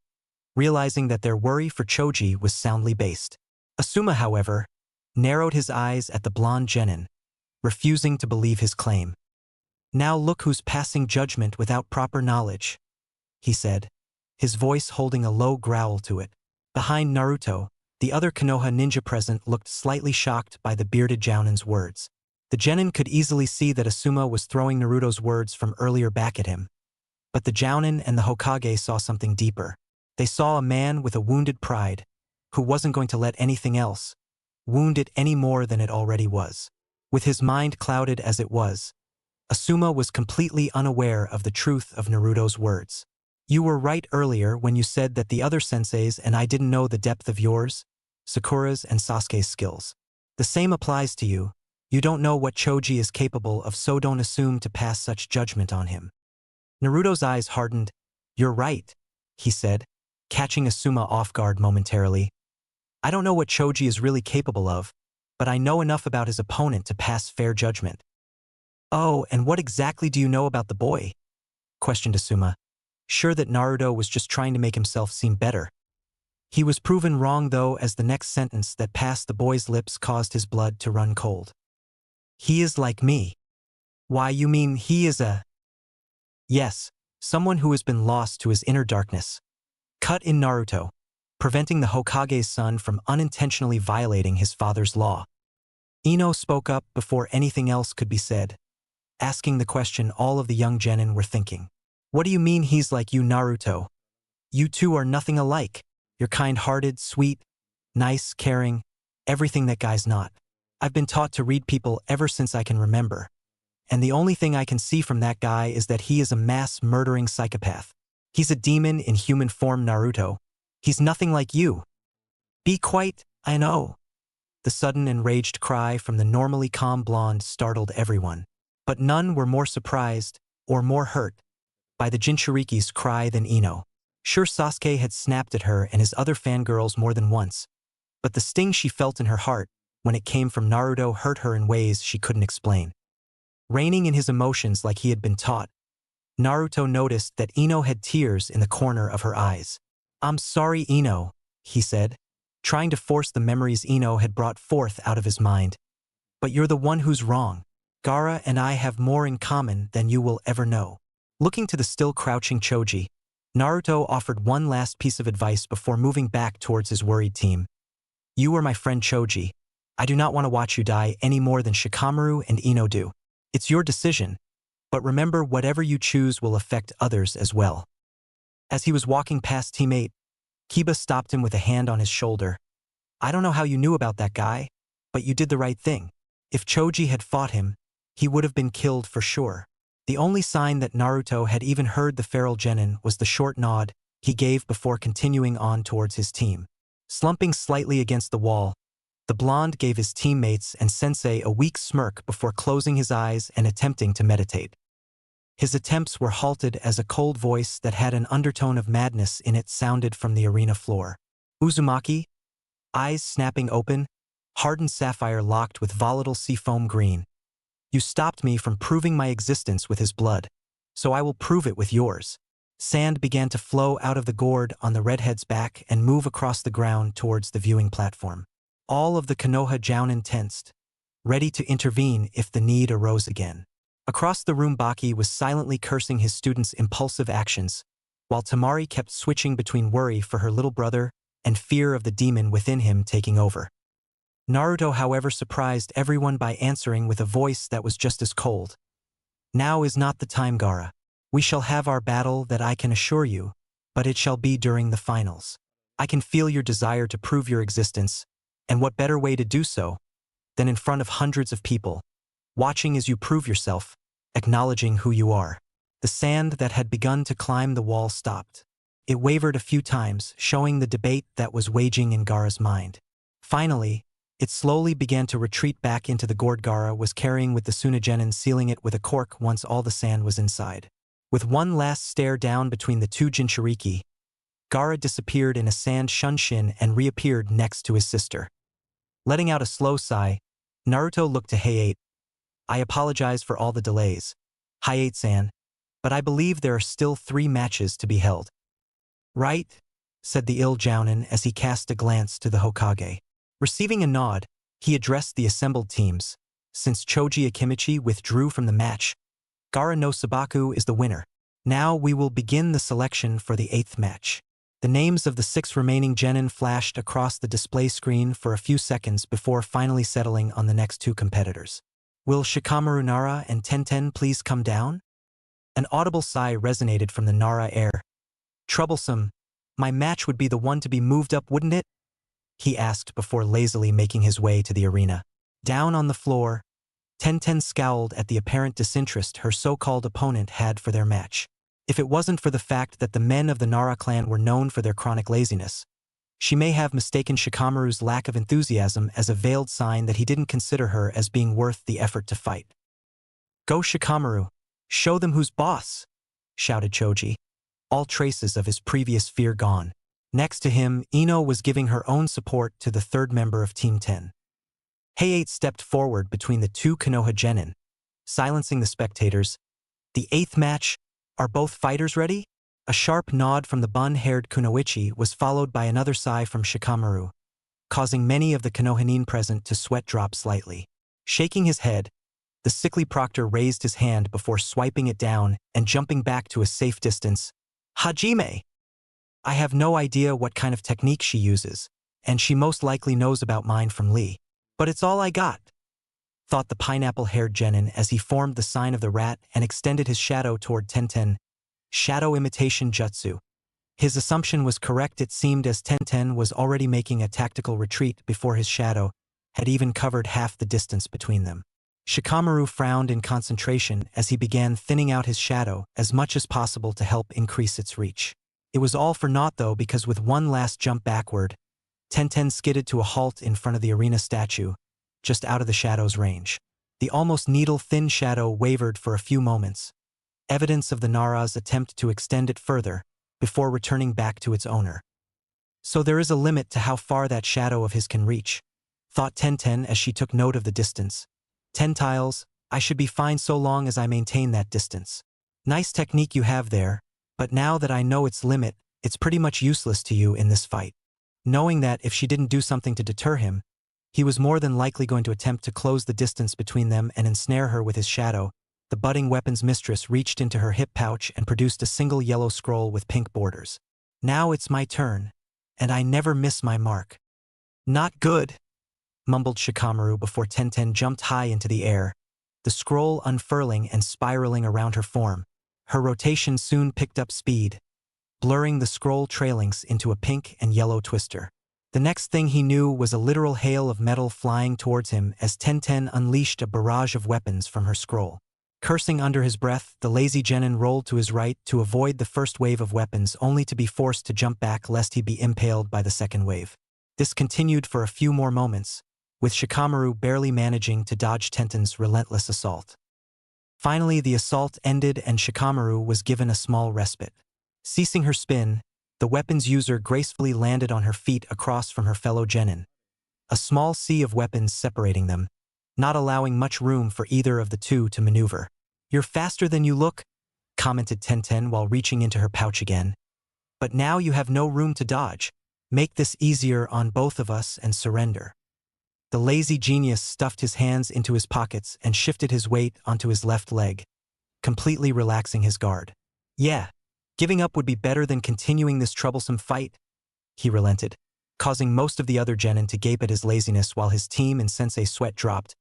realizing that their worry for Choji was soundly based. Asuma, however, narrowed his eyes at the blonde genin, refusing to believe his claim. "Now look who's passing judgment without proper knowledge," he said, his voice holding a low growl to it. Behind Naruto, the other Konoha ninja present looked slightly shocked by the bearded Jounin's words. The genin could easily see that Asuma was throwing Naruto's words from earlier back at him. But the Jounin and the Hokage saw something deeper. They saw a man with a wounded pride, who wasn't going to let anything else wound it any more than it already was. With his mind clouded as it was, Asuma was completely unaware of the truth of Naruto's words. "You were right earlier when you said that the other senseis and I didn't know the depth of yours, Sakura's and Sasuke's skills. The same applies to you. You don't know what Choji is capable of, so don't assume to pass such judgment on him." Naruto's eyes hardened. "You're right," he said, catching Asuma off guard momentarily. "I don't know what Choji is really capable of, but I know enough about his opponent to pass fair judgment." "Oh, and what exactly do you know about the boy?" questioned Asuma, sure that Naruto was just trying to make himself seem better. He was proven wrong, though, as the next sentence that passed the boy's lips caused his blood to run cold. "He is like me." "Why, you mean he is a—" "Yes, someone who has been lost to his inner darkness." Cut in Naruto, preventing the Hokage's son from unintentionally violating his father's law. Ino spoke up before anything else could be said, asking the question all of the young genin were thinking. "What do you mean he's like you, Naruto? You two are nothing alike. You're kind-hearted, sweet, nice, caring, everything that guy's not. I've been taught to read people ever since I can remember, and the only thing I can see from that guy is that he is a mass-murdering psychopath. He's a demon in human form, Naruto. He's nothing like you." "Be quiet, I know." The sudden enraged cry from the normally calm blonde startled everyone, but none were more surprised or more hurt by the Jinchuriki's cry than Ino. Sure, Sasuke had snapped at her and his other fangirls more than once, but the sting she felt in her heart when it came from Naruto hurt her in ways she couldn't explain. Reining in his emotions like he had been taught, Naruto noticed that Ino had tears in the corner of her eyes. "I'm sorry, Ino," he said, trying to force the memories Ino had brought forth out of his mind. "But you're the one who's wrong. Gaara and I have more in common than you will ever know." Looking to the still crouching Choji, Naruto offered one last piece of advice before moving back towards his worried team. "You are my friend Choji. I do not want to watch you die any more than Shikamaru and Ino do. It's your decision, but remember, whatever you choose will affect others as well." As he was walking past Team 8, Kiba stopped him with a hand on his shoulder. "I don't know how you knew about that guy, but you did the right thing. If Choji had fought him, he would have been killed for sure." The only sign that Naruto had even heard the feral genin was the short nod he gave before continuing on towards his team. Slumping slightly against the wall, the blonde gave his teammates and sensei a weak smirk before closing his eyes and attempting to meditate. His attempts were halted as a cold voice that had an undertone of madness in it sounded from the arena floor. "Uzumaki?" Eyes snapping open, hardened sapphire locked with volatile seafoam green. You stopped me from proving my existence with his blood, so I will prove it with yours. Sand began to flow out of the gourd on the redhead's back and move across the ground towards the viewing platform. All of the Konoha Jounin tensed, ready to intervene if the need arose again. Across the room, Baki was silently cursing his students' impulsive actions, while Tamari kept switching between worry for her little brother and fear of the demon within him taking over. Naruto, however, surprised everyone by answering with a voice that was just as cold. Now is not the time, Gaara. We shall have our battle, that I can assure you, but it shall be during the finals. I can feel your desire to prove your existence, and what better way to do so than in front of hundreds of people, watching as you prove yourself, acknowledging who you are. The sand that had begun to climb the wall stopped. It wavered a few times, showing the debate that was waging in Gaara's mind. Finally, it slowly began to retreat back into the gourd Gaara was carrying, with the Tsunagenin sealing it with a cork once all the sand was inside. With one last stare down between the two Jinchuriki, Gaara disappeared in a sand shunshin and reappeared next to his sister. Letting out a slow sigh, Naruto looked to Hayate. I apologize for all the delays, Hayate-san, but I believe there are still 3 matches to be held. Right? Said the ill Jounin as he cast a glance to the Hokage. Receiving a nod, he addressed the assembled teams. Since Choji Akimichi withdrew from the match, Gaara no Sabaku is the winner. Now we will begin the selection for the 8th match. The names of the 6 remaining genin flashed across the display screen for a few seconds before finally settling on the next 2 competitors. Will Shikamaru Nara and Tenten please come down? An audible sigh resonated from the Nara air. Troublesome. My match would be the one to be moved up, wouldn't it? He asked before lazily making his way to the arena. Down on the floor, Tenten scowled at the apparent disinterest her so-called opponent had for their match. If it wasn't for the fact that the men of the Nara clan were known for their chronic laziness, she may have mistaken Shikamaru's lack of enthusiasm as a veiled sign that he didn't consider her as being worth the effort to fight. Go Shikamaru, show them who's boss, shouted Choji, all traces of his previous fear gone. Next to him, Ino was giving her own support to the 3rd member of Team 10. Hayate stepped forward between the 2 Konoha genin, silencing the spectators. The 8th match, are both fighters ready? A sharp nod from the bun-haired Kunoichi was followed by another sigh from Shikamaru, causing many of the Konohanin present to sweat drop slightly. Shaking his head, the sickly proctor raised his hand before swiping it down and jumping back to a safe distance. Hajime! I have no idea what kind of technique she uses, and she most likely knows about mine from Lee. But it's all I got, thought the pineapple-haired genin as he formed the sign of the rat and extended his shadow toward Tenten. Shadow imitation jutsu. His assumption was correct. It seemed as Tenten was already making a tactical retreat before his shadow had even covered half the distance between them. Shikamaru frowned in concentration as he began thinning out his shadow as much as possible to help increase its reach. It was all for naught though, because with one last jump backward, Tenten skidded to a halt in front of the arena statue, just out of the shadow's range. The almost needle-thin shadow wavered for a few moments, evidence of the Nara's attempt to extend it further, before returning back to its owner. So there is a limit to how far that shadow of his can reach, thought Tenten as she took note of the distance. 10 tiles, I should be fine so long as I maintain that distance. Nice technique you have there, but now that I know its limit, it's pretty much useless to you in this fight. Knowing that if she didn't do something to deter him, he was more than likely going to attempt to close the distance between them and ensnare her with his shadow, the budding weapons mistress reached into her hip pouch and produced a single yellow scroll with pink borders. Now it's my turn, and I never miss my mark. Not good, mumbled Shikamaru before Tenten jumped high into the air, the scroll unfurling and spiraling around her form. Her rotation soon picked up speed, blurring the scroll trailings into a pink and yellow twister. The next thing he knew was a literal hail of metal flying towards him as Tenten unleashed a barrage of weapons from her scroll. Cursing under his breath, the lazy genin rolled to his right to avoid the first wave of weapons, only to be forced to jump back lest he be impaled by the second wave. This continued for a few more moments, with Shikamaru barely managing to dodge Tenten's relentless assault. Finally, the assault ended and Shikamaru was given a small respite. Ceasing her spin, the weapons user gracefully landed on her feet across from her fellow genin. a small sea of weapons separating them, not allowing much room for either of the two to maneuver. "You're faster than you look," commented Tenten while reaching into her pouch again. "But now you have no room to dodge. Make this easier on both of us and surrender." The lazy genius stuffed his hands into his pockets and shifted his weight onto his left leg, completely relaxing his guard. "Yeah, giving up would be better than continuing this troublesome fight," he relented, causing most of the other genin to gape at his laziness while his team and Sensei sweat dropped.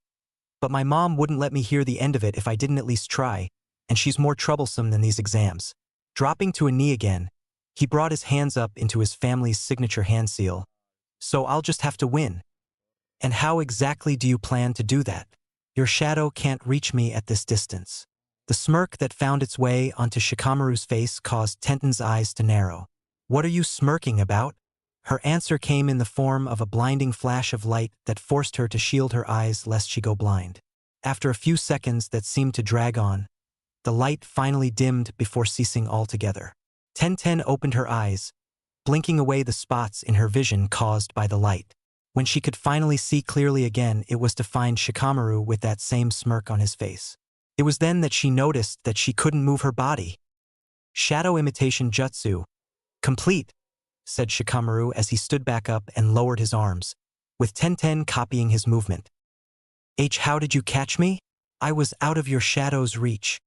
"But my mom wouldn't let me hear the end of it if I didn't at least try, and she's more troublesome than these exams." Dropping to a knee again, he brought his hands up into his family's signature hand seal. "So I'll just have to win." "And how exactly do you plan to do that? Your shadow can't reach me at this distance." The smirk that found its way onto Shikamaru's face caused Tenten's eyes to narrow. "What are you smirking about?" Her answer came in the form of a blinding flash of light that forced her to shield her eyes lest she go blind. After a few seconds that seemed to drag on, the light finally dimmed before ceasing altogether. Tenten opened her eyes, blinking away the spots in her vision caused by the light. When she could finally see clearly again, it was to find Shikamaru with that same smirk on his face. It was then that she noticed that she couldn't move her body. "Shadow imitation jutsu. Complete," said Shikamaru as he stood back up and lowered his arms, with Tenten copying his movement. How did you catch me? I was out of your shadow's reach."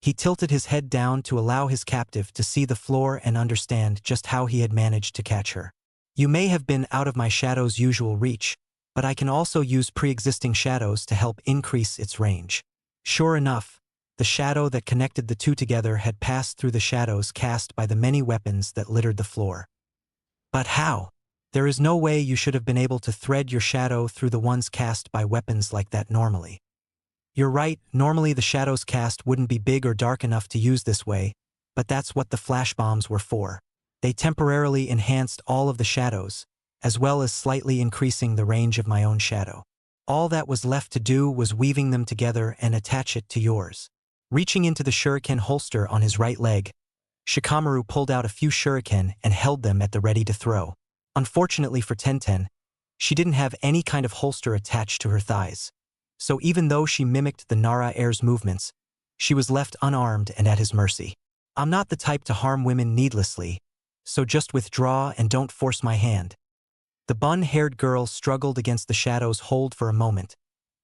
He tilted his head down to allow his captive to see the floor and understand just how he had managed to catch her. "You may have been out of my shadow's usual reach, but I can also use pre-existing shadows to help increase its range." Sure enough, the shadow that connected the two together had passed through the shadows cast by the many weapons that littered the floor. "But how? There is no way you should have been able to thread your shadow through the ones cast by weapons like that normally." "You're right, normally the shadows cast wouldn't be big or dark enough to use this way, but that's what the flash bombs were for. They temporarily enhanced all of the shadows, as well as slightly increasing the range of my own shadow. All that was left to do was weaving them together and attach it to yours." Reaching into the shuriken holster on his right leg, Shikamaru pulled out a few shuriken and held them at the ready to throw. Unfortunately for Tenten, she didn't have any kind of holster attached to her thighs. So even though she mimicked the Nara heir's movements, she was left unarmed and at his mercy. "I'm not the type to harm women needlessly, so just withdraw and don't force my hand." The bun-haired girl struggled against the shadow's hold for a moment,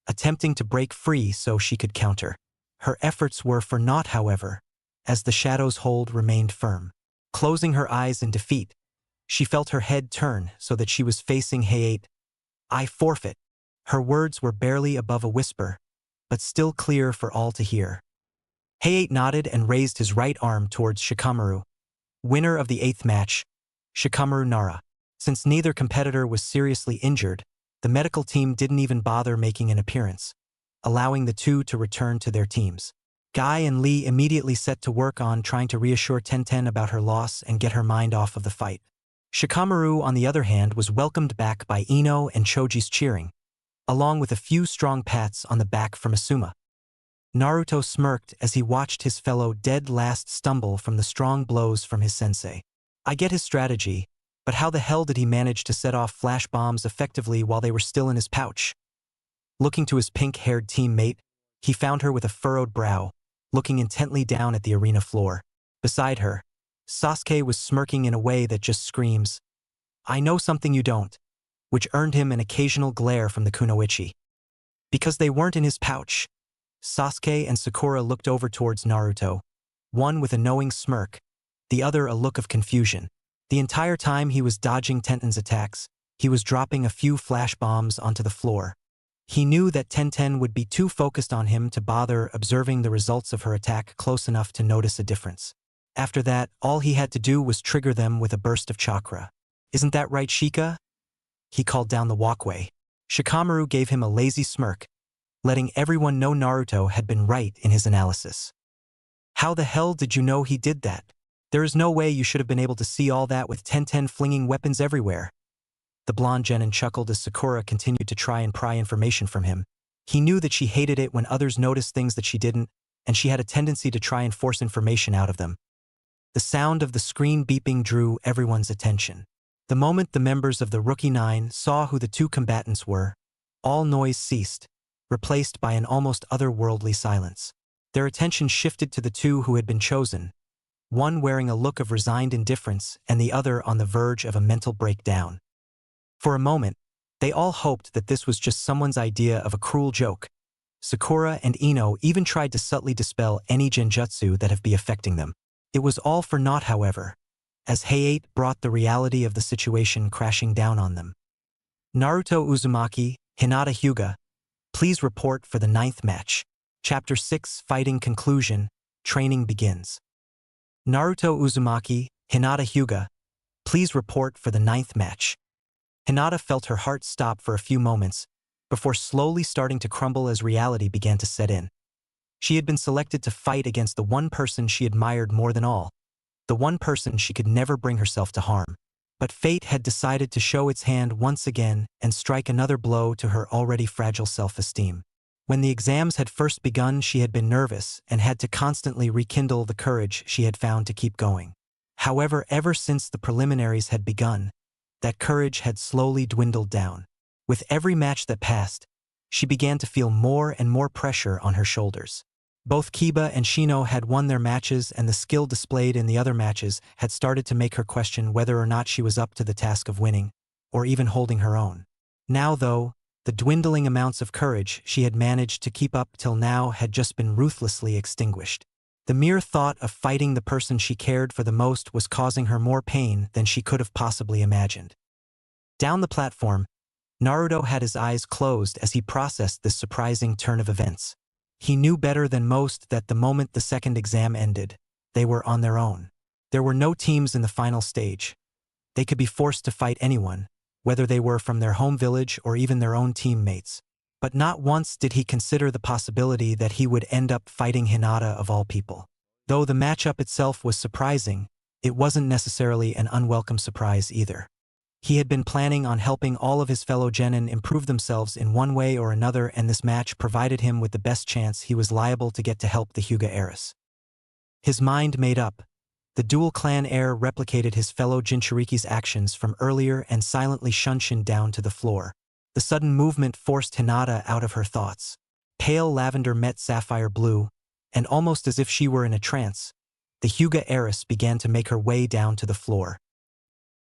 attempting to break free so she could counter. Her efforts were for naught, however, as the shadow's hold remained firm. Closing her eyes in defeat, she felt her head turn so that she was facing Hayate. "I forfeit." Her words were barely above a whisper, but still clear for all to hear. Hayate nodded and raised his right arm towards Shikamaru. Winner of the 8th match, Shikamaru Nara. Since neither competitor was seriously injured, the medical team didn't even bother making an appearance, allowing the two to return to their teams. Guy and Lee immediately set to work on trying to reassure Tenten about her loss and get her mind off of the fight. Shikamaru, on the other hand, was welcomed back by Ino and Choji's cheering, along with a few strong pats on the back from Asuma. Naruto smirked as he watched his fellow dead last stumble from the strong blows from his sensei. "I get his strategy, but how the hell did he manage to set off flash bombs effectively while they were still in his pouch?" Looking to his pink-haired teammate, he found her with a furrowed brow, looking intently down at the arena floor. Beside her, Sasuke was smirking in a way that just screams, "I know something you don't," which earned him an occasional glare from the kunoichi. Because they weren't in his pouch, Sasuke and Sakura looked over towards Naruto, one with a knowing smirk, the other a look of confusion. The entire time he was dodging Tenten's attacks, he was dropping a few flash bombs onto the floor. He knew that Tenten would be too focused on him to bother observing the results of her attack close enough to notice a difference. After that, all he had to do was trigger them with a burst of chakra. "Isn't that right, Shika?" he called down the walkway. Shikamaru gave him a lazy smirk, letting everyone know Naruto had been right in his analysis. "How the hell did you know he did that? There is no way you should have been able to see all that with Tenten flinging weapons everywhere." The blonde genin chuckled as Sakura continued to try and pry information from him. He knew that she hated it when others noticed things that she didn't, and she had a tendency to try and force information out of them. The sound of the screen beeping drew everyone's attention. The moment the members of the Rookie Nine saw who the two combatants were, all noise ceased, replaced by an almost otherworldly silence. Their attention shifted to the two who had been chosen, one wearing a look of resigned indifference and the other on the verge of a mental breakdown. For a moment, they all hoped that this was just someone's idea of a cruel joke. Sakura and Ino even tried to subtly dispel any genjutsu that have been affecting them. It was all for naught, however, as Hayate brought the reality of the situation crashing down on them. Naruto Uzumaki, Hinata Hyuga, please report for the 9th match. Chapter 6 Fighting Conclusion, Training Begins. Naruto Uzumaki, Hinata Hyuga, please report for the 9th match. Hinata felt her heart stop for a few moments, before slowly starting to crumble as reality began to set in. She had been selected to fight against the one person she admired more than all, the one person she could never bring herself to harm. But fate had decided to show its hand once again and strike another blow to her already fragile self-esteem. When the exams had first begun, she had been nervous and had to constantly rekindle the courage she had found to keep going. However, ever since the preliminaries had begun, that courage had slowly dwindled down. With every match that passed, she began to feel more and more pressure on her shoulders. Both Kiba and Shino had won their matches, and the skill displayed in the other matches had started to make her question whether or not she was up to the task of winning, or even holding her own. Now, though, the dwindling amounts of courage she had managed to keep up till now had just been ruthlessly extinguished. The mere thought of fighting the person she cared for the most was causing her more pain than she could have possibly imagined. Down the platform, Naruto had his eyes closed as he processed this surprising turn of events. He knew better than most that the moment the second exam ended, they were on their own. There were no teams in the final stage. They could be forced to fight anyone, whether they were from their home village or even their own teammates. But not once did he consider the possibility that he would end up fighting Hinata of all people. Though the matchup itself was surprising, it wasn't necessarily an unwelcome surprise either. He had been planning on helping all of his fellow genin improve themselves in one way or another, and this match provided him with the best chance he was liable to get to help the Hyuga heiress. His mind made up, the dual clan heir replicated his fellow Jinchuriki's actions from earlier and silently shunshin down to the floor. The sudden movement forced Hinata out of her thoughts. Pale lavender met sapphire blue, and almost as if she were in a trance, the Hyuga heiress began to make her way down to the floor.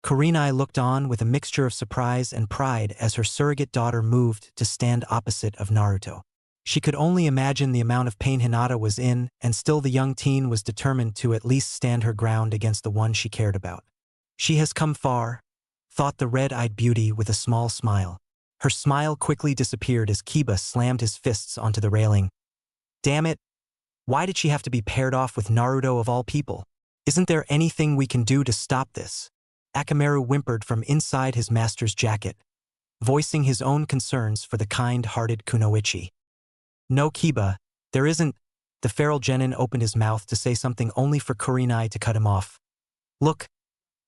Kurenai looked on with a mixture of surprise and pride as her surrogate daughter moved to stand opposite of Naruto. She could only imagine the amount of pain Hinata was in, and still the young teen was determined to at least stand her ground against the one she cared about. She has come far, thought the red-eyed beauty with a small smile. Her smile quickly disappeared as Kiba slammed his fists onto the railing. Damn it! Why did she have to be paired off with Naruto of all people? Isn't there anything we can do to stop this? Akamaru whimpered from inside his master's jacket, voicing his own concerns for the kind-hearted Kunoichi. No, Kiba, there isn't. The feral genin opened his mouth to say something only for Kurenai to cut him off. Look,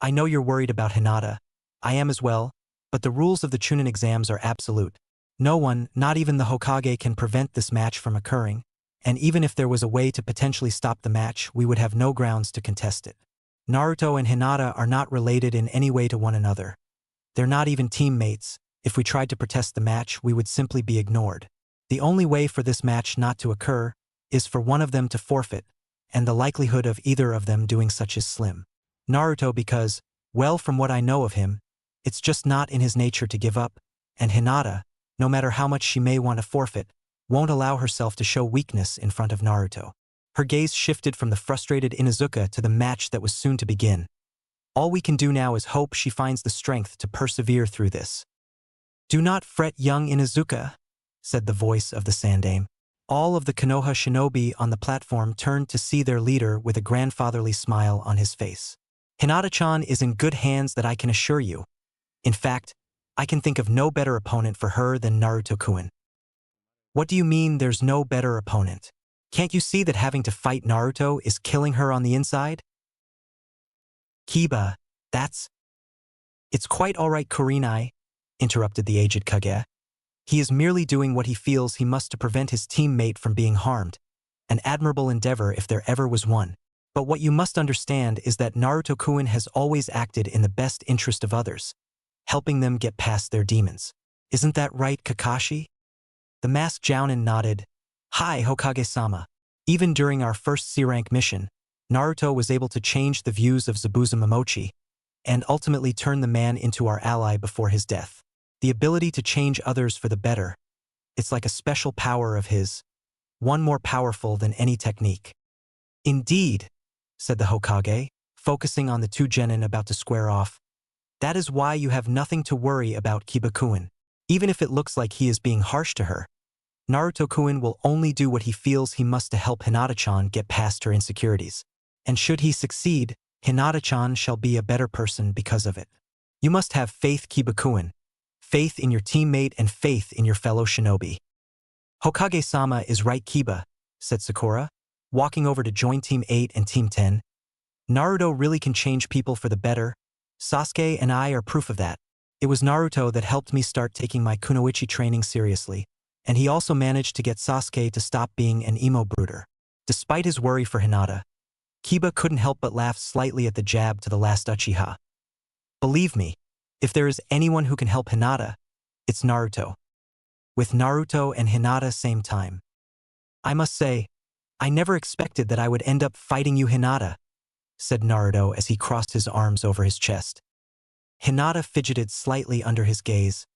I know you're worried about Hinata. I am as well, but the rules of the Chunin exams are absolute. No one, not even the Hokage, can prevent this match from occurring, and even if there was a way to potentially stop the match, we would have no grounds to contest it. Naruto and Hinata are not related in any way to one another. They're not even teammates. If we tried to protest the match, we would simply be ignored. The only way for this match not to occur is for one of them to forfeit, and the likelihood of either of them doing such is slim. Naruto because, well, from what I know of him, it's just not in his nature to give up, and Hinata, no matter how much she may want to forfeit, won't allow herself to show weakness in front of Naruto. Her gaze shifted from the frustrated Inuzuka to the match that was soon to begin. All we can do now is hope she finds the strength to persevere through this. Do not fret, young Inuzuka, said the voice of the Sandaime. All of the Konoha shinobi on the platform turned to see their leader with a grandfatherly smile on his face. Hinata-chan is in good hands, that I can assure you. In fact, I can think of no better opponent for her than Naruto-kun. What do you mean there's no better opponent? Can't you see that having to fight Naruto is killing her on the inside? Kiba, It's quite all right, Kurenai, interrupted the aged Kage. He is merely doing what he feels he must to prevent his teammate from being harmed. An admirable endeavor if there ever was one. But what you must understand is that Naruto-kun has always acted in the best interest of others, helping them get past their demons. Isn't that right, Kakashi? The masked Jounin nodded. Hi, Hokage-sama. Even during our first C-rank mission, Naruto was able to change the views of Zabuza Momochi and ultimately turn the man into our ally before his death. The ability to change others for the better, it's like a special power of his, one more powerful than any technique. Indeed, said the Hokage, focusing on the two genin about to square off. That is why you have nothing to worry about Kiba-kun. Even if it looks like he is being harsh to her, Naruto-kun will only do what he feels he must to help Hinata-chan get past her insecurities. And should he succeed, Hinata-chan shall be a better person because of it. You must have faith, Kiba-kun, faith in your teammate and faith in your fellow shinobi. Hokage-sama is right, Kiba, said Sakura, walking over to join Team 8 and Team 10. Naruto really can change people for the better. Sasuke and I are proof of that. It was Naruto that helped me start taking my kunoichi training seriously, and he also managed to get Sasuke to stop being an emo brooder. Despite his worry for Hinata, Kiba couldn't help but laugh slightly at the jab to the last Uchiha. Believe me, if there is anyone who can help Hinata, it's Naruto. With Naruto and Hinata same time. I must say, I never expected that I would end up fighting you, Hinata, said Naruto as he crossed his arms over his chest. Hinata fidgeted slightly under his gaze.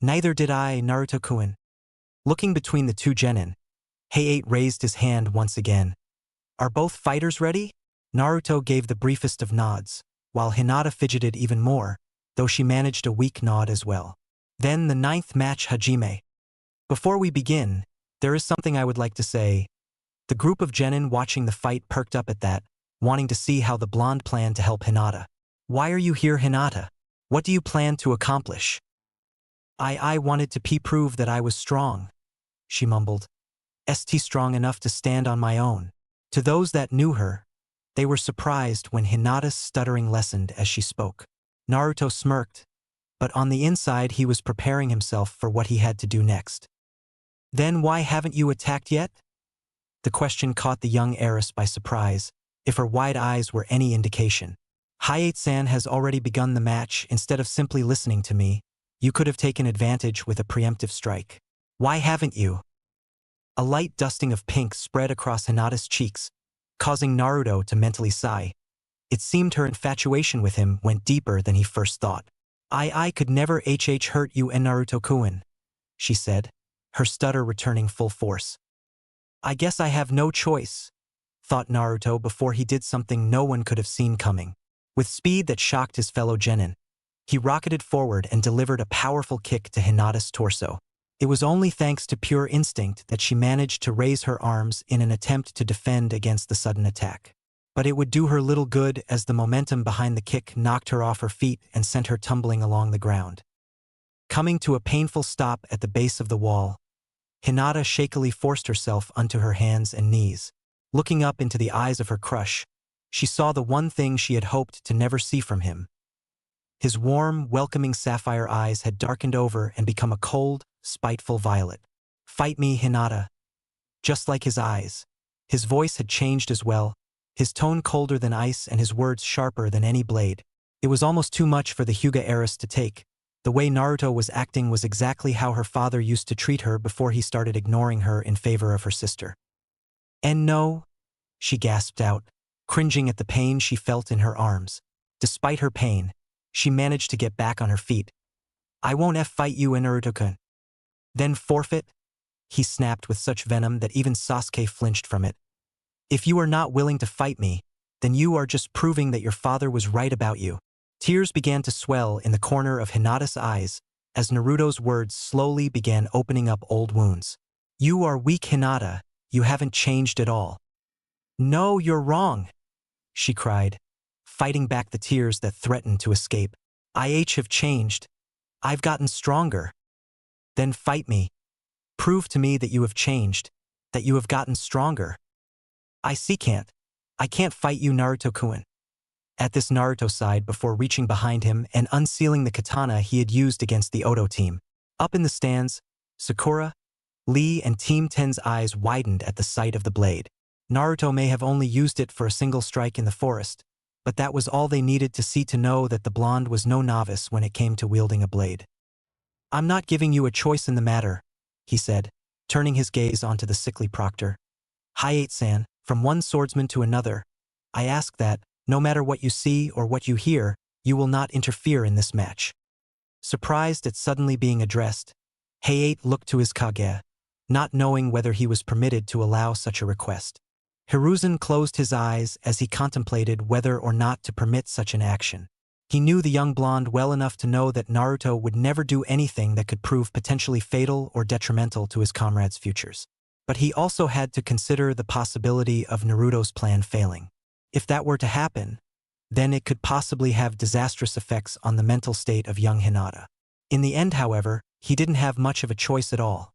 Neither did I, Naruto-kun. Looking between the two genin, Heiei raised his hand once again. Are both fighters ready? Naruto gave the briefest of nods, while Hinata fidgeted even more, though she managed a weak nod as well. Then the 9th match, Hajime. Before we begin, there is something I would like to say. The group of genin watching the fight perked up at that, wanting to see how the blonde planned to help Hinata. Why are you here, Hinata? What do you plan to accomplish? I wanted to prove that I was strong, she mumbled. Strong enough to stand on my own. To those that knew her, they were surprised when Hinata's stuttering lessened as she spoke. Naruto smirked, but on the inside he was preparing himself for what he had to do next. Then why haven't you attacked yet? The question caught the young heiress by surprise, if her wide eyes were any indication. Hayate-san has already begun the match. Instead of simply listening to me, you could have taken advantage with a preemptive strike. Why haven't you? A light dusting of pink spread across Hinata's cheeks, causing Naruto to mentally sigh. It seemed her infatuation with him went deeper than he first thought. I could never hurt you, and Naruto-kun, she said, her stutter returning full force. I guess I have no choice, thought Naruto before he did something no one could have seen coming. With speed that shocked his fellow genin, he rocketed forward and delivered a powerful kick to Hinata's torso. It was only thanks to pure instinct that she managed to raise her arms in an attempt to defend against the sudden attack. But it would do her little good as the momentum behind the kick knocked her off her feet and sent her tumbling along the ground. Coming to a painful stop at the base of the wall, Hinata shakily forced herself onto her hands and knees. Looking up into the eyes of her crush, she saw the one thing she had hoped to never see from him. His warm, welcoming sapphire eyes had darkened over and become a cold, spiteful violet. Fight me, Hinata. Just like his eyes. His voice had changed as well, his tone colder than ice and his words sharper than any blade. It was almost too much for the Hyuga heiress to take. The way Naruto was acting was exactly how her father used to treat her before he started ignoring her in favor of her sister. And no, she gasped out, cringing at the pain she felt in her arms. Despite her pain, she managed to get back on her feet. I won't fight you, Naruto-kun. Then forfeit? He snapped with such venom that even Sasuke flinched from it. If you are not willing to fight me, then you are just proving that your father was right about you. Tears began to swell in the corner of Hinata's eyes as Naruto's words slowly began opening up old wounds. You are weak, Hinata. You haven't changed at all. No, you're wrong, she cried, fighting back the tears that threatened to escape. I have changed. I've gotten stronger. Then fight me. Prove to me that you have changed, that you have gotten stronger. I can't fight you, Naruto-kun. At this, Naruto sighed before reaching behind him and unsealing the katana he had used against the Oto team. Up in the stands, Sakura, Lee and Team 10's eyes widened at the sight of the blade. Naruto may have only used it for a single strike in the forest, but that was all they needed to see to know that the blonde was no novice when it came to wielding a blade. "I'm not giving you a choice in the matter," he said, turning his gaze onto the sickly proctor. "Hayate-san, from one swordsman to another, I ask that, no matter what you see or what you hear, you will not interfere in this match." Surprised at suddenly being addressed, Hayate looked to his Kage, not knowing whether he was permitted to allow such a request. Hiruzen closed his eyes as he contemplated whether or not to permit such an action. He knew the young blonde well enough to know that Naruto would never do anything that could prove potentially fatal or detrimental to his comrades' futures. But he also had to consider the possibility of Naruto's plan failing. If that were to happen, then it could possibly have disastrous effects on the mental state of young Hinata. In the end, however, he didn't have much of a choice at all.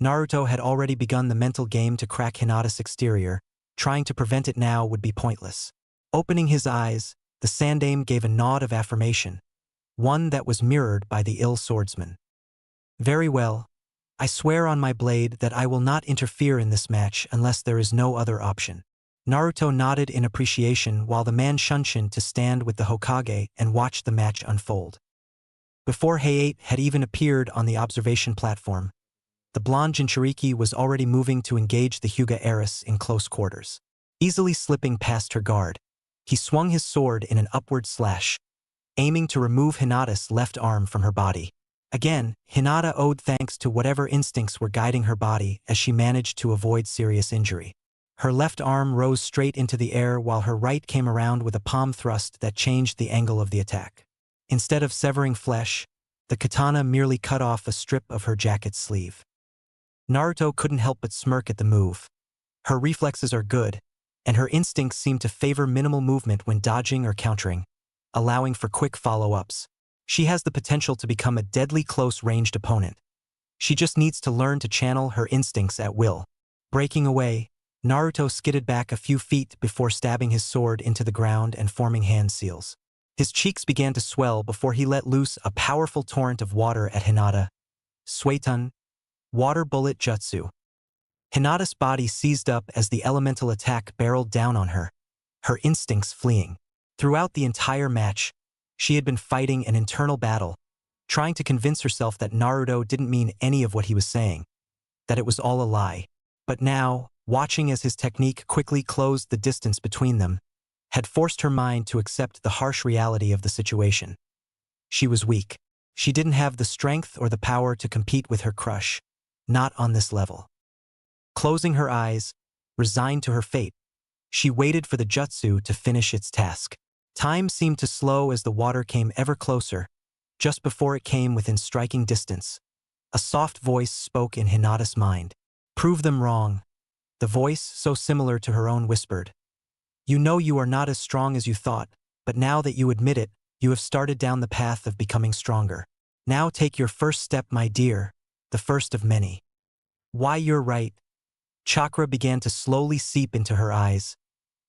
Naruto had already begun the mental game to crack Hinata's exterior. Trying to prevent it now would be pointless. Opening his eyes, the Sandaime gave a nod of affirmation, one that was mirrored by the ill swordsman. "Very well. I swear on my blade that I will not interfere in this match unless there is no other option." Naruto nodded in appreciation while the man shunshin to stand with the Hokage and watch the match unfold. Before Hayate had even appeared on the observation platform, the blonde Jinchuriki was already moving to engage the Hyuga heiress in close quarters. Easily slipping past her guard, he swung his sword in an upward slash, aiming to remove Hinata's left arm from her body. Again, Hinata owed thanks to whatever instincts were guiding her body as she managed to avoid serious injury. Her left arm rose straight into the air while her right came around with a palm thrust that changed the angle of the attack. Instead of severing flesh, the katana merely cut off a strip of her jacket sleeve. Naruto couldn't help but smirk at the move. Her reflexes are good, and her instincts seem to favor minimal movement when dodging or countering, allowing for quick follow-ups. She has the potential to become a deadly close-ranged opponent. She just needs to learn to channel her instincts at will. Breaking away, Naruto skidded back a few feet before stabbing his sword into the ground and forming hand seals. His cheeks began to swell before he let loose a powerful torrent of water at Hinata. Suetun, Water Bullet Jutsu. Hinata's body seized up as the elemental attack barreled down on her, her instincts fleeing. Throughout the entire match, she had been fighting an internal battle, trying to convince herself that Naruto didn't mean any of what he was saying, that it was all a lie. But now, watching as his technique quickly closed the distance between them, had forced her mind to accept the harsh reality of the situation. She was weak. She didn't have the strength or the power to compete with her crush, not on this level. Closing her eyes, resigned to her fate, she waited for the jutsu to finish its task. Time seemed to slow as the water came ever closer. Just before it came within striking distance, a soft voice spoke in Hinata's mind. "Prove them wrong." The voice, so similar to her own, whispered, "You know you are not as strong as you thought, but now that you admit it, you have started down the path of becoming stronger. Now take your first step, my dear, the first of many." "Why, you're right." Chakra began to slowly seep into her eyes.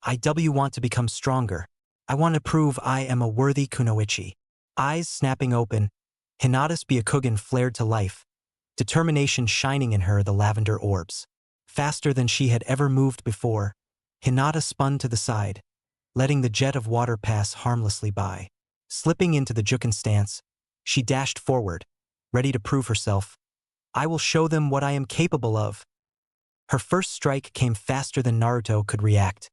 "I want to become stronger. I want to prove I am a worthy kunoichi." Eyes snapping open, Hinata's Byakugan flared to life, determination shining in her the lavender orbs. Faster than she had ever moved before, Hinata spun to the side, letting the jet of water pass harmlessly by. Slipping into the Juken stance, she dashed forward, ready to prove herself. "I will show them what I am capable of." Her first strike came faster than Naruto could react,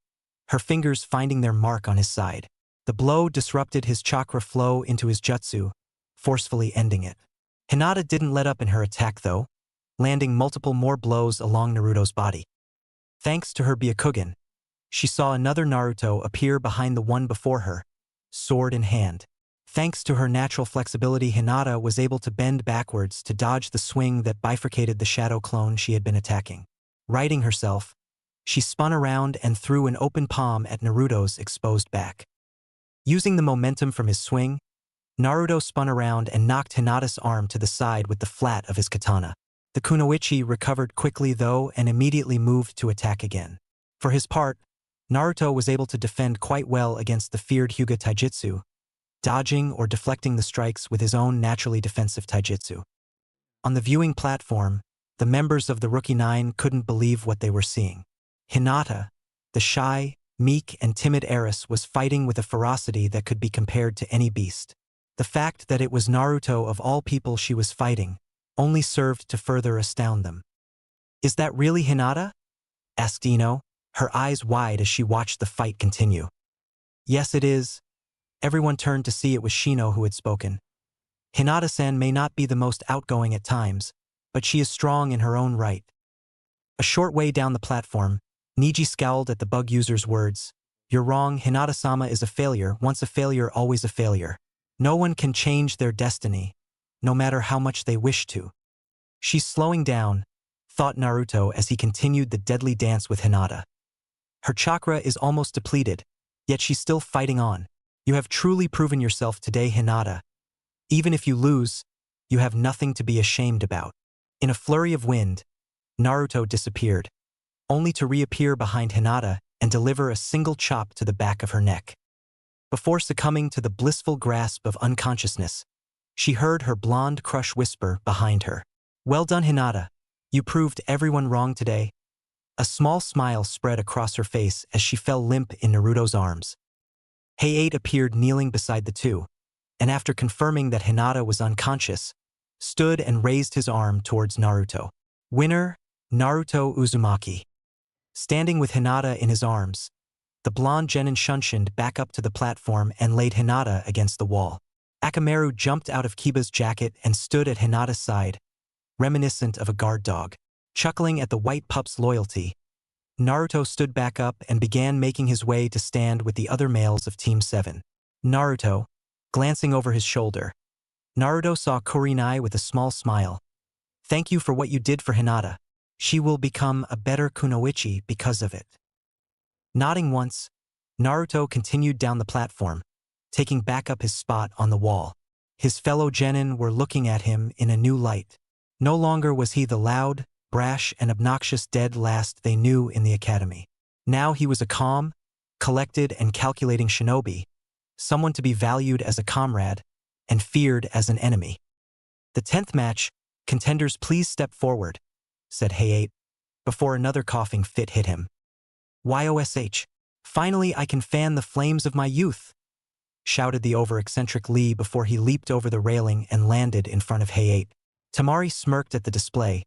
her fingers finding their mark on his side. The blow disrupted his chakra flow into his jutsu, forcefully ending it. Hinata didn't let up in her attack though, landing multiple more blows along Naruto's body. Thanks to her Byakugan, she saw another Naruto appear behind the one before her, sword in hand. Thanks to her natural flexibility, Hinata was able to bend backwards to dodge the swing that bifurcated the shadow clone she had been attacking. Righting herself, she spun around and threw an open palm at Naruto's exposed back. Using the momentum from his swing, Naruto spun around and knocked Hinata's arm to the side with the flat of his katana. The kunoichi recovered quickly though and immediately moved to attack again. For his part, Naruto was able to defend quite well against the feared Hyuga taijutsu, dodging or deflecting the strikes with his own naturally defensive taijutsu. On the viewing platform, the members of the Rookie Nine couldn't believe what they were seeing. Hinata, the shy, meek and timid heiress, was fighting with a ferocity that could be compared to any beast. The fact that it was Naruto of all people she was fighting only served to further astound them. "Is that really Hinata?" asked Ino, her eyes wide as she watched the fight continue. "Yes, it is." Everyone turned to see it was Shino who had spoken. "Hinata-san may not be the most outgoing at times, but she is strong in her own right." A short way down the platform, Niji scowled at the bug user's words. "You're wrong, Hinata-sama is a failure, once a failure, always a failure. No one can change their destiny, no matter how much they wish to." "She's slowing down," thought Naruto as he continued the deadly dance with Hinata. "Her chakra is almost depleted, yet she's still fighting on. You have truly proven yourself today, Hinata. Even if you lose, you have nothing to be ashamed about." In a flurry of wind, Naruto disappeared, only to reappear behind Hinata and deliver a single chop to the back of her neck. Before succumbing to the blissful grasp of unconsciousness, she heard her blonde crush whisper behind her. "Well done, Hinata. You proved everyone wrong today." A small smile spread across her face as she fell limp in Naruto's arms. Heiei appeared kneeling beside the two, and after confirming that Hinata was unconscious, stood and raised his arm towards Naruto. "Winner, Naruto Uzumaki." Standing with Hinata in his arms, the blonde genin shunshined back up to the platform and laid Hinata against the wall. Akamaru jumped out of Kiba's jacket and stood at Hinata's side, reminiscent of a guard dog. Chuckling at the white pup's loyalty, Naruto stood back up and began making his way to stand with the other males of Team 7. Naruto, glancing over his shoulder. Naruto saw Kurenai with a small smile. "Thank you for what you did for Hinata. She will become a better kunoichi because of it." Nodding once, Naruto continued down the platform, taking back up his spot on the wall. His fellow genin were looking at him in a new light. No longer was he the loud, brash and obnoxious dead last they knew in the academy. Now he was a calm, collected and calculating shinobi, someone to be valued as a comrade and feared as an enemy. "The 10th match, contenders please step forward," said Heiei, before another coughing fit hit him. "YOSH, finally I can fan the flames of my youth," shouted the over-eccentric Lee before he leaped over the railing and landed in front of Heiei. Tamari smirked at the display,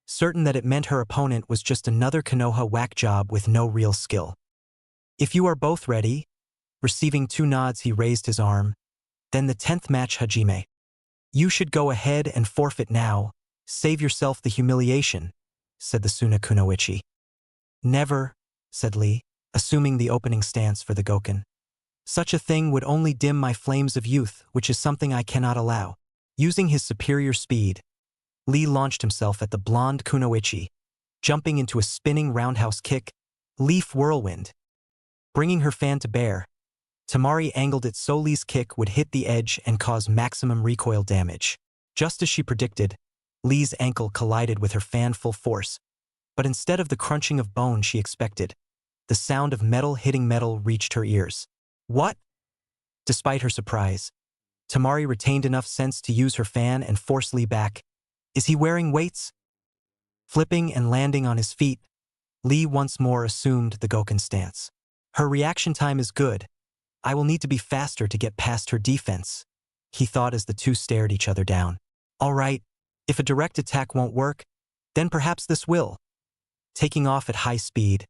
certain that it meant her opponent was just another Konoha whack job with no real skill. "If you are both ready," receiving 2 nods he raised his arm, "then the 10th match hajime. You should go ahead and forfeit now, save yourself the humiliation," said the Suna Kunoichi. "Never," said Lee, assuming the opening stance for the Goken. "Such a thing would only dim my flames of youth, which is something I cannot allow." Using his superior speed, Lee launched himself at the blonde Kunoichi, jumping into a spinning roundhouse kick, leaf whirlwind. Bringing her fan to bear, Tamari angled it so Lee's kick would hit the edge and cause maximum recoil damage. Just as she predicted, Lee's ankle collided with her fan full force, but instead of the crunching of bone she expected, the sound of metal hitting metal reached her ears. "What?" Despite her surprise, Tamari retained enough sense to use her fan and force Lee back. "Is he wearing weights?" Flipping and landing on his feet, Lee once more assumed the Goken stance. "Her reaction time is good. I will need to be faster to get past her defense," he thought as the two stared each other down. "All right, if a direct attack won't work, then perhaps this will." Taking off at high speed,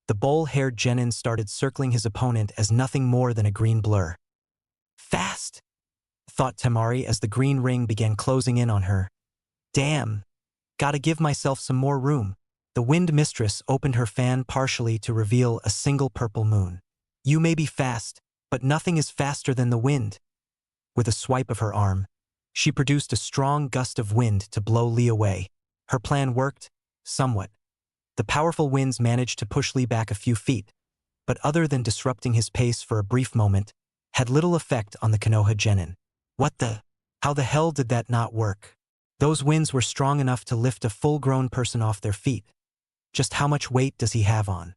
the bowl-haired genin started circling his opponent as nothing more than a green blur. "Fast," thought Tamari as the green ring began closing in on her. "Damn, gotta give myself some more room." The wind mistress opened her fan partially to reveal a single purple moon. "You may be fast, but nothing is faster than the wind." With a swipe of her arm, she produced a strong gust of wind to blow Lee away. Her plan worked, somewhat. The powerful winds managed to push Lee back a few feet, but other than disrupting his pace for a brief moment, had little effect on the Konoha genin. How the hell did that not work? Those winds were strong enough to lift a full-grown person off their feet. Just how much weight does he have on?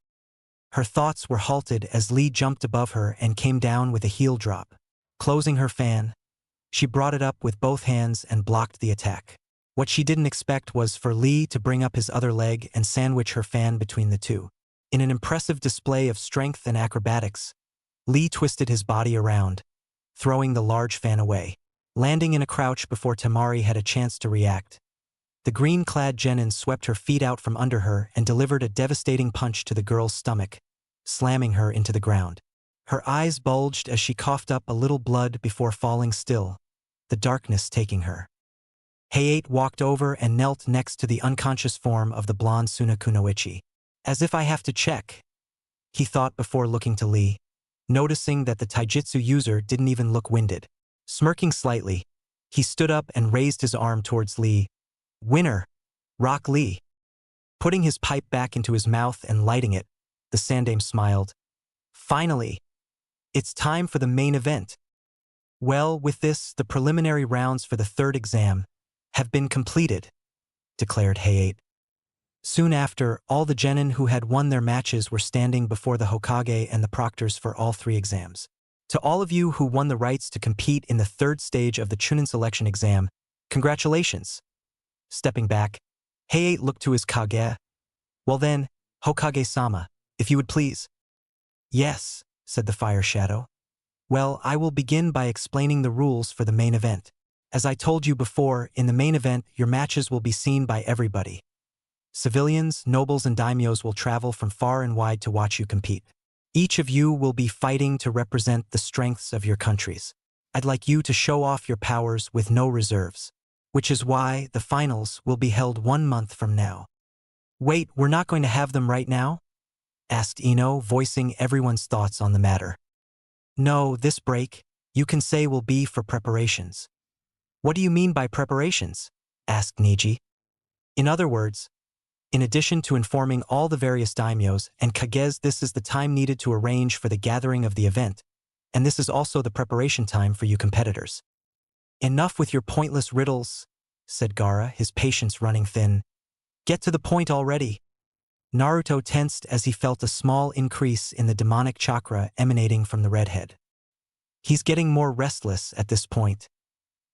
Her thoughts were halted as Lee jumped above her and came down with a heel drop. Closing her fan, she brought it up with both hands and blocked the attack. What she didn't expect was for Lee to bring up his other leg and sandwich her fan between the two. In an impressive display of strength and acrobatics, Lee twisted his body around, throwing the large fan away, landing in a crouch before Temari had a chance to react. The green-clad genin swept her feet out from under her and delivered a devastating punch to the girl's stomach, slamming her into the ground. Her eyes bulged as she coughed up a little blood before falling still, the darkness taking her. Hayate walked over and knelt next to the unconscious form of the blonde Sunakunoichi. As if I have to check, he thought before looking to Lee, noticing that the taijutsu user didn't even look winded. Smirking slightly, he stood up and raised his arm towards Lee. Winner! Rock Lee! Putting his pipe back into his mouth and lighting it, the Sandaime smiled. Finally! It's time for the main event. Well, with this, the preliminary rounds for the third exam have been completed, declared Hayate. Soon after, all the genin who had won their matches were standing before the Hokage and the proctors for all three exams. To all of you who won the rights to compete in the third stage of the Chunin selection exam, congratulations. Stepping back, Hayate looked to his Kage. Well then, Hokage-sama, if you would please. Yes, said the Fire Shadow. Well, I will begin by explaining the rules for the main event. As I told you before, in the main event, your matches will be seen by everybody. Civilians, nobles, and daimyos will travel from far and wide to watch you compete. Each of you will be fighting to represent the strengths of your countries. I'd like you to show off your powers with no reserves, which is why the finals will be held 1 month from now. Wait, we're not going to have them right now? Asked Ino, voicing everyone's thoughts on the matter. No, this break, you can say, will be for preparations. What do you mean by preparations? Asked Niji. In other words, in addition to informing all the various daimyos and kages, this is the time needed to arrange for the gathering of the event, and this is also the preparation time for you competitors. Enough with your pointless riddles, said Gaara, his patience running thin. Get to the point already. Naruto tensed as he felt a small increase in the demonic chakra emanating from the redhead. He's getting more restless at this point.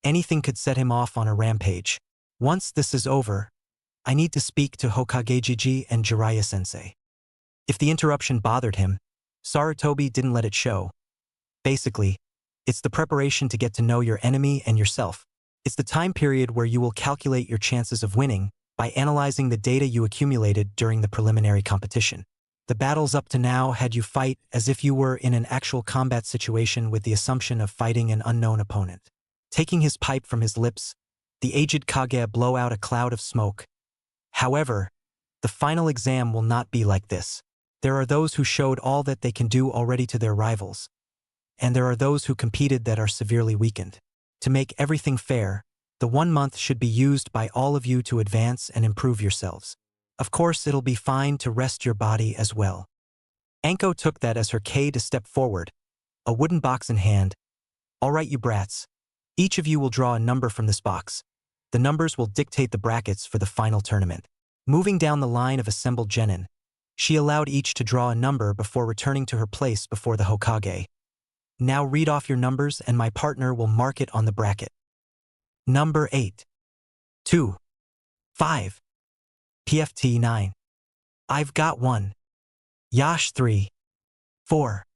Anything could set him off on a rampage. Once this is over, I need to speak to Hokage-jiji and Jiraiya-sensei. If the interruption bothered him, Sarutobi didn't let it show. Basically, it's the preparation to get to know your enemy and yourself. It's the time period where you will calculate your chances of winning by analyzing the data you accumulated during the preliminary competition. The battles up to now had you fight as if you were in an actual combat situation with the assumption of fighting an unknown opponent. Taking his pipe from his lips, the aged Kage blew out a cloud of smoke. However, the final exam will not be like this. There are those who showed all that they can do already to their rivals, and there are those who competed that are severely weakened. To make everything fair, the 1 month should be used by all of you to advance and improve yourselves. Of course, it'll be fine to rest your body as well. Anko took that as her kei to step forward, a wooden box in hand. All right, you brats. Each of you will draw a number from this box. The numbers will dictate the brackets for the final tournament. Moving down the line of assembled genin, she allowed each to draw a number before returning to her place before the Hokage. Now read off your numbers and my partner will mark it on the bracket. Number 8. 2. 5. PFT 9. I've got 1. Yash 3. 4.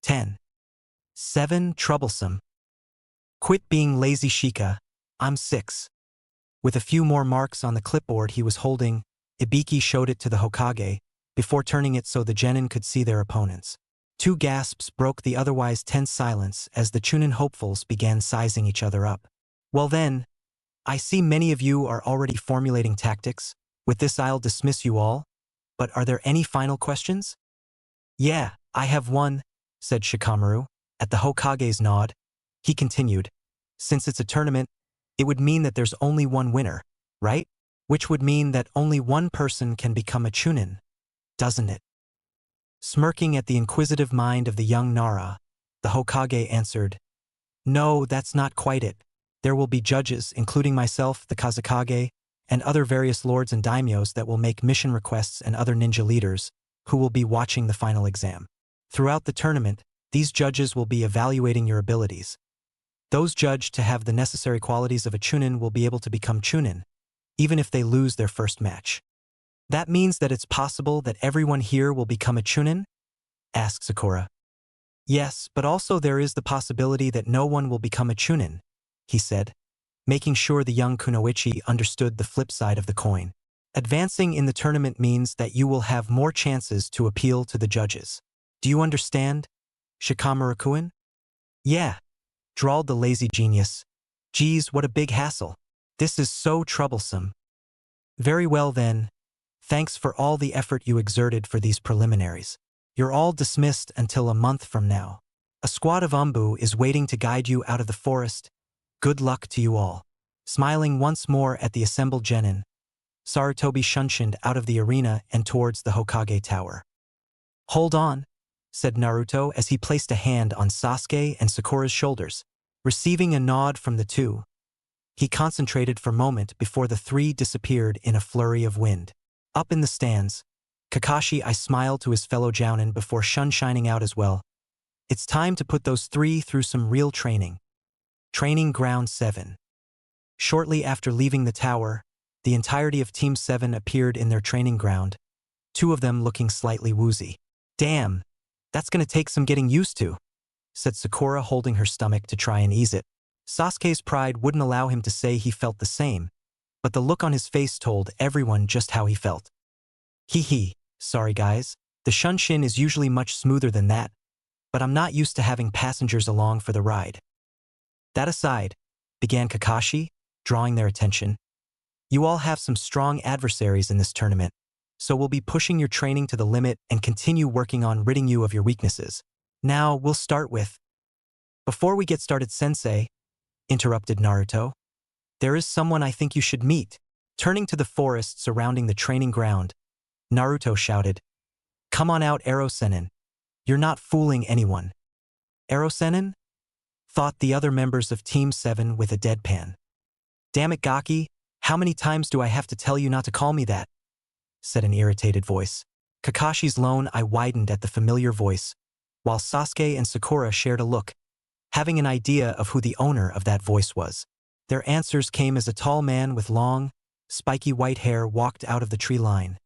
10. 7. Troublesome. Quit being lazy, Shika. I'm 6. With a few more marks on the clipboard he was holding, Ibiki showed it to the Hokage, before turning it so the genin could see their opponents. 2 gasps broke the otherwise tense silence as the Chunin hopefuls began sizing each other up. Well then, I see many of you are already formulating tactics. With this I'll dismiss you all. But are there any final questions? Yeah, I have one, said Shikamaru. At the Hokage's nod, he continued, since it's a tournament, it would mean that there's only one winner, right? Which would mean that only one person can become a Chunin, doesn't it? Smirking at the inquisitive mind of the young Nara, the Hokage answered, no, that's not quite it. There will be judges, including myself, the Kazekage, and other various lords and daimyos that will make mission requests and other ninja leaders, who will be watching the final exam. Throughout the tournament, these judges will be evaluating your abilities. Those judged to have the necessary qualities of a Chunin will be able to become Chunin, even if they lose their first match. That means that it's possible that everyone here will become a Chunin? Asked Sakura. Yes, but also there is the possibility that no one will become a Chunin, he said, making sure the young Kunoichi understood the flip side of the coin. Advancing in the tournament means that you will have more chances to appeal to the judges. Do you understand, Shikamaru-kun? Yeah, drawled the lazy genius. Geez, what a big hassle. This is so troublesome. Very well then. Thanks for all the effort you exerted for these preliminaries. You're all dismissed until a month from now. A squad of Umbu is waiting to guide you out of the forest. Good luck to you all. Smiling once more at the assembled genin, Sarutobi shunshined out of the arena and towards the Hokage Tower. Hold on, said Naruto as he placed a hand on Sasuke and Sakura's shoulders. Receiving a nod from the two, he concentrated for a moment before the three disappeared in a flurry of wind. Up in the stands, Kakashi smiled to his fellow jounin before shining out as well. It's time to put those three through some real training. Training Ground 7. Shortly after leaving the tower, the entirety of Team 7 appeared in their training ground, two of them looking slightly woozy. Damn, that's gonna take some getting used to, said Sakura, holding her stomach to try and ease it. Sasuke's pride wouldn't allow him to say he felt the same, but the look on his face told everyone just how he felt. Hee, sorry guys, the shunshin is usually much smoother than that, but I'm not used to having passengers along for the ride. That aside, began Kakashi, drawing their attention, you all have some strong adversaries in this tournament, so we'll be pushing your training to the limit and continue working on ridding you of your weaknesses. Now, we'll start with… Before we get started, Sensei, interrupted Naruto, there is someone I think you should meet. Turning to the forest surrounding the training ground, Naruto shouted, Come on out, Ero-sennin. You're not fooling anyone. Ero-sennin? Thought the other members of Team 7 with a deadpan. Damn it, Gaki, how many times do I have to tell you not to call me that? Said an irritated voice. Kakashi's lone eye widened at the familiar voice, while Sasuke and Sakura shared a look, having an idea of who the owner of that voice was. Their answers came as a tall man with long, spiky white hair walked out of the tree line,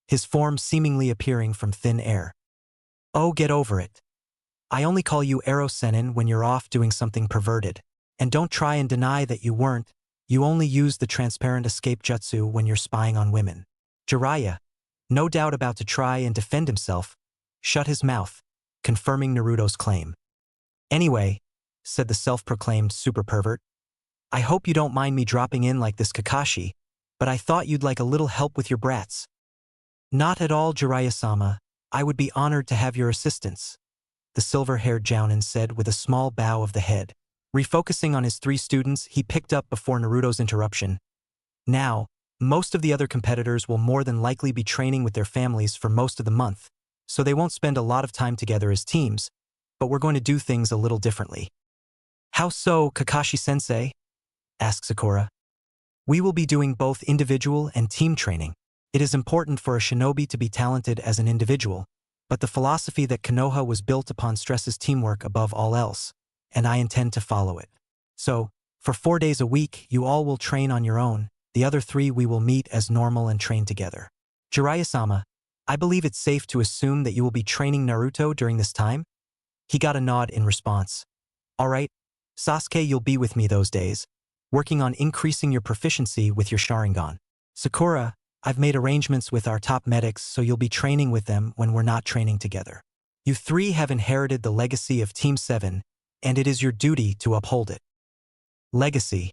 his form seemingly appearing from thin air. Oh, get over it. I only call you Ero-sennin when you're off doing something perverted. And don't try and deny that you weren't. You only use the transparent escape jutsu when you're spying on women. Jiraiya, no doubt about to try and defend himself, shut his mouth, confirming Naruto's claim. Anyway, said the self-proclaimed super pervert, I hope you don't mind me dropping in like this, Kakashi, but I thought you'd like a little help with your brats. Not at all, Jiraiya-sama. I would be honored to have your assistance, the silver-haired jounin said with a small bow of the head. Refocusing on his three students, he picked up before Naruto's interruption. Now, most of the other competitors will more than likely be training with their families for most of the month, so they won't spend a lot of time together as teams, but we're going to do things a little differently. How so, Kakashi-sensei? Asked Sakura. We will be doing both individual and team training. It is important for a shinobi to be talented as an individual, but the philosophy that Konoha was built upon stresses teamwork above all else, and I intend to follow it. So, for 4 days a week, you all will train on your own. The other 3 we will meet as normal and train together. Jiraiya-sama, I believe it's safe to assume that you will be training Naruto during this time? He got a nod in response. All right, Sasuke, you'll be with me those days, working on increasing your proficiency with your Sharingan. Sakura, I've made arrangements with our top medics so you'll be training with them when we're not training together. You 3 have inherited the legacy of Team 7, and it is your duty to uphold it. Legacy.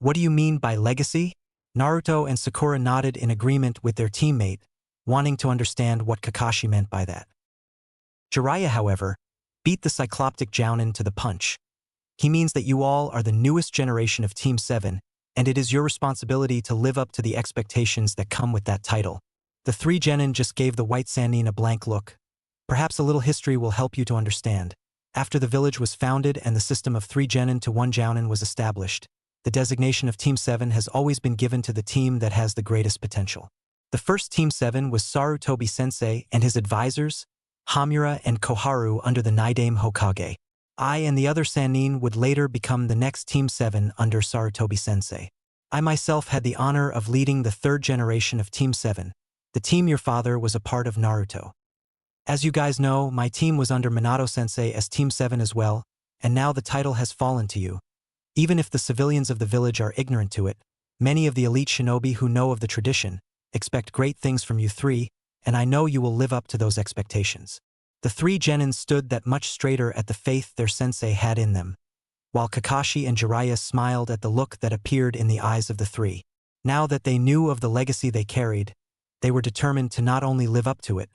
What do you mean by legacy? Naruto and Sakura nodded in agreement with their teammate, wanting to understand what Kakashi meant by that. Jiraiya, however, beat the cycloptic jounin to the punch. He means that you all are the newest generation of Team 7, and it is your responsibility to live up to the expectations that come with that title. The 3 genin just gave the white Sannin a blank look. Perhaps a little history will help you to understand. After the village was founded and the system of 3 genin to 1 jounin was established, the designation of Team 7 has always been given to the team that has the greatest potential. The first Team 7 was Sarutobi-sensei and his advisors, Hamura and Koharu under the Naidame Hokage. I and the other Sannin would later become the next Team 7 under Sarutobi-sensei. I myself had the honor of leading the 3rd generation of Team 7, the team your father was a part of Naruto. As you guys know, my team was under Minato-sensei as Team 7 as well, and now the title has fallen to you. Even if the civilians of the village are ignorant to it, many of the elite shinobi who know of the tradition expect great things from you three, and I know you will live up to those expectations. The three genins stood that much straighter at the faith their sensei had in them, while Kakashi and Jiraiya smiled at the look that appeared in the eyes of the three. Now that they knew of the legacy they carried, they were determined to not only live up to it,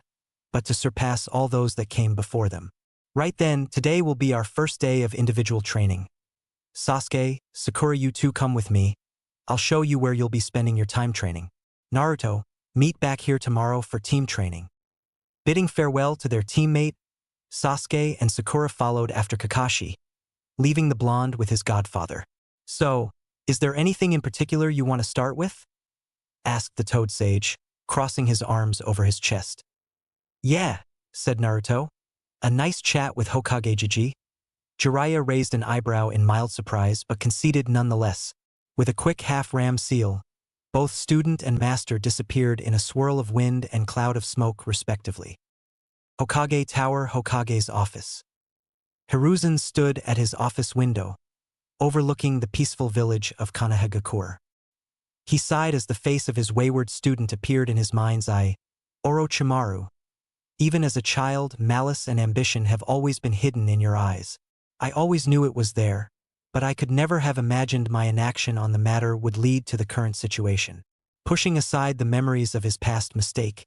but to surpass all those that came before them. Right then, today will be our first day of individual training. Sasuke, Sakura, you two come with me. I'll show you where you'll be spending your time training. Naruto, meet back here tomorrow for team training. Bidding farewell to their teammate, Sasuke and Sakura followed after Kakashi, leaving the blonde with his godfather. So, is there anything in particular you want to start with? Asked the Toad Sage, crossing his arms over his chest. Yeah, said Naruto. A nice chat with Hokage Jiji. Jiraiya raised an eyebrow in mild surprise but conceded nonetheless. With a quick half-ram seal, both student and master disappeared in a swirl of wind and cloud of smoke respectively. Hokage Tower, Hokage's office. Hiruzen stood at his office window, overlooking the peaceful village of Kanehagakure. He sighed as the face of his wayward student appeared in his mind's eye. Orochimaru. Even as a child, malice and ambition have always been hidden in your eyes. I always knew it was there, but I could never have imagined my inaction on the matter would lead to the current situation. Pushing aside the memories of his past mistake,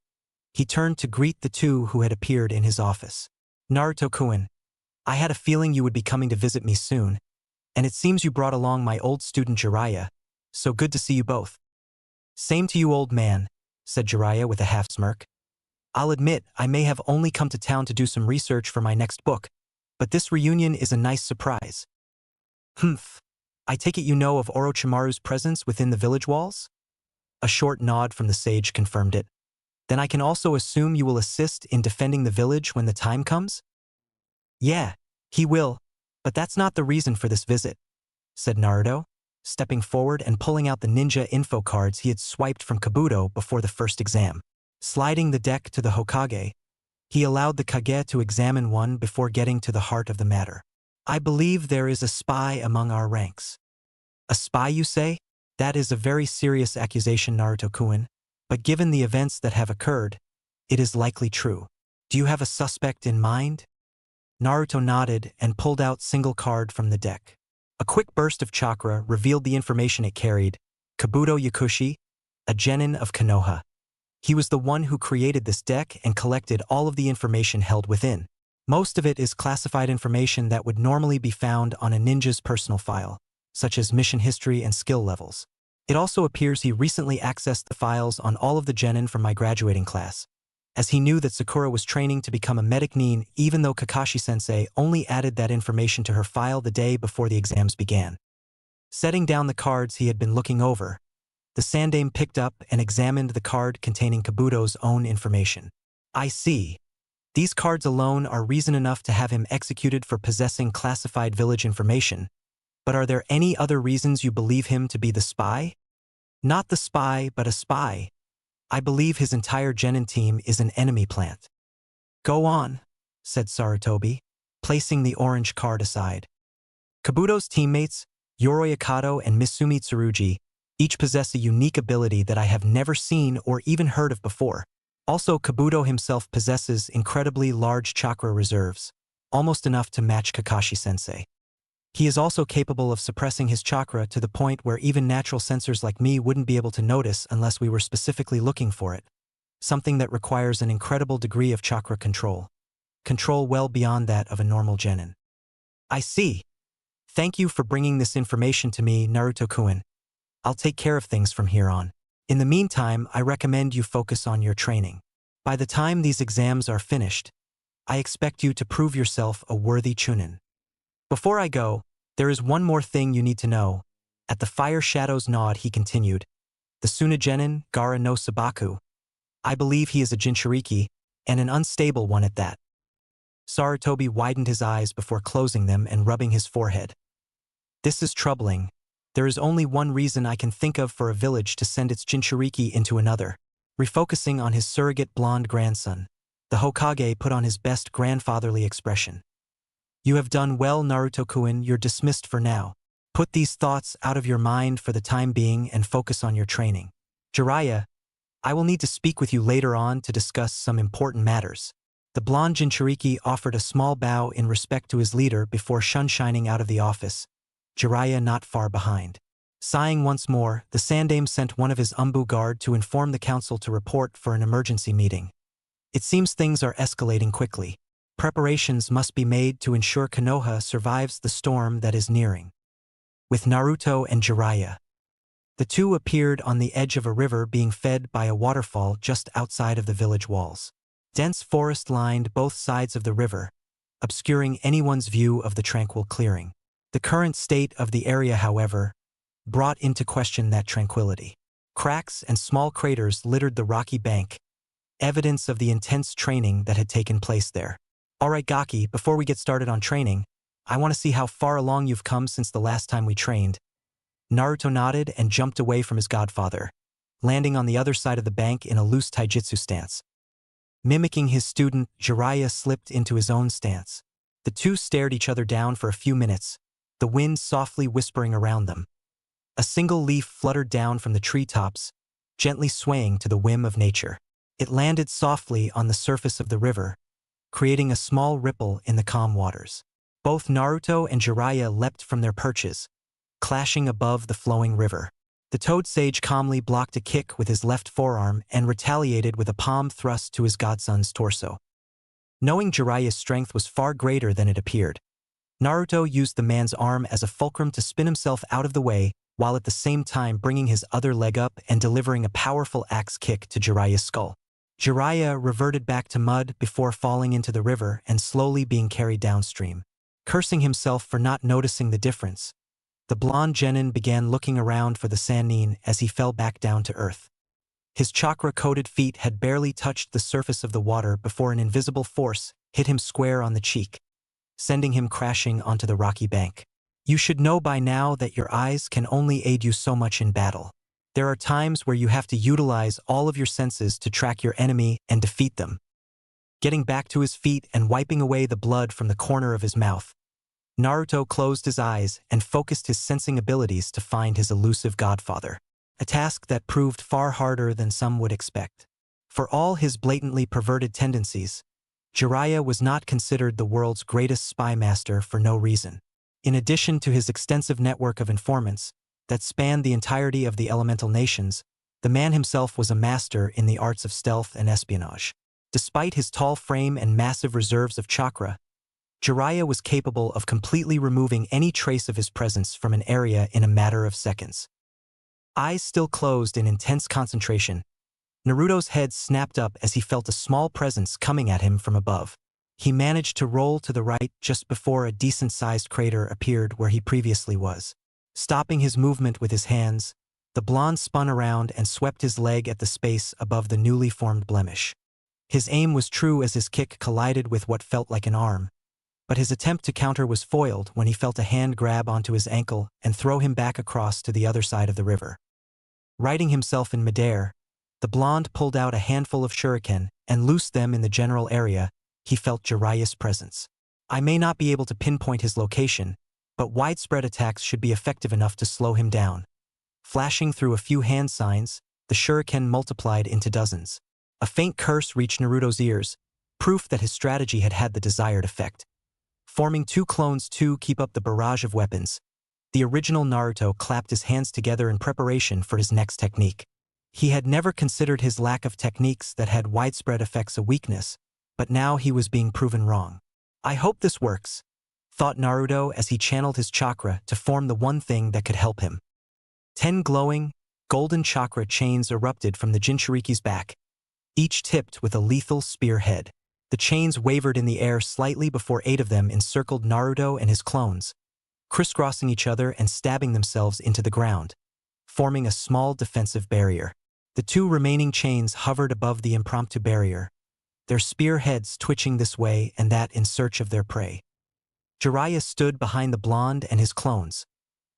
he turned to greet the two who had appeared in his office. Naruto-kun, I had a feeling you would be coming to visit me soon, and it seems you brought along my old student Jiraiya, so good to see you both. Same to you, old man, said Jiraiya with a half-smirk. I'll admit I may have only come to town to do some research for my next book, but this reunion is a nice surprise. Humph. I take it you know of Orochimaru's presence within the village walls? A short nod from the sage confirmed it. Then I can also assume you will assist in defending the village when the time comes? Yeah, he will, but that's not the reason for this visit, said Naruto, stepping forward and pulling out the ninja info cards he had swiped from Kabuto before the first exam. Sliding the deck to the Hokage, he allowed the Kage to examine one before getting to the heart of the matter. I believe there is a spy among our ranks. A spy, you say? That is a very serious accusation, Naruto-kun, but given the events that have occurred, it is likely true. Do you have a suspect in mind? Naruto nodded and pulled out single card from the deck. A quick burst of chakra revealed the information it carried. Kabuto Yakushi, a genin of Konoha. He was the one who created this deck and collected all of the information held within. Most of it is classified information that would normally be found on a ninja's personal file, such as mission history and skill levels. It also appears he recently accessed the files on all of the genin from my graduating class, as he knew that Sakura was training to become a medic nin even though Kakashi-sensei only added that information to her file the day before the exams began. Setting down the cards he had been looking over, the Sandaime picked up and examined the card containing Kabuto's own information. I see. These cards alone are reason enough to have him executed for possessing classified village information, but are there any other reasons you believe him to be the spy? Not the spy, but a spy. I believe his entire genin team is an enemy plant. Go on, said Sarutobi, placing the orange card aside. Kabuto's teammates, Yoroi Akato and Misumi Tsurugi, each possess a unique ability that I have never seen or even heard of before. Also, Kabuto himself possesses incredibly large chakra reserves, almost enough to match Kakashi-sensei. He is also capable of suppressing his chakra to the point where even natural sensors like me wouldn't be able to notice unless we were specifically looking for it, something that requires an incredible degree of chakra control. Control well beyond that of a normal genin. I see. Thank you for bringing this information to me, Naruto-kun. I'll take care of things from here on. In the meantime, I recommend you focus on your training. By the time these exams are finished, I expect you to prove yourself a worthy Chunin. Before I go, there is one more thing you need to know. At the Fire Shadow's nod, he continued, the Suna genin, Gaara no Sabaku. I believe he is a Jinchuriki, and an unstable one at that. Sarutobi widened his eyes before closing them and rubbing his forehead. This is troubling. There is only one reason I can think of for a village to send its Jinchuriki into another. refocusing on his surrogate blonde grandson. The Hokage put on his best grandfatherly expression. You have done well, Naruto-kun, you're dismissed for now. Put these thoughts out of your mind for the time being and focus on your training. Jiraiya, I will need to speak with you later on to discuss some important matters. The blonde Jinchuriki offered a small bow in respect to his leader before shining out of the office, Jiraiya not far behind. Sighing once more, the Sandaime sent one of his Umbu guard to inform the council to report for an emergency meeting. It seems things are escalating quickly. Preparations must be made to ensure Konoha survives the storm that is nearing. With Naruto and Jiraiya. The two appeared on the edge of a river being fed by a waterfall just outside of the village walls. Dense forest lined both sides of the river, obscuring anyone's view of the tranquil clearing. The current state of the area, however, brought into question that tranquility. Cracks and small craters littered the rocky bank, evidence of the intense training that had taken place there. Alright Gaki, before we get started on training, I want to see how far along you've come since the last time we trained. Naruto nodded and jumped away from his godfather, landing on the other side of the bank in a loose taijutsu stance. Mimicking his student, Jiraiya slipped into his own stance. The two stared each other down for a few minutes, the wind softly whispering around them. A single leaf fluttered down from the treetops, gently swaying to the whim of nature. It landed softly on the surface of the river, creating a small ripple in the calm waters. Both Naruto and Jiraiya leapt from their perches, clashing above the flowing river. The Toad Sage calmly blocked a kick with his left forearm and retaliated with a palm thrust to his godson's torso. Knowing Jiraiya's strength was far greater than it appeared, Naruto used the man's arm as a fulcrum to spin himself out of the way, while at the same time bringing his other leg up and delivering a powerful axe kick to Jiraiya's skull. Jiraiya reverted back to mud before falling into the river and slowly being carried downstream. Cursing himself for not noticing the difference, the blonde genin began looking around for the Sannin as he fell back down to earth. His chakra-coated feet had barely touched the surface of the water before an invisible force hit him square on the cheek, sending him crashing onto the rocky bank. You should know by now that your eyes can only aid you so much in battle. There are times where you have to utilize all of your senses to track your enemy and defeat them. Getting back to his feet and wiping away the blood from the corner of his mouth, Naruto closed his eyes and focused his sensing abilities to find his elusive godfather, a task that proved far harder than some would expect. For all his blatantly perverted tendencies, Jiraiya was not considered the world's greatest spy master for no reason. In addition to his extensive network of informants that spanned the entirety of the elemental nations, the man himself was a master in the arts of stealth and espionage. Despite his tall frame and massive reserves of chakra, Jiraiya was capable of completely removing any trace of his presence from an area in a matter of seconds. Eyes still closed in intense concentration, Naruto's head snapped up as he felt a small presence coming at him from above. He managed to roll to the right just before a decent-sized crater appeared where he previously was. Stopping his movement with his hands, the blonde spun around and swept his leg at the space above the newly formed blemish. His aim was true as his kick collided with what felt like an arm, but his attempt to counter was foiled when he felt a hand grab onto his ankle and throw him back across to the other side of the river. Righting himself in midair, the blonde pulled out a handful of shuriken and loosed them in the general area. He felt Jiraiya's presence. I may not be able to pinpoint his location, but widespread attacks should be effective enough to slow him down. Flashing through a few hand signs, the shuriken multiplied into dozens. A faint curse reached Naruto's ears, proof that his strategy had had the desired effect. Forming two clones to keep up the barrage of weapons, the original Naruto clapped his hands together in preparation for his next technique. He had never considered his lack of techniques that had widespread effects a weakness, but now he was being proven wrong. I hope this works, thought Naruto as he channeled his chakra to form the one thing that could help him. 10 glowing, golden chakra chains erupted from the Jinchuriki's back, each tipped with a lethal spear head. The chains wavered in the air slightly before 8 of them encircled Naruto and his clones, crisscrossing each other and stabbing themselves into the ground, forming a small defensive barrier. The 2 remaining chains hovered above the impromptu barrier, their spear heads twitching this way and that in search of their prey. Jiraiya stood behind the blonde and his clones,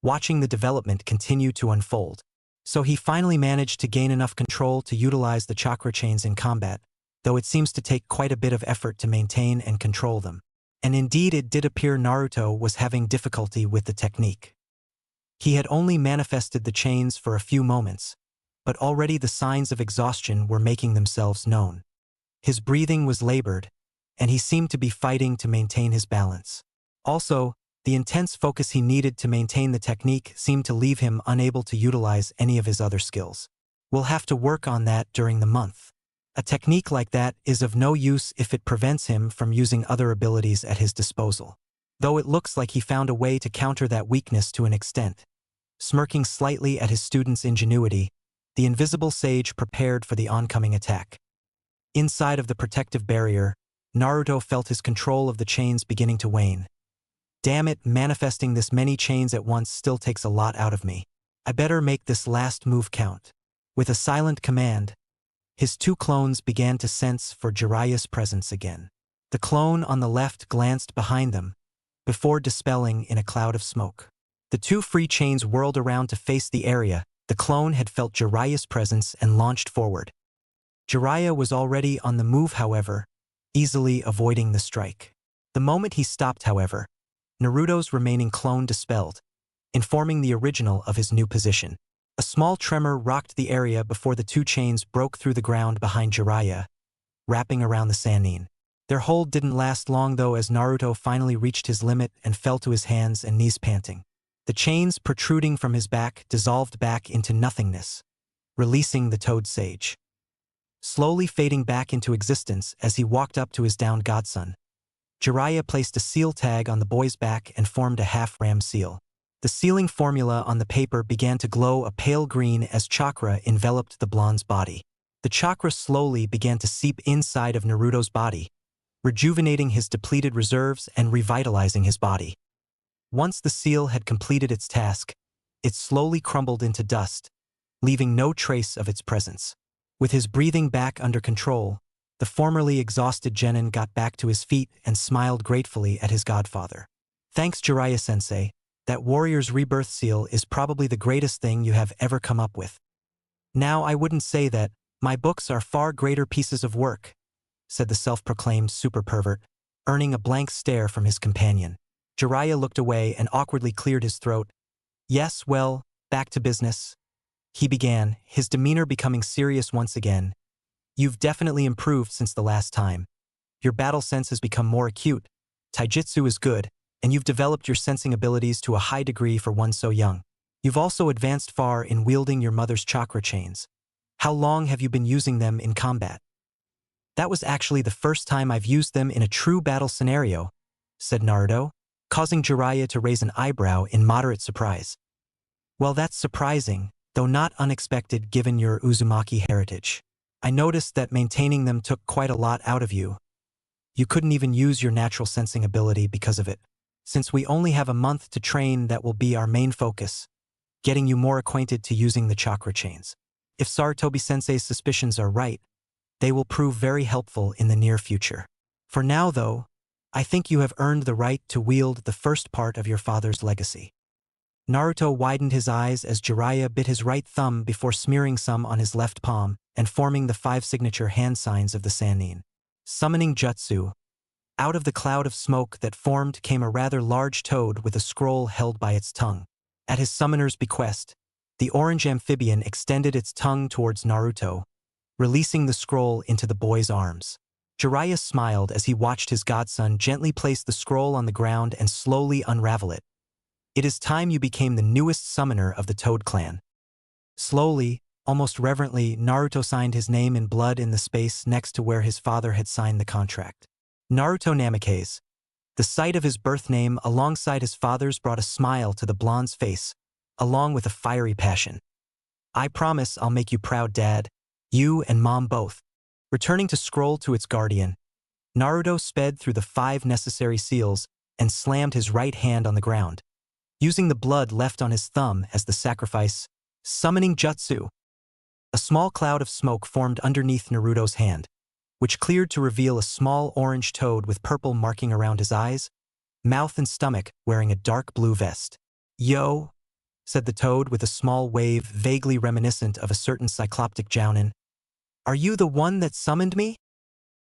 watching the development continue to unfold. So he finally managed to gain enough control to utilize the chakra chains in combat, though it seems to take quite a bit of effort to maintain and control them. And indeed it did appear Naruto was having difficulty with the technique. He had only manifested the chains for a few moments, but already the signs of exhaustion were making themselves known. His breathing was labored, and he seemed to be fighting to maintain his balance. Also, the intense focus he needed to maintain the technique seemed to leave him unable to utilize any of his other skills. We'll have to work on that during the month. A technique like that is of no use if it prevents him from using other abilities at his disposal. Though it looks like he found a way to counter that weakness to an extent. Smirking slightly at his student's ingenuity, the invisible sage prepared for the oncoming attack. Inside of the protective barrier, Naruto felt his control of the chains beginning to wane. Damn it, manifesting this many chains at once still takes a lot out of me. I better make this last move count. With a silent command, his two clones began to sense for Jiraiya's presence again. The clone on the left glanced behind them, before dispelling in a cloud of smoke. The two free chains whirled around to face the area. The clone had felt Jiraiya's presence and launched forward. Jiraiya was already on the move, however, easily avoiding the strike. The moment he stopped, however, Naruto's remaining clone dispelled, informing the original of his new position. A small tremor rocked the area before the two chains broke through the ground behind Jiraiya, wrapping around the Sannin. Their hold didn't last long though, as Naruto finally reached his limit and fell to his hands and knees panting. The chains protruding from his back dissolved back into nothingness, releasing the Toad Sage. Slowly fading back into existence as he walked up to his downed godson, Jiraiya placed a seal tag on the boy's back and formed a half-ram seal. The sealing formula on the paper began to glow a pale green as chakra enveloped the blonde's body. The chakra slowly began to seep inside of Naruto's body, rejuvenating his depleted reserves and revitalizing his body. Once the seal had completed its task, it slowly crumbled into dust, leaving no trace of its presence. With his breathing back under control, the formerly exhausted genin got back to his feet and smiled gratefully at his godfather. Thanks, Jiraiya-sensei. That warrior's rebirth seal is probably the greatest thing you have ever come up with. Now I wouldn't say that. My books are far greater pieces of work, said the self-proclaimed super pervert, earning a blank stare from his companion. Jiraiya looked away and awkwardly cleared his throat. Yes, well, back to business. He began, his demeanor becoming serious once again. You've definitely improved since the last time. Your battle sense has become more acute. Taijutsu is good, and you've developed your sensing abilities to a high degree for one so young. You've also advanced far in wielding your mother's chakra chains. How long have you been using them in combat? That was actually the first time I've used them in a true battle scenario, said Naruto, causing Jiraiya to raise an eyebrow in moderate surprise. Well, that's surprising, though not unexpected given your Uzumaki heritage. I noticed that maintaining them took quite a lot out of you. You couldn't even use your natural sensing ability because of it. Since we only have a month to train, that will be our main focus, getting you more acquainted to using the chakra chains. If Sarutobi-sensei's suspicions are right, they will prove very helpful in the near future. For now, though, I think you have earned the right to wield the first part of your father's legacy. Naruto widened his eyes as Jiraiya bit his right thumb before smearing some on his left palm and forming the 5 signature hand signs of the Sannin. Summoning Jutsu. Out of the cloud of smoke that formed came a rather large toad with a scroll held by its tongue. At his summoner's bequest, the orange amphibian extended its tongue towards Naruto, releasing the scroll into the boy's arms. Jiraiya smiled as he watched his godson gently place the scroll on the ground and slowly unravel it. It is time you became the newest summoner of the Toad Clan. Slowly, almost reverently, Naruto signed his name in blood in the space next to where his father had signed the contract. Naruto Namikaze. The sight of his birth name alongside his father's brought a smile to the blonde's face, along with a fiery passion. I promise I'll make you proud, Dad. You and Mom both. Returning to scroll to its guardian, Naruto sped through the 5 necessary seals and slammed his right hand on the ground, using the blood left on his thumb as the sacrifice. Summoning Jutsu. A small cloud of smoke formed underneath Naruto's hand, which cleared to reveal a small orange toad with purple marking around his eyes, mouth and stomach, wearing a dark blue vest. Yo! said the toad with a small wave vaguely reminiscent of a certain cycloptic jounin. Are you the one that summoned me?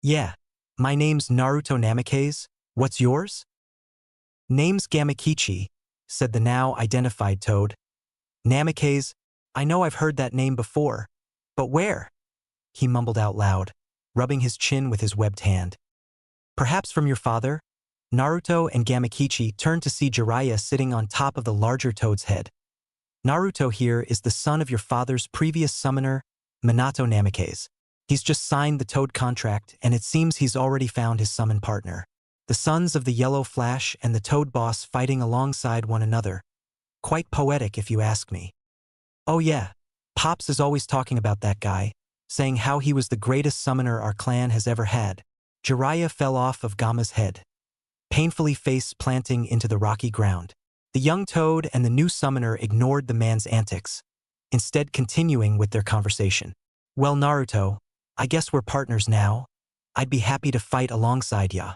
Yeah. My name's Naruto Namikaze. What's yours? Name's Gamakichi, said the now identified toad. Namikaze, I know I've heard that name before. But where? He mumbled out loud, rubbing his chin with his webbed hand. Perhaps from your father? Naruto and Gamakichi turned to see Jiraiya sitting on top of the larger toad's head. Naruto here is the son of your father's previous summoner, Minato Namikaze. He's just signed the toad contract, and it seems he's already found his summon partner. The sons of the Yellow Flash and the Toad Boss fighting alongside one another. Quite poetic if you ask me. Oh yeah, Pops is always talking about that guy, saying how he was the greatest summoner our clan has ever had. Jiraiya fell off of Gama's head, painfully face planting into the rocky ground. The young toad and the new summoner ignored the man's antics, instead continuing with their conversation. Well, Naruto, I guess we're partners now. I'd be happy to fight alongside ya.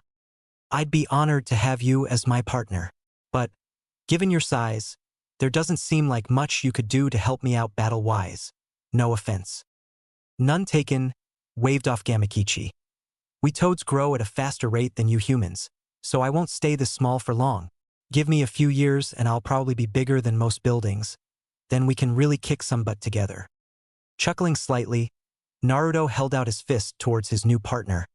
I'd be honored to have you as my partner. But, given your size, there doesn't seem like much you could do to help me out battle-wise. No offense. None taken, waved off Gamakichi. We toads grow at a faster rate than you humans, so I won't stay this small for long. Give me a few years and I'll probably be bigger than most buildings. Then we can really kick some butt together. Chuckling slightly, Naruto held out his fist towards his new partner.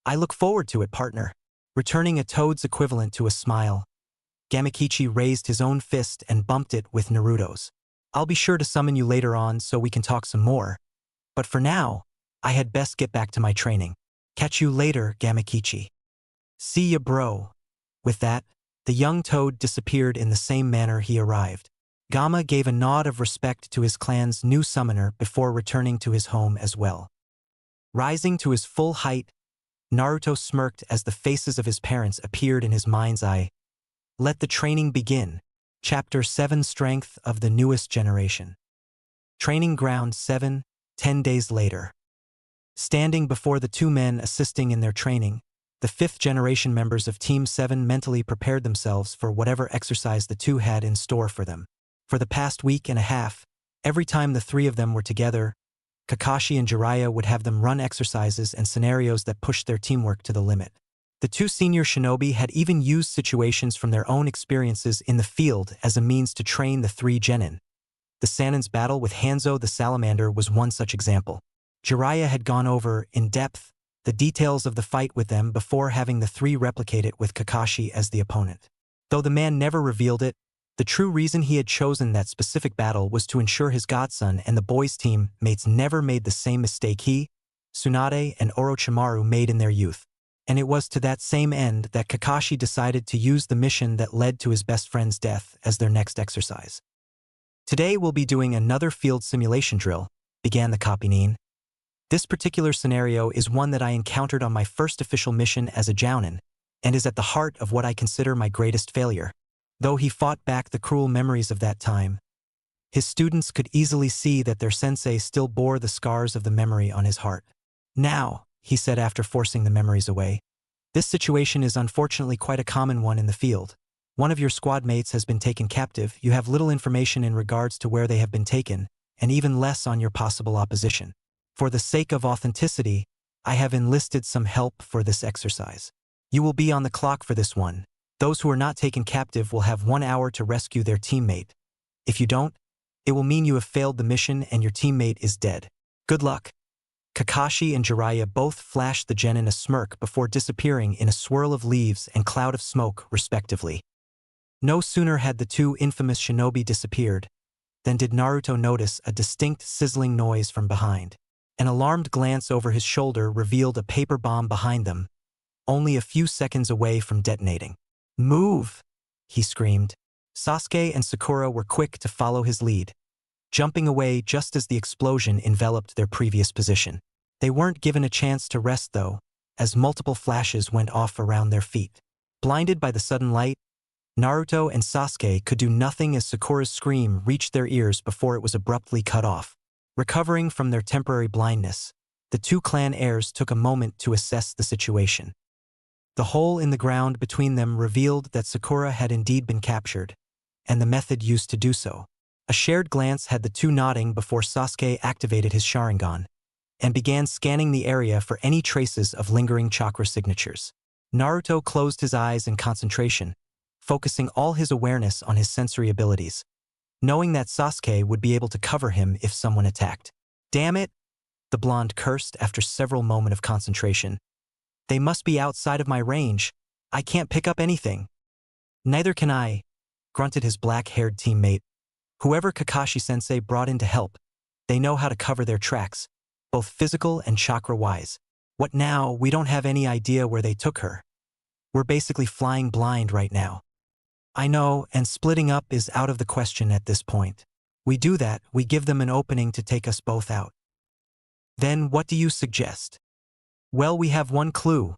I look forward to it, partner. Returning a toad's equivalent to a smile, Gamakichi raised his own fist and bumped it with Naruto's. I'll be sure to summon you later on so we can talk some more. But for now, I had best get back to my training. Catch you later, Gamakichi. See ya, bro. With that, the young toad disappeared in the same manner he arrived. Gama gave a nod of respect to his clan's new summoner before returning to his home as well. Rising to his full height, Naruto smirked as the faces of his parents appeared in his mind's eye. Let the training begin. Chapter 7 Strength of the Newest Generation. Training Ground 7, 10 days later. Standing before the two men assisting in their training, the 5th generation members of Team 7 mentally prepared themselves for whatever exercise the two had in store for them. For the past week and a half, every time the three of them were together, Kakashi and Jiraiya would have them run exercises and scenarios that pushed their teamwork to the limit. The two senior shinobi had even used situations from their own experiences in the field as a means to train the three genin. The Sanin's battle with Hanzo the Salamander was one such example. Jiraiya had gone over, in depth, the details of the fight with them before having the three replicate it with Kakashi as the opponent. Though the man never revealed it, the true reason he had chosen that specific battle was to ensure his godson and the boys' team mates never made the same mistake he, Tsunade, and Orochimaru made in their youth. And it was to that same end that Kakashi decided to use the mission that led to his best friend's death as their next exercise. Today we'll be doing another field simulation drill, began the Kopinin. This particular scenario is one that I encountered on my first official mission as a Jounin, and is at the heart of what I consider my greatest failure. Though he fought back the cruel memories of that time, his students could easily see that their sensei still bore the scars of the memory on his heart. Now, he said after forcing the memories away, this situation is unfortunately quite a common one in the field. One of your squad mates has been taken captive, you have little information in regards to where they have been taken, and even less on your possible opposition. For the sake of authenticity, I have enlisted some help for this exercise. You will be on the clock for this one. Those who are not taken captive will have 1 hour to rescue their teammate. If you don't, it will mean you have failed the mission and your teammate is dead. Good luck. Kakashi and Jiraiya both flashed the genin a smirk before disappearing in a swirl of leaves and cloud of smoke, respectively. No sooner had the two infamous shinobi disappeared, than did Naruto notice a distinct sizzling noise from behind. An alarmed glance over his shoulder revealed a paper bomb behind them, only a few seconds away from detonating. Move! He screamed. Sasuke and Sakura were quick to follow his lead, jumping away just as the explosion enveloped their previous position. They weren't given a chance to rest though, as multiple flashes went off around their feet. Blinded by the sudden light, Naruto and Sasuke could do nothing as Sakura's scream reached their ears before it was abruptly cut off. Recovering from their temporary blindness, the two clan heirs took a moment to assess the situation. The hole in the ground between them revealed that Sakura had indeed been captured, and the method used to do so. A shared glance had the two nodding before Sasuke activated his Sharingan and began scanning the area for any traces of lingering chakra signatures. Naruto closed his eyes in concentration, focusing all his awareness on his sensory abilities, knowing that Sasuke would be able to cover him if someone attacked. "Damn it!" the blonde cursed after several moments of concentration. "They must be outside of my range. I can't pick up anything." "Neither can I," grunted his black-haired teammate. "Whoever Kakashi-sensei brought in to help, they know how to cover their tracks, both physical and chakra-wise. What now? We don't have any idea where they took her. We're basically flying blind right now." "I know, and splitting up is out of the question at this point. We do that, we give them an opening to take us both out." "Then what do you suggest?" "Well, we have one clue.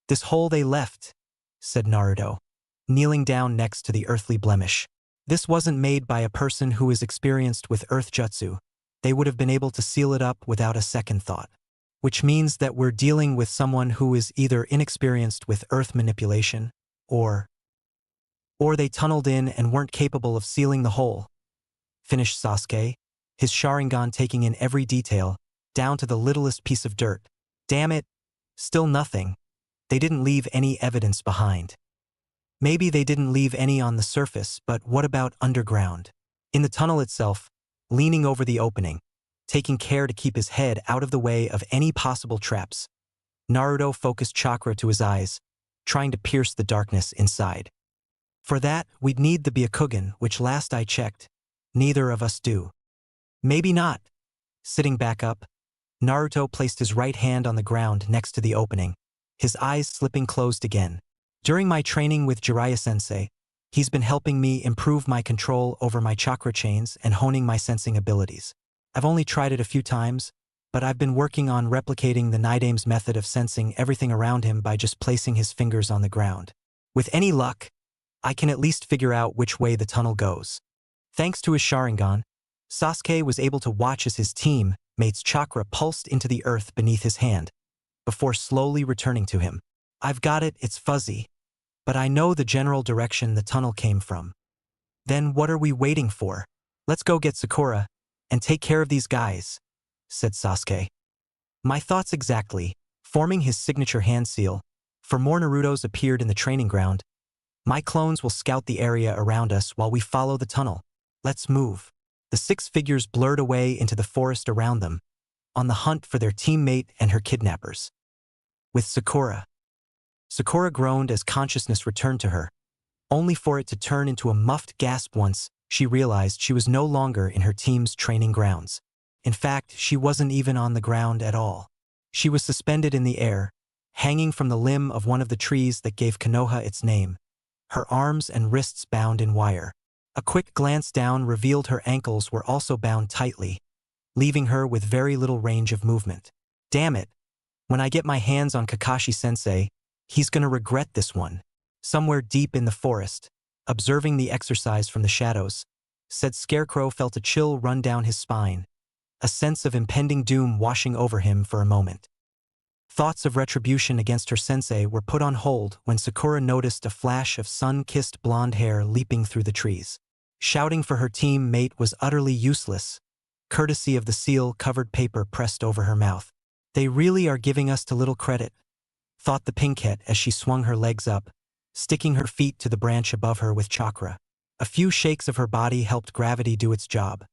This hole they left," said Naruto, kneeling down next to the earthly blemish. "This wasn't made by a person who is experienced with earth jutsu. They would have been able to seal it up without a second thought. Which means that we're dealing with someone who is either inexperienced with earth manipulation, or they tunneled in and weren't capable of sealing the hole," finished Sasuke, his Sharingan taking in every detail, down to the littlest piece of dirt. "Damn it, still nothing. They didn't leave any evidence behind." "Maybe they didn't leave any on the surface, but what about underground?" In the tunnel itself, leaning over the opening, taking care to keep his head out of the way of any possible traps, Naruto focused chakra to his eyes, trying to pierce the darkness inside. "For that, we'd need the Byakugan, which last I checked, neither of us do." "Maybe not." Sitting back up, Naruto placed his right hand on the ground next to the opening, his eyes slipping closed again. "During my training with Jiraiya-sensei, he's been helping me improve my control over my chakra chains and honing my sensing abilities. I've only tried it a few times, but I've been working on replicating the Nidame's method of sensing everything around him by just placing his fingers on the ground. With any luck, I can at least figure out which way the tunnel goes." Thanks to his Sharingan, Sasuke was able to watch as his teammate's chakra pulsed into the earth beneath his hand, before slowly returning to him. "I've got it, it's fuzzy, but I know the general direction the tunnel came from." "Then what are we waiting for? Let's go get Sakura and take care of these guys," said Sasuke. "My thoughts exactly." Forming his signature hand seal, for more Narutos appeared in the training ground. "My clones will scout the area around us while we follow the tunnel. Let's move." The six figures blurred away into the forest around them, on the hunt for their teammate and her kidnappers. With Sakura. Sakura groaned as consciousness returned to her, only for it to turn into a muffled gasp once she realized she was no longer in her team's training grounds. In fact, she wasn't even on the ground at all. She was suspended in the air, hanging from the limb of one of the trees that gave Konoha its name, her arms and wrists bound in wire. A quick glance down revealed her ankles were also bound tightly, leaving her with very little range of movement. "Damn it! When I get my hands on Kakashi-sensei, he's gonna regret this one." Somewhere deep in the forest, observing the exercise from the shadows, said Scarecrow felt a chill run down his spine, a sense of impending doom washing over him for a moment. Thoughts of retribution against her sensei were put on hold when Sakura noticed a flash of sun-kissed blonde hair leaping through the trees. Shouting for her teammate was utterly useless, courtesy of the seal-covered paper pressed over her mouth. "They really are giving us too little credit," thought the pinkette as she swung her legs up, sticking her feet to the branch above her with chakra. A few shakes of her body helped gravity do its job,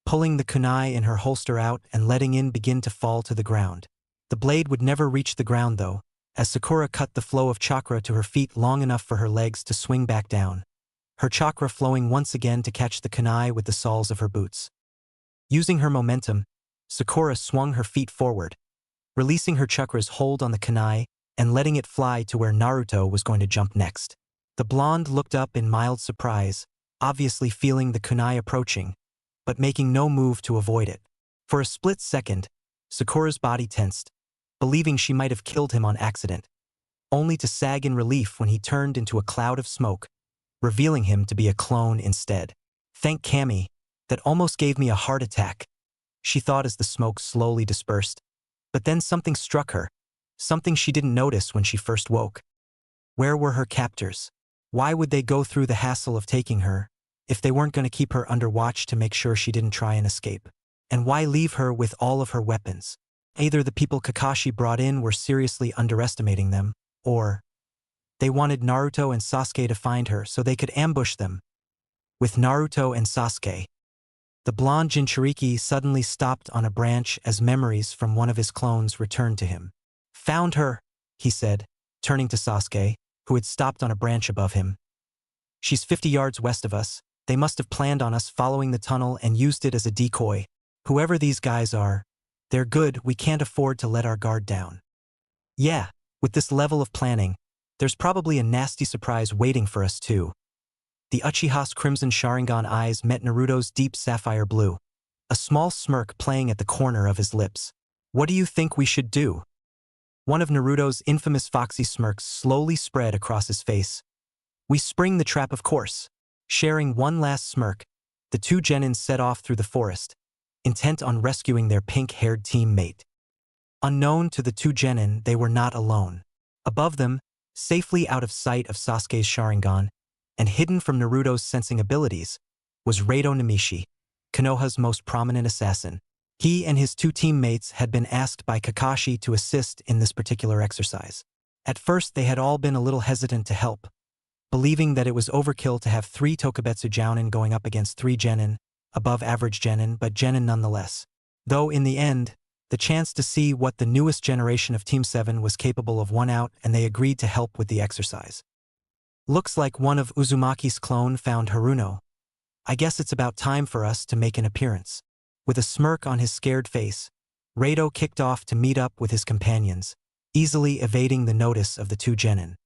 pulling the kunai in her holster out and letting it begin to fall to the ground. The blade would never reach the ground though, as Sakura cut the flow of chakra to her feet long enough for her legs to swing back down, her chakra flowing once again to catch the kunai with the soles of her boots. Using her momentum, Sakura swung her feet forward, releasing her chakra's hold on the kunai and letting it fly to where Naruto was going to jump next. The blonde looked up in mild surprise, obviously feeling the kunai approaching, but making no move to avoid it. For a split second, Sakura's body tensed, believing she might have killed him on accident, only to sag in relief when he turned into a cloud of smoke, revealing him to be a clone instead. "Thank Kami, that almost gave me a heart attack," she thought as the smoke slowly dispersed. But then something struck her, something she didn't notice when she first woke. Where were her captors? Why would they go through the hassle of taking her, if they weren't going to keep her under watch to make sure she didn't try and escape? And why leave her with all of her weapons? Either the people Kakashi brought in were seriously underestimating them, or they wanted Naruto and Sasuke to find her so they could ambush them. With Naruto and Sasuke, the blonde Jinchuriki suddenly stopped on a branch as memories from one of his clones returned to him. "Found her," he said, turning to Sasuke, who had stopped on a branch above him. "She's 50 yards west of us. They must have planned on us following the tunnel and used it as a decoy. Whoever these guys are, they're good. We can't afford to let our guard down." Yeah, with this level of planning, there's probably a nasty surprise waiting for us too. The Uchiha's crimson Sharingan eyes met Naruto's deep sapphire blue, a small smirk playing at the corner of his lips. "What do you think we should do?" One of Naruto's infamous foxy smirks slowly spread across his face. "We spring the trap, of course." Sharing one last smirk, the two Genins set off through the forest, intent on rescuing their pink-haired teammate. Unknown to the two Genin, they were not alone. Above them, safely out of sight of Sasuke's Sharingan, and hidden from Naruto's sensing abilities, was Reito Namishi, Konoha's most prominent assassin. He and his two teammates had been asked by Kakashi to assist in this particular exercise. At first, they had all been a little hesitant to help, believing that it was overkill to have 3 Tokubetsu Jounin going up against 3 Genin, above average Genin, but Genin nonetheless. Though in the end, the chance to see what the newest generation of Team 7 was capable of won out, and they agreed to help with the exercise. "Looks like one of Uzumaki's clone found Haruno. I guess it's about time for us to make an appearance." With a smirk on his scared face, Reito kicked off to meet up with his companions, easily evading the notice of the two Genin.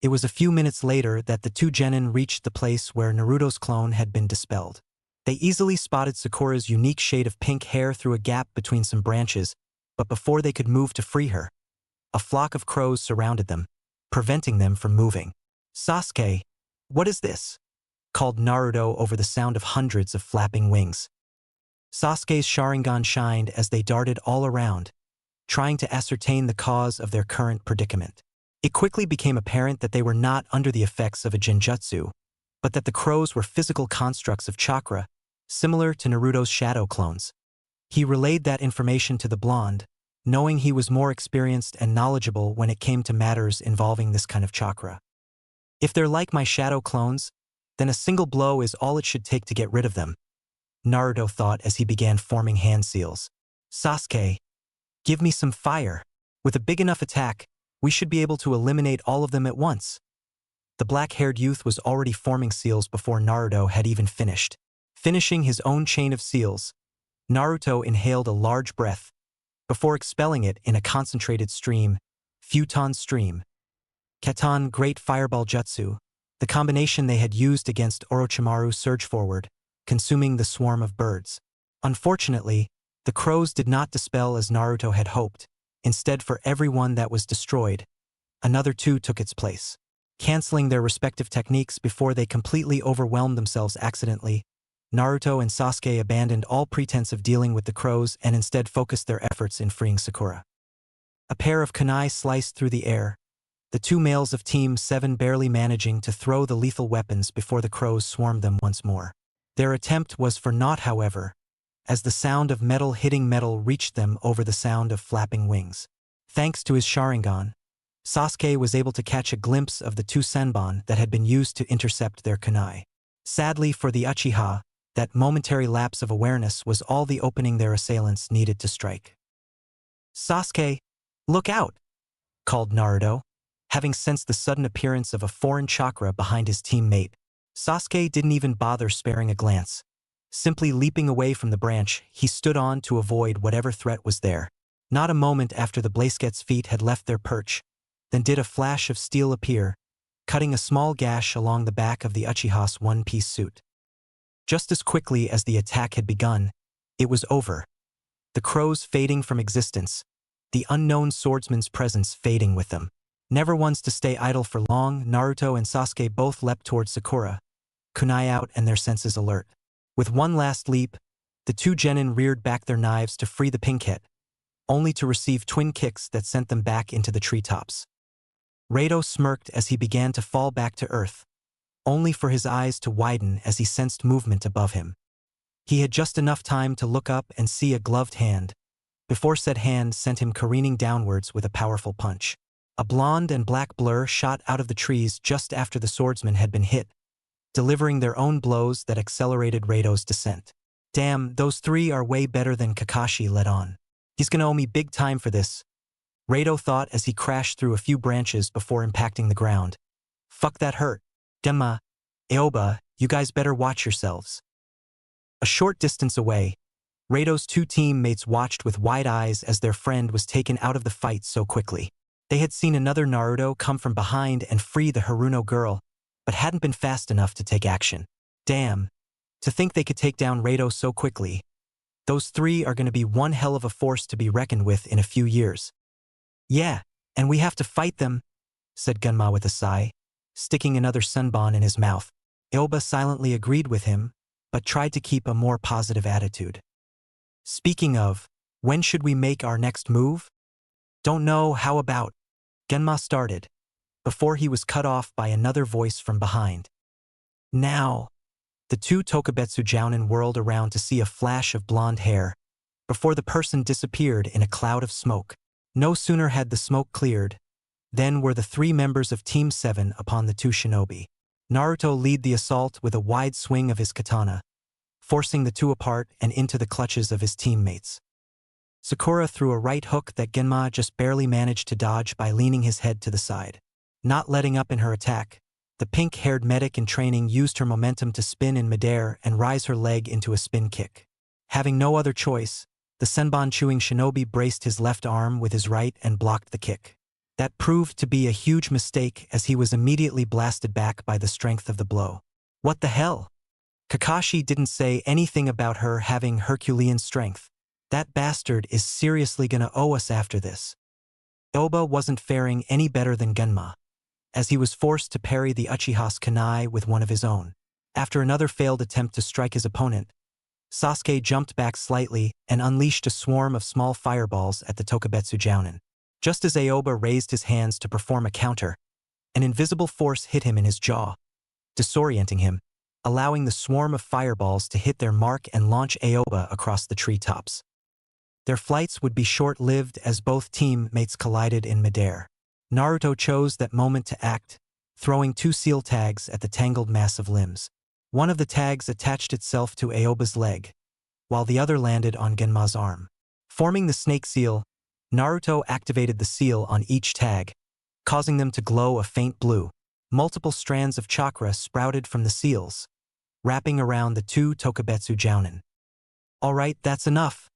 It was a few minutes later that the two Genin reached the place where Naruto's clone had been dispelled. They easily spotted Sakura's unique shade of pink hair through a gap between some branches, but before they could move to free her, a flock of crows surrounded them, preventing them from moving. "Sasuke, what is this?" called Naruto over the sound of hundreds of flapping wings. Sasuke's Sharingan shined as they darted all around, trying to ascertain the cause of their current predicament. It quickly became apparent that they were not under the effects of a genjutsu, but that the crows were physical constructs of chakra, similar to Naruto's shadow clones. He relayed that information to the blonde, knowing he was more experienced and knowledgeable when it came to matters involving this kind of chakra. "If they're like my shadow clones, then a single blow is all it should take to get rid of them," Naruto thought as he began forming hand seals. "Sasuke, give me some fire. With a big enough attack, we should be able to eliminate all of them at once." The black-haired youth was already forming seals before Naruto had even finished. Finishing his own chain of seals, Naruto inhaled a large breath, before expelling it in a concentrated stream, Futon Stream. Katan Great Fireball Jutsu, the combination they had used against Orochimaru, surged forward, consuming the swarm of birds. Unfortunately, the crows did not dispel as Naruto had hoped. Instead, for every one that was destroyed, another 2 took its place. Canceling their respective techniques before they completely overwhelmed themselves accidentally, Naruto and Sasuke abandoned all pretense of dealing with the crows and instead focused their efforts in freeing Sakura. A pair of kunai sliced through the air, the 2 males of Team 7 barely managing to throw the lethal weapons before the crows swarmed them once more. Their attempt was for naught, however, as the sound of metal hitting metal reached them over the sound of flapping wings. Thanks to his Sharingan, Sasuke was able to catch a glimpse of the 2 Senbon that had been used to intercept their kunai. Sadly for the Uchiha, that momentary lapse of awareness was all the opening their assailants needed to strike. "Sasuke, look out!" called Naruto, having sensed the sudden appearance of a foreign chakra behind his teammate. Sasuke didn't even bother sparing a glance. Simply leaping away from the branch, he stood on to avoid whatever threat was there. Not a moment after the Blasket's feet had left their perch, then did a flash of steel appear, cutting a small gash along the back of the Uchiha's one-piece suit. Just as quickly as the attack had begun, it was over. The crows fading from existence, the unknown swordsman's presence fading with them. Never ones to stay idle for long, Naruto and Sasuke both leapt towards Sakura, kunai out and their senses alert. With one last leap, the 2 Genin reared back their knives to free the pinkette, only to receive twin kicks that sent them back into the treetops. Reito smirked as he began to fall back to earth, only for his eyes to widen as he sensed movement above him. He had just enough time to look up and see a gloved hand, before said hand sent him careening downwards with a powerful punch. A blonde and black blur shot out of the trees just after the swordsman had been hit, delivering their own blows that accelerated Rato's descent. Damn, those three are way better than Kakashi let on. He's gonna owe me big time for this, Rato thought as he crashed through a few branches before impacting the ground. Fuck, that hurt. Genma, Aoba, you guys better watch yourselves. A short distance away, Rato's two teammates watched with wide eyes as their friend was taken out of the fight so quickly. They had seen another Naruto come from behind and free the Haruno girl, but hadn't been fast enough to take action. Damn, to think they could take down Rato so quickly. Those three are going to be one hell of a force to be reckoned with in a few years. Yeah, and we have to fight them, said Gunma with a sigh, sticking another sunbon in his mouth. Aoba silently agreed with him, but tried to keep a more positive attitude. Speaking of, when should we make our next move? Don't know, how about? Genma started, before he was cut off by another voice from behind. Now. The two Tokubetsu Jounin whirled around to see a flash of blonde hair, before the person disappeared in a cloud of smoke. No sooner had the smoke cleared, than were the three members of Team 7 upon the two shinobi. Naruto led the assault with a wide swing of his katana, forcing the two apart and into the clutches of his teammates. Sakura threw a right hook that Genma just barely managed to dodge by leaning his head to the side. Not letting up in her attack, the pink-haired medic in training used her momentum to spin in midair and rise her leg into a spin kick. Having no other choice, the senbon-chewing shinobi braced his left arm with his right and blocked the kick. That proved to be a huge mistake as he was immediately blasted back by the strength of the blow. What the hell? Kakashi didn't say anything about her having Herculean strength. That bastard is seriously gonna owe us after this. Aoba wasn't faring any better than Genma, as he was forced to parry the Uchiha's kunai with one of his own. After another failed attempt to strike his opponent, Sasuke jumped back slightly and unleashed a swarm of small fireballs at the Tokubetsu Jounin. Just as Aoba raised his hands to perform a counter, an invisible force hit him in his jaw, disorienting him, allowing the swarm of fireballs to hit their mark and launch Aoba across the treetops. Their flights would be short-lived as both teammates collided in midair. Naruto chose that moment to act, throwing two seal tags at the tangled mass of limbs. One of the tags attached itself to Aoba's leg, while the other landed on Genma's arm. Forming the snake seal, Naruto activated the seal on each tag, causing them to glow a faint blue. Multiple strands of chakra sprouted from the seals, wrapping around the two Tokubetsu Jounin. All right, that's enough.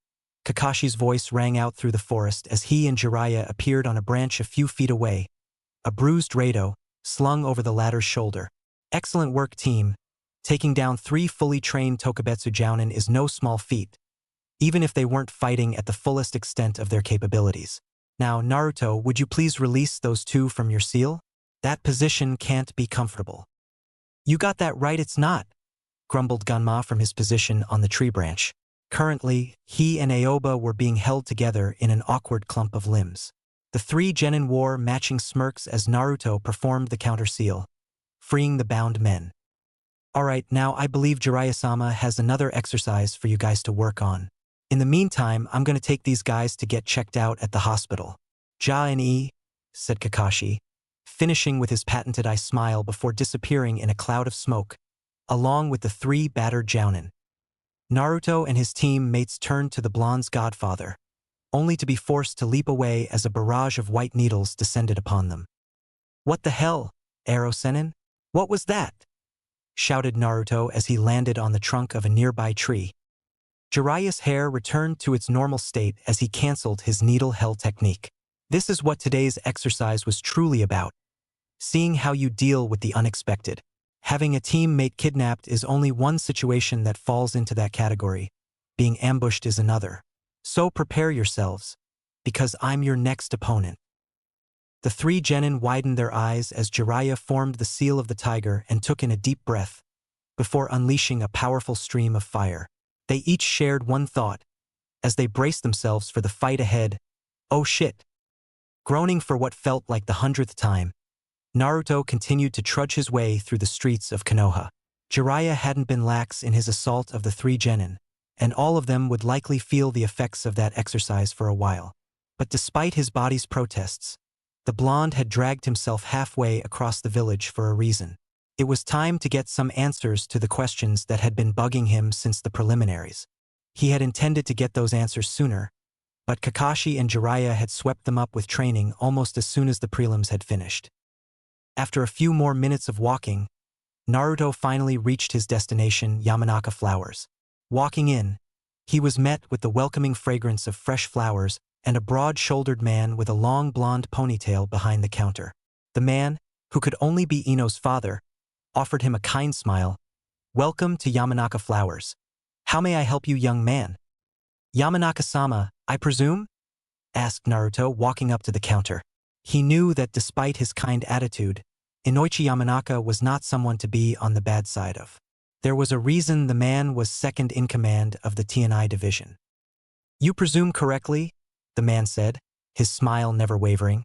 Kakashi's voice rang out through the forest as he and Jiraiya appeared on a branch a few feet away, a bruised Rato slung over the latter's shoulder. Excellent work, team. Taking down three fully trained Tokubetsu Jounin is no small feat, even if they weren't fighting at the fullest extent of their capabilities. Now, Naruto, would you please release those two from your seal? That position can't be comfortable. You got that right, it's not, grumbled Ganma from his position on the tree branch. Currently, he and Aoba were being held together in an awkward clump of limbs. The three genin wore matching smirks as Naruto performed the counter seal, freeing the bound men. Alright, now I believe Jiraiya-sama has another exercise for you guys to work on. In the meantime, I'm gonna take these guys to get checked out at the hospital. Ja-ni, said Kakashi, finishing with his patented eye smile before disappearing in a cloud of smoke, along with the three battered Jounin. Naruto and his teammates turned to the blonde's godfather, only to be forced to leap away as a barrage of white needles descended upon them. What the hell, Arrow Sennin? What was that? Shouted Naruto as he landed on the trunk of a nearby tree. Jiraiya's hair returned to its normal state as he cancelled his needle hell technique. This is what today's exercise was truly about. Seeing how you deal with the unexpected. Having a teammate kidnapped is only one situation that falls into that category. Being ambushed is another. So prepare yourselves, because I'm your next opponent. The three genin widened their eyes as Jiraiya formed the seal of the tiger and took in a deep breath, before unleashing a powerful stream of fire. They each shared one thought, as they braced themselves for the fight ahead. Oh shit! Groaning for what felt like the 100th time, Naruto continued to trudge his way through the streets of Konoha. Jiraiya hadn't been lax in his assault of the three genin, and all of them would likely feel the effects of that exercise for a while. But despite his body's protests, the blonde had dragged himself halfway across the village for a reason. It was time to get some answers to the questions that had been bugging him since the preliminaries. He had intended to get those answers sooner, but Kakashi and Jiraiya had swept them up with training almost as soon as the prelims had finished. After a few more minutes of walking, Naruto finally reached his destination, Yamanaka Flowers. Walking in, he was met with the welcoming fragrance of fresh flowers and a broad-shouldered man with a long blonde ponytail behind the counter. The man, who could only be Ino's father, offered him a kind smile. "Welcome to Yamanaka Flowers. How may I help you, young man?" "Yamanaka-sama, I presume?" asked Naruto, walking up to the counter. He knew that despite his kind attitude, Inoichi Yamanaka was not someone to be on the bad side of. There was a reason the man was second in command of the TNI division. "You presume correctly," the man said, his smile never wavering.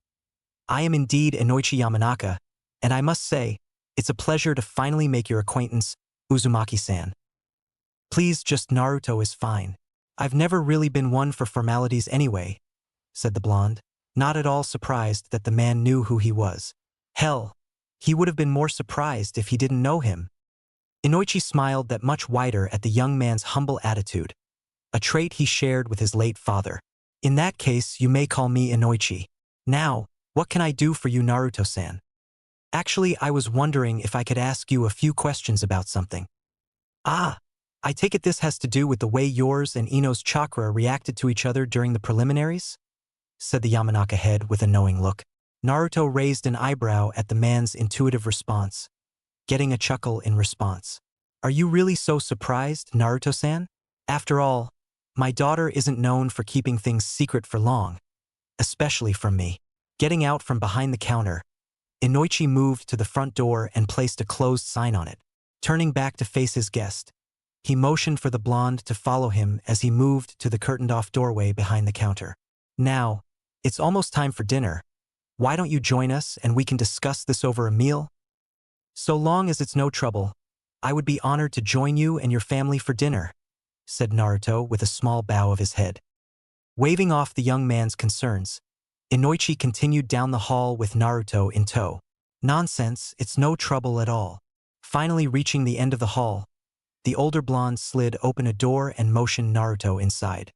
"I am indeed Inoichi Yamanaka, and I must say, it's a pleasure to finally make your acquaintance, Uzumaki-san." "Please, just Naruto is fine. I've never really been one for formalities anyway," said the blonde, not at all surprised that the man knew who he was. Hell, he would have been more surprised if he didn't know him. Inoichi smiled that much wider at the young man's humble attitude, a trait he shared with his late father. "In that case, you may call me Inoichi. Now, what can I do for you, Naruto-san?" "Actually, I was wondering if I could ask you a few questions about something." "Ah, I take it this has to do with the way yours and Ino's chakra reacted to each other during the preliminaries?" said the Yamanaka head with a knowing look. Naruto raised an eyebrow at the man's intuitive response, getting a chuckle in response. "Are you really so surprised, Naruto-san? After all, my daughter isn't known for keeping things secret for long, especially from me." Getting out from behind the counter, Inoichi moved to the front door and placed a closed sign on it. Turning back to face his guest, he motioned for the blonde to follow him as he moved to the curtained-off doorway behind the counter. "Now, it's almost time for dinner. Why don't you join us and we can discuss this over a meal?" "So long as it's no trouble, I would be honored to join you and your family for dinner," said Naruto with a small bow of his head. Waving off the young man's concerns, Inoichi continued down the hall with Naruto in tow. "Nonsense, it's no trouble at all." Finally reaching the end of the hall, the older blonde slid open a door and motioned Naruto inside.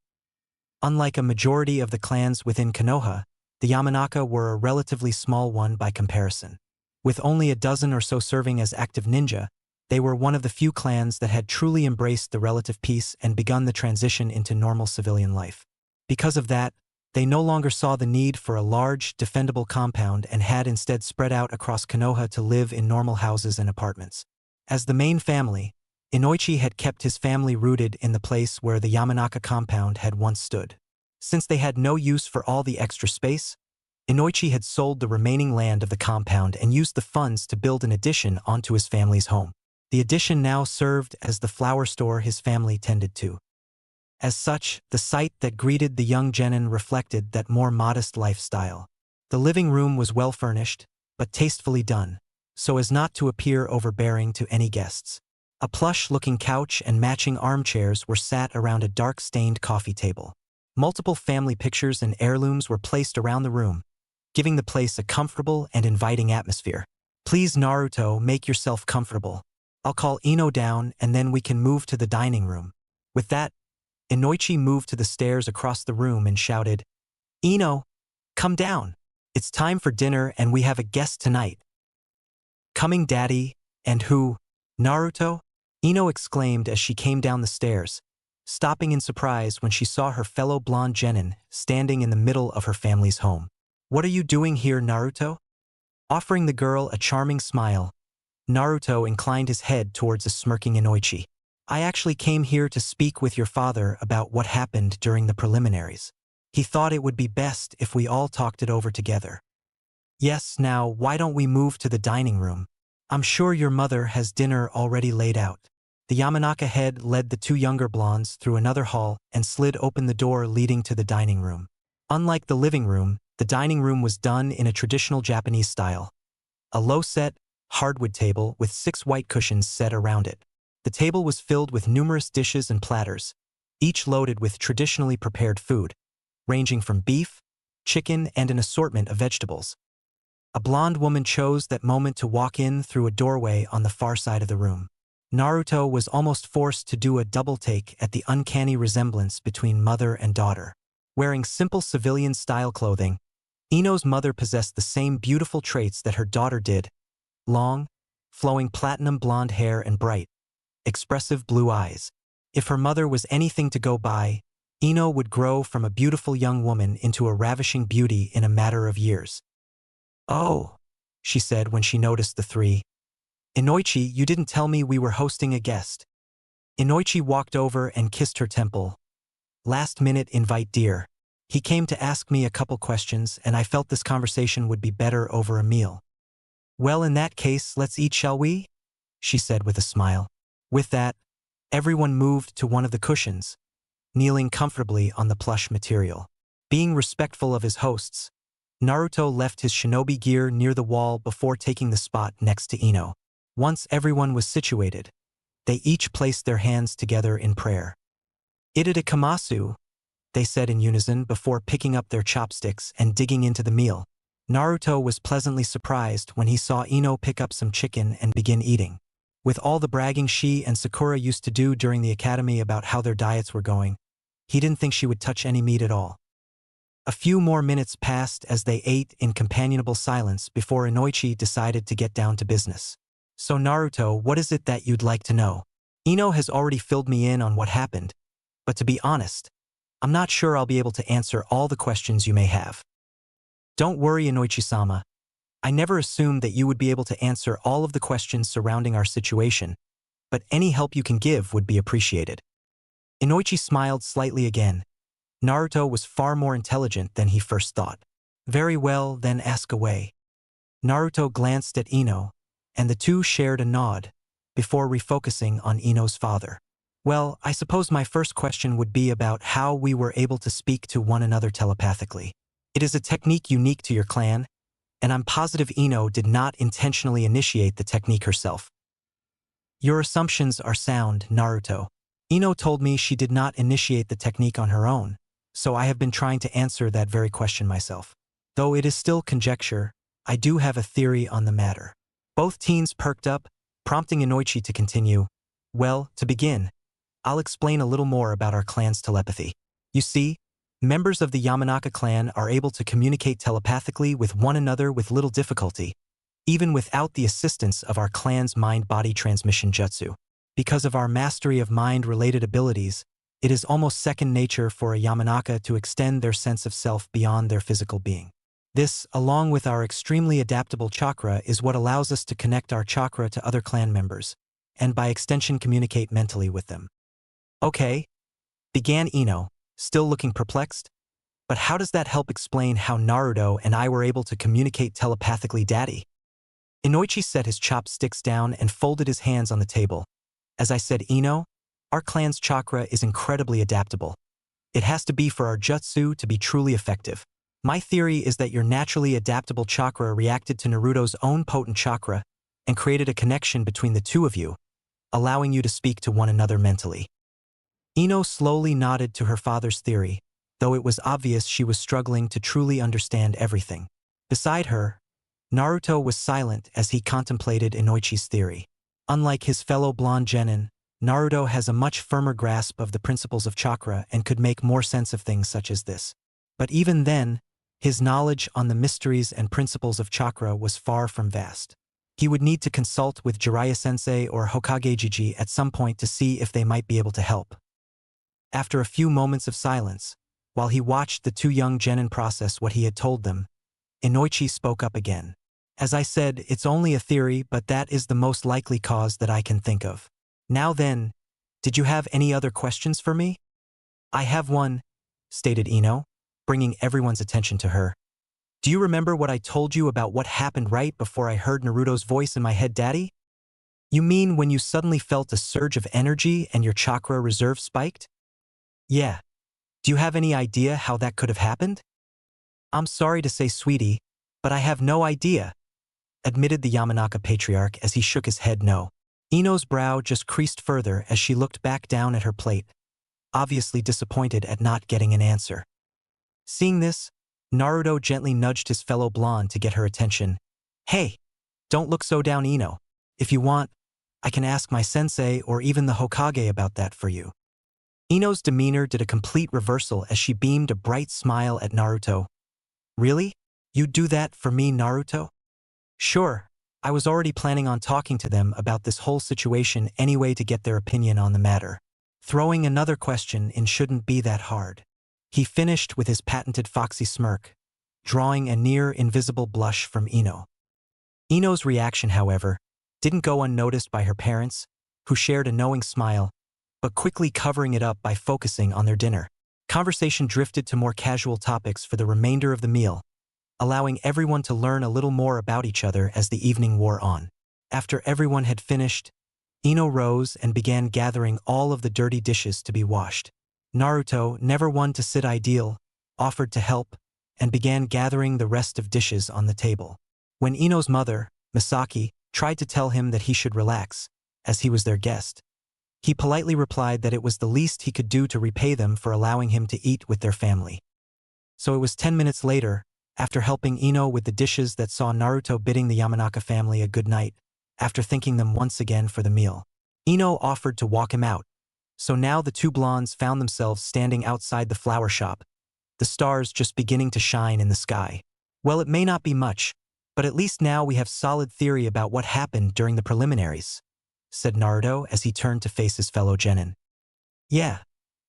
Unlike a majority of the clans within Konoha, the Yamanaka were a relatively small one by comparison. With only a dozen or so serving as active ninja, they were one of the few clans that had truly embraced the relative peace and begun the transition into normal civilian life. Because of that, they no longer saw the need for a large, defendable compound and had instead spread out across Konoha to live in normal houses and apartments. As the main family, Inoichi had kept his family rooted in the place where the Yamanaka compound had once stood. Since they had no use for all the extra space, Inoichi had sold the remaining land of the compound and used the funds to build an addition onto his family's home. The addition now served as the flower store his family tended to. As such, the sight that greeted the young genin reflected that more modest lifestyle. The living room was well furnished, but tastefully done, so as not to appear overbearing to any guests. A plush-looking couch and matching armchairs were sat around a dark-stained coffee table. Multiple family pictures and heirlooms were placed around the room, giving the place a comfortable and inviting atmosphere. "Please, Naruto, make yourself comfortable. I'll call Ino down and then we can move to the dining room." With that, Inoichi moved to the stairs across the room and shouted, "Ino, come down. It's time for dinner and we have a guest tonight." "Coming, Daddy, and who? Naruto?" Ino exclaimed as she came down the stairs, stopping in surprise when she saw her fellow blonde genin standing in the middle of her family's home. "What are you doing here, Naruto?" Offering the girl a charming smile, Naruto inclined his head towards a smirking Inoichi. "I actually came here to speak with your father about what happened during the preliminaries. He thought it would be best if we all talked it over together." "Yes, now why don't we move to the dining room? I'm sure your mother has dinner already laid out." The Yamanaka head led the two younger blondes through another hall and slid open the door leading to the dining room. Unlike the living room, the dining room was done in a traditional Japanese style. a low-set, hardwood table with 6 white cushions set around it. The table was filled with numerous dishes and platters, each loaded with traditionally prepared food, ranging from beef, chicken, and an assortment of vegetables. A blonde woman chose that moment to walk in through a doorway on the far side of the room. Naruto was almost forced to do a double take at the uncanny resemblance between mother and daughter. Wearing simple civilian-style clothing, Ino's mother possessed the same beautiful traits that her daughter did: long, flowing platinum blonde hair and bright, expressive blue eyes. If her mother was anything to go by, Ino would grow from a beautiful young woman into a ravishing beauty in a matter of years. "Oh," she said when she noticed the three. "Inoichi, you didn't tell me we were hosting a guest." Inoichi walked over and kissed her temple. "Last-minute invite, dear. He came to ask me a couple questions, and I felt this conversation would be better over a meal." "Well, in that case, let's eat, shall we?" she said with a smile. With that, everyone moved to one of the cushions, kneeling comfortably on the plush material. Being respectful of his hosts, Naruto left his shinobi gear near the wall before taking the spot next to Ino. Once everyone was situated, they each placed their hands together in prayer. "Itadakamasu," they said in unison before picking up their chopsticks and digging into the meal. Naruto was pleasantly surprised when he saw Ino pick up some chicken and begin eating. With all the bragging she and Sakura used to do during the academy about how their diets were going, he didn't think she would touch any meat at all. A few more minutes passed as they ate in companionable silence before Inoichi decided to get down to business. "So Naruto, what is it that you'd like to know? Ino has already filled me in on what happened, but to be honest, I'm not sure I'll be able to answer all the questions you may have." "Don't worry, Inoichi-sama. I never assumed that you would be able to answer all of the questions surrounding our situation, but any help you can give would be appreciated." Inoichi smiled slightly again. Naruto was far more intelligent than he first thought. "Very well, then ask away." Naruto glanced at Ino, and the two shared a nod, before refocusing on Ino's father. "Well, I suppose my first question would be about how we were able to speak to one another telepathically. It is a technique unique to your clan, and I'm positive Ino did not intentionally initiate the technique herself." "Your assumptions are sound, Naruto. Ino told me she did not initiate the technique on her own, so I have been trying to answer that very question myself. Though it is still conjecture, I do have a theory on the matter." Both teens perked up, prompting Inoichi to continue. "Well, to begin, I'll explain a little more about our clan's telepathy. You see, members of the Yamanaka clan are able to communicate telepathically with one another with little difficulty, even without the assistance of our clan's mind-body transmission jutsu. Because of our mastery of mind-related abilities, it is almost second nature for a Yamanaka to extend their sense of self beyond their physical being. This, along with our extremely adaptable chakra, is what allows us to connect our chakra to other clan members, and by extension communicate mentally with them." "Okay," began Ino, still looking perplexed. "But how does that help explain how Naruto and I were able to communicate telepathically, Daddy?" Inoichi set his chopsticks down and folded his hands on the table. "As I said, Ino, our clan's chakra is incredibly adaptable. It has to be for our jutsu to be truly effective. My theory is that your naturally adaptable chakra reacted to Naruto's own potent chakra and created a connection between the two of you, allowing you to speak to one another mentally." Ino slowly nodded to her father's theory, though it was obvious she was struggling to truly understand everything. Beside her, Naruto was silent as he contemplated Inoichi's theory. Unlike his fellow blonde genin, Naruto has a much firmer grasp of the principles of chakra and could make more sense of things such as this. But even then, his knowledge on the mysteries and principles of chakra was far from vast. He would need to consult with Jiraiya-sensei or Hokage-Jiji at some point to see if they might be able to help. After a few moments of silence, while he watched the two young genin process what he had told them, Inoichi spoke up again. "As I said, it's only a theory, but that is the most likely cause that I can think of. Now then, did you have any other questions for me?" "I have one," stated Ino, bringing everyone's attention to her. "Do you remember what I told you about what happened right before I heard Naruto's voice in my head, Daddy? You mean when you suddenly felt a surge of energy and your chakra reserve spiked?" "Yeah. Do you have any idea how that could have happened?" "I'm sorry to say, sweetie, but I have no idea. admitted the Yamanaka patriarch as he shook his head no. Ino's brow just creased further as she looked back down at her plate, obviously disappointed at not getting an answer. Seeing this, Naruto gently nudged his fellow blonde to get her attention. Hey, don't look so down, Ino. If you want, I can ask my sensei or even the Hokage about that for you. Ino's demeanor did a complete reversal as she beamed a bright smile at Naruto. Really? You'd do that for me, Naruto? Sure, I was already planning on talking to them about this whole situation anyway to get their opinion on the matter. Throwing another question in shouldn't be that hard. He finished with his patented foxy smirk, drawing a near-invisible blush from Ino. Ino's reaction, however, didn't go unnoticed by her parents, who shared a knowing smile, but quickly covering it up by focusing on their dinner. Conversation drifted to more casual topics for the remainder of the meal, allowing everyone to learn a little more about each other as the evening wore on. After everyone had finished, Ino rose and began gathering all of the dirty dishes to be washed. Naruto, never one to sit idle, offered to help, and began gathering the rest of dishes on the table. When Ino's mother, Misaki, tried to tell him that he should relax, as he was their guest, he politely replied that it was the least he could do to repay them for allowing him to eat with their family. So it was 10 minutes later, after helping Ino with the dishes, that saw Naruto bidding the Yamanaka family a good night, after thanking them once again for the meal. Ino offered to walk him out, so now the two blondes found themselves standing outside the flower shop, the stars just beginning to shine in the sky. Well, it may not be much, but at least now we have solid theory about what happened during the preliminaries, said Naruto as he turned to face his fellow genin. Yeah,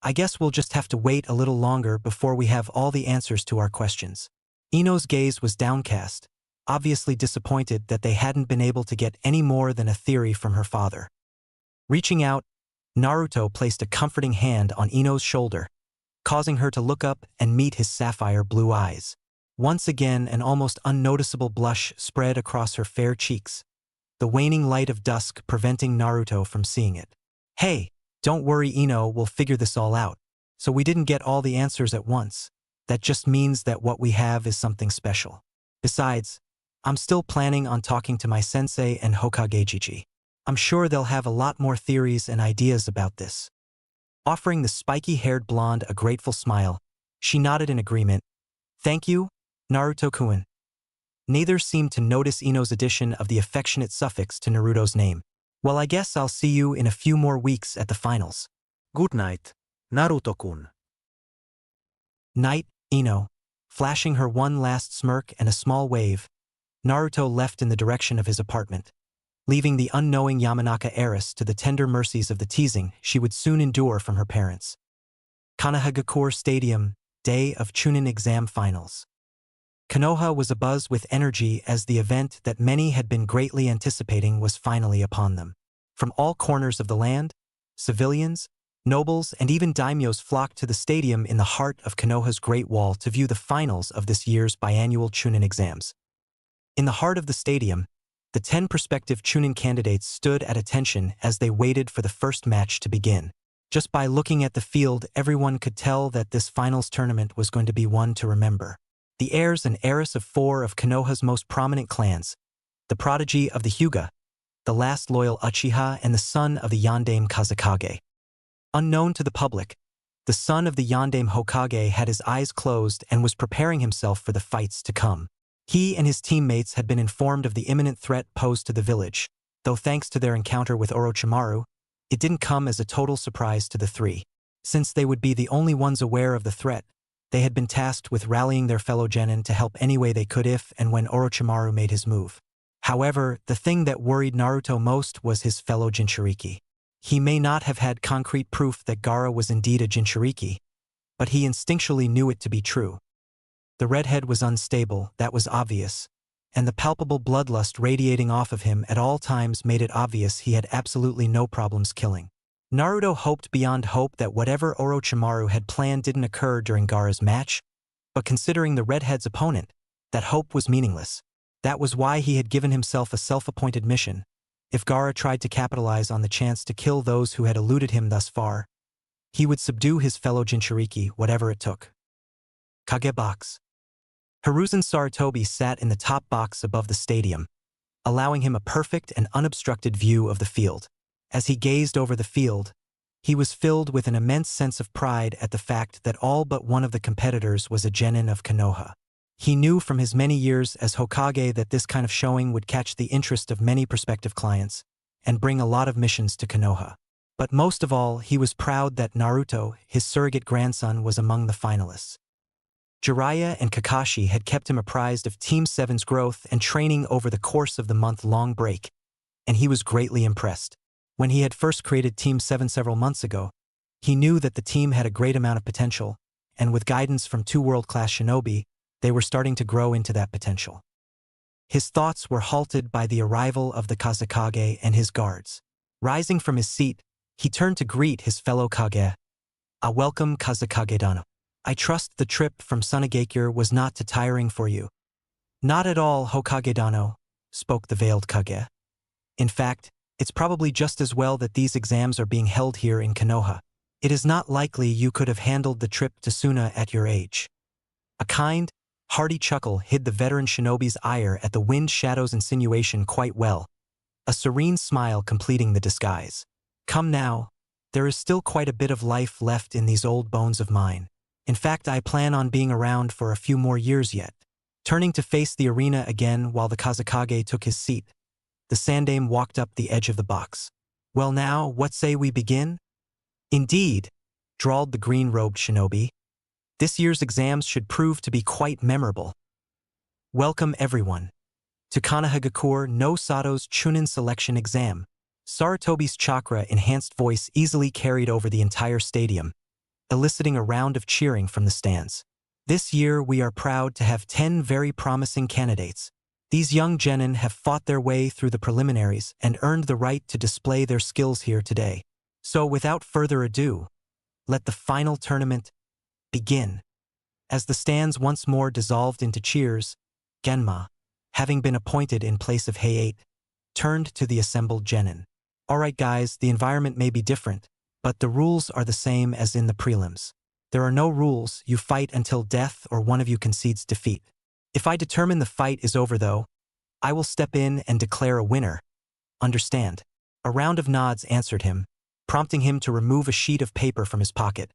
I guess we'll just have to wait a little longer before we have all the answers to our questions. Ino's gaze was downcast, obviously disappointed that they hadn't been able to get any more than a theory from her father. Reaching out, Naruto placed a comforting hand on Ino's shoulder, causing her to look up and meet his sapphire blue eyes. Once again, an almost unnoticeable blush spread across her fair cheeks, the waning light of dusk preventing Naruto from seeing it. Hey, don't worry, Ino, we'll figure this all out. So we didn't get all the answers at once. That just means that what we have is something special. Besides, I'm still planning on talking to my sensei and Hokage Jiji. I'm sure they'll have a lot more theories and ideas about this. Offering the spiky-haired blonde a grateful smile, she nodded in agreement. Thank you, Naruto-kun. Neither seemed to notice Ino's addition of the affectionate suffix to Naruto's name. Well, I guess I'll see you in a few more weeks at the finals. Good night, Naruto-kun. Night, Ino. Flashing her one last smirk and a small wave, Naruto left in the direction of his apartment, leaving the unknowing Yamanaka heiress to the tender mercies of the teasing she would soon endure from her parents. Kanahagakure Stadium, day of Chunin exam finals. Konoha was abuzz with energy as the event that many had been greatly anticipating was finally upon them. From all corners of the land, civilians, nobles, and even daimyos flocked to the stadium in the heart of Konoha's Great Wall to view the finals of this year's biannual Chunin exams. In the heart of the stadium, the 10 prospective Chunin candidates stood at attention as they waited for the first match to begin. Just by looking at the field, everyone could tell that this finals tournament was going to be one to remember. The heirs and heiress of 4 of Konoha's most prominent clans, the prodigy of the Hyuga, the last loyal Uchiha, and the son of the Yondaime Kazekage. Unknown to the public, the son of the Yondaime Hokage had his eyes closed and was preparing himself for the fights to come. He and his teammates had been informed of the imminent threat posed to the village, though thanks to their encounter with Orochimaru, it didn't come as a total surprise to the three. Since they would be the only ones aware of the threat, they had been tasked with rallying their fellow genin to help any way they could if and when Orochimaru made his move. However, the thing that worried Naruto most was his fellow Jinchuriki. He may not have had concrete proof that Gaara was indeed a Jinchuriki, but he instinctually knew it to be true. The redhead was unstable, that was obvious, and the palpable bloodlust radiating off of him at all times made it obvious he had absolutely no problems killing. Naruto hoped beyond hope that whatever Orochimaru had planned didn't occur during Gaara's match, but considering the redhead's opponent, that hope was meaningless. That was why he had given himself a self-appointed mission. If Gaara tried to capitalize on the chance to kill those who had eluded him thus far, he would subdue his fellow Jinchuriki, whatever it took. Kage Box. Hiruzen Sarutobi sat in the top box above the stadium, allowing him a perfect and unobstructed view of the field. As he gazed over the field, he was filled with an immense sense of pride at the fact that all but one of the competitors was a genin of Konoha. He knew from his many years as Hokage that this kind of showing would catch the interest of many prospective clients and bring a lot of missions to Konoha. But most of all, he was proud that Naruto, his surrogate grandson, was among the finalists. Jiraiya and Kakashi had kept him apprised of Team 7's growth and training over the course of the month-long break, and he was greatly impressed. When he had first created Team 7 several months ago, he knew that the team had a great amount of potential, and with guidance from 2 world-class shinobi, they were starting to grow into that potential. His thoughts were halted by the arrival of the Kazekage and his guards. Rising from his seat, he turned to greet his fellow Kage. Welcome, Kazekage-dano. I trust the trip from Sunagakure was not too tiring for you. Not at all, Hokage-dano, spoke the veiled Kage. In fact, it's probably just as well that these exams are being held here in Konoha. It is not likely you could have handled the trip to Suna at your age. A kind, hearty chuckle hid the veteran shinobi's ire at the wind shadow's insinuation quite well, a serene smile completing the disguise. Come now, there is still quite a bit of life left in these old bones of mine. In fact, I plan on being around for a few more years yet. Turning to face the arena again while the Kazekage took his seat, the Sandaime walked up the edge of the box. Well now, what say we begin? Indeed, drawled the green-robed shinobi. This year's exams should prove to be quite memorable. Welcome everyone to Konohagakure no Sato's Chunin selection exam. Sarutobi's chakra-enhanced voice easily carried over the entire stadium, eliciting a round of cheering from the stands. This year we are proud to have 10 very promising candidates. These young genin have fought their way through the preliminaries and earned the right to display their skills here today. So without further ado, let the final tournament begin. As the stands once more dissolved into cheers, Genma, having been appointed in place of Heiate, turned to the assembled genin. Alright guys, the environment may be different, but the rules are the same as in the prelims. There are no rules, you fight until death or one of you concedes defeat. If I determine the fight is over though, I will step in and declare a winner. Understand? A round of nods answered him, prompting him to remove a sheet of paper from his pocket.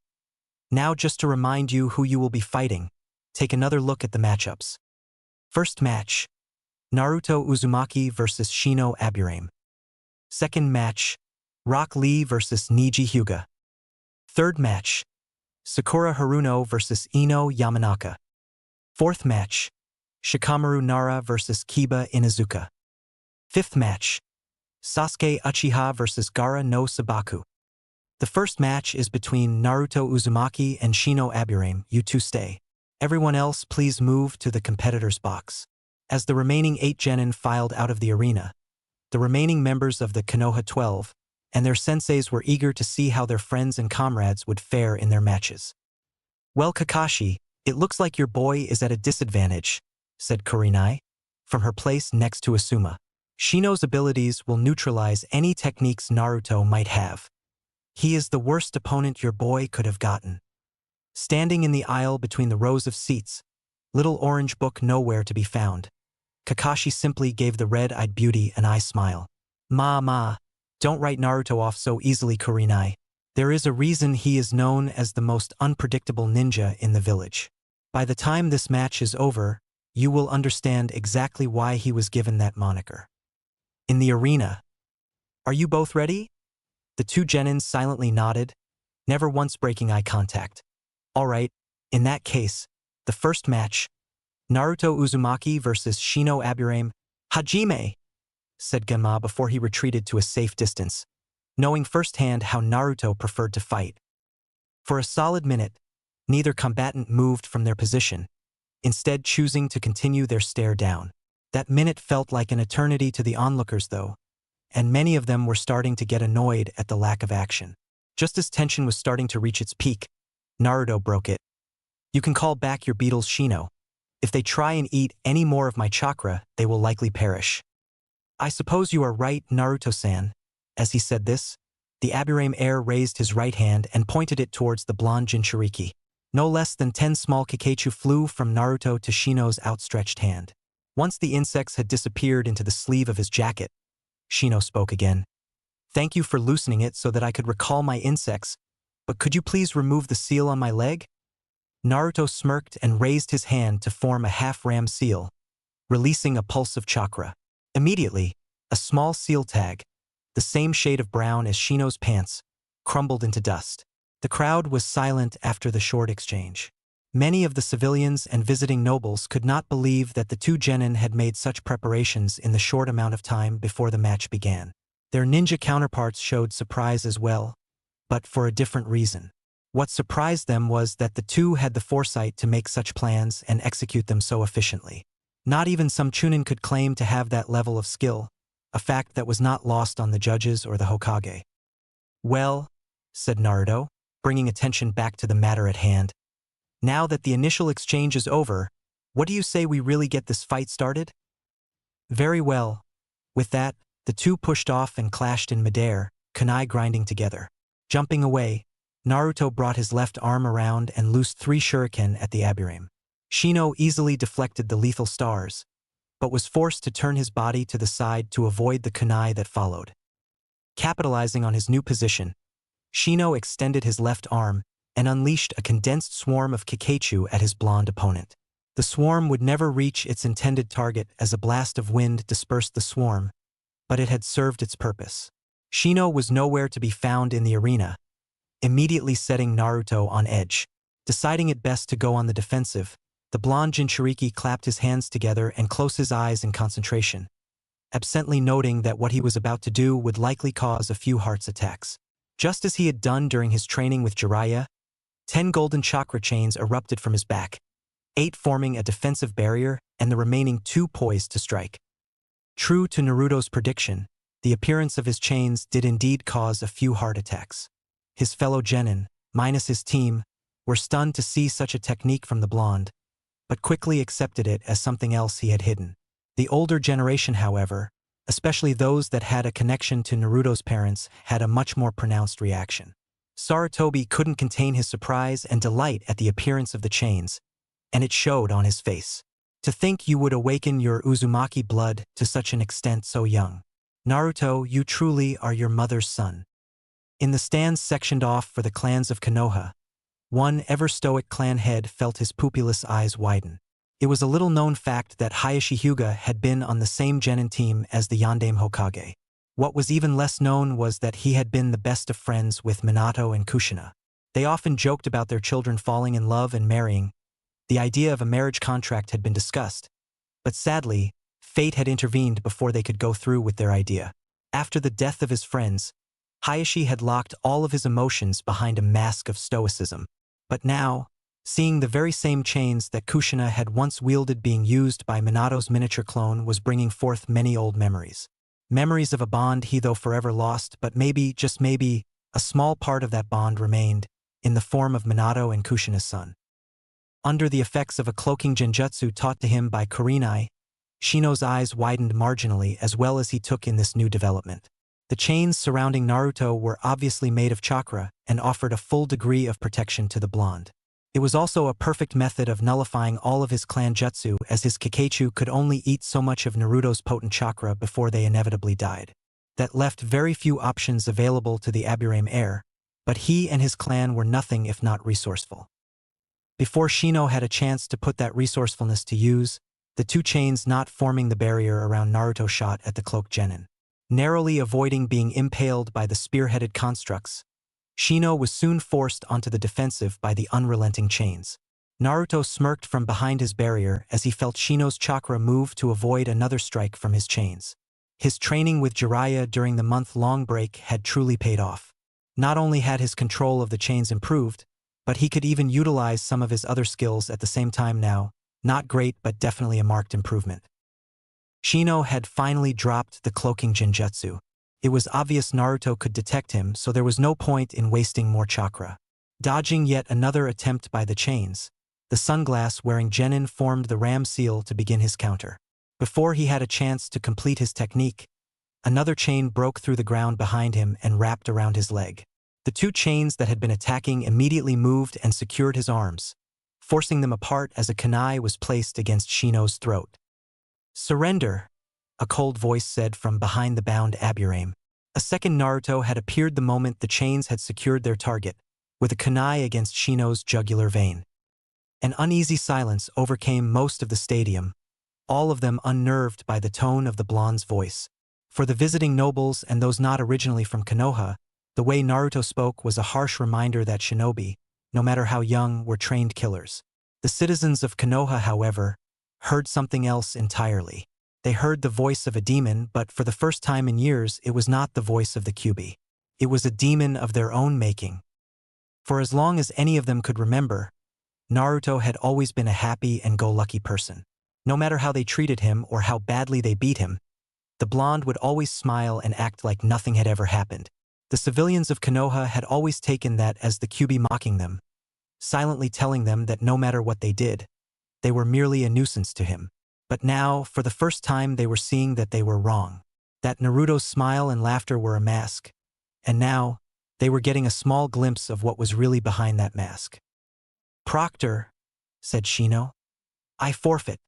Now just to remind you who you will be fighting, take another look at the matchups. First match, Naruto Uzumaki vs Shino Aburame. Second match, Rock Lee vs Niji Hyuga. Third match, Sakura Haruno vs Ino Yamanaka. Fourth match, Shikamaru Nara vs Kiba Inuzuka. Fifth match, Sasuke Uchiha vs Gaara no Sabaku. The first match is between Naruto Uzumaki and Shino Aburame. You two stay. Everyone else please move to the competitor's box. As the remaining 8 genin filed out of the arena, the remaining members of the Konoha 12 and their senseis were eager to see how their friends and comrades would fare in their matches. Well, Kakashi, it looks like your boy is at a disadvantage, said Kurenai, from her place next to Asuma. Shino's abilities will neutralize any techniques Naruto might have. He is the worst opponent your boy could have gotten. Standing in the aisle between the rows of seats, little orange book nowhere to be found, Kakashi simply gave the red-eyed beauty an eye smile. Ma, don't write Naruto off so easily, Kurenai. There is a reason he is known as the most unpredictable ninja in the village. By the time this match is over, you will understand exactly why he was given that moniker. In the arena, are you both ready? The 2 genins silently nodded, never once breaking eye contact. Alright, in that case, the first match, Naruto Uzumaki vs Shino Aburame. Hajime, said Genma before he retreated to a safe distance, knowing firsthand how Naruto preferred to fight. For a solid minute, neither combatant moved from their position, instead choosing to continue their stare down. That minute felt like an eternity to the onlookers though, and many of them were starting to get annoyed at the lack of action. Just as tension was starting to reach its peak, Naruto broke it. You can call back your beetles, Shino. If they try and eat any more of my chakra, they will likely perish. I suppose you are right, Naruto-san. As he said this, the Aburame heir raised his right hand and pointed it towards the blonde Jinchuriki. No less than 10 small Kakechu flew from Naruto to Shino's outstretched hand. Once the insects had disappeared into the sleeve of his jacket, Shino spoke again. "Thank you for loosening it so that I could recall my insects, but could you please remove the seal on my leg?" Naruto smirked and raised his hand to form a half-ram seal, releasing a pulse of chakra. Immediately, a small seal tag, the same shade of brown as Shino's pants, crumbled into dust. The crowd was silent after the short exchange. Many of the civilians and visiting nobles could not believe that the two genin had made such preparations in the short amount of time before the match began. Their ninja counterparts showed surprise as well, but for a different reason. What surprised them was that the two had the foresight to make such plans and execute them so efficiently. Not even some Chunin could claim to have that level of skill, a fact that was not lost on the judges or the Hokage. "Well," said Naruto, bringing attention back to the matter at hand. "Now that the initial exchange is over, what do you say we really get this fight started?" "Very well." With that, the two pushed off and clashed in midair, kunai grinding together. Jumping away, Naruto brought his left arm around and loosed 3 shuriken at the Aburame. Shino easily deflected the lethal stars, but was forced to turn his body to the side to avoid the kunai that followed. Capitalizing on his new position, Shino extended his left arm and unleashed a condensed swarm of Kikaichu at his blonde opponent. The swarm would never reach its intended target as a blast of wind dispersed the swarm, but it had served its purpose. Shino was nowhere to be found in the arena, immediately setting Naruto on edge. Deciding it best to go on the defensive, the blonde Jinchuriki clapped his hands together and closed his eyes in concentration, absently noting that what he was about to do would likely cause a few heart's attacks. Just as he had done during his training with Jiraiya, 10 golden chakra chains erupted from his back, 8 forming a defensive barrier and the remaining 2 poised to strike. True to Naruto's prediction, the appearance of his chains did indeed cause a few heart attacks. His fellow genin, minus his team, were stunned to see such a technique from the blonde, but quickly accepted it as something else he had hidden. The older generation, however, especially those that had a connection to Naruto's parents, had a much more pronounced reaction. Sarutobi couldn't contain his surprise and delight at the appearance of the chains, and it showed on his face. "To think you would awaken your Uzumaki blood to such an extent so young. Naruto, you truly are your mother's son." In the stands sectioned off for the clans of Konoha, one ever-stoic clan head felt his pupilless eyes widen. It was a little-known fact that Hayashi Hyuga had been on the same genin team as the Yondaime Hokage. What was even less known was that he had been the best of friends with Minato and Kushina. They often joked about their children falling in love and marrying. The idea of a marriage contract had been discussed, but sadly, fate had intervened before they could go through with their idea. After the death of his friends, Hayashi had locked all of his emotions behind a mask of stoicism. But now, seeing the very same chains that Kushina had once wielded being used by Minato's miniature clone was bringing forth many old memories. Memories of a bond he though forever lost, but maybe, just maybe, a small part of that bond remained, in the form of Minato and Kushina's son. Under the effects of a cloaking genjutsu taught to him by Kurenai, Shino's eyes widened marginally as well as he took in this new development. The chains surrounding Naruto were obviously made of chakra and offered a full degree of protection to the blonde. It was also a perfect method of nullifying all of his clan jutsu, as his Kikaichu could only eat so much of Naruto's potent chakra before they inevitably died. That left very few options available to the Aburame heir, but he and his clan were nothing if not resourceful. Before Shino had a chance to put that resourcefulness to use, the 2 chains not forming the barrier around Naruto shot at the cloaked genin. Narrowly avoiding being impaled by the spear-headed constructs, Shino was soon forced onto the defensive by the unrelenting chains. Naruto smirked from behind his barrier as he felt Shino's chakra move to avoid another strike from his chains. His training with Jiraiya during the month-long break had truly paid off. Not only had his control of the chains improved, but he could even utilize some of his other skills at the same time now. Not great, but definitely a marked improvement. Shino had finally dropped the cloaking genjutsu. It was obvious Naruto could detect him, so there was no point in wasting more chakra. Dodging yet another attempt by the chains, the sunglass-wearing genin formed the ram seal to begin his counter. Before he had a chance to complete his technique, another chain broke through the ground behind him and wrapped around his leg. The 2 chains that had been attacking immediately moved and secured his arms, forcing them apart as a kunai was placed against Shino's throat. Surrender, a cold voice said from behind the bound Aburame. A second Naruto had appeared the moment the chains had secured their target, with a kunai against Shino's jugular vein. An uneasy silence overcame most of the stadium, all of them unnerved by the tone of the blonde's voice. For the visiting nobles and those not originally from Konoha, the way Naruto spoke was a harsh reminder that shinobi, no matter how young, were trained killers. The citizens of Konoha, however, heard something else entirely. They heard the voice of a demon, but for the first time in years, it was not the voice of the Kyuubi. It was a demon of their own making. For as long as any of them could remember, Naruto had always been a happy and go-lucky person. No matter how they treated him or how badly they beat him, the blonde would always smile and act like nothing had ever happened. The civilians of Konoha had always taken that as the Kyuubi mocking them, silently telling them that no matter what they did, they were merely a nuisance to him. But now, for the first time, they were seeing that they were wrong. That Naruto's smile and laughter were a mask. And now, they were getting a small glimpse of what was really behind that mask. "Proctor," said Shino, "I forfeit."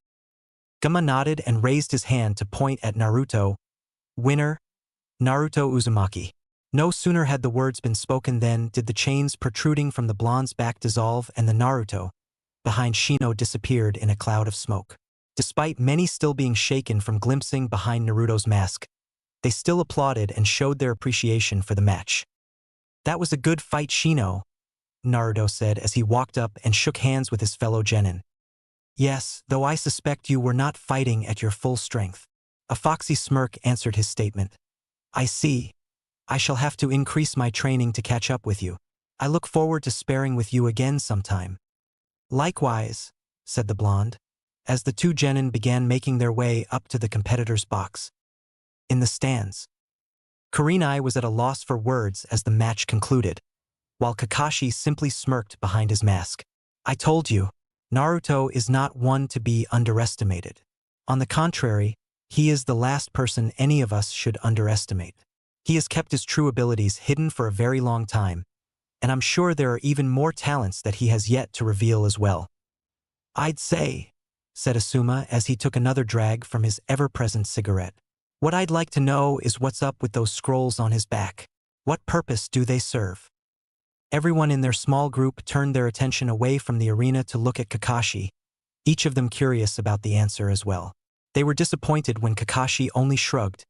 Gamma nodded and raised his hand to point at Naruto. "Winner, Naruto Uzumaki." No sooner had the words been spoken than did the chains protruding from the blonde's back dissolve and the Naruto, behind Shino, disappeared in a cloud of smoke. Despite many still being shaken from glimpsing behind Naruto's mask, they still applauded and showed their appreciation for the match. "That was a good fight, Shino," Naruto said as he walked up and shook hands with his fellow genin. "Yes, though I suspect you were not fighting at your full strength." A foxy smirk answered his statement. "I see. I shall have to increase my training to catch up with you. I look forward to sparring with you again sometime." "Likewise," said the blonde, as the two genin began making their way up to the competitor's box. In the stands, Kurenai was at a loss for words as the match concluded, while Kakashi simply smirked behind his mask. "I told you, Naruto is not one to be underestimated. On the contrary, he is the last person any of us should underestimate. He has kept his true abilities hidden for a very long time, and I'm sure there are even more talents that he has yet to reveal as well." "I'd say," said Asuma as he took another drag from his ever-present cigarette. "What I'd like to know is what's up with those scrolls on his back. What purpose do they serve?" Everyone in their small group turned their attention away from the arena to look at Kakashi, each of them curious about the answer as well. They were disappointed when Kakashi only shrugged,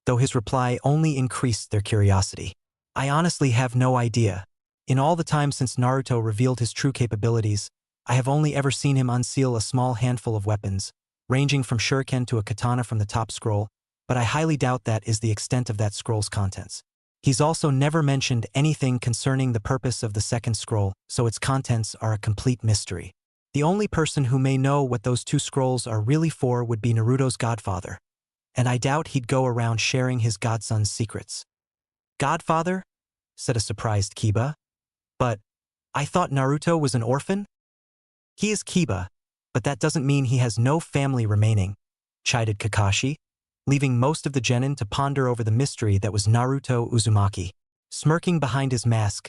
though his reply only increased their curiosity. "I honestly have no idea. In all the time since Naruto revealed his true capabilities, I have only ever seen him unseal a small handful of weapons, ranging from shuriken to a katana from the top scroll, but I highly doubt that is the extent of that scroll's contents. He's also never mentioned anything concerning the purpose of the second scroll, so its contents are a complete mystery. The only person who may know what those two scrolls are really for would be Naruto's godfather, and I doubt he'd go around sharing his godson's secrets." "Godfather?" said a surprised Kiba. "But I thought Naruto was an orphan?" "He is Kiba, but that doesn't mean he has no family remaining," chided Kakashi, leaving most of the genin to ponder over the mystery that was Naruto Uzumaki. Smirking behind his mask,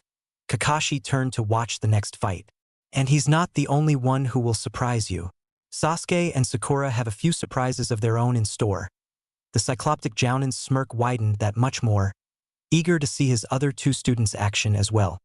Kakashi turned to watch the next fight. "And he's not the only one who will surprise you. Sasuke and Sakura have a few surprises of their own in store." The cycloptic Jounin's smirk widened that much more, eager to see his other two students' action as well.